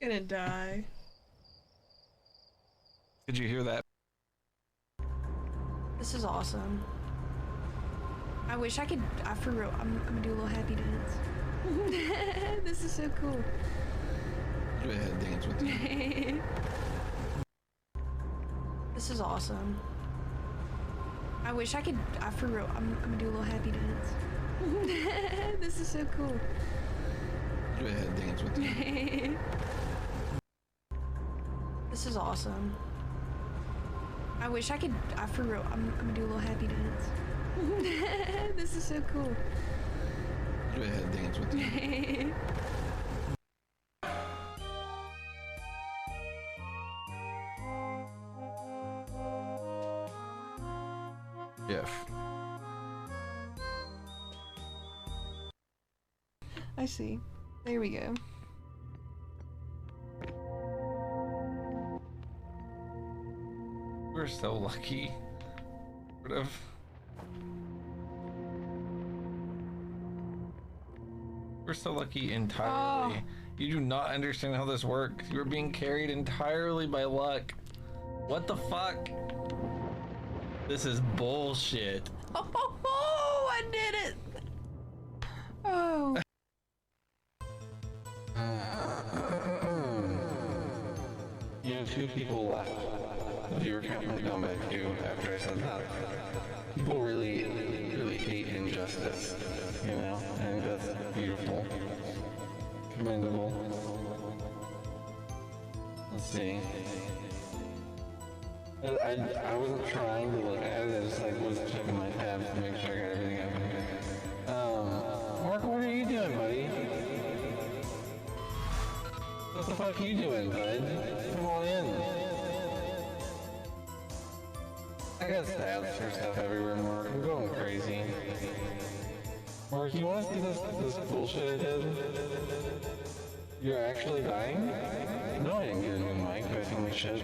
Gonna die. Did you hear that? This is awesome. I wish I could. For real, I'm gonna do a little happy dance. This is so cool. Do a head dance with you. This is awesome. I wish I could. For real, I'm gonna do a little happy dance. This is so cool. Do a head dance with you. This is awesome. I wish I could. For real, I'm gonna do a little happy dance. This is so cool. Do a head dance with you. GIF. I see. There we go. We're so lucky. Sort of. We're so lucky entirely. You do not understand how this works. You are being carried entirely by luck. What the fuck? This is bullshit. Oh, I did it! Oh. You have two people left. If you were counting my comeback too after I said that. People really hate injustice, you know, and that's beautiful. Commendable. Let's see. I wasn't trying to look at it, I just like was checking my tabs to make sure I got everything up. Mark, what are you doing, buddy? What the fuck are you doing, bud? Come on in. I got stabs for stuff everywhere, Mark. I'm going crazy. Mark, you want to see this bullshit I did? You're actually dying? No, I didn't get a new mic, but I think we should.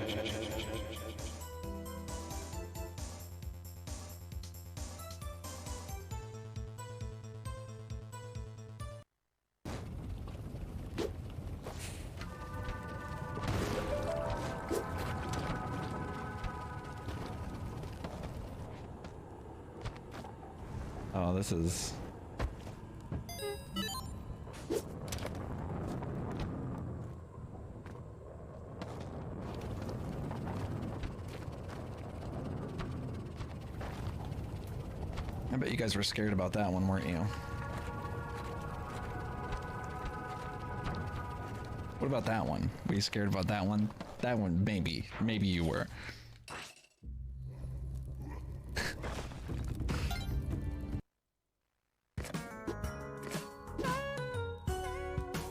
Oh, this is... I bet you guys were scared about that one, weren't you? What about that one? Were you scared about that one? That one, maybe. Maybe you were.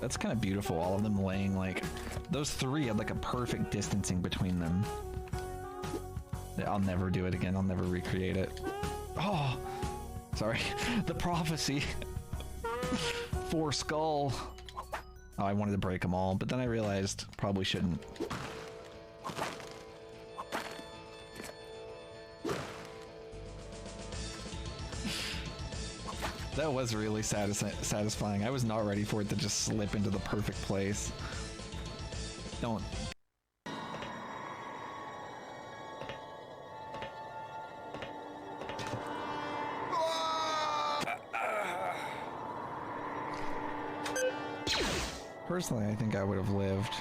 That's kind of beautiful, all of them laying like... Those three had like a perfect distancing between them. I'll never do it again, I'll never recreate it. Oh! Sorry. The prophecy. 4 skull. Oh, I wanted to break them all, but then I realized probably shouldn't. That was really satisfying. I was not ready for it to just slip into the perfect place. Don't. Personally, I think I would have lived.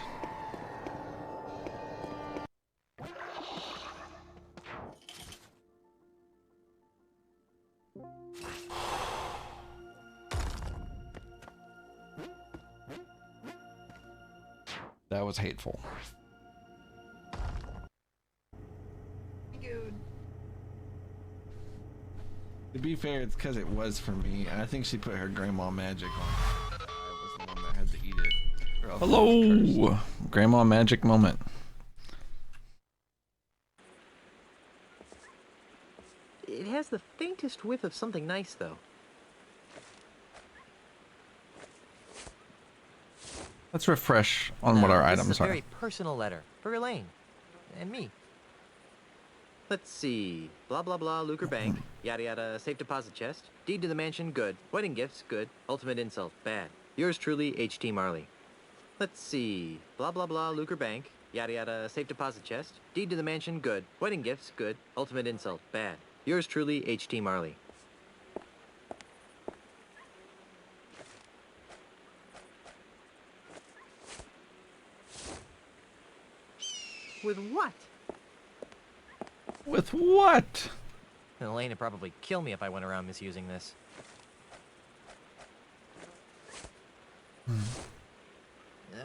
That was hateful. Dude. To be fair, it's because it was for me. I think she put her grandma magic on. I was the one that had to eat it. Or else Hello! Grandma magic moment. It has the faintest whiff of something nice, though. Let's refresh on what our This items is a are. very personal letter for Elaine and me. Let's see. Blah blah blah. Lucre Bank. Yada yada. Safe deposit chest. Deed to the mansion. Good. Wedding gifts. Good. Ultimate insult. Bad. Yours truly, H.T. Marley. Let's see. Blah blah blah. Lucre Bank. Yada yada, safe deposit chest. Deed to the mansion, good. Wedding gifts, good. Ultimate insult, bad. Yours truly, H.T. Marley. With what? With what? Elaine would probably kill me if I went around misusing this.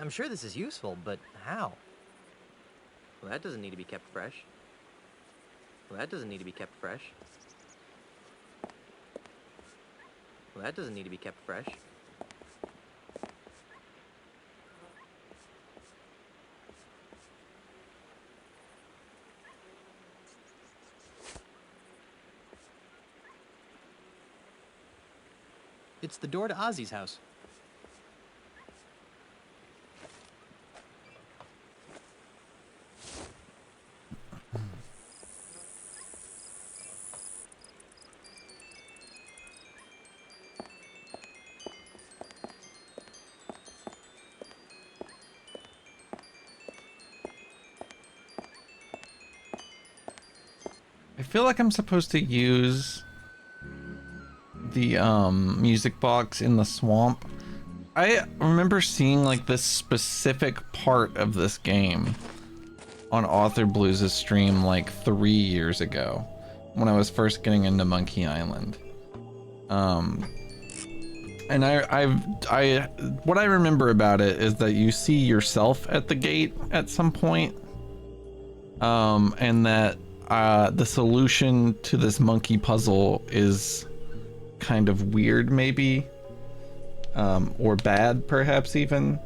I'm sure this is useful, but how? Well, that doesn't need to be kept fresh. Well, that doesn't need to be kept fresh. Well, that doesn't need to be kept fresh. It's the door to Ozzy's house. I feel like I'm supposed to use the music box in the swamp. I remember seeing like this specific part of this game on Author Blues' stream like 3 years ago when I was first getting into Monkey Island. And what I remember about it is that you see yourself at the gate at some point, and that the solution to this monkey puzzle is kind of weird, maybe, or bad, perhaps even.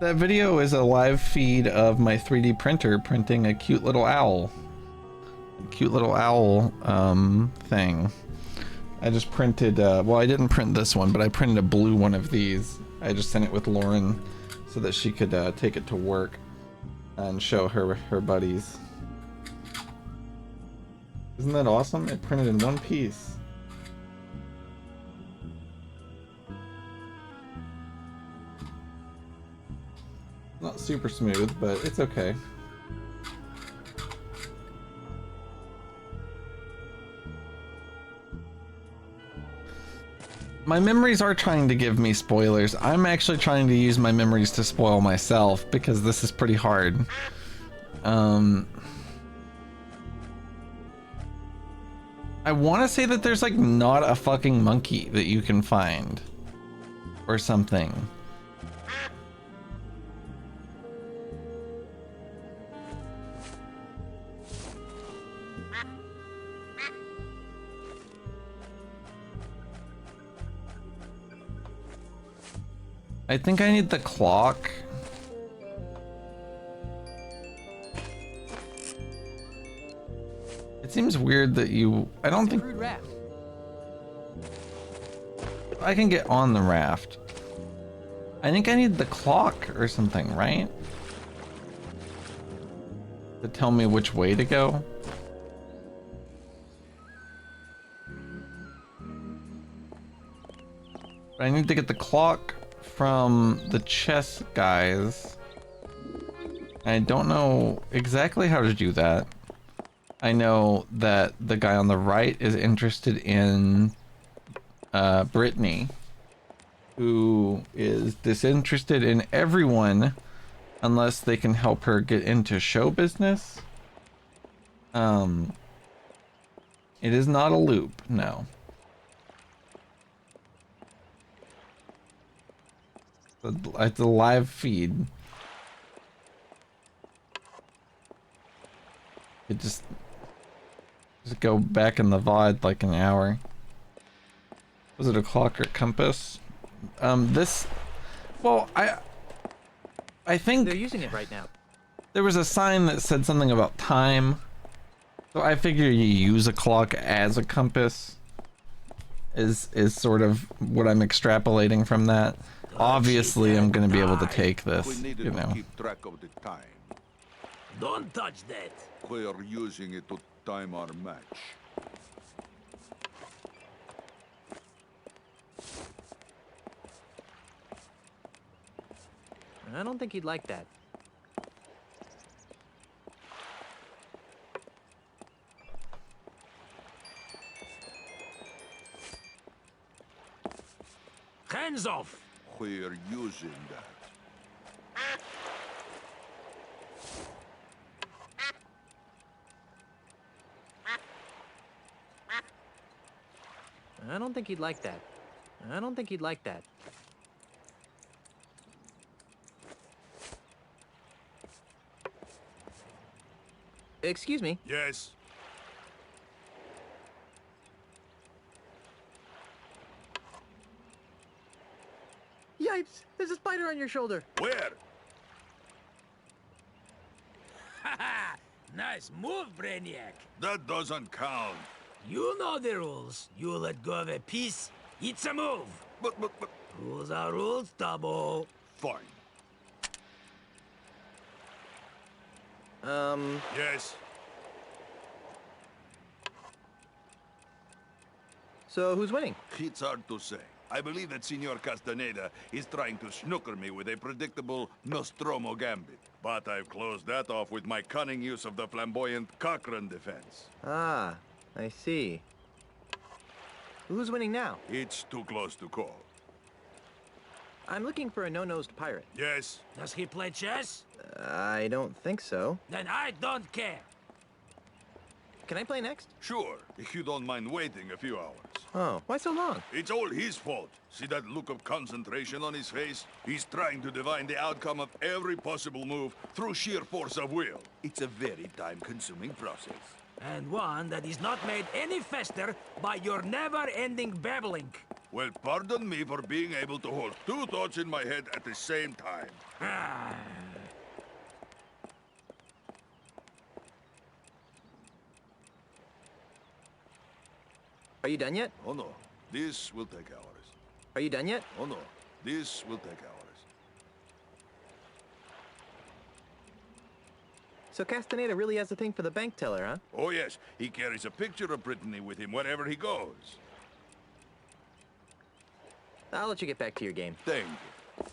That video is a live feed of my 3D printer printing a cute little owl. Thing. I just printed, well, I didn't print this one, but I printed a blue one of these. I just sent it with Lauren so that she could take it to work and show her buddies. Isn't that awesome? It printed in one piece. Not super smooth, but it's okay. My memories are trying to give me spoilers. I'm actually trying to use my memories to spoil myself because this is pretty hard. I want to say that there's like not a fucking monkey that you can find or something. I think I need the clock. It seems weird that I don't think I can get on the raft. I think I need the clock or something, right? To tell me which way to go. I need to get the clock from the chess guys. I don't know exactly how to do that. I know that the guy on the right is interested in Brittany, who is disinterested in everyone unless they can help her get into show business. It is not a loop, no. It's a live feed. It just go back in the VOD like an hour. Was it a clock or compass? Well, I think they're using it right now. There was a sign that said something about time, so I figure you use a clock as a compass. Is sort of what I'm extrapolating from that. Obviously, I'm going to be able to take this, you know. Keep track of the time. Don't touch that. We're using it to time our match. I don't think he'd like that. Hands off! We're using that. I don't think he'd like that. I don't think he'd like that. Excuse me. Yes. Yipes! There's a spider on your shoulder. Where? Haha! Nice move, Brainiac. That doesn't count. You know the rules. You let go of a piece, it's a move. But... Rules are rules, Tubbo. Fine. Yes. So who's winning? It's hard to say. I believe that Senor Castaneda is trying to snooker me with a predictable Nostromo gambit. But I've closed that off with my cunning use of the flamboyant Cochrane defense. Ah, I see. Who's winning now? It's too close to call. I'm looking for a no-nosed pirate. Yes. Does he play chess? I don't think so. Then I don't care. Can I play next? Sure, if you don't mind waiting a few hours. Oh, why so long? It's all his fault. See that look of concentration on his face? He's trying to divine the outcome of every possible move through sheer force of will. It's a very time-consuming process. And one that is not made any faster by your never-ending babbling. Well, pardon me for being able to hold two thoughts in my head at the same time. Are you done yet? Oh no, this will take hours. Are you done yet? Oh no, this will take hours. So Castaneda really has a thing for the bank teller, huh? Oh yes, he carries a picture of Brittany with him wherever he goes. I'll let you get back to your game. Thank you.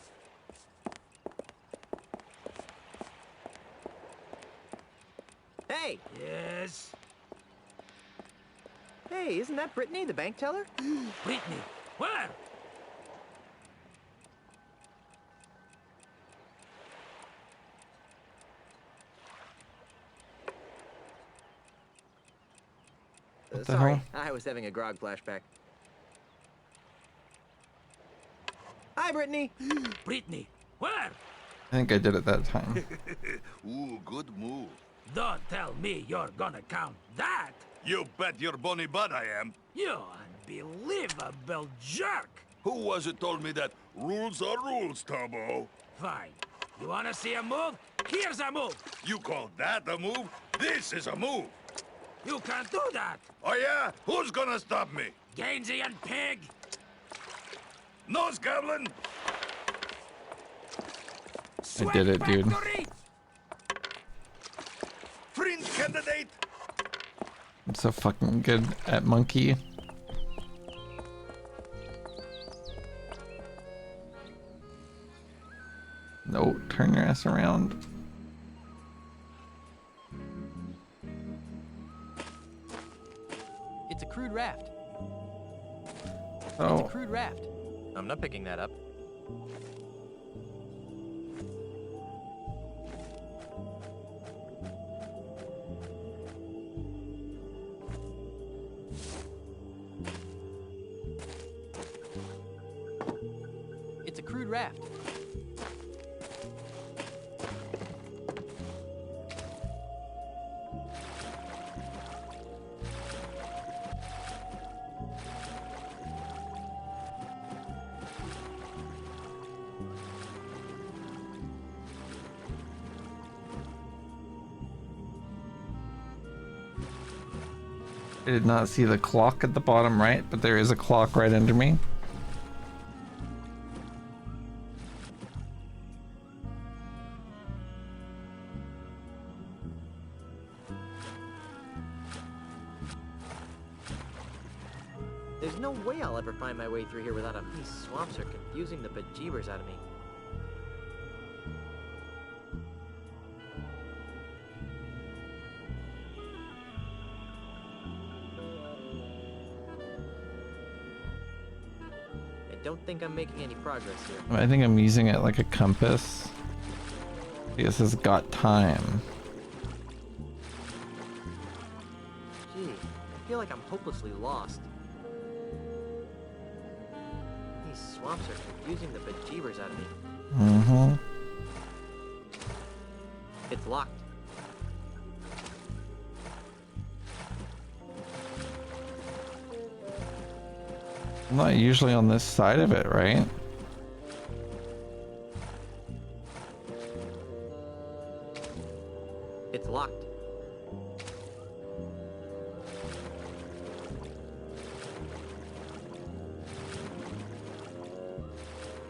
Hey! Yes? Hey, isn't that Brittany, the bank teller? Brittany? Where? What the Sorry, hell? I was having a grog flashback. Hi, Brittany! Brittany, where? I think I did it that time. Ooh, good move. Don't tell me you're gonna count that! You bet your bonny butt I am. You unbelievable jerk! Who was it told me that rules are rules, Tubbo? Fine. You wanna see a move? Here's a move! You call that a move? This is a move! You can't do that! Oh yeah? Who's gonna stop me? Gainsian pig! Nose goblin! I did it, dude. Fringe candidate! I'm so fucking good at monkey. No, turn your ass around. It's a crude raft. Oh. It's a crude raft. I'm not picking that up. It's a crude raft. I did not see the clock at the bottom right, but there is a clock right under me. There's no way I'll ever find my way through here without these swamps are confusing the bejeebers out of me. don't think I'm making any progress here. I think I'm using it like a compass. This has got time. Gee, I feel like I'm hopelessly lost. These swamps are confusing the bejeebers out of me. Mm-hmm. It's locked. I'm not usually on this side of it, right? It's locked.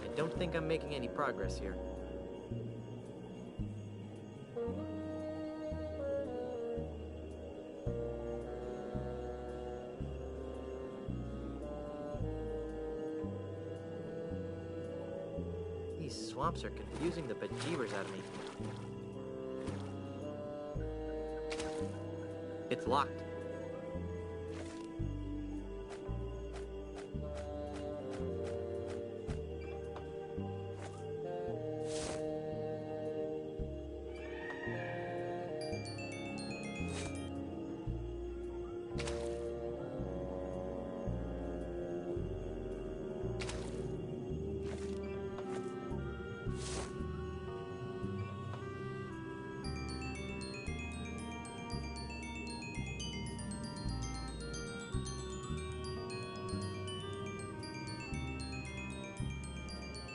I don't think I'm making any progress here. These swamps are confusing the bejeebers out of me. It's locked.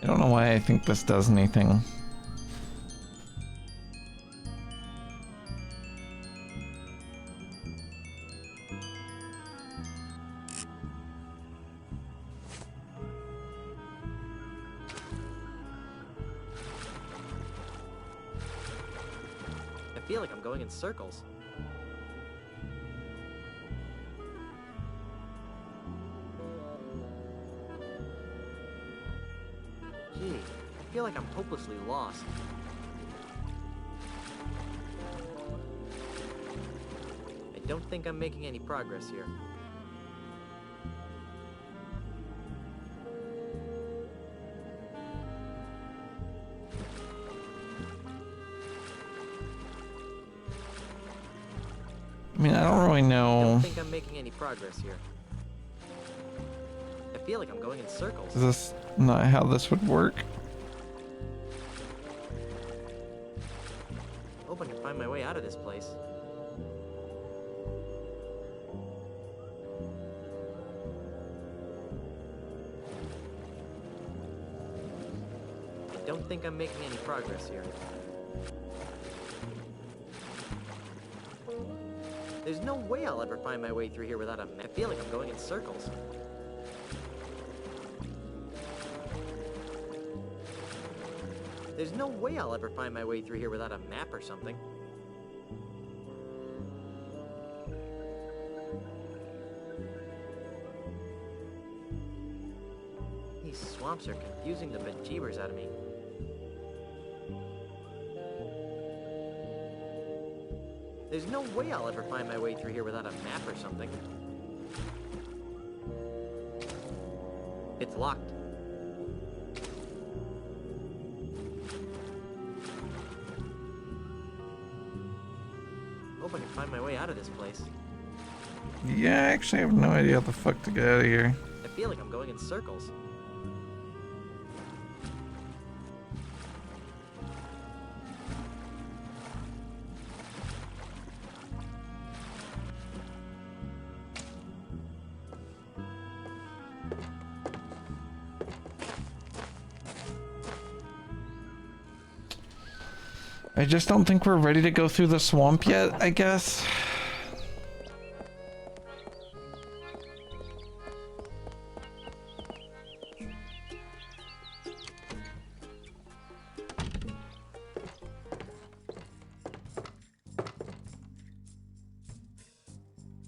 I don't know why I think this does anything. I feel like I'm going in circles. Gee, I feel like I'm hopelessly lost. I don't think I'm making any progress here. I mean, I don't really I know. don't think I'm making any progress here. I feel like I'm going in circles. Is this not how this would work? Hope I can find my way out of this place. I don't think I'm making any progress here. There's no way I'll ever find my way through here without a map. I feel like I'm going in circles. There's no way I'll ever find my way through here without a map or something. These swamps are confusing the bejeebers out of me. There's no way I'll ever find my way through here without a map or something. It's locked. Hope I can find my way out of this place. Yeah, I actually have no idea how the fuck to get out of here. I feel like I'm going in circles. I just don't think we're ready to go through the swamp yet, I guess.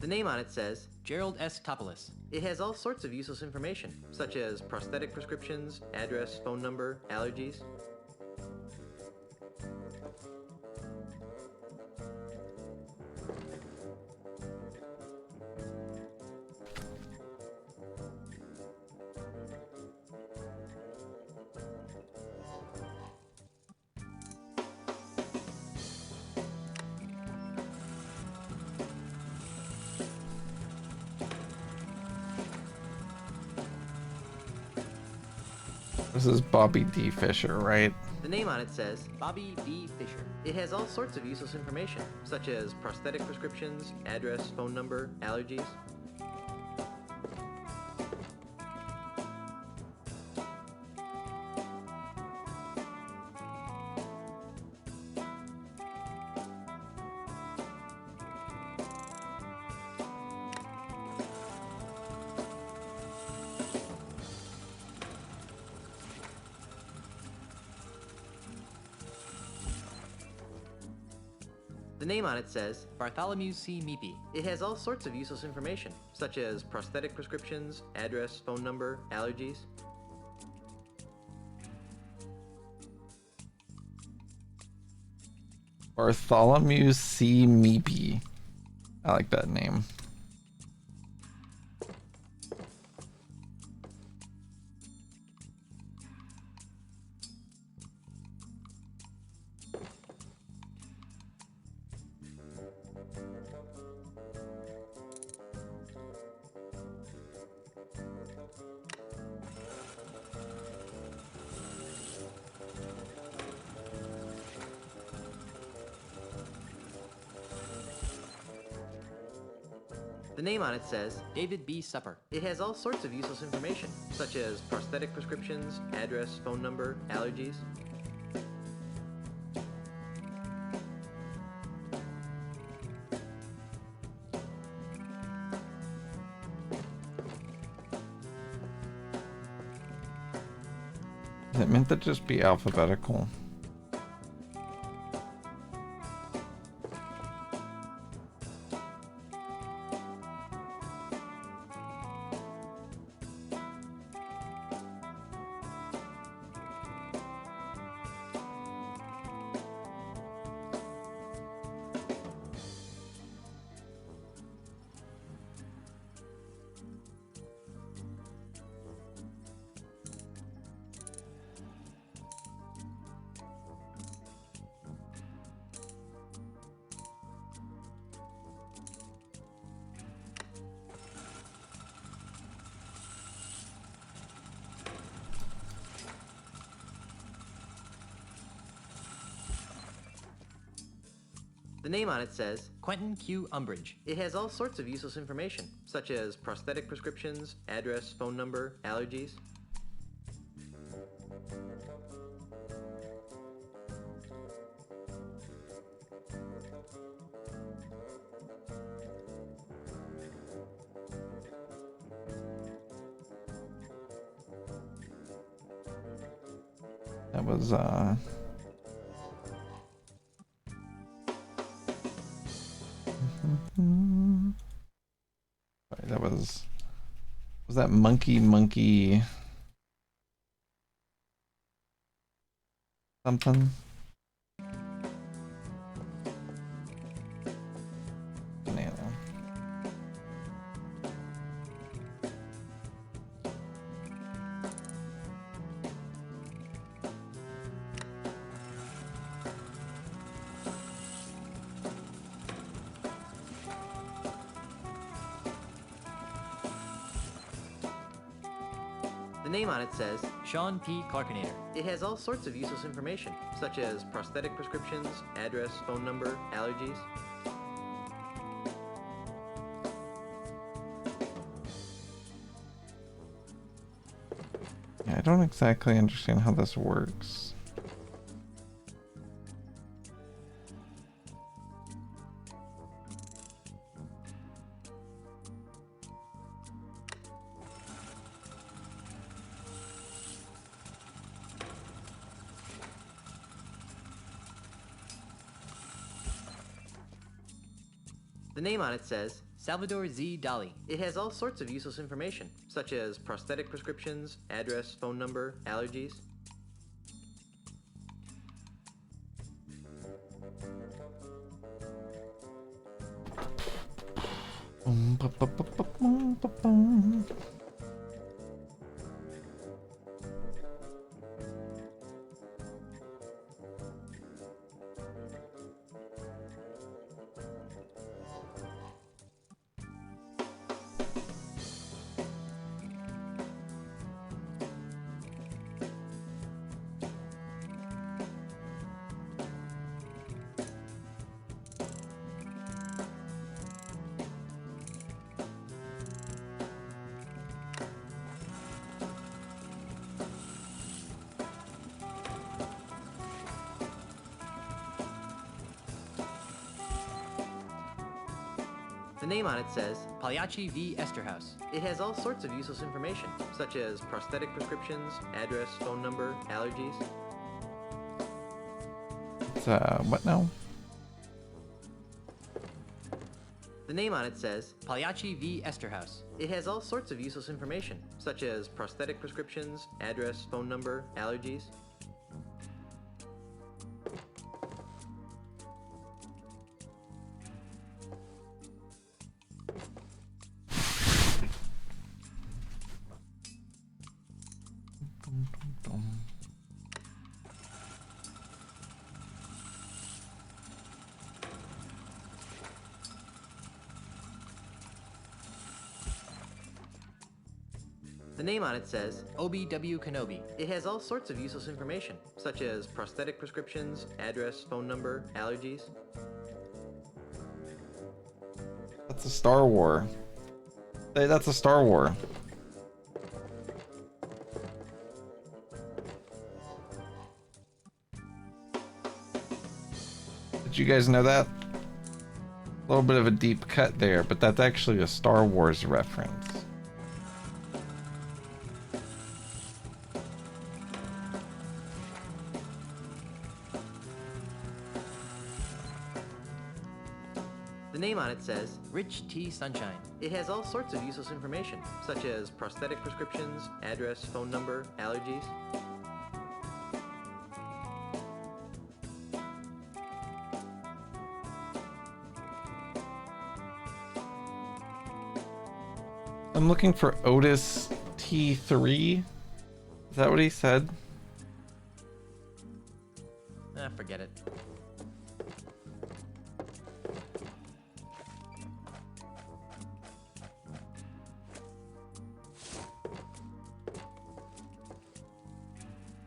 The name on it says Gerald S. Topolis. It has all sorts of useless information, such as prosthetic prescriptions, address, phone number, allergies. This is Bobby D. Fischer, right? The name on it says Bobby D. Fischer. It has all sorts of useless information, such as prosthetic prescriptions, address, phone number, allergies. The name on it says Bartholomew C. Meepy. It has all sorts of useless information, such as prosthetic prescriptions, address, phone number, allergies. Bartholomew C. Meepy. I like that name. The name on it says David B. Supper. It has all sorts of useless information, such as prosthetic prescriptions, address, phone number, allergies. Is it meant to just be alphabetical? The name on it says Quentin Q. Umbridge. It has all sorts of useless information, such as prosthetic prescriptions, address, phone number, allergies. That was Sorry, that was that monkey something? Banana. The name on it says Sean P. Clarkinator. It has all sorts of useless information, such as prosthetic prescriptions, address, phone number, allergies. Yeah, I don't exactly understand how this works. The name on it says Salvador Z. Dali. It has all sorts of useless information, such as prosthetic prescriptions, address, phone number, allergies. The name on it says Pagliacci v. Esterhaus. It has all sorts of useless information, such as prosthetic prescriptions, address, phone number, allergies. It's, what now? The name on it says Pagliacci v. Esterhaus. It has all sorts of useless information, such as prosthetic prescriptions, address, phone number, allergies. The name on it says OBW Kenobi. It has all sorts of useless information, such as prosthetic prescriptions, address, phone number, allergies. That's a Star War. Hey, that's a Star War. Did you guys know that? A little bit of a deep cut there, but that's actually a Star Wars reference. The name on it says Rich T. Sunshine. It has all sorts of useless information, such as prosthetic prescriptions, address, phone number, allergies. I'm looking for Otis T3. Is that what he said? Forget it.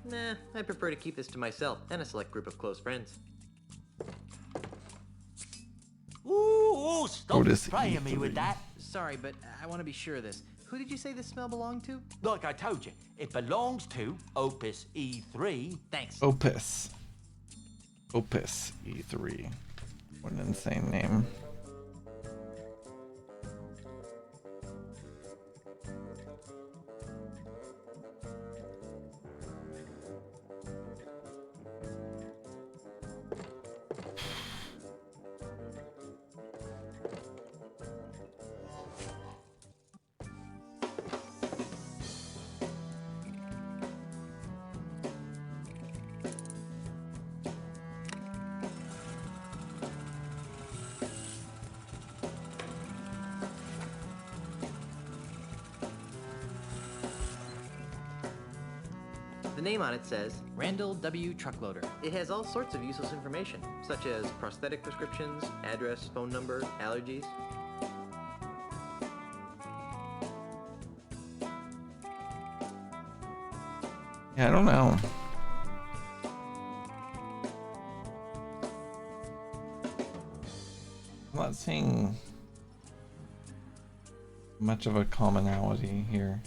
Nah, I prefer to keep this to myself and a select group of close friends. Ooh, stop Otis spraying me E3. with that. Sorry, but I want to be sure of this. Who did you say this smell belonged to? Like I told you, it belongs to Opus E3. Thanks. Opus. Opus E3. What an insane name. The name on it says Randall W. Truckloader. It has all sorts of useless information, such as prosthetic prescriptions, address, phone number, allergies. Yeah, I don't know. I'm not seeing much of a commonality here.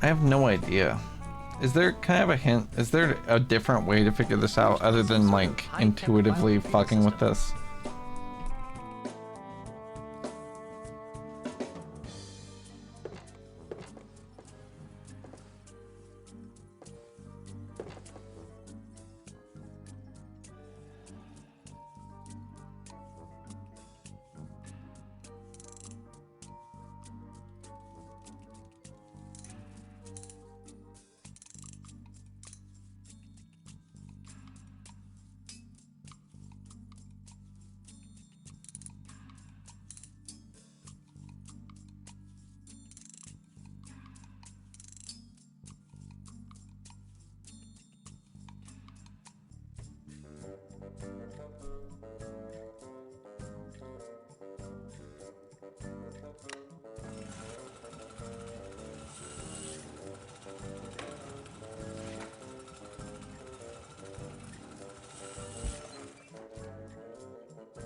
I have no idea. Is there, can I have a hint? Is there a different way to figure this out other than like intuitively fucking with this?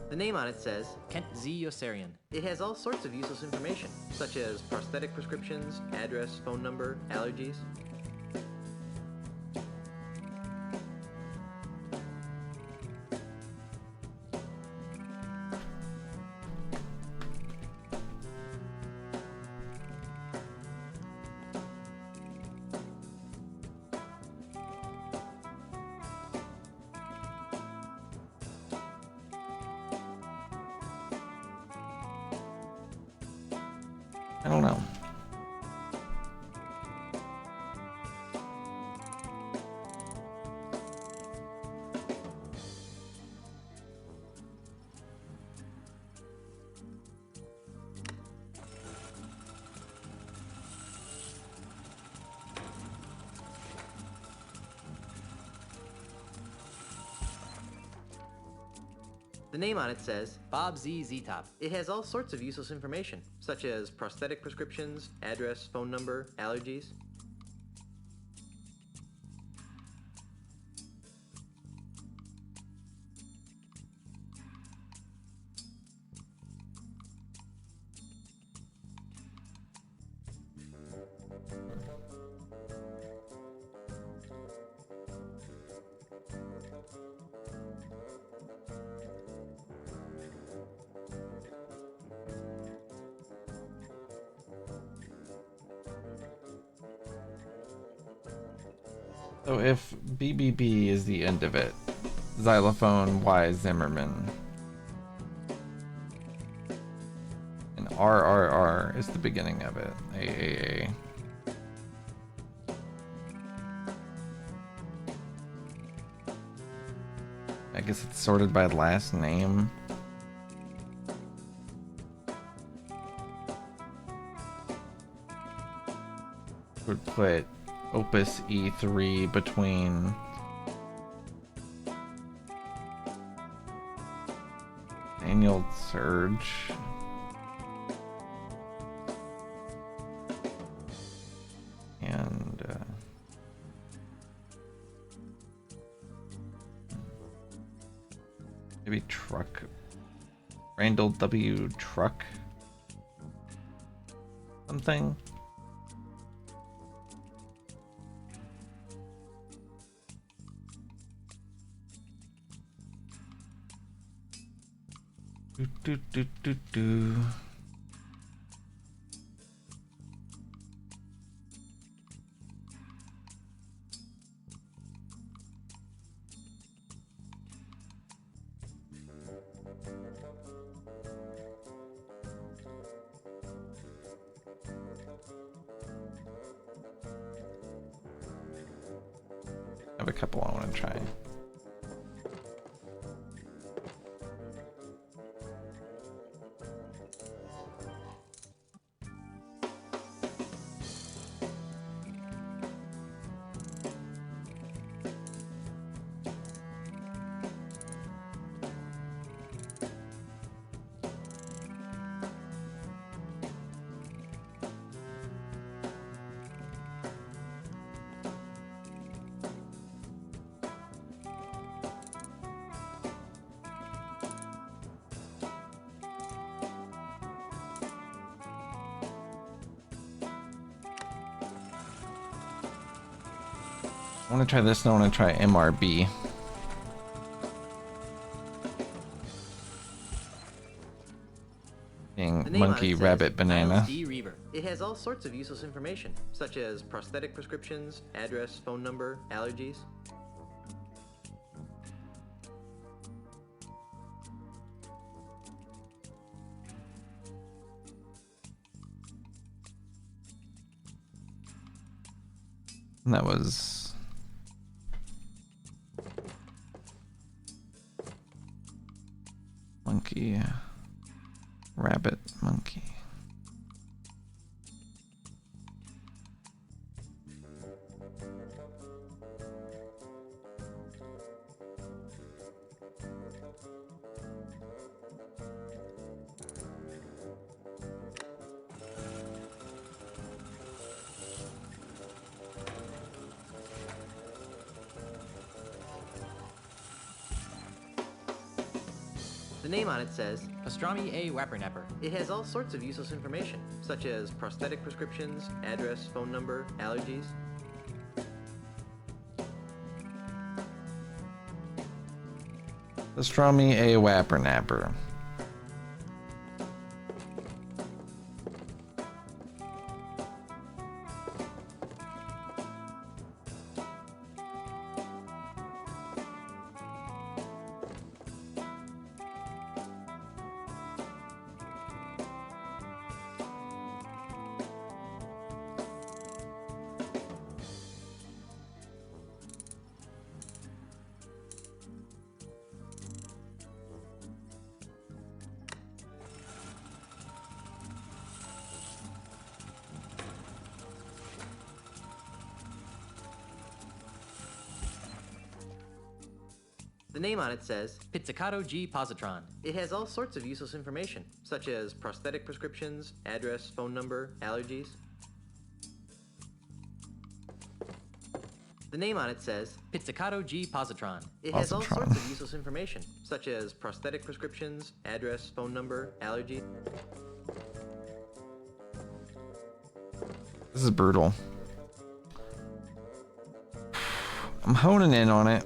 The name on it says Kent Z. Yossarian. It has all sorts of useless information, such as prosthetic prescriptions, address, phone number, allergies. I don't know. The name on it says Bob Z. Z-Top. It has all sorts of useless information, such as prosthetic prescriptions, address, phone number, allergies. So if BBB is the end of it, Xylophone Y Zimmerman, and RRR is the beginning of it, AAA. I guess it's sorted by last name. Would put Opus E3 between Daniel Surge and maybe Truck, Randall W. Truck, something. Do. I have a couple I want to try. I want to try this and I want to try MRB. Being monkey, rabbit, banana. D. Reaver. It has all sorts of useless information, such as prosthetic prescriptions, address, phone number, allergies. And that was monkey, rabbit, monkey. The name on it says Pastrami A. Wapernapper. It has all sorts of useless information, such as prosthetic prescriptions, address, phone number, allergies. Pastrami A. Wapernapper. The name on it says Pizzicato G. Positron. It has all sorts of useless information, such as prosthetic prescriptions, address, phone number, allergies. The name on it says Pizzicato G. Positron. It has all sorts of useless information, such as prosthetic prescriptions, address, phone number, allergy. This is brutal. I'm honing in on it.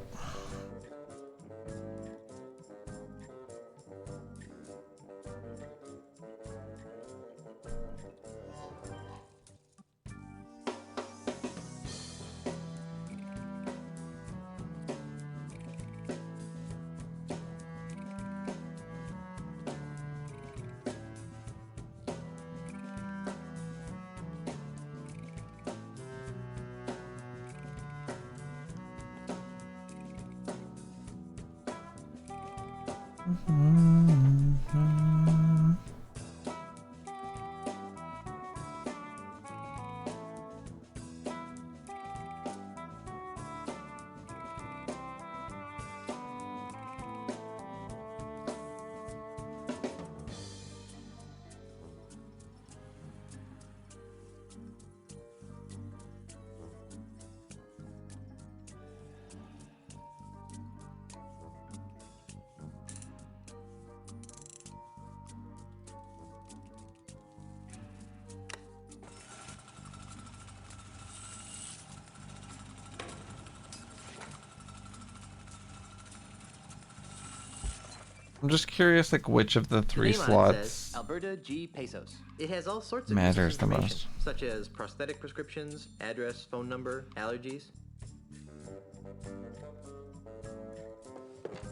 I'm just curious, like, which of the three The name on it slots says Alberta G. Pesos. It has all sorts of matters useless the information, most. such as prosthetic prescriptions, address, phone number, allergies.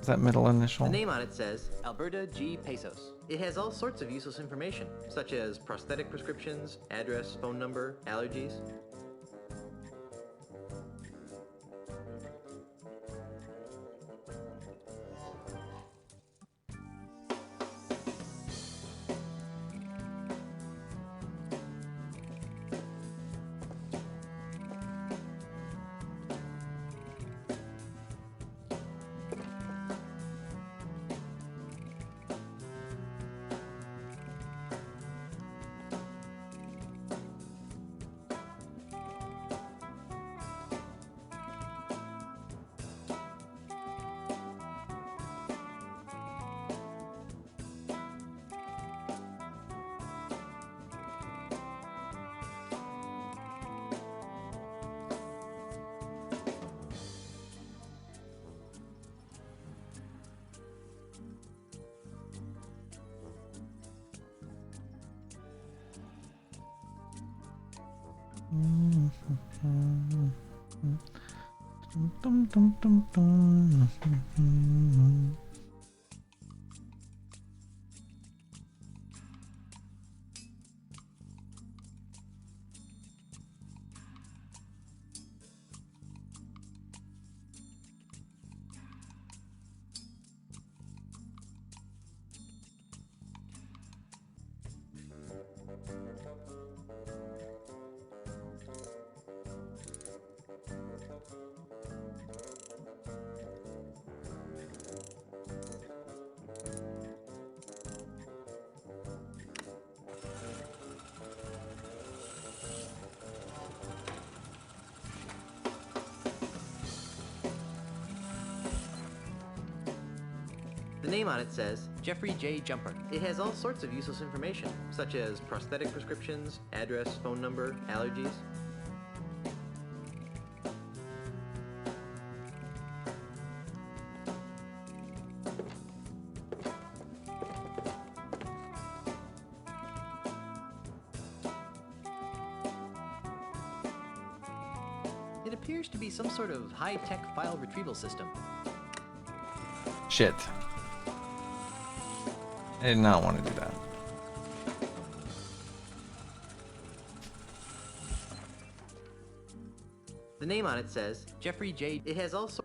Is that middle initial? The name on it says Alberta G. Pesos. It has all sorts of useless information, such as prosthetic prescriptions, address, phone number, allergies. Dum, dum, dum, dum. The name on it says Jeffrey J. Jumper. It has all sorts of useless information, such as prosthetic prescriptions, address, phone number, allergies. It appears to be some sort of high-tech file retrieval system. Shit. I did not want to do that. The name on it says Jeffrey J. It has also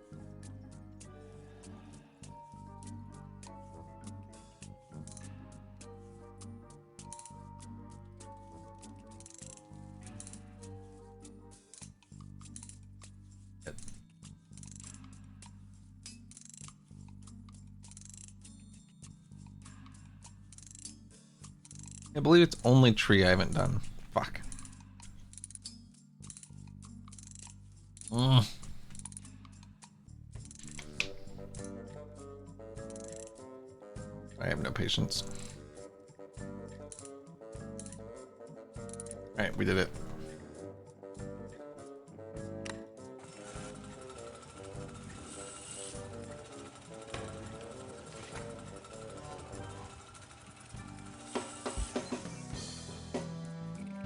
I believe it's only tree I haven't done. Fuck. I have no patience. Alright, we did it.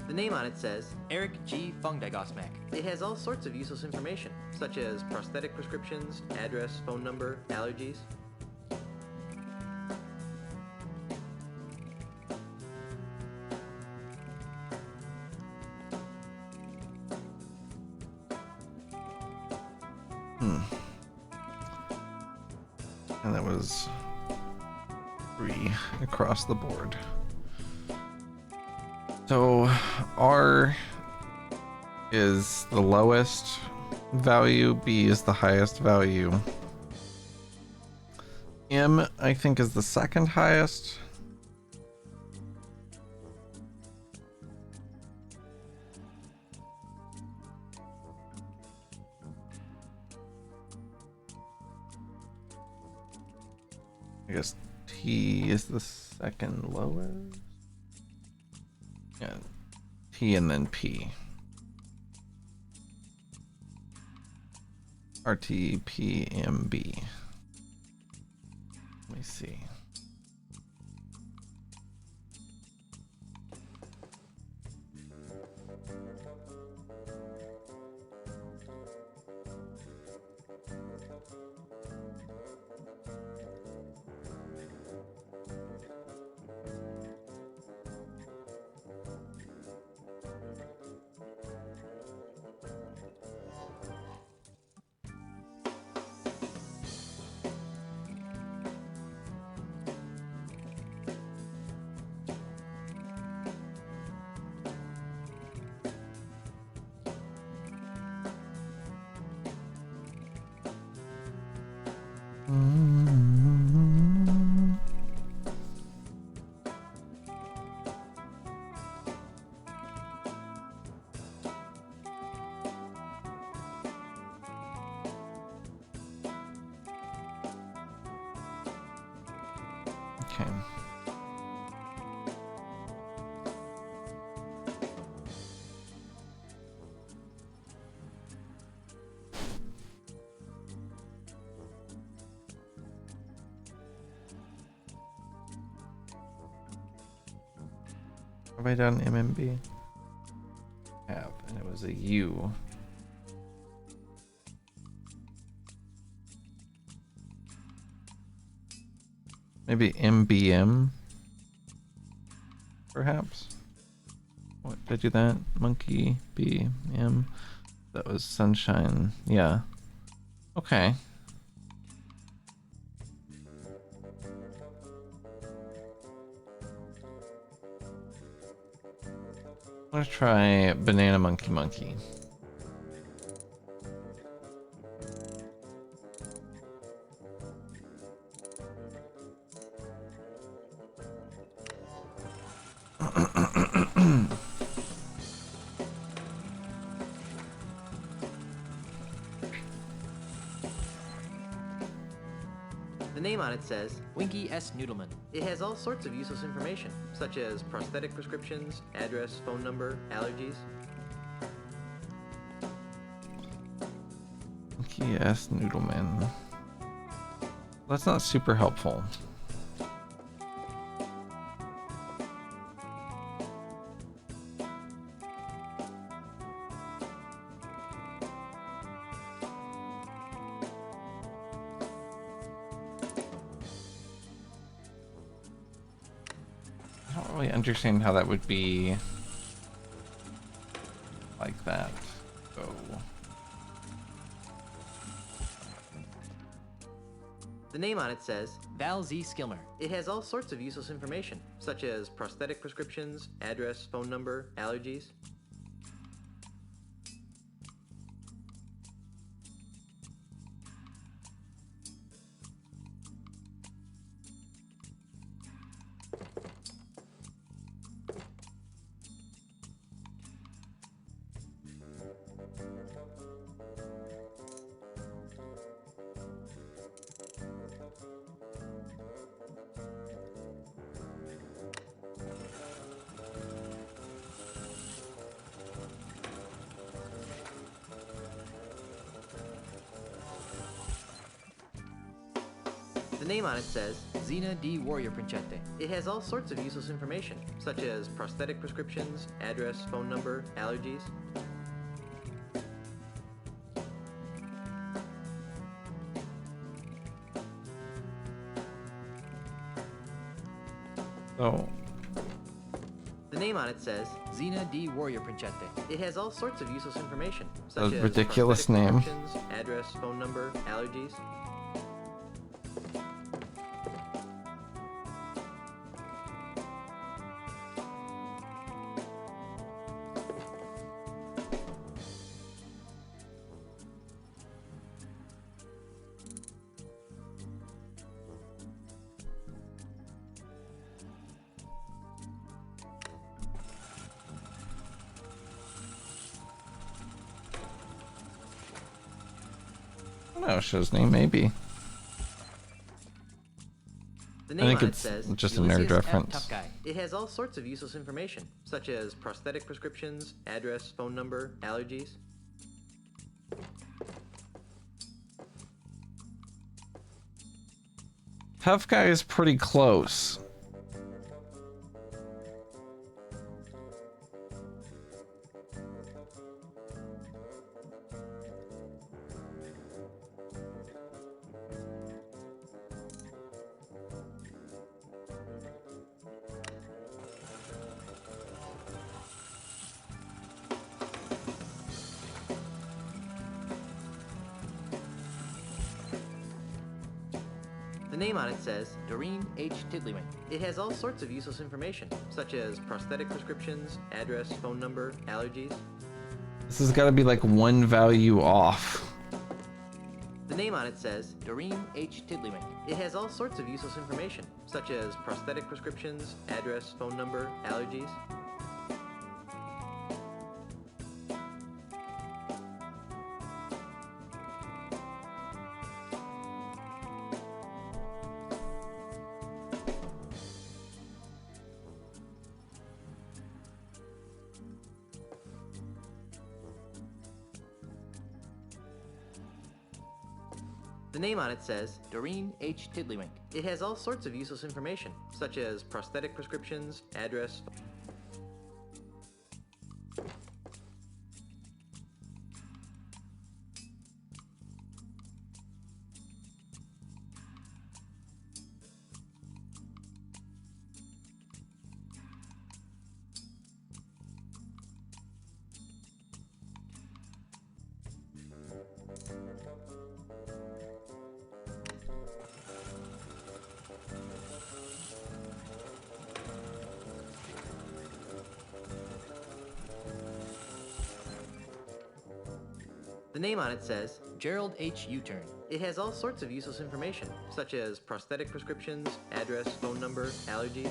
The name on it says Eric G. Fungdagosmak. It has all sorts of useless information, such as prosthetic prescriptions, address, phone number, allergies. And that was 3 across the board. So R is the lowest value, B is the highest value. M, I think, is the second highest. I guess T is the second lowest. Yeah, T and then P. RT, P, M, B. Let me see. Okay. Have I done MMB? I have, and it was a U. Maybe MBM? Perhaps? What, did I do that? Monkey, B, M. That was sunshine. Yeah. Okay. I'm gonna try banana monkey monkey. The name on it says Winky S. Noodleman. It has all sorts of useless information, such as prosthetic prescriptions, address, phone number, allergies. Yes, Noodleman. That's not super helpful. I don't really understand how that would be like that. So. The name on it says Val Z. Skilmer. It has all sorts of useless information, such as prosthetic prescriptions, address, phone number, allergies. The name on it says Xena D. Warrior Princiente. It has all sorts of useless information, such as prosthetic prescriptions, address, phone number, allergies. So. The name on it says Xena D. Warrior Princiente. It has all sorts of useless information, such as Ridiculous prosthetic name. prescriptions, address, phone number, allergies. No, show's name maybe. The I name think on it's it says just a Ulysses nerd F. reference. Tough Guy. It has all sorts of useless information, such as prosthetic prescriptions, address, phone number, allergies. Tough guy is pretty close. The name on it says Doreen H. Tiddlywink. It has all sorts of useless information, such as prosthetic prescriptions, address, phone number, allergies. This has got to be like one value off. The name on it says Doreen H. Tiddlywink. It has all sorts of useless information, such as prosthetic prescriptions, address, phone number, allergies. The name on it says Doreen H. Tiddlywink. It has all sorts of useless information, such as prosthetic prescriptions, address. The name on it says Gerald H. U-Turn. It has all sorts of useless information, such as prosthetic prescriptions, address, phone number, allergies.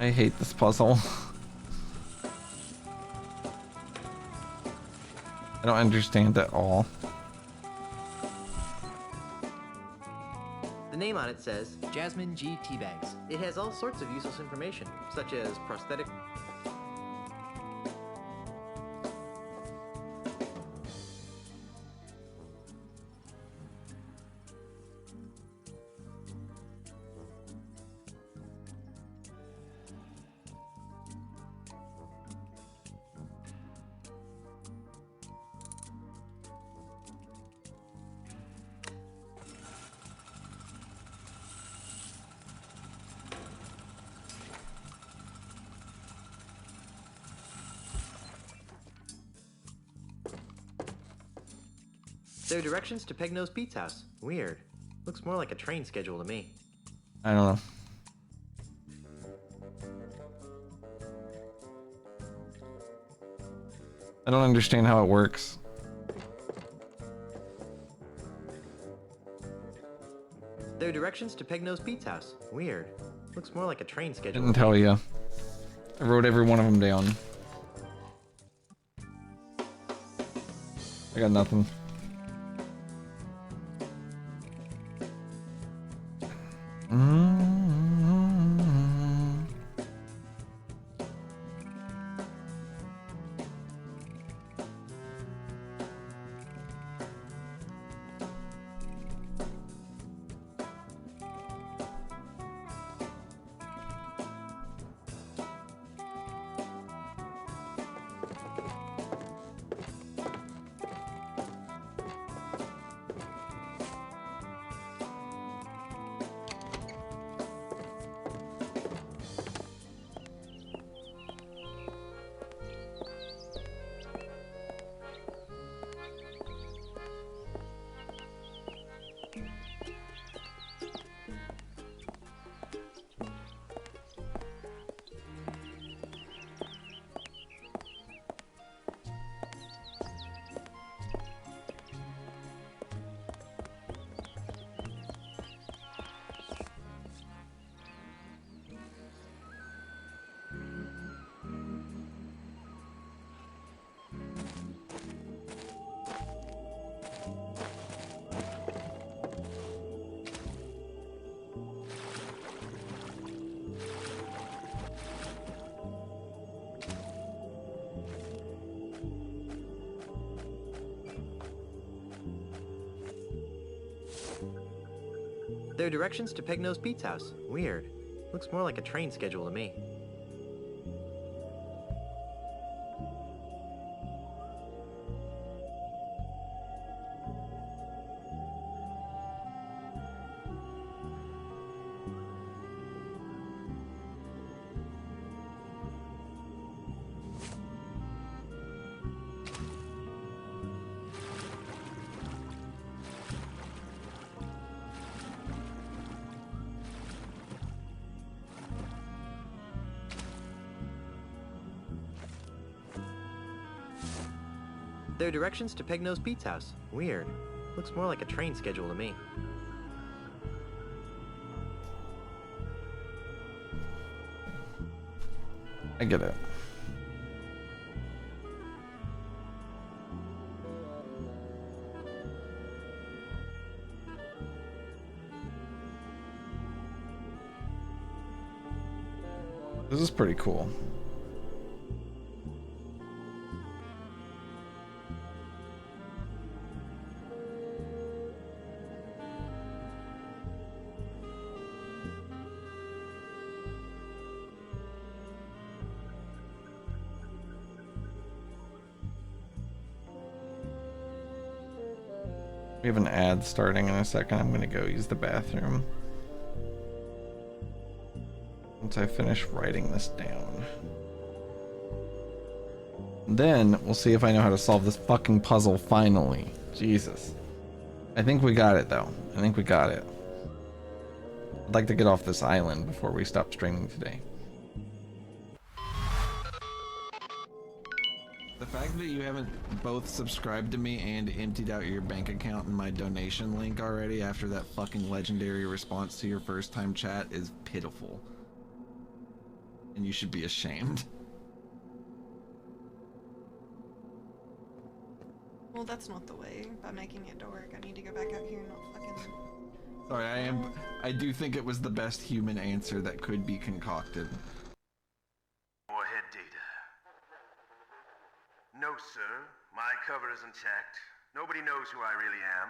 I hate this puzzle. I don't understand at all. The name on it says Jasmine G. Teabags. It has all sorts of useless information, such as prosthetic... There are directions to Pegnose Pete's house. Weird. Looks more like a train schedule to me. I don't know. I don't understand how it works. There are directions to Pegnose Pete's house. Weird. Looks more like a train schedule. Didn't tell you. I wrote every one of them down. I got nothing. There are directions to Pegnose Pete's house. Weird. Looks more like a train schedule to me. There are directions to Pegnose Pete's house. Weird. Looks more like a train schedule to me. I get it. This is pretty cool. We have an ad starting in a second. I'm gonna go use the bathroom once I finish writing this down. Then we'll see if I know how to solve this fucking puzzle finally. Jesus. I think we got it though. I think we got it. I'd like to get off this island before we stop streaming today. The fact that you haven't both subscribed to me and emptied out your bank account and my donation link already after that fucking legendary response to your first time chat is pitiful. And you should be ashamed. Well, that's not the way. By making it dark, I need to go back out here and not fucking... Sorry, I do think it was the best human answer that could be concocted. Warhead data. No, sir. My cover is intact. Nobody knows who I really am.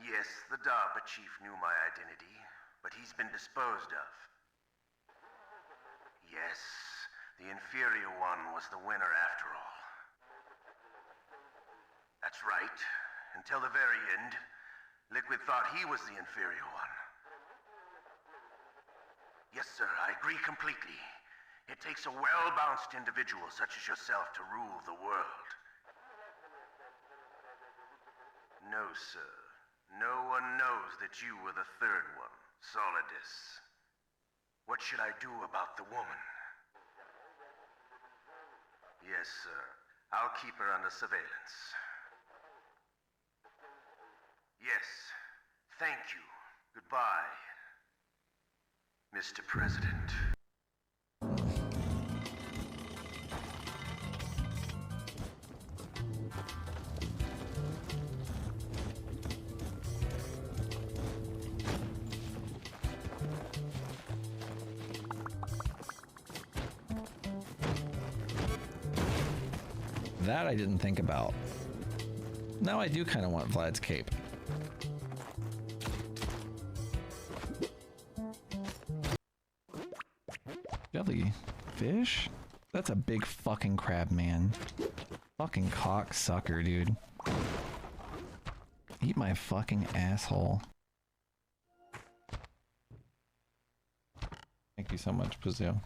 Yes, the DARPA chief knew my identity, but he's been disposed of. Yes, the inferior one was the winner after all. That's right. Until the very end, Liquid thought he was the inferior one. Yes, sir, I agree completely. It takes a well-balanced individual such as yourself to rule the world. No, sir. No one knows that you were the third one, Solidus. What should I do about the woman? Yes, sir. I'll keep her under surveillance. Yes. Thank you. Goodbye, Mr. President. That I didn't think about. Now I do kind of want Vlad's cape. Jellyfish? That's a big fucking crab, man. Fucking cocksucker, dude. Eat my fucking asshole. Thank you so much, Pazoo.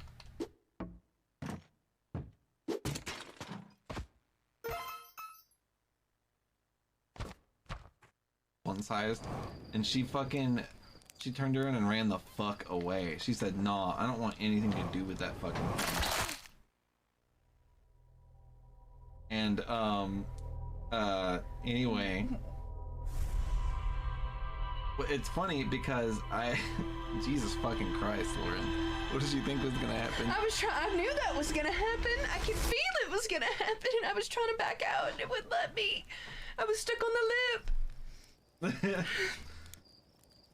One-sized, and she turned around and ran the fuck away. She said, "Nah, I don't want anything to do with that fucking thing." And anyway, it's funny because Jesus fucking Christ, Lauren, what did you think was gonna happen? I knew that was gonna happen. I could feel it was gonna happen. I was trying to back out and it wouldn't let me. I was stuck on the lip.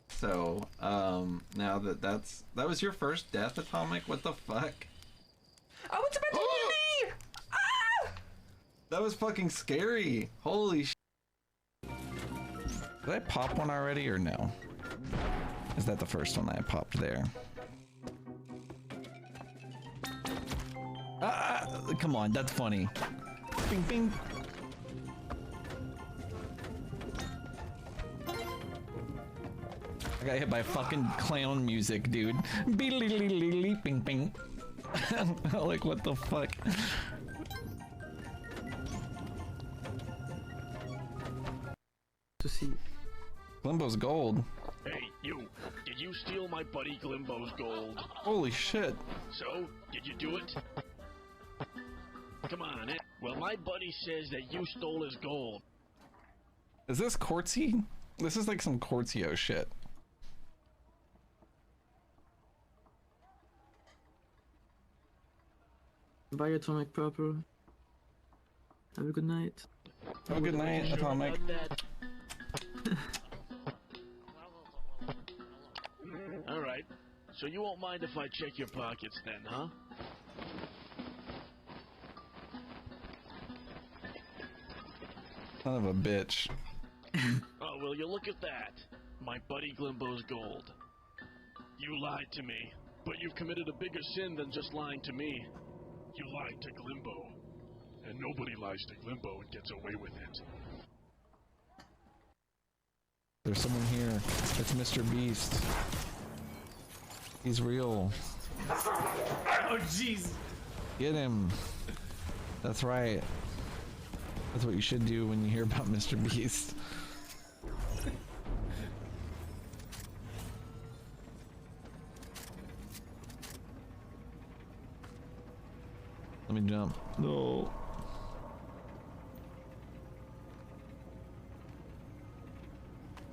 So, now that was your first death, Atomic? What the fuck? Oh, it's about to hit me! Ah! That was fucking scary. Holy sh**. Did I pop one already or no? Is that the first one I popped there? Come on, that's funny. Bing, bing. I got hit by fucking clown music, dude. Bing, bing. Like, what the fuck? To see. Glimbo's gold. Hey, you. Did you steal my buddy Glimbo's gold? Holy shit. So, did you do it? Come on, eh? Well, my buddy says that you stole his gold. Is this Quartzy? This is like some Quartzio shit. Bye, Atomic Proper. Have a good night. Have a good night, Atomic. Alright, so you won't mind if I check your pockets then, huh? Son of a bitch. Oh, will you look at that? My buddy Glimbo's gold. You lied to me, but you've committed a bigger sin than just lying to me. You lied to Glimbo. And nobody lies to Glimbo and gets away with it. There's someone here. It's Mr. Beast. He's real. Oh, jeez. Get him. That's right. That's what you should do when you hear about Mr. Beast. Let me jump. No.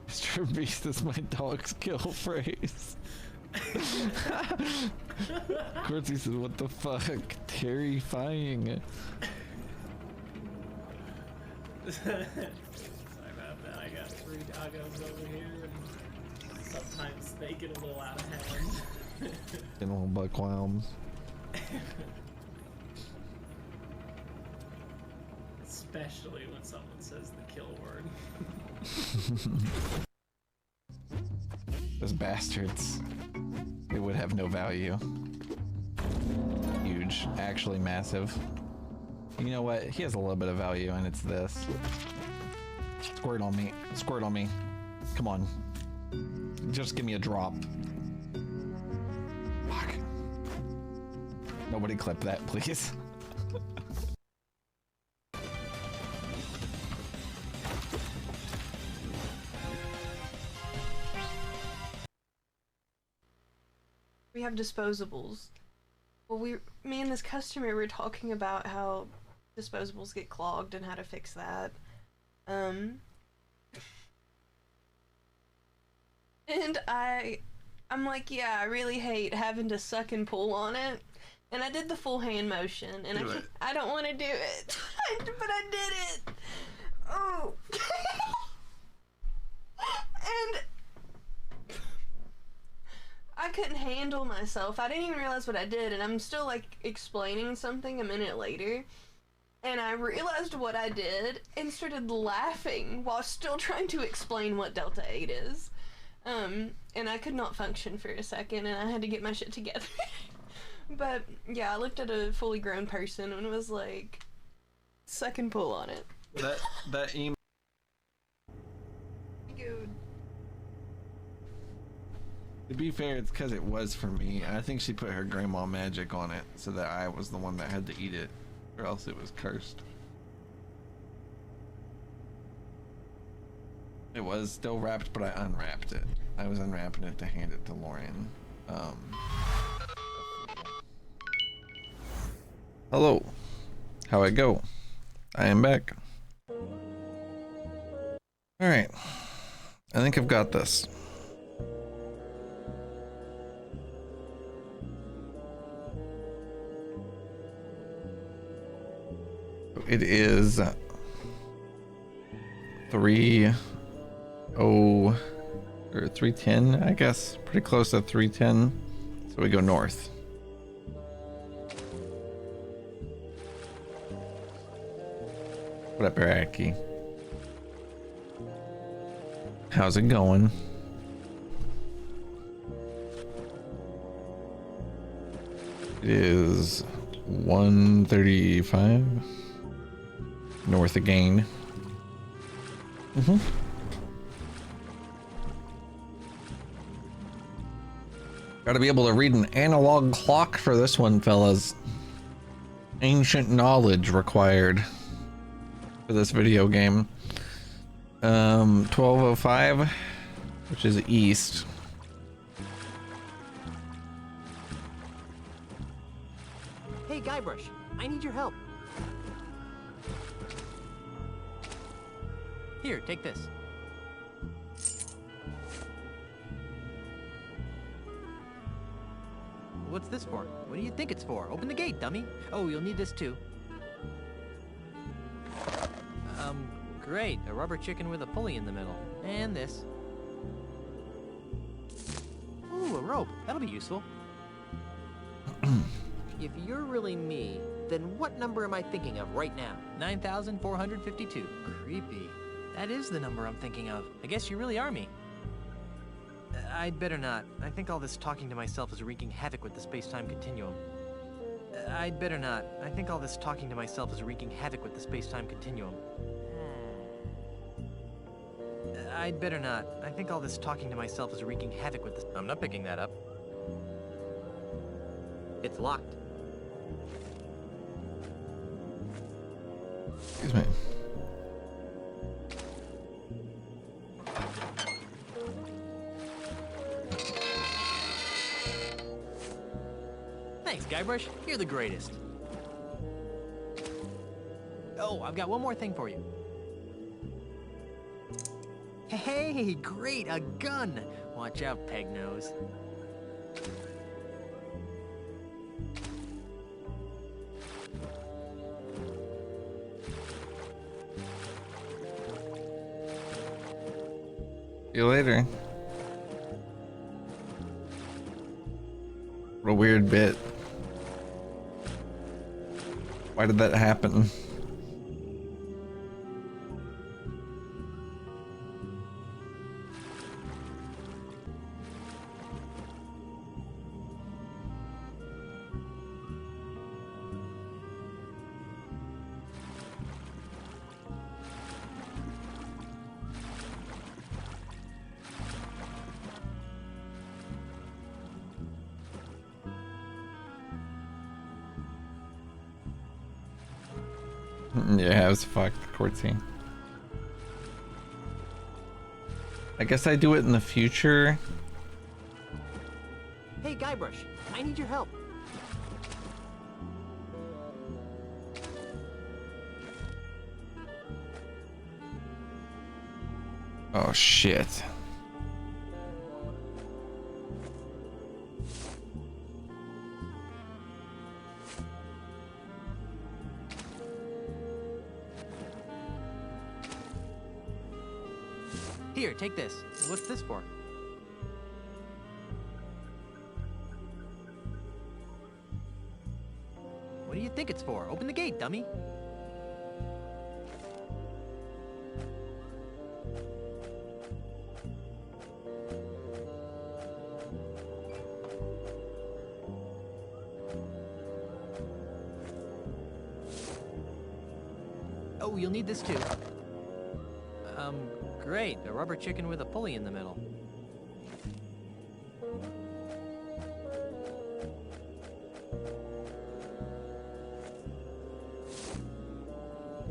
Mr. Beast is my dog's kill phrase. Of course he said, what the fuck? Terrifying. Sorry about that. I got 3 doggos over here, and sometimes they get a little out of hand. Getting a little buckwound. Especially when someone says the kill word. Those bastards. They would have no value. Huge. Actually massive. You know what? He has a little bit of value, and it's this. Squirt on me. Squirt on me. Come on. Just give me a drop. Fuck. Nobody clip that, please. We have disposables. Well, me and this customer were talking about how disposables get clogged and how to fix that. And I'm like, yeah, I really hate having to suck and pull on it. And I did the full hand motion, and I don't want to do it, but I did it. Oh. And I couldn't handle myself. I didn't even realize what I did, and I'm still like explaining something a minute later, and I realized what I did and started laughing while still trying to explain what Delta 8 is. And I could not function for a second, and I had to get my shit together. But yeah, I looked at a fully grown person and was like, suck and pull on it. That email. Dude. To be fair, it's because it was for me. I think she put her grandma magic on it so that I was the one that had to eat it, or else it was cursed. It was still wrapped, but I unwrapped it. I was unwrapping it to hand it to Lauren. Hello. How I go? I am back. Alright. I think I've got this. It is 310, I guess. Pretty close to 310. So we go north. What up, Iraqi? How's it going? It is 135. North again. Gotta be able to read an analog clock for this one, fellas. Ancient knowledge required for this video game. 1205, which is east. Hey, Guybrush, I need your help. Here, take this. What's this for? What do you think it's for? Open the gate, dummy. Oh, you'll need this too. Great. A rubber chicken with a pulley in the middle. And this. Ooh, a rope. That'll be useful. If you're really me, then what number am I thinking of right now? 9,452. Creepy. That is the number I'm thinking of. I guess you really are me. I'd better not. I think all this talking to myself is wreaking havoc with the space-time continuum. I'd better not. I think all this talking to myself is wreaking havoc with the space-time continuum. I'd better not. I think all this talking to myself is wreaking havoc with the... I'm not picking that up. It's locked. Excuse me. Thanks, Guybrush. You're the greatest. Oh, I've got one more thing for you. Hey, great, a gun! Watch out, Pegnose. See you later. What a weird bit. Why did that happen? Yeah, it was fucked, court scene. I guess I do it in the future. Hey, Guybrush, I need your help. Oh shit. Here, take this. What's this for? What do you think it's for? Open the gate, dummy. Oh, you'll need this too. Great, a rubber chicken with a pulley in the middle.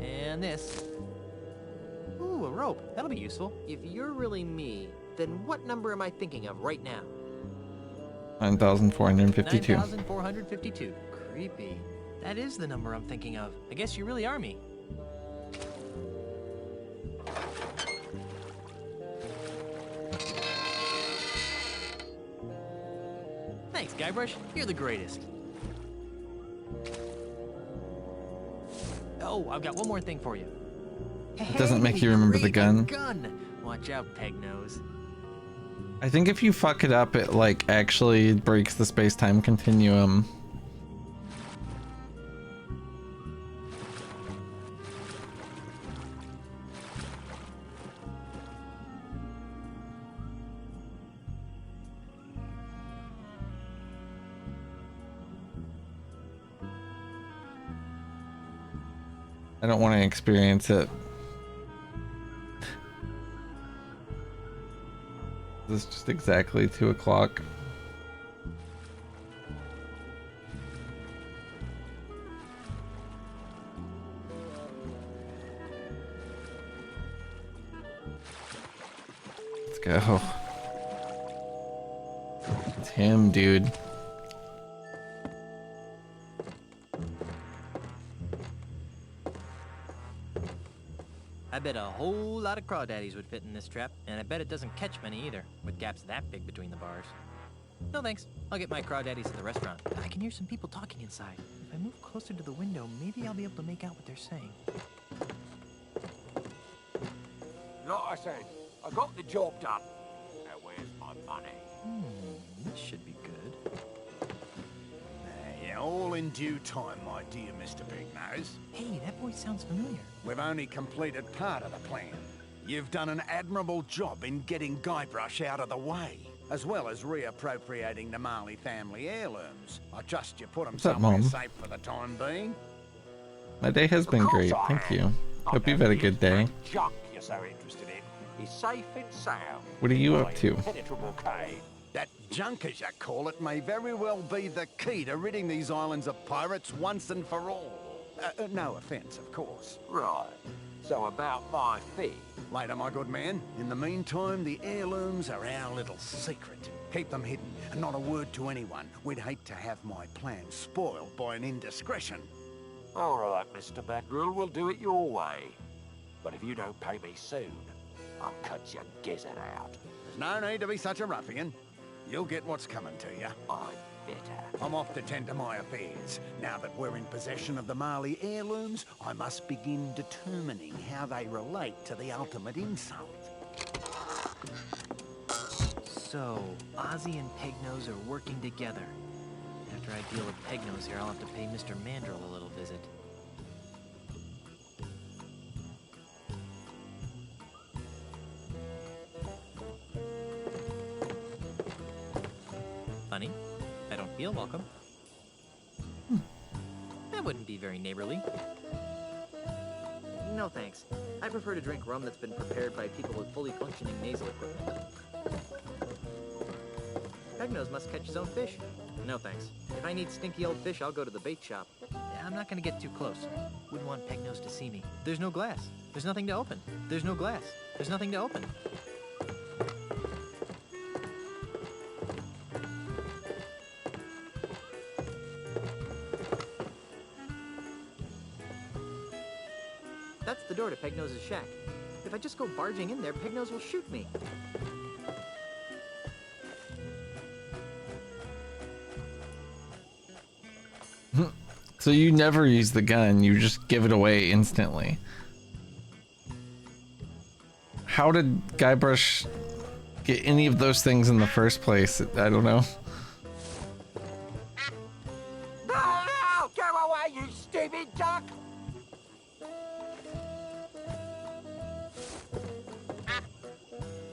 And this. Ooh, a rope. That'll be useful. If you're really me, then what number am I thinking of right now? 9,452. 9,452. Creepy. That is the number I'm thinking of. I guess you really are me. Thanks, Guybrush. You're the greatest. Oh, I've got one more thing for you. It doesn't make you remember the gun. Gun. Watch out, Pegnose. I think if you fuck it up, it like actually breaks the space-time continuum. I don't want to experience it. This is just exactly 2 o'clock. Let's go. It's him, dude. I bet a whole lot of crawdaddies would fit in this trap, and I bet it doesn't catch many either, with gaps that big between the bars. No thanks, I'll get my crawdaddies at the restaurant. I can hear some people talking inside. If I move closer to the window, maybe I'll be able to make out what they're saying. Like I said, I got the job done. Now where's my money? This should be good. Yeah, all in due time, my dear Mr. Bignose. Hey, that voice sounds familiar. We've only completed part of the plan. You've done an admirable job in getting Guybrush out of the way, as well as reappropriating the Marley family heirlooms. I trust you put them What's up, somewhere Mom? safe for the time being. My day has been great, thank you. Hope you've had a good day. Junk you're so interested in is safe and sound. What are you up to? Impenetrable cave. That junk, as you call it, may very well be the key to ridding these islands of pirates once and for all. No offense, of course. Right. So about my fee. Later, my good man. In the meantime, the heirlooms are our little secret. Keep them hidden, and not a word to anyone. We'd hate to have my plan spoiled by an indiscretion. All right, Mr. Mandrill, we'll do it your way. But if you don't pay me soon, I'll cut your gizzard out. There's no need to be such a ruffian. You'll get what's coming to you. I'm bitter. I'm off to tend to my affairs. Now that we're in possession of the Marley heirlooms, I must begin determining how they relate to the ultimate insult. So, Ozzy and Pegnose are working together. After I deal with Pegnose here, I'll have to pay Mr. Mandrill a little visit. Funny, I don't feel welcome. That wouldn't be very neighborly. No thanks. I prefer to drink rum that's been prepared by people with fully functioning nasal equipment. Pegnose must catch his own fish. No thanks. If I need stinky old fish, I'll go to the bait shop. I'm not gonna get too close. Wouldn't want Pegnose to see me. There's no glass. There's nothing to open. There's no glass. There's nothing to open. That's the door to Pegnose's shack. If I just go barging in there, Pegnose will shoot me. So you never use the gun, you just give it away instantly. How did Guybrush get any of those things in the first place? I don't know. No, no! Go away, you stupid duck!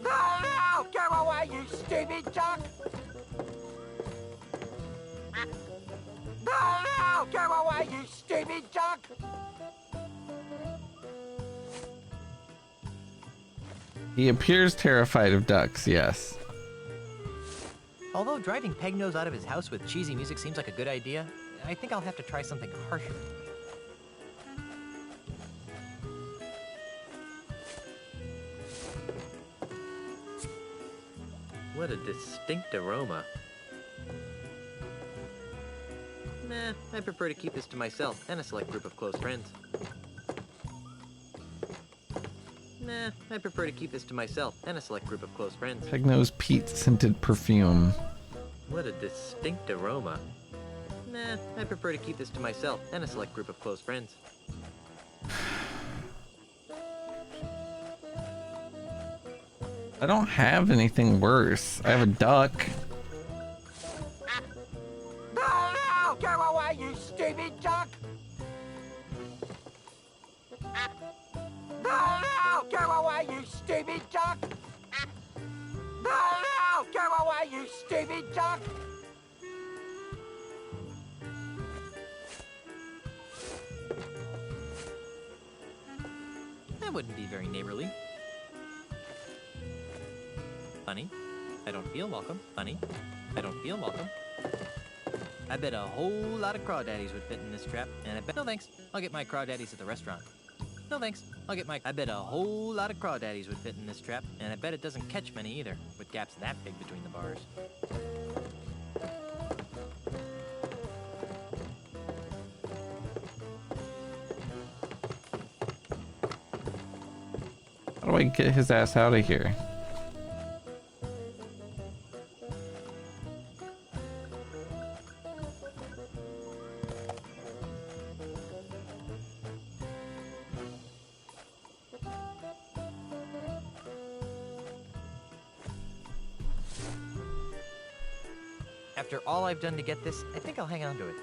No, no! Go away, you stupid duck! No, no! Go away, you stupid duck! He appears terrified of ducks, yes. Although driving Pegnose out of his house with cheesy music seems like a good idea, I think I'll have to try something harsher. What a distinct aroma. Nah, I prefer to keep this to myself and a select group of close friends. Nah, I prefer to keep this to myself and a select group of close friends. Pegnose peat scented perfume. What a distinct aroma. Nah, I prefer to keep this to myself and a select group of close friends. I don't have anything worse. I have a duck. No, no! Go away, you stupid duck! No, no! Go away, you stupid duck! No, no! Go away, you stupid duck! That wouldn't be very neighborly. Funny, I don't feel welcome. Funny, I don't feel welcome. I bet a whole lot of crawdaddies would fit in this trap, and I bet no thanks. I'll get my crawdaddies at the restaurant. No thanks. I'll get my. I bet a whole lot of crawdaddies would fit in this trap, and I bet it doesn't catch many either, with gaps that big between the bars. How do I get his ass out of here? After all I've done to get this, I think I'll hang on to it.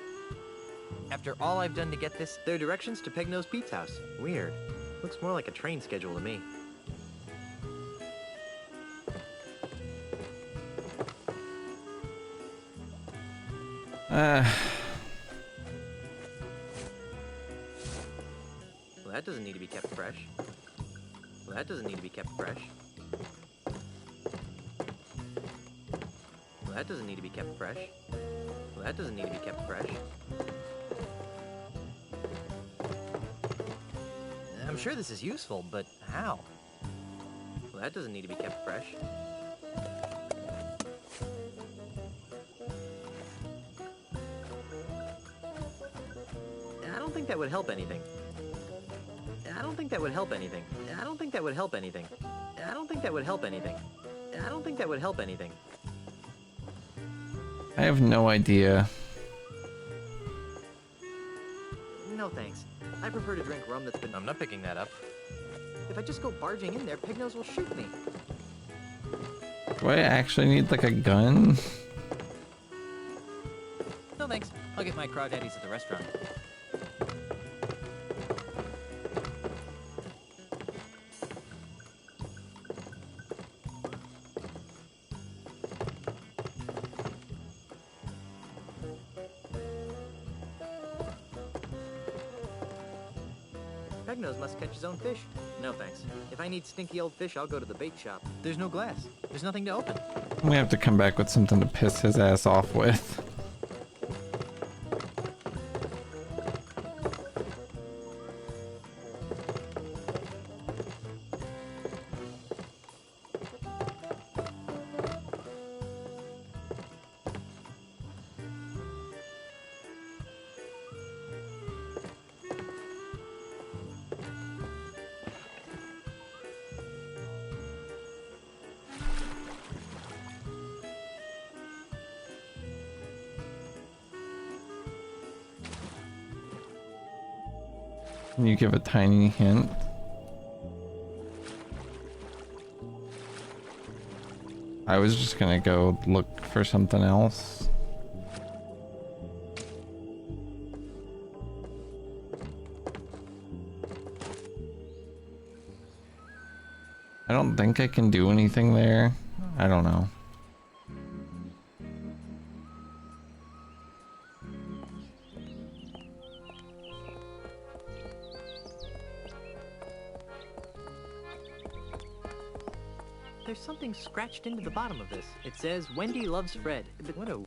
After all I've done to get this, there are directions to Pegnose Pete's house. Weird. Looks more like a train schedule to me. Uh, Well, that doesn't need to be kept fresh. Well, that doesn't need to be kept fresh. Well, that doesn't need to be kept fresh. Well, that doesn't need to be kept fresh. I'm sure this is useful, but how? Well, that doesn't need to be kept fresh. I don't think that would help anything. I don't think that would help anything. I don't think that would help anything. I don't think that would help anything. I don't think that would help anything. I have no idea. No thanks. I prefer to drink rum that's been... I'm not picking that up. If I just go barging in there, Pignose will shoot me. Do I actually need like a gun? No thanks. I'll get my crawdaddies at the restaurant. Pignose must catch his own fish. No thanks. If I need stinky old fish, I'll go to the bait shop. There's no glass. There's nothing to open. We have to come back with something to piss his ass off with. Can you give a tiny hint? I was just gonna go look for something else. I don't think I can do anything there. I don't know. There's something scratched into the bottom of this. It says, Wendy loves Fred. But what a...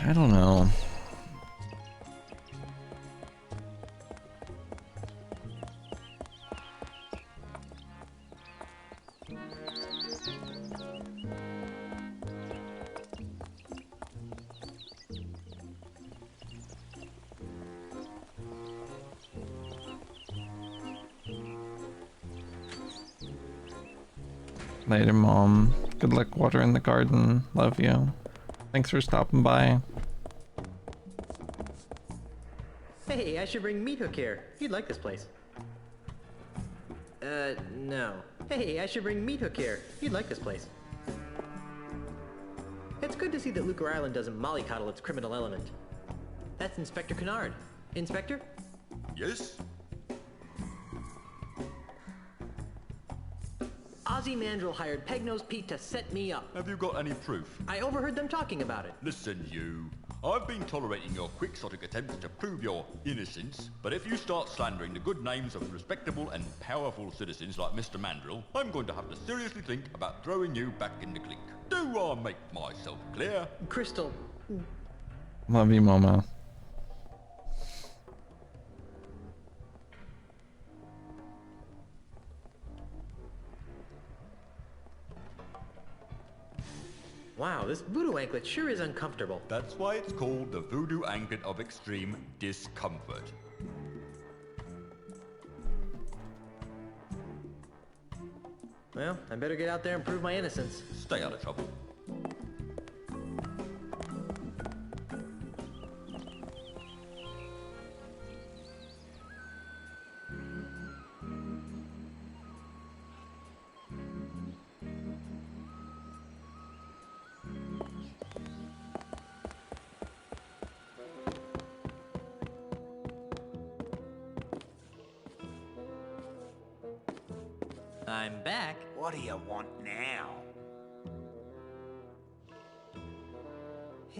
I don't know. Later, Mom. Good luck watering the garden. Love you. Thanks for stopping by. Hey, I should bring Meat Hook here. You'd like this place. No. Hey, I should bring Meat Hook here. You'd like this place. It's good to see that Lucre Island doesn't mollycoddle its criminal element. That's Inspector Kennard. Inspector? Yes? Ozymandias hired Pegnose Pete to set me up. Have you got any proof? I overheard them talking about it. Listen, you. I've been tolerating your quixotic attempts to prove your innocence, but if you start slandering the good names of respectable and powerful citizens like Mr. Mandrill, I'm going to have to seriously think about throwing you back in the clink. Do I make myself clear? Crystal. Love you, Mama. Wow, this voodoo anklet sure is uncomfortable. That's why it's called the voodoo anklet of extreme discomfort. Well, I better get out there and prove my innocence. Stay out of trouble. I'm back. What do you want now?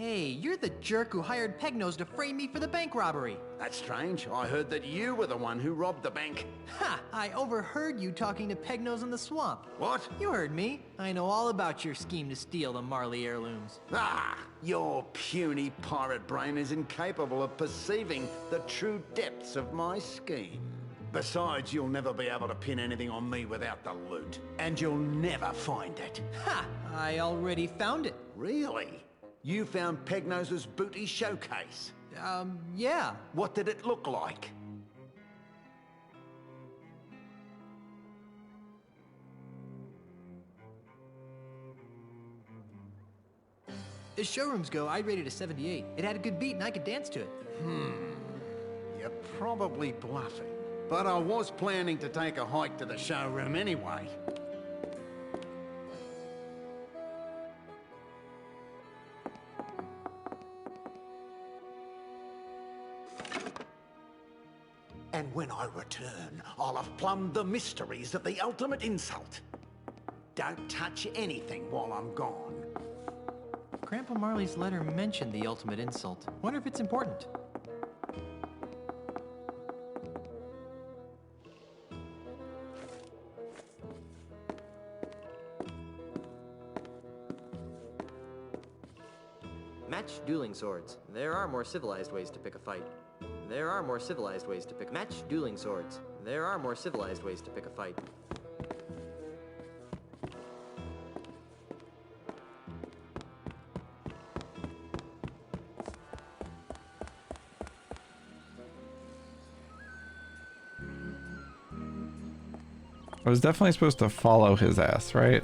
Hey, you're the jerk who hired Pegnose to frame me for the bank robbery. That's strange. I heard that you were the one who robbed the bank. Ha! I overheard you talking to Pegnose in the swamp. What? You heard me. I know all about your scheme to steal the Marley heirlooms. Ah! Your puny pirate brain is incapable of perceiving the true depths of my scheme. Besides, you'll never be able to pin anything on me without the loot. And you'll never find it. Ha! I already found it. Really? You found Pegnose's booty showcase? Yeah. What did it look like? As showrooms go, I'd rate it a 78. It had a good beat and I could dance to it. You're probably bluffing. But I was planning to take a hike to the showroom anyway. And when I return, I'll have plumbed the mysteries of the ultimate insult. Don't touch anything while I'm gone. Grandpa Marley's letter mentioned the ultimate insult. Wonder if it's important. Match dueling swords. There are more civilized ways to pick a fight. There are more civilized ways to pick. Match dueling swords. There are more civilized ways to pick a fight. I was definitely supposed to follow his ass, right?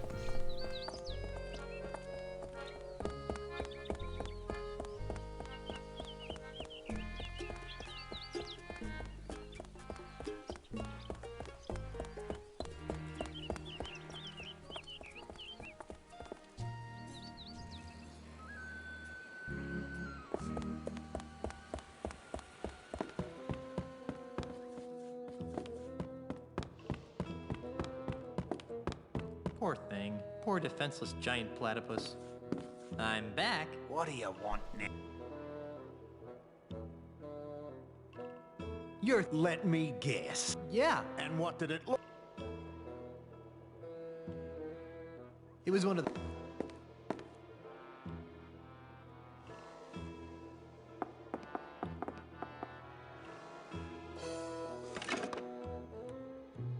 Poor thing. Poor defenseless giant platypus. I'm back. What do you want now? Let me guess. Yeah. And what did it look? It was one of the...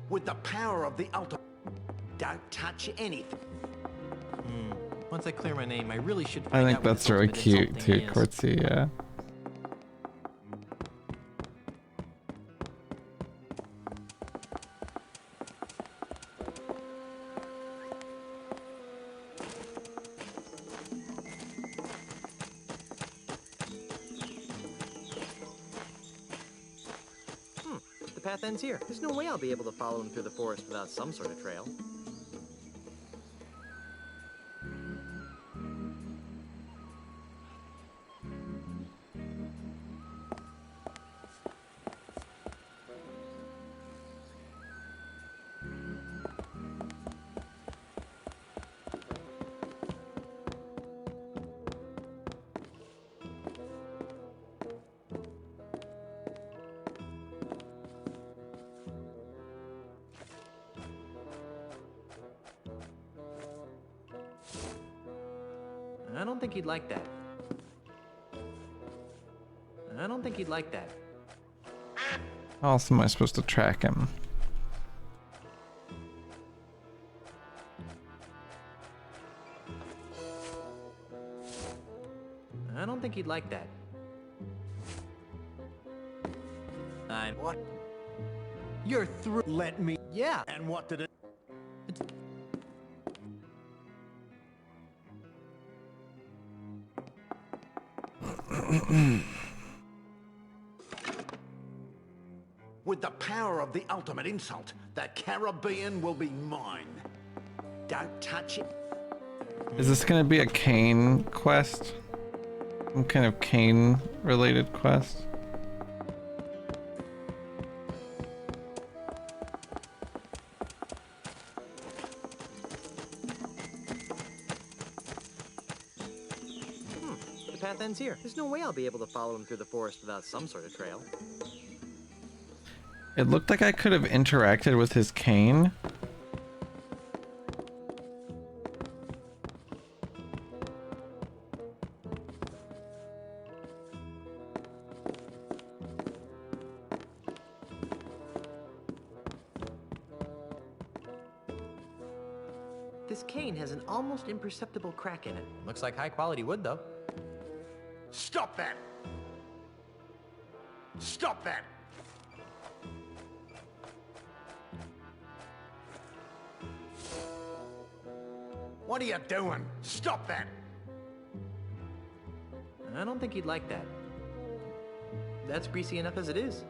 With the power of the ultimate... Don't touch anything. Once I clear my name, I really should I find think out what that's this really ultimate cute insult too, thing is. Quartzy, yeah. The path ends here. There's no way I'll be able to follow him through the forest without some sort of trail. I don't think he'd like that. I don't think he'd like that. How else am I supposed to track him? I don't think he'd like that. I'm... What? You're through. Let me... Yeah. And what did it... With the power of the ultimate insult, that Caribbean will be mine. Don't touch it. Is this gonna be a Kane quest? Some kind of Kane related quest? The path ends here. There's no way I'll be able to follow him through the forest without some sort of trail. It looked like I could have interacted with his cane. This cane has an almost imperceptible crack in it. Looks like high quality wood, though. Stop that! Stop that! What are you doing? Stop that! I don't think he'd like that. That's greasy enough as it is.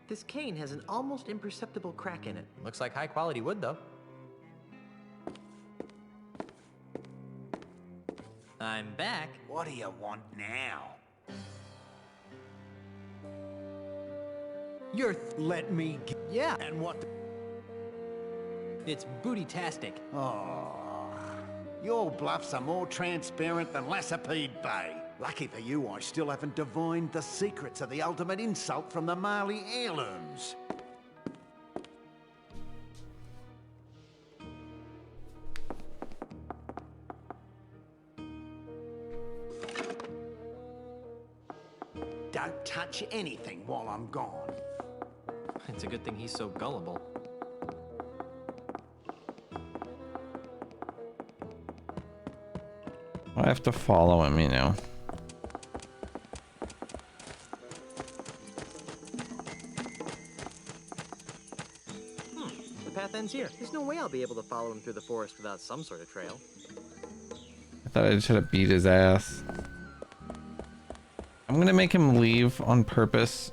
This cane has an almost imperceptible crack in it. Looks like high quality wood, though. I'm back. What do you want now? Let me Yeah. And what It's booty-tastic. Oh, your bluffs are more transparent than Lassapede Bay. Lucky for you, I still haven't divined the secrets of the ultimate insult from the Marley heirlooms. Don't touch anything while I'm gone. It's a good thing he's so gullible. I have to follow him, you know. The path ends here. There's no way I'll be able to follow him through the forest without some sort of trail. I thought I should have beat his ass. I'm gonna make him leave on purpose.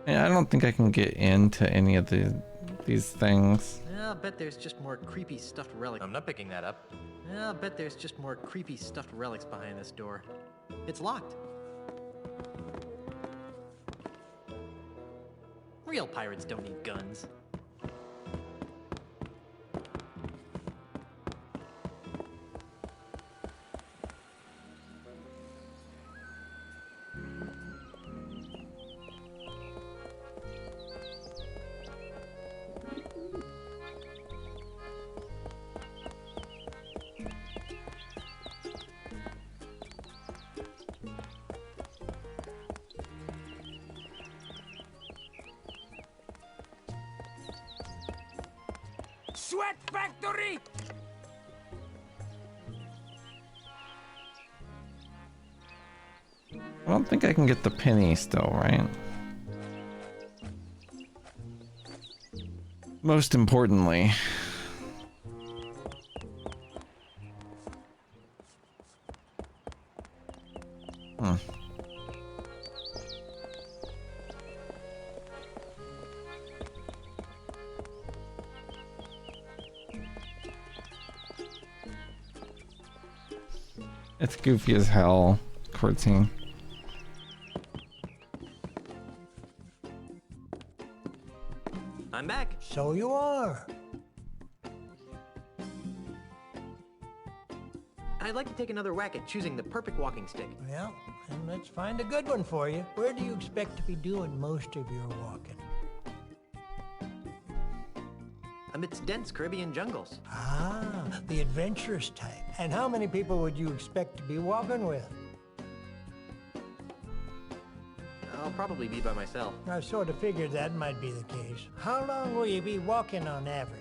Yeah, I don't think I can get into any of these things. I'll bet there's just more creepy stuffed relics. I'm not picking that up. I'll bet there's just more creepy stuffed relics behind this door. It's locked. Real pirates don't need guns. Sweat Factory! I don't think I can get the penny still, right? Most importantly. It's goofy as hell, cutscene. I'm back. So you are. I'd like to take another whack at choosing the perfect walking stick. Well, and let's find a good one for you. Where do you expect to be doing most of your walking? Amidst dense Caribbean jungles. Ah, the adventurous type. And how many people would you expect to be walking with? I'll probably be by myself. I sort of figured that might be the case. How long will you be walking on average?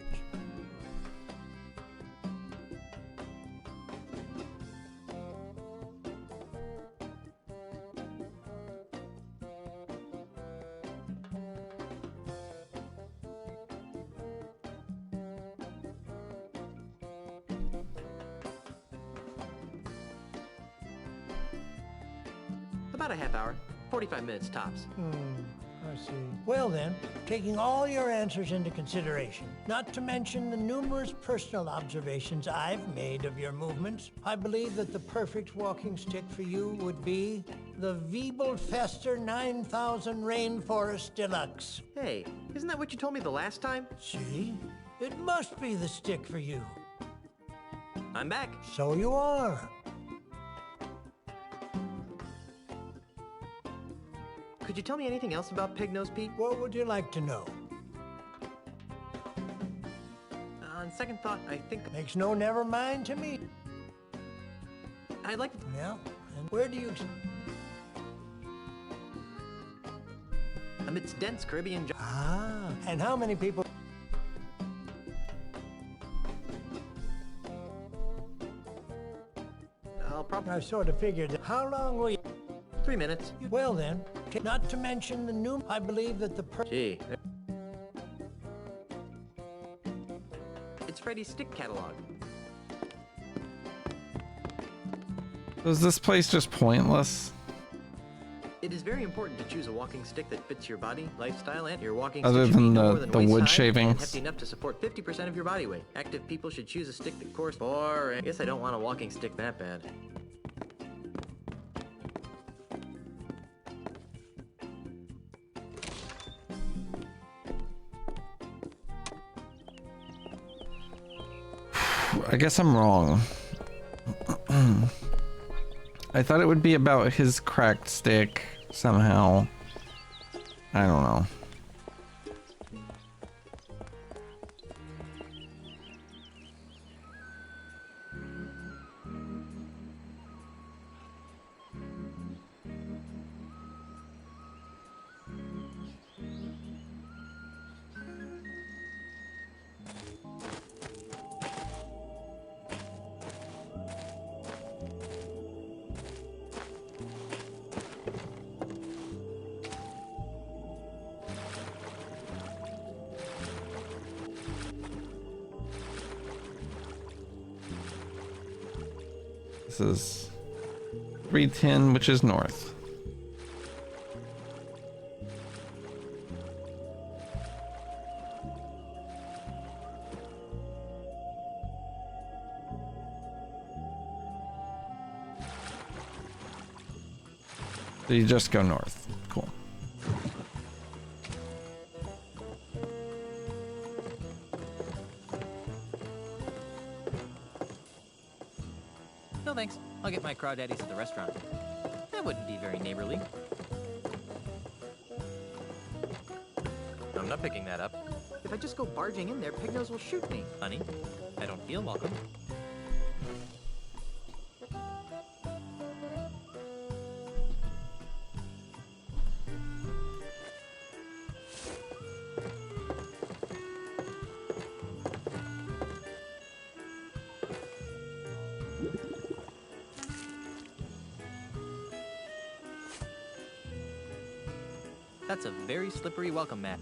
About a half hour. 45 minutes tops. I see. Well then, taking all your answers into consideration, not to mention the numerous personal observations I've made of your movements, I believe that the perfect walking stick for you would be the Wiebelfester 9000 Rainforest Deluxe. Hey, isn't that what you told me the last time? See? It must be the stick for you. I'm back. So you are. Could you tell me anything else about Pig-Nose Pete? What would you like to know? On second thought, I think... Makes no never mind to me. I'd like to... Yeah, and where do you... Amidst dense Caribbean... Ah, and how many people... I'll probably... I sort of figured that. How long will you... 3 minutes. Well then, not to mention the new... I believe that the... Gee. It's Freddy's stick catalog. Is this place just pointless? It is very important to choose a walking stick that fits your body, lifestyle, and your walking Other stick should be than no the- more than the waist wood high shavings. and hefty enough to support 50% of your body weight. Active people should choose a stick that corresponds. Or I guess I don't want a walking stick that bad. I guess I'm wrong. I thought it would be about his cracked stick somehow. I don't know. This is 310, which is north. So you just go north. Cool. No thanks. I'll get my crawdaddies at the restaurant. That wouldn't be very neighborly. I'm not picking that up. If I just go barging in there, Pig-Nose will shoot me. Honey, I don't feel welcome. That's a very slippery welcome mat.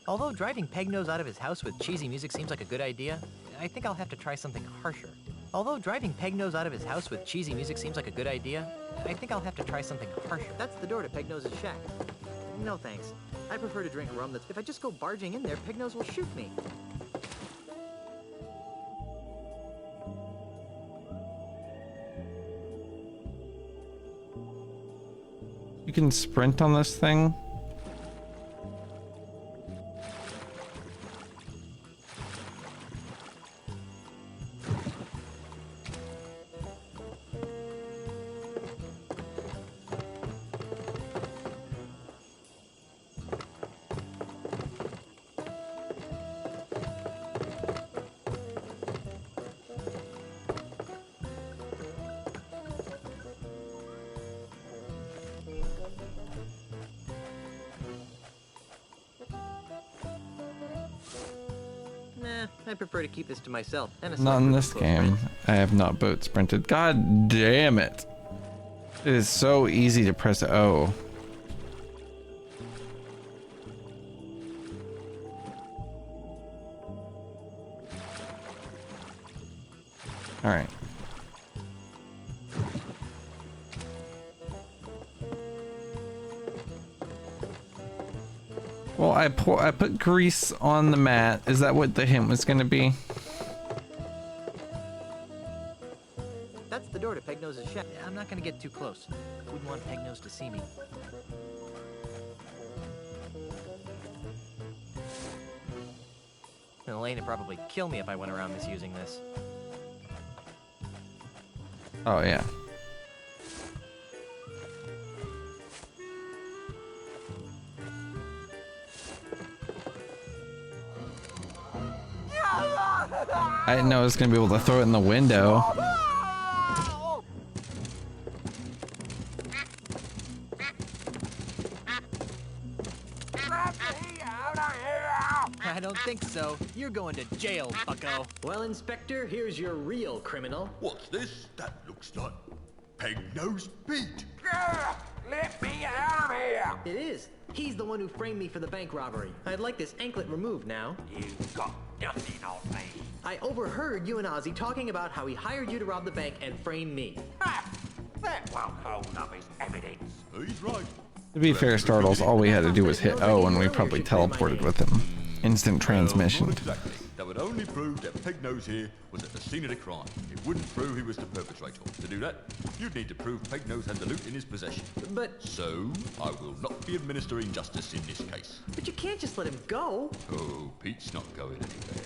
Although driving Peg-Nose out of his house with cheesy music seems like a good idea, I think I'll have to try something harsher. Although driving Peg-Nose out of his house with cheesy music seems like a good idea, I think I'll have to try something harsher. That's the door to Peg-Nose's shack. No thanks. I prefer to drink rum that's... If I just go barging in there, Peg-Nose will shoot me. You can sprint on this thing. Nah, I prefer to keep this to myself. And a Not in select this group of close game. friends. I have not boat sprinted. God damn it. It is so easy to press O. Alright. Well, I put grease on the mat. Is that what the hint was gonna be? That's the door to Peg-Nose's shack. I'm not gonna get too close. Wouldn't want Pegnose to see me. Elaine would probably kill me if I went around misusing this. Oh, yeah. I didn't know I was going to be able to throw it in the window. I don't think so. You're going to jail, bucko. Well, Inspector, here's your real criminal. What's this? That looks like Pegnose Pete. Let me out of here! It is. He's the one who framed me for the bank robbery. I'd like this anklet removed now. You've got nothing on me. I overheard you and Ozzy talking about how he hired you to rob the bank and frame me. That won't hold up as evidence. He's right. To be fair, Startles, all we had to do was hit O and we probably teleported with him. Instant transmission. Well, not exactly. That would only prove that Pegnose here was at the scene of the crime. It wouldn't prove he was the perpetrator. To do that, you'd need to prove Pegnose had the loot in his possession. But... So, I will not be administering justice in this case. But you can't just let him go. Oh, Pete's not going anywhere.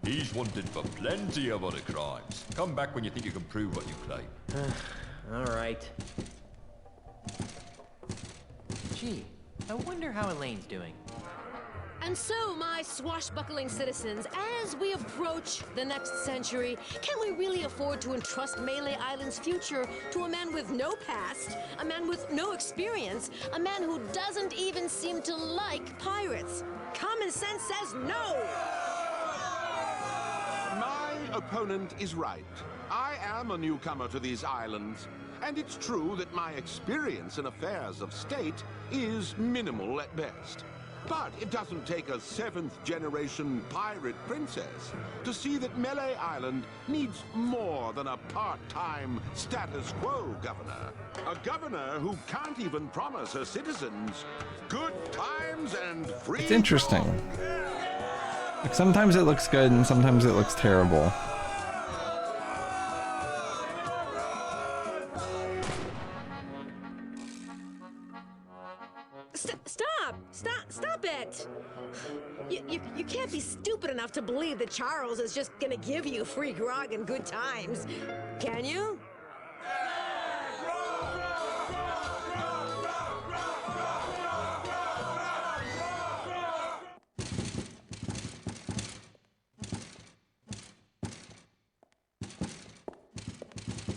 He's wanted for plenty of other crimes. Come back when you think you can prove what you claim. All right. Gee, I wonder how Elaine's doing. And so, my swashbuckling citizens, as we approach the next century, can we really afford to entrust Melee Island's future to a man with no past, a man with no experience, a man who doesn't even seem to like pirates? Common sense says no! My opponent is right. I am a newcomer to these islands, and it's true that my experience in affairs of state is minimal at best. But it doesn't take a 7th-generation pirate princess to see that Melee Island needs more than a part-time status quo governor. A governor who can't even promise her citizens good times and free. It's interesting. Like, sometimes it looks good and sometimes it looks terrible. Stop it! You can't be stupid enough to believe that Charles is just gonna give you free grog and good times, can you?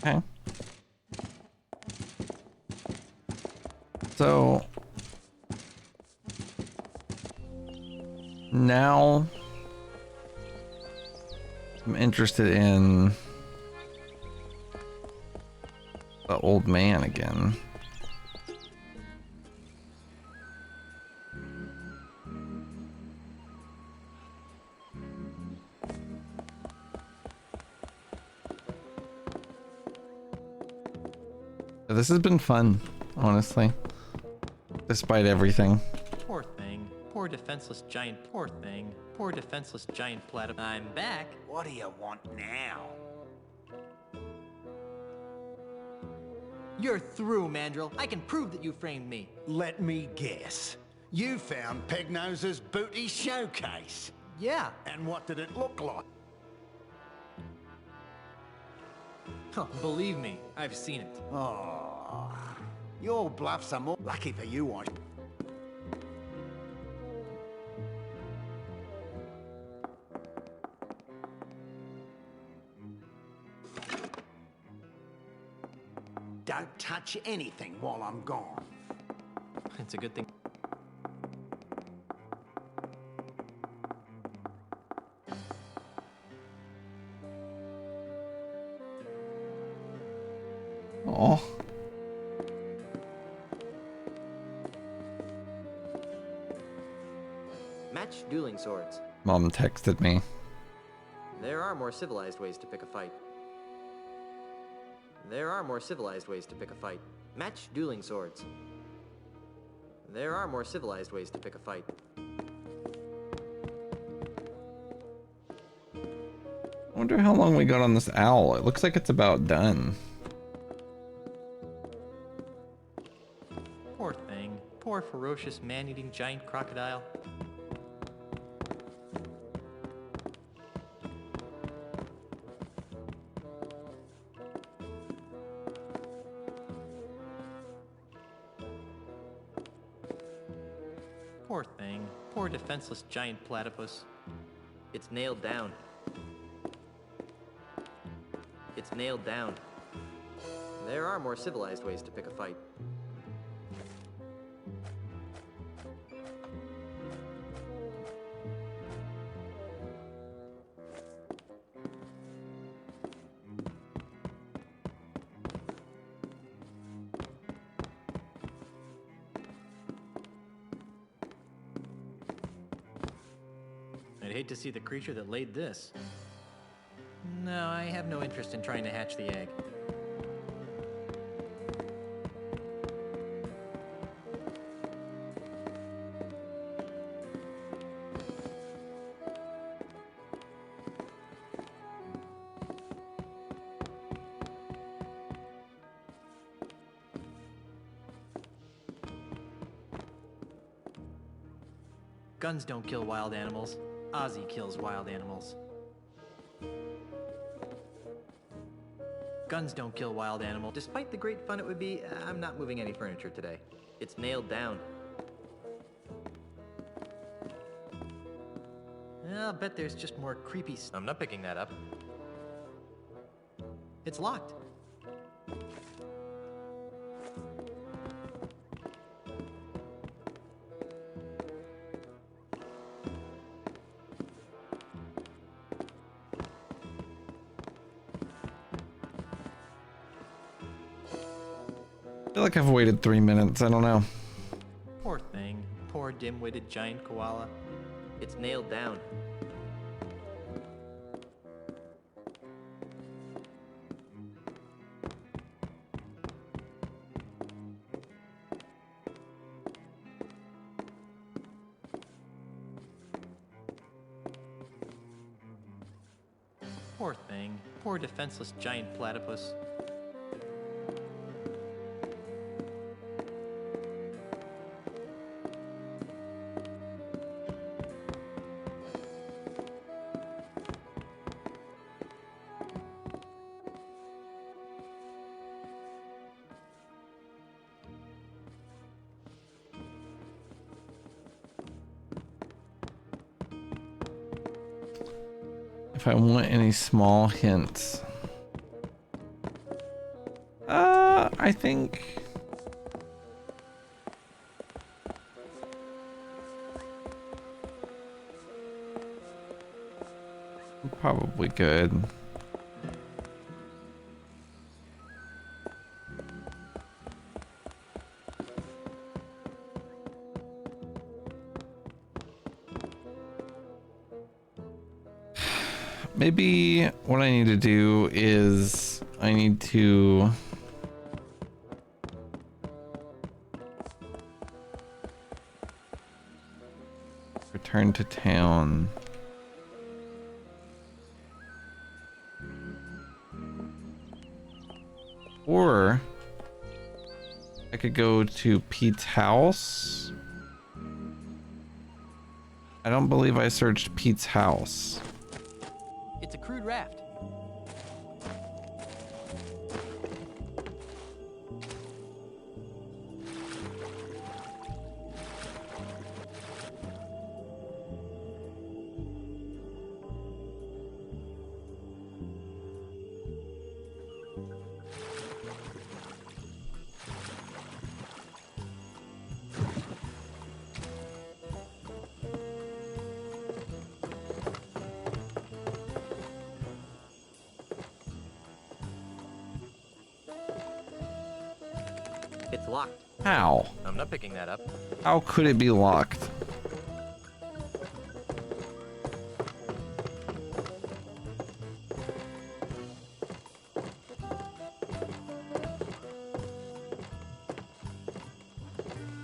Okay. So now I'm interested in the old man again. This has been fun, honestly, despite everything. Poor thing. Poor defenseless giant. Poor thing. Poor defenseless giant platypus. I'm back. What do you want now? You're through, Mandrill. I can prove that you framed me. Let me guess. You found Pegnose's booty showcase. Yeah. And what did it look like? Oh, believe me, I've seen it. Oh, your bluffs are more lucky for you, I. Don't touch anything while I'm gone. It's a good thing. Oh. Match dueling swords. Mom texted me. There are more civilized ways to pick a fight. There are more civilized ways to pick a fight. Match dueling swords. There are more civilized ways to pick a fight. I wonder how long we got on this owl. It looks like it's about done. more ferocious man-eating giant crocodile? Poor thing. Poor defenseless giant platypus. It's nailed down. It's nailed down. There are more civilized ways to pick a fight. I'd hate to see the creature that laid this. No, I have no interest in trying to hatch the egg. Guns don't kill wild animals. Ozzy kills wild animals. Guns don't kill wild animals. Despite the great fun it would be, I'm not moving any furniture today. It's nailed down. I'll bet there's just more creepy stuff. I'm not picking that up. It's locked. I feel like I've waited 3 minutes. I don't know. Poor thing. Poor dim-witted giant koala. It's nailed down. Poor thing. Poor defenseless giant platypus. If I want any small hints. I think I'm probably good. Maybe what I need to do is I need to return to town. Or I could go to Pete's house. I don't believe I searched Pete's house. It's a crude raft. It's locked. How? I'm not picking that up. How could it be locked?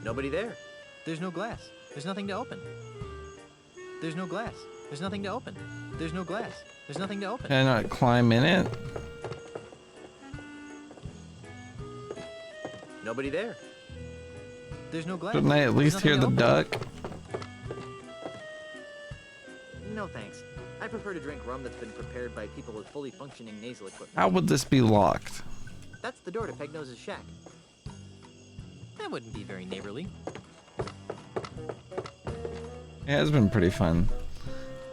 Nobody there. There's no glass. There's nothing to open. There's no glass. There's nothing to open. There's no glass. There's nothing to open. Can I not climb in it? Nobody there. There's no glass. Shouldn't I at least hear the duck? No thanks. I prefer to drink rum that's been prepared by people with fully functioning nasal equipment. How would this be locked? That's the door to Pegnose's shack. That wouldn't be very neighborly. It has been pretty fun.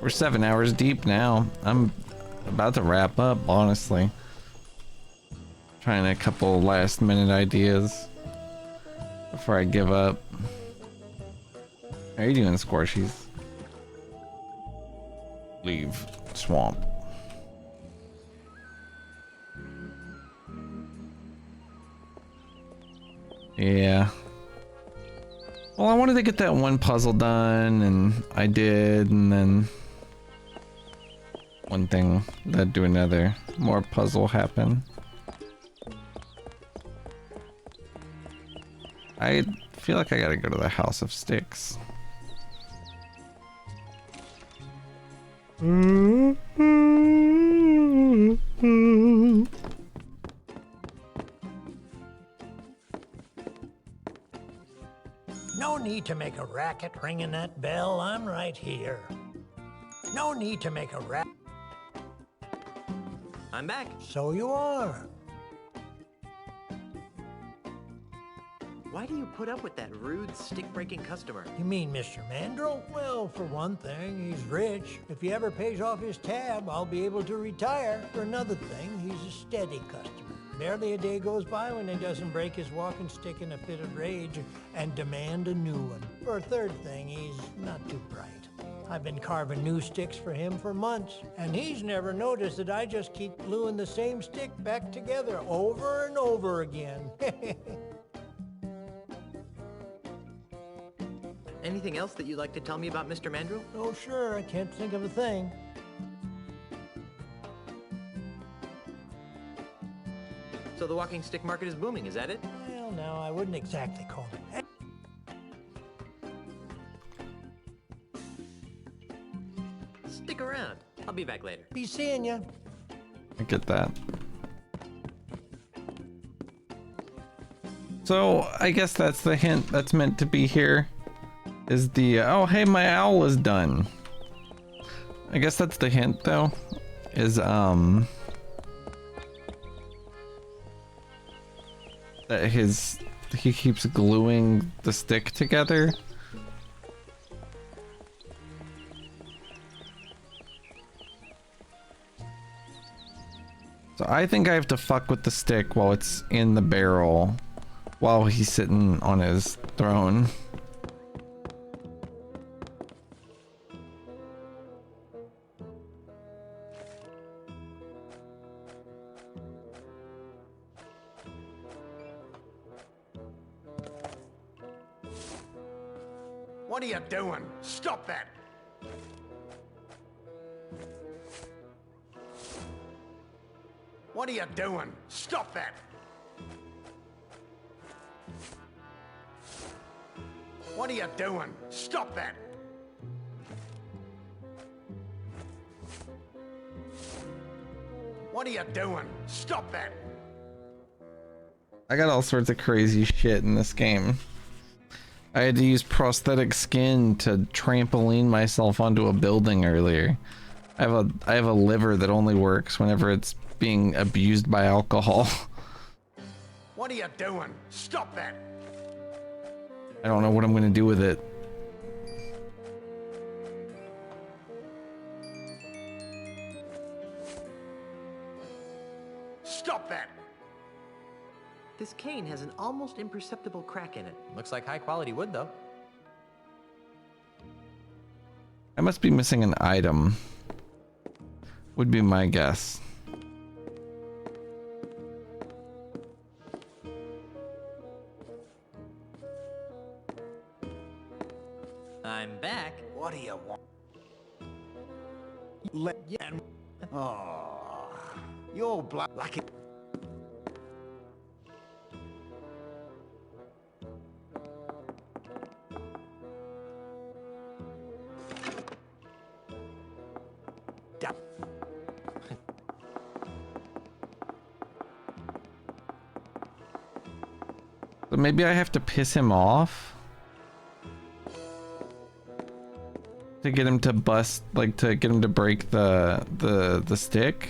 We're 7 hours deep now. I'm about to wrap up, honestly. Trying a couple last minute ideas before I give up. How are you doing, Squishies? Leave swamp. Yeah. Well, I wanted to get that one puzzle done, and I did, and then one thing led to another. More puzzle happened. I feel like I gotta go to the House of Sticks. No need to make a racket ringing that bell. I'm right here. No need to make a racket. I'm back. So you are. Why do you put up with that rude, stick-breaking customer? You mean Mr. Mandrill? Well, for one thing, he's rich. If he ever pays off his tab, I'll be able to retire. For another thing, he's a steady customer. Barely a day goes by when he doesn't break his walking stick in a fit of rage and demand a new one. For a third thing, he's not too bright. I've been carving new sticks for him for months, and he's never noticed that I just keep gluing the same stick back together over and over again. Anything else that you'd like to tell me about Mr. Mandrill? Oh, sure, I can't think of a thing. So the walking stick market is booming, is that it? Well, no, I wouldn't exactly call it. Stick around. I'll be back later. Be seeing ya. I get that. So I guess that's the hint that's meant to be here. Is the oh hey, my owl is done. I guess that's the hint though. Is that he keeps gluing the stick together. So I think I have to fuck with the stick while it's in the barrel while he's sitting on his throne. What are you doing? Stop that! What are you doing? Stop that! What are you doing? Stop that! What are you doing? Stop that! I got all sorts of crazy shit in this game. I had to use prosthetic skin to trampoline myself onto a building earlier. I have a liver that only works whenever it's being abused by alcohol. What are you doing? Stop that! I don't know what I'm gonna do with it. Stop that! This cane has an almost imperceptible crack in it. Looks like high quality wood though. I must be missing an item. Would be my guess. I'm back. What do you want? Oh, you're black like it. So maybe I have to piss him off to get him to bust, like to get him to break the stick.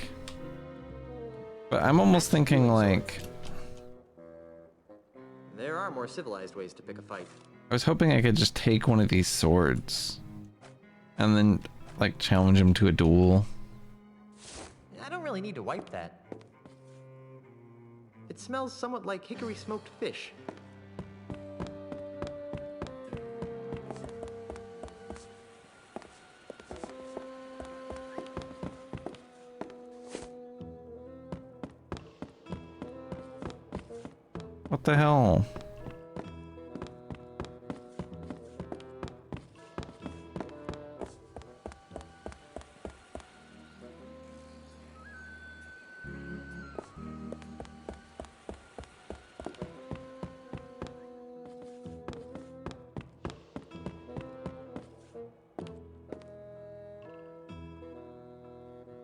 But I'm almost thinking like There are more civilized ways to pick a fight. I was hoping I could just take one of these swords and then like challenge him to a duel. I don't really need to wipe that. It smells somewhat like hickory smoked fish. What the hell?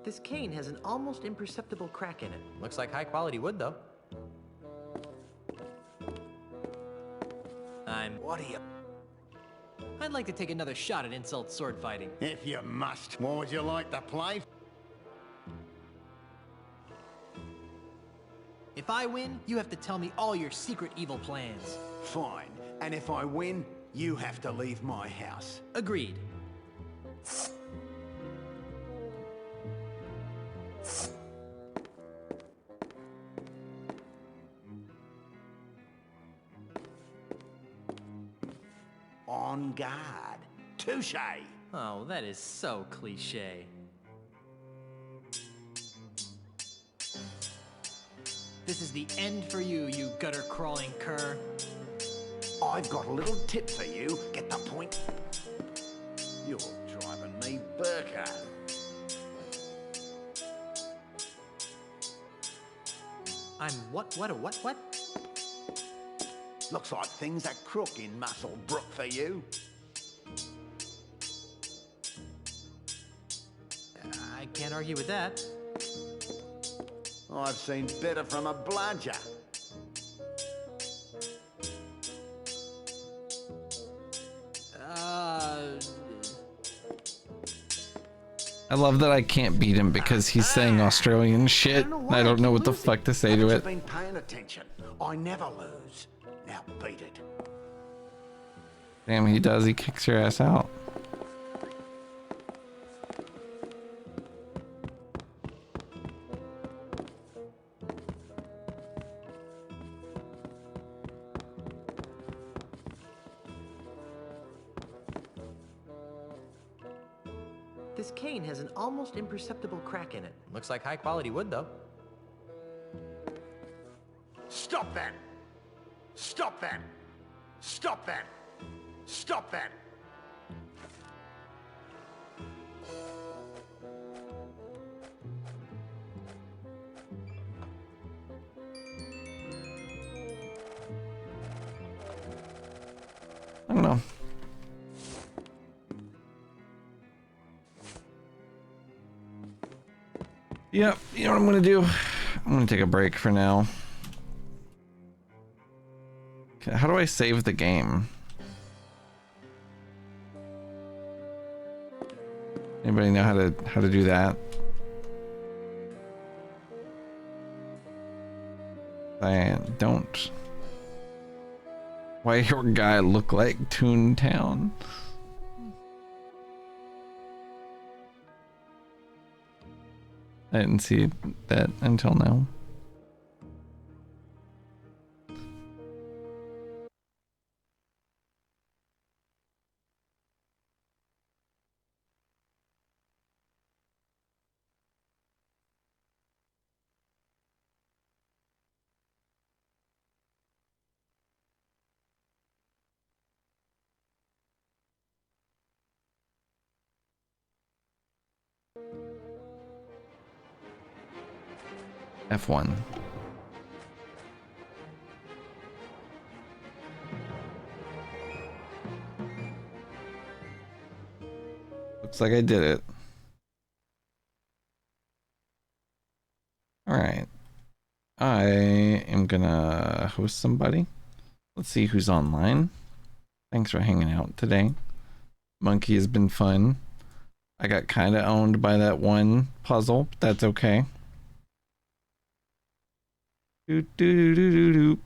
This cane has an almost imperceptible crack in it. Looks like high quality wood, though. What are you? I'd like to take another shot at insult sword fighting. If you must, what would you like to play? If I win, you have to tell me all your secret evil plans. Fine. And if I win, you have to leave my house. Agreed. On guard. Touche. Oh, that is so cliche. This is the end for you, you gutter-crawling cur. I've got a little tip for you. Get the point? You're driving me berka. I'm what? Looks like things are crook in Muscle Brook for you. I can't argue with that. I've seen better from a bludger. I love that I can't beat him because he's saying Australian shit. I don't know what the fuck to say to I've it. been paying attention. I never lose. Now beat it. Damn, he does. He kicks your ass out. This cane has an almost imperceptible crack in it. Looks like high quality wood, though. Stop that! Stop that! Stop that! Stop that! I don't know. Yep, you know what I'm gonna do? I'm gonna take a break for now. Okay, how do I save the game? Anybody know how to do that? I don't. Why your guy look like Toontown? I didn't see that until now. F1. Looks like I did it. All right. I am gonna host somebody. Let's see who's online. Thanks for hanging out today. Monkey has been fun. I got kind of owned by that one puzzle, but that's okay. Do do do do do.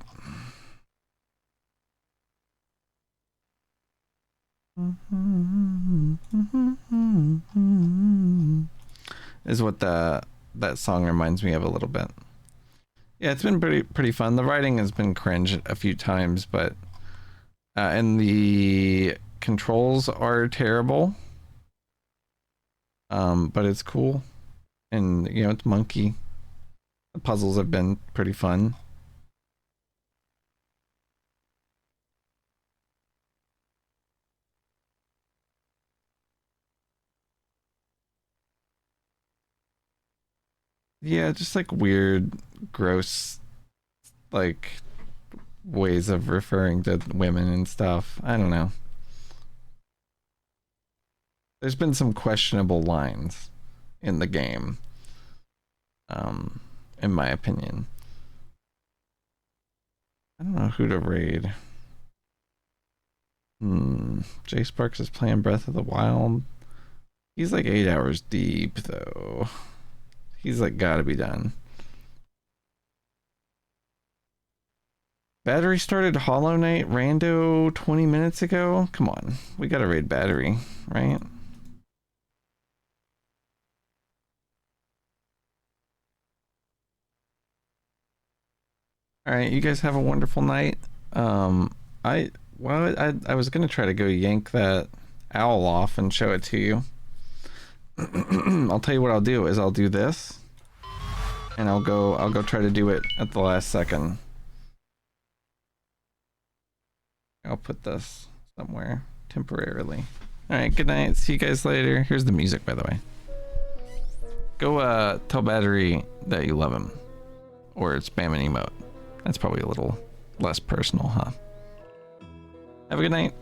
Is what that song reminds me of a little bit. Yeah, it's been pretty fun. The writing has been cringe a few times, but and the controls are terrible. But it's cool, and you know, it's Monkey. The puzzles have been pretty fun. Yeah, just like weird, gross, like ways of referring to women and stuff. I don't know. There's been some questionable lines in the game, in my opinion. I don't know who to raid. Jay Sparks is playing Breath of the Wild. He's like 8 hours deep, though. He's like gotta be done. Battery started Hollow Knight rando 20 minutes ago. Come on, we gotta raid Battery, right? All right, you guys have a wonderful night. I was gonna try to go yank that owl off and show it to you. I'll tell you what I'll do is I'll do this, and I'll go try to do it at the last second. I'll put this somewhere temporarily. All right, good night. See you guys later. Here's the music, by the way. Go tell Battery that you love him, or spam an emote. That's probably a little less personal, huh? Have a good night.